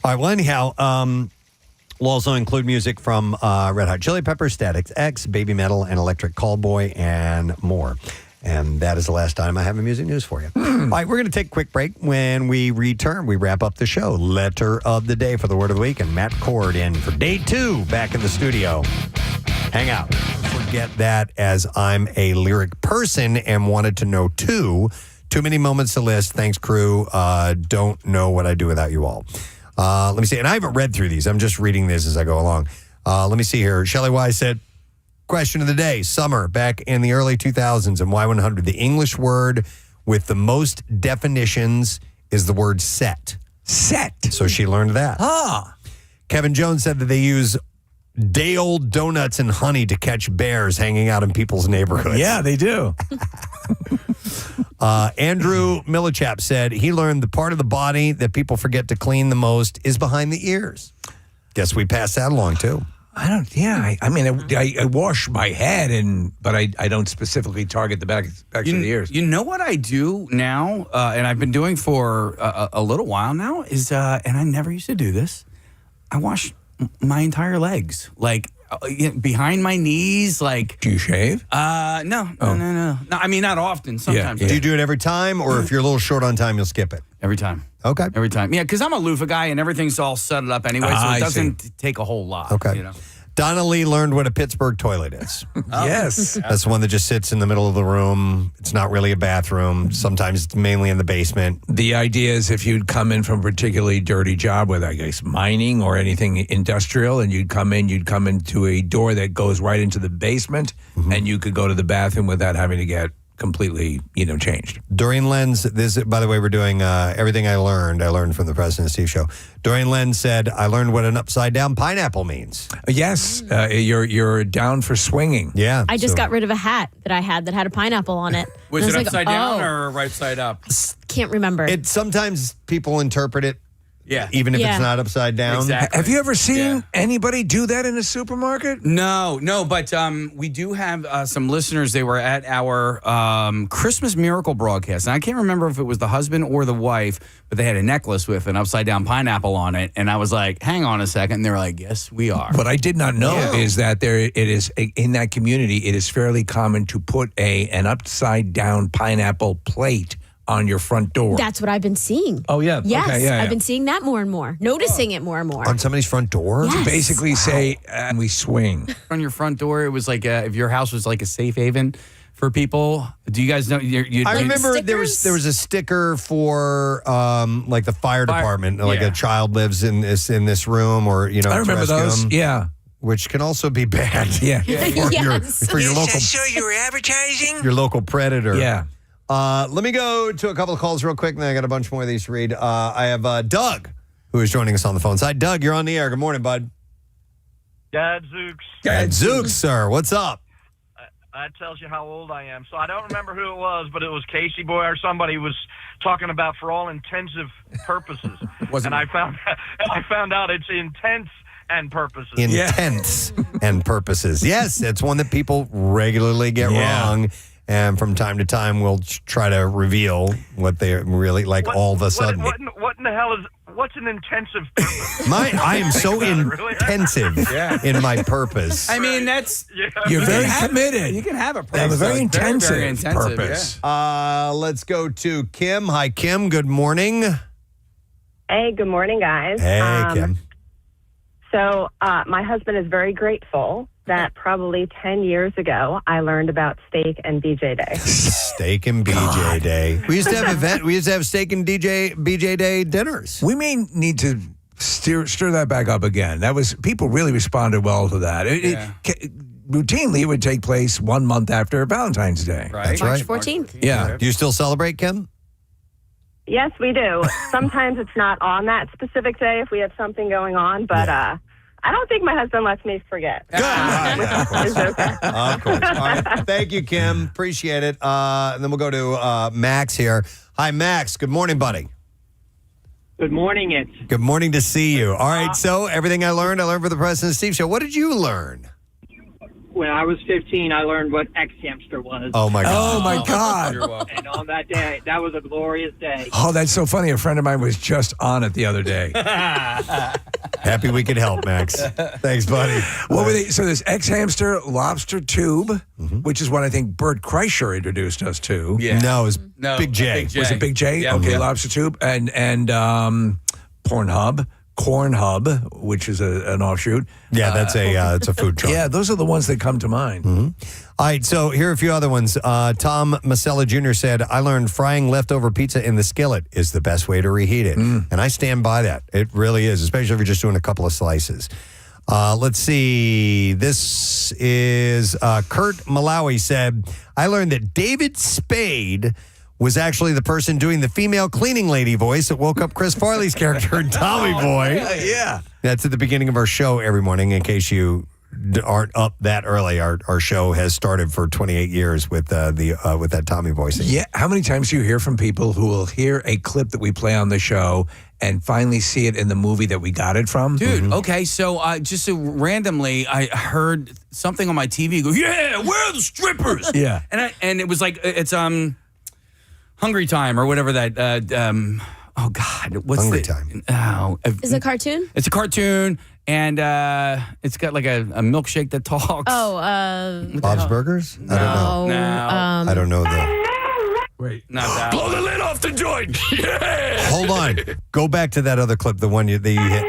right. Well, anyhow, we'll also include music from Red Hot Chili Peppers, Static X, Baby Metal, and Electric Callboy, and more. And that is the last time I have a music news for you. All right, we're going to take a quick break. When we return, we wrap up the show. Letter of the day for the word of the week, and Matt Cord in for day 2 back in the studio. Hang out. Forget that, as I'm a lyric person and wanted to know too many moments to list. Thanks, crew. Don't know what I do without you all. Let me see. And I haven't read through these. I'm just reading this as I go along. Let me see here. Shelley Wise said, question of the day, summer back in the early 2000s and Y100. The English word with the most definitions is the word set. Set. So she learned that. Ah. Kevin Jones said that they use day-old donuts and honey to catch bears hanging out in people's neighborhoods. Yeah, they do. Andrew Millichap said he learned the part of the body that people forget to clean the most is behind the ears. Guess we passed that along, too. I mean, I wash my head, but I don't specifically target the backs of the ears. You know what I do now, and I've been doing for a little while now, is, and I never used to do this, I wash my entire legs, like behind my knees, like. Do you shave? No. I mean, not often. Sometimes. Yeah. Do you do it every time, or if you're a little short on time, you'll skip it? Every time. Okay. Every time. Yeah, because I'm a loofah guy, and everything's all set up anyway, so it doesn't take a whole lot. Okay. You know? Donna Lee learned what a Pittsburgh toilet is. Yes. That's the one that just sits in the middle of the room. It's not really a bathroom. Sometimes it's mainly in the basement. The idea is if you'd come in from a particularly dirty job, whether I guess mining or anything industrial, and you'd come into a door that goes right into the basement, and you could go to the bathroom without having to get completely, changed. Dorian Lenz, by the way, we're doing everything I learned from the Preston and Steve show. Dorian Lenz said, I learned what an upside down pineapple means. Yes, you're down for swinging. Yeah. I just got rid of a hat that I had that had a pineapple on it. Was it like, upside down or right side up? Can't remember. Sometimes people interpret it. Yeah. Even if it's not upside down. Exactly. Have you ever seen anybody do that in a supermarket? No, but we do have some listeners. They were at our Christmas Miracle broadcast. And I can't remember if it was the husband or the wife, but they had a necklace with an upside down pineapple on it. And I was like, hang on a second. And they were like, yes, we are. What I did not know is that it is in that community, it is fairly common to put an upside down pineapple plate on your front door. That's what I've been seeing. Oh, yeah. Yes, okay, yeah. I've been seeing that more and more, noticing it more and more. On somebody's front door? Yes. Basically say, and we swing. On your front door, it was like if your house was like a safe haven for people. Do you guys know? I remember there was a sticker for like the fire department, like a child lives in this room, or I remember those. Yeah. Which can also be bad. Yeah. For your local. So you were advertising? Your local predator. Yeah. Let me go to a couple of calls real quick, and then I got a bunch more of these to read. I have Doug, who is joining us on the phone side. Doug, you're on the air. Good morning, bud. Gadzooks. Gadzooks, sir. What's up? That tells you how old I am. So I don't remember who it was, but it was Casey Boy or somebody was talking about for all intensive purposes. And I found out it's intense and purposes. Intents and purposes. Yes, it's one that people regularly get wrong. And from time to time, we'll try to reveal what they're really like all of a sudden. What in the hell is, what's an intensive purpose? I am so intensive in my purpose. I mean, that's... You're very committed. You can have a purpose. They have a very intensive, very intensive purpose. Let's go to Kim. Hi, Kim. Good morning. Hey, good morning, guys. Hey, Kim. So my husband is very grateful that probably 10 years ago I learned about Steak and BJ Day. Steak and BJ Day. We used to have Steak and BJ Day dinners. We may need to stir that back up again. People really responded well to that. Routinely, it would take place 1 month after Valentine's Day. Right. That's March right. 14th. Yeah. Do you still celebrate, Kim? Yes, we do. Sometimes it's not on that specific day if we have something going on, but I don't think my husband lets me forget. Good. Which is okay. Of course. All right. Thank you, Kim. Appreciate it. And then we'll go to Max here. Hi, Max. Good morning, buddy. Good morning, it's. Good morning to see you. All right, so everything I learned for the Preston and Steve Show. What did you learn? When I was 15, I learned what X-Hamster was. Oh, my God. Oh, my God. And on that day, that was a glorious day. Oh, that's so funny. A friend of mine was just on it the other day. Happy we could help, Max. Thanks, buddy. What were they? So there's X-Hamster, Lobster Tube, which is what I think Bert Kreischer introduced us to. Yeah. No, it was Big J. Was it Big J? Yeah. Okay, Yeah. Lobster Tube. And Pornhub. Corn Hub, which is an offshoot. Yeah, that's it's a food truck. Yeah, those are the ones that come to mind. All right, so here are a few other ones. Tom Masella Jr. said, I learned frying leftover pizza in the skillet is the best way to reheat it. And I stand by that. It really is, especially if you're just doing a couple of slices. Let's see. This is Kurt Malawi said, I learned that David Spade was actually the person doing the female cleaning lady voice that woke up Chris Farley's character in Tommy Boy. Yeah. That's at the beginning of our show every morning. In case you aren't up that early, our show has started for 28 years with that Tommy voicing. Yeah. How many times do you hear from people who will hear a clip that we play on the show and finally see it in the movie that we got it from? Dude, okay, so just so randomly, I heard something on my TV go, yeah, where are the strippers? Yeah. And it was like, it's Hungry Time or whatever that, oh God. What's Hungry the, Time. Oh, Is it a cartoon? It's a cartoon, and it's got like a milkshake that talks. Oh, Bob's Burgers? I don't know. No. I don't know that. Wait. Not that. Blow the lid off the joint. Yeah. Hold on. Go back to that other clip, the one that you hit.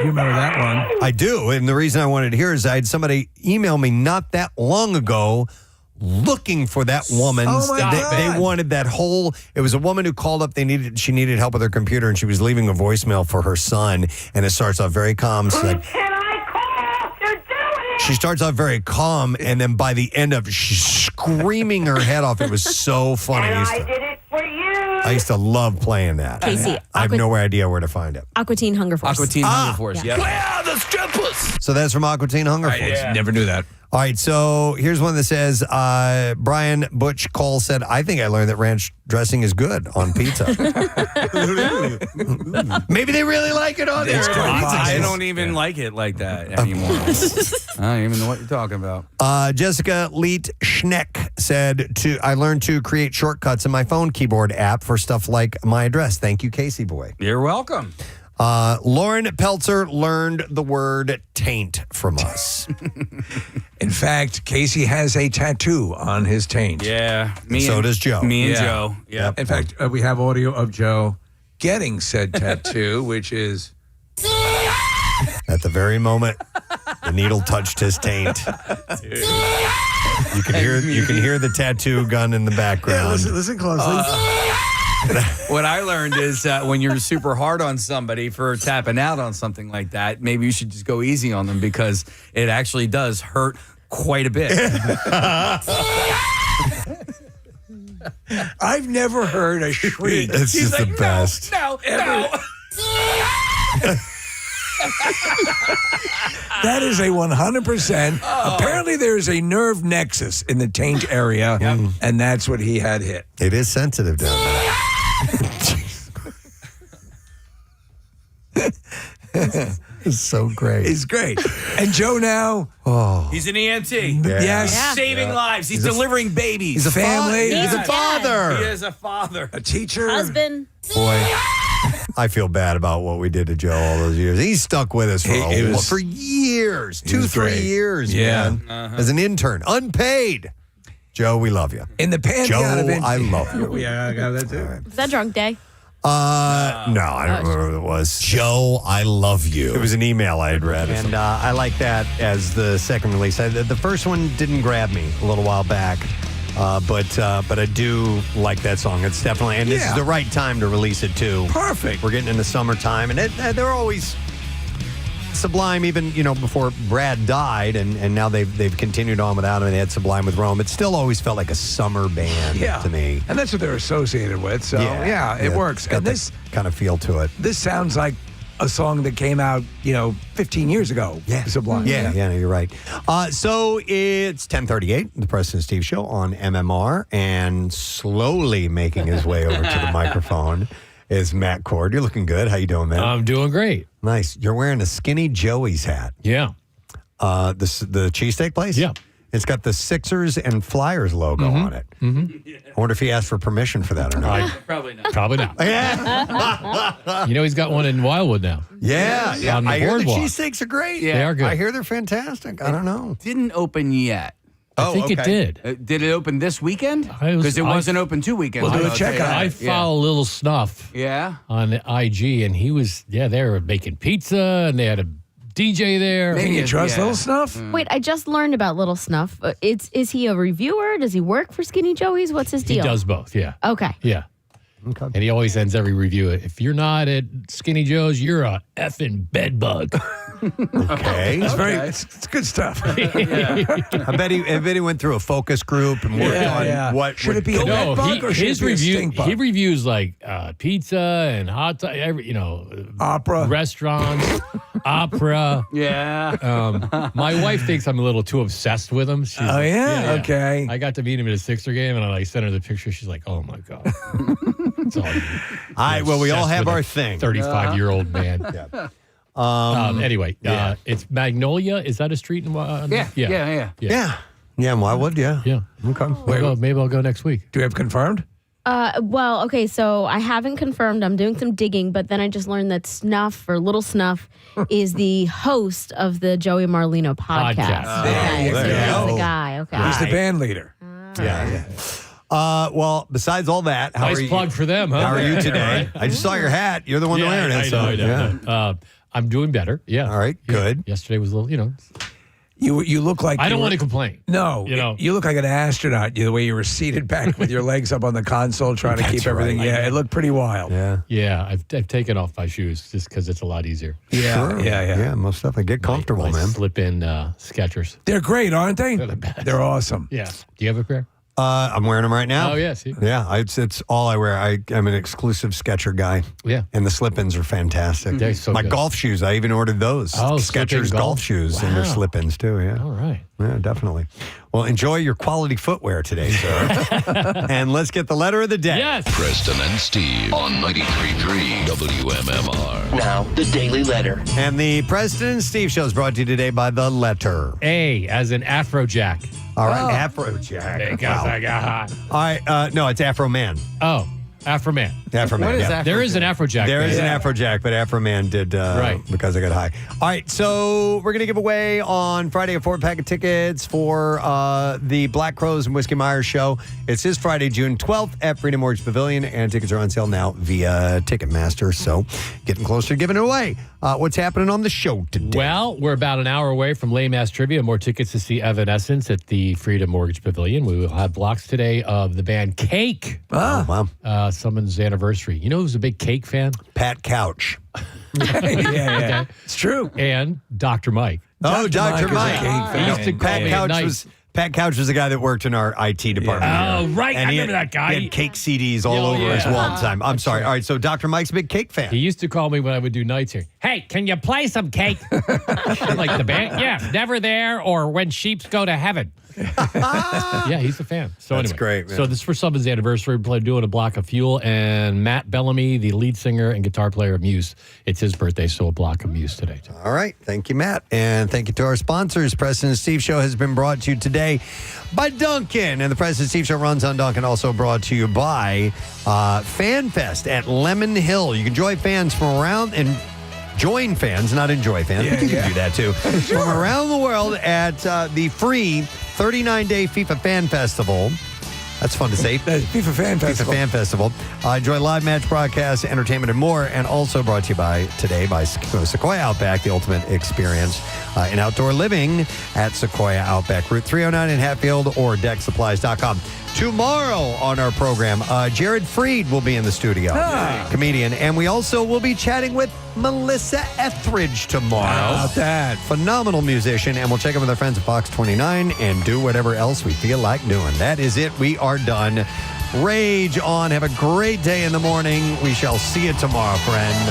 You remember that one? I do. And the reason I wanted to hear is I had somebody email me not that long ago looking for that woman. Oh my God. They wanted that whole, it was a woman who called up, she needed help with her computer, and she was leaving a voicemail for her son, and it starts off very calm. She's like, she starts off very calm, and then by the end of it, she's screaming her head off. It was so funny. I used to love playing that. Casey, I have no idea where to find it. Aqua Teen Hunger Force. Aqua Teen Hunger Force, yeah. Where are the strippers? So that's from Aqua Teen Hunger Force. Never knew that. All right, so here's one that says, Brian Butch Cole said, I think I learned that ranch dressing is good on pizza. Maybe they really like it on there. I don't even like it like that anymore. I don't even know what you're talking about. Jessica Leet Schneck said, I learned to create shortcuts in my phone keyboard app for stuff like my address. Thank you, Casey Boy. You're welcome. Lauren Peltzer learned the word taint from us. In fact, Casey has a tattoo on his taint. Yeah. So does Joe. Me and Joe. Yep. In fact, we have audio of Joe getting said tattoo, which is... At the very moment the needle touched his taint. You can hear the tattoo gun in the background. Yeah, listen closely. What I learned is when you're super hard on somebody for tapping out on something like that, maybe you should just go easy on them because it actually does hurt quite a bit. I've never heard a shriek. It's just the best. No. That is a 100%. Apparently, there is a nerve nexus in the taint area, and that's what he had hit. It is sensitive down there. It's so great. He's great. And Joe now. Oh. He's an EMT. Yes. He's saving lives. He's delivering babies. He's a family. He's a father. He is a father. A teacher. Husband. Boy, I feel bad about what we did to Joe all those years. He stuck with us for years, 2-3 years, man, as an intern, unpaid. Joe, we love you. In the pantheon of Joe, I love you. Yeah, I got that too. Is that drunk day? No, I don't remember what it was. Joe, I love you. It was an email I had read. And I like that as the second release. The first one didn't grab me a little while back. But I do like that song. It's definitely, and this is the right time to release it too. Perfect. We're getting into summertime, and they're always Sublime, even before Brad died, and now they've continued on without him. They had Sublime with Rome. It still always felt like a summer band to me, and that's what they're associated with. So it works. Got And this kind of feel to it. This sounds like a song that came out, 15 years ago. Yeah. Sublime. Yeah, you're right. So it's 10:38, the Preston and Steve Show on MMR, and slowly making his way over to the microphone is Matt Cord. You're looking good. How you doing, man? I'm doing great. Nice. You're wearing a Skinny Joey's hat. Yeah. The cheesesteak place? Yeah. It's got the Sixers and Flyers logo on it. Mm-hmm. I wonder if he asked for permission for that or not. Probably not. Probably not. Yeah. He's got one in Wildwood now. Yeah. On the I hear the boardwalk. cheesesteaks are great. Yeah. They are good. I hear they're fantastic. I don't know. Didn't open yet. I think it did. Did it open this weekend? Because it wasn't open 2 weekends We'll do ago. a check on it. I follow Little Snuff on IG, and he was, they were making pizza, and they had a DJ there. Can you trust Little Snuff? Wait, I just learned about Little Snuff. Is he a reviewer? Does he work for Skinny Joey's? What's his He deal? does both, yeah. Okay. Yeah. Okay. And he always ends every review. If you're not at Skinny Joe's, you're a effing bedbug. Okay. It's good stuff. I bet he went through a focus group and worked on what should it be a No, bed bug or should his it be a review. stink bug? He reviews like pizza and hot dog, opera, restaurants, opera. Yeah. My wife thinks I'm a little too obsessed with him. She's Oh, yeah? Okay. I got to meet him at a Sixer game, and I sent her the picture. She's like, "Oh my god." It's all you. Well, we all Obsessed have with our a thing. 35-year-old man. Anyway, it's Magnolia. Is that a street in? Yeah. Yeah, Wildwood, yeah. Yeah. Okay. Maybe I'll go next week. Do we have confirmed? Well, okay, so I haven't confirmed. I'm doing some digging, but then I just learned that Snuff or Little Snuff is the host of the Joey Marlino podcast. There you so go. he's the guy. Okay. He's the band leader. Yeah. Well, besides all that, how Nice are you? plug for them, huh? How are you today? Right? I just saw your hat. You're the one wearing it. I know. I'm doing better. Yeah. All right. Good. Yesterday was a little, You look like I don't want to complain. No, you look like an astronaut. The way you were seated back with your legs up on the console, trying to keep everything. right. Yeah, it looked pretty wild. Yeah, I've taken off my shoes just because it's a lot easier. Yeah, Sure. yeah. Yeah, most stuff. Get comfortable, my man. slip-in Skechers. They're great, aren't they? They're the best. They're awesome. Yeah. Do you have a pair? I'm wearing them right now. Oh, yeah, see? Yeah, it's all I wear. I'm an exclusive Skechers guy. Yeah. And the slip-ins are fantastic. They're so My good. golf shoes, I even ordered those. Oh, Skechers slip-in golf golf? shoes, and they're Wow. slip-ins too, yeah. All right. Yeah, definitely. Well, enjoy your quality footwear today, sir. And let's get the letter of the day. Yes. Preston and Steve on 93.3 WMMR. Now, the Daily Letter. And the Preston and Steve show is brought to you today by The Letter. A as in Afrojack. All right, Afrojack. Because I got hot. All right, no, it's Afro Man. Oh, Afroman. Afro-Man. What is yeah. There is an Afrojack. There is an band. Afrojack, but Afro-Man did Right. because I got high. All right, so we're going to give away on Friday a 4-pack of tickets for the Black Crows and Whiskey Myers show. It's this Friday, June 12th at Freedom Mortgage Pavilion, and tickets are on sale now via Ticketmaster, so getting closer to giving it away. What's happening on the show today? Well, we're about an hour away from Lame Ass Trivia. More tickets to see Evanescence at the Freedom Mortgage Pavilion. We will have blocks today of the band Cake. Oh, wow. Someone's anniversary. You know who's a big Cake fan? Pat Couch. yeah. It's true. And Dr. Mike. Oh, Dr. Mike. He used to call Pat me at Couch night. was Pat Couch was the guy that worked in our IT department. Yeah. here. Oh, right. And I he remember that guy. He had cake CDs all over his wall all the time. I'm sorry. All right, so Dr. Mike's a big cake fan. He used to call me when I would do nights here. Hey, can you play some cake? Like the band? Yeah, Never There or When Sheeps Go to Heaven. Yeah, he's a fan. So That's anyway, great, man. So this is for someone's anniversary. We're doing a block of Fuel, and Matt Bellamy, the lead singer and guitar player of Muse. It's his birthday, so a block of Muse today. All right. Thank you, Matt. And thank you to our sponsors. Preston and Steve Show has been brought to you today by Dunkin'. And the Preston and Steve Show runs on Dunkin', also brought to you by Fan Fest at Lemon Hill. You can join fans from around and join fans, not enjoy fans, but you can do that too. From around the world at the free 39-day FIFA Fan Festival. That's fun to say. FIFA Fan Festival. FIFA Fan Festival. Enjoy live match broadcasts, entertainment, and more. And also brought to you by Sequoia Outback, the ultimate experience in outdoor living at Sequoia Outback, Route 309 in Hatfield or decksupplies.com. Tomorrow on our program, Jared Freed will be in the studio, comedian. And we also will be chatting with Melissa Etheridge tomorrow. How about that? Phenomenal musician. And we'll check in with our friends at Fox 29 and do whatever else we feel like doing. That is it. We are done. Rage on. Have a great day in the morning. We shall see you tomorrow, friend.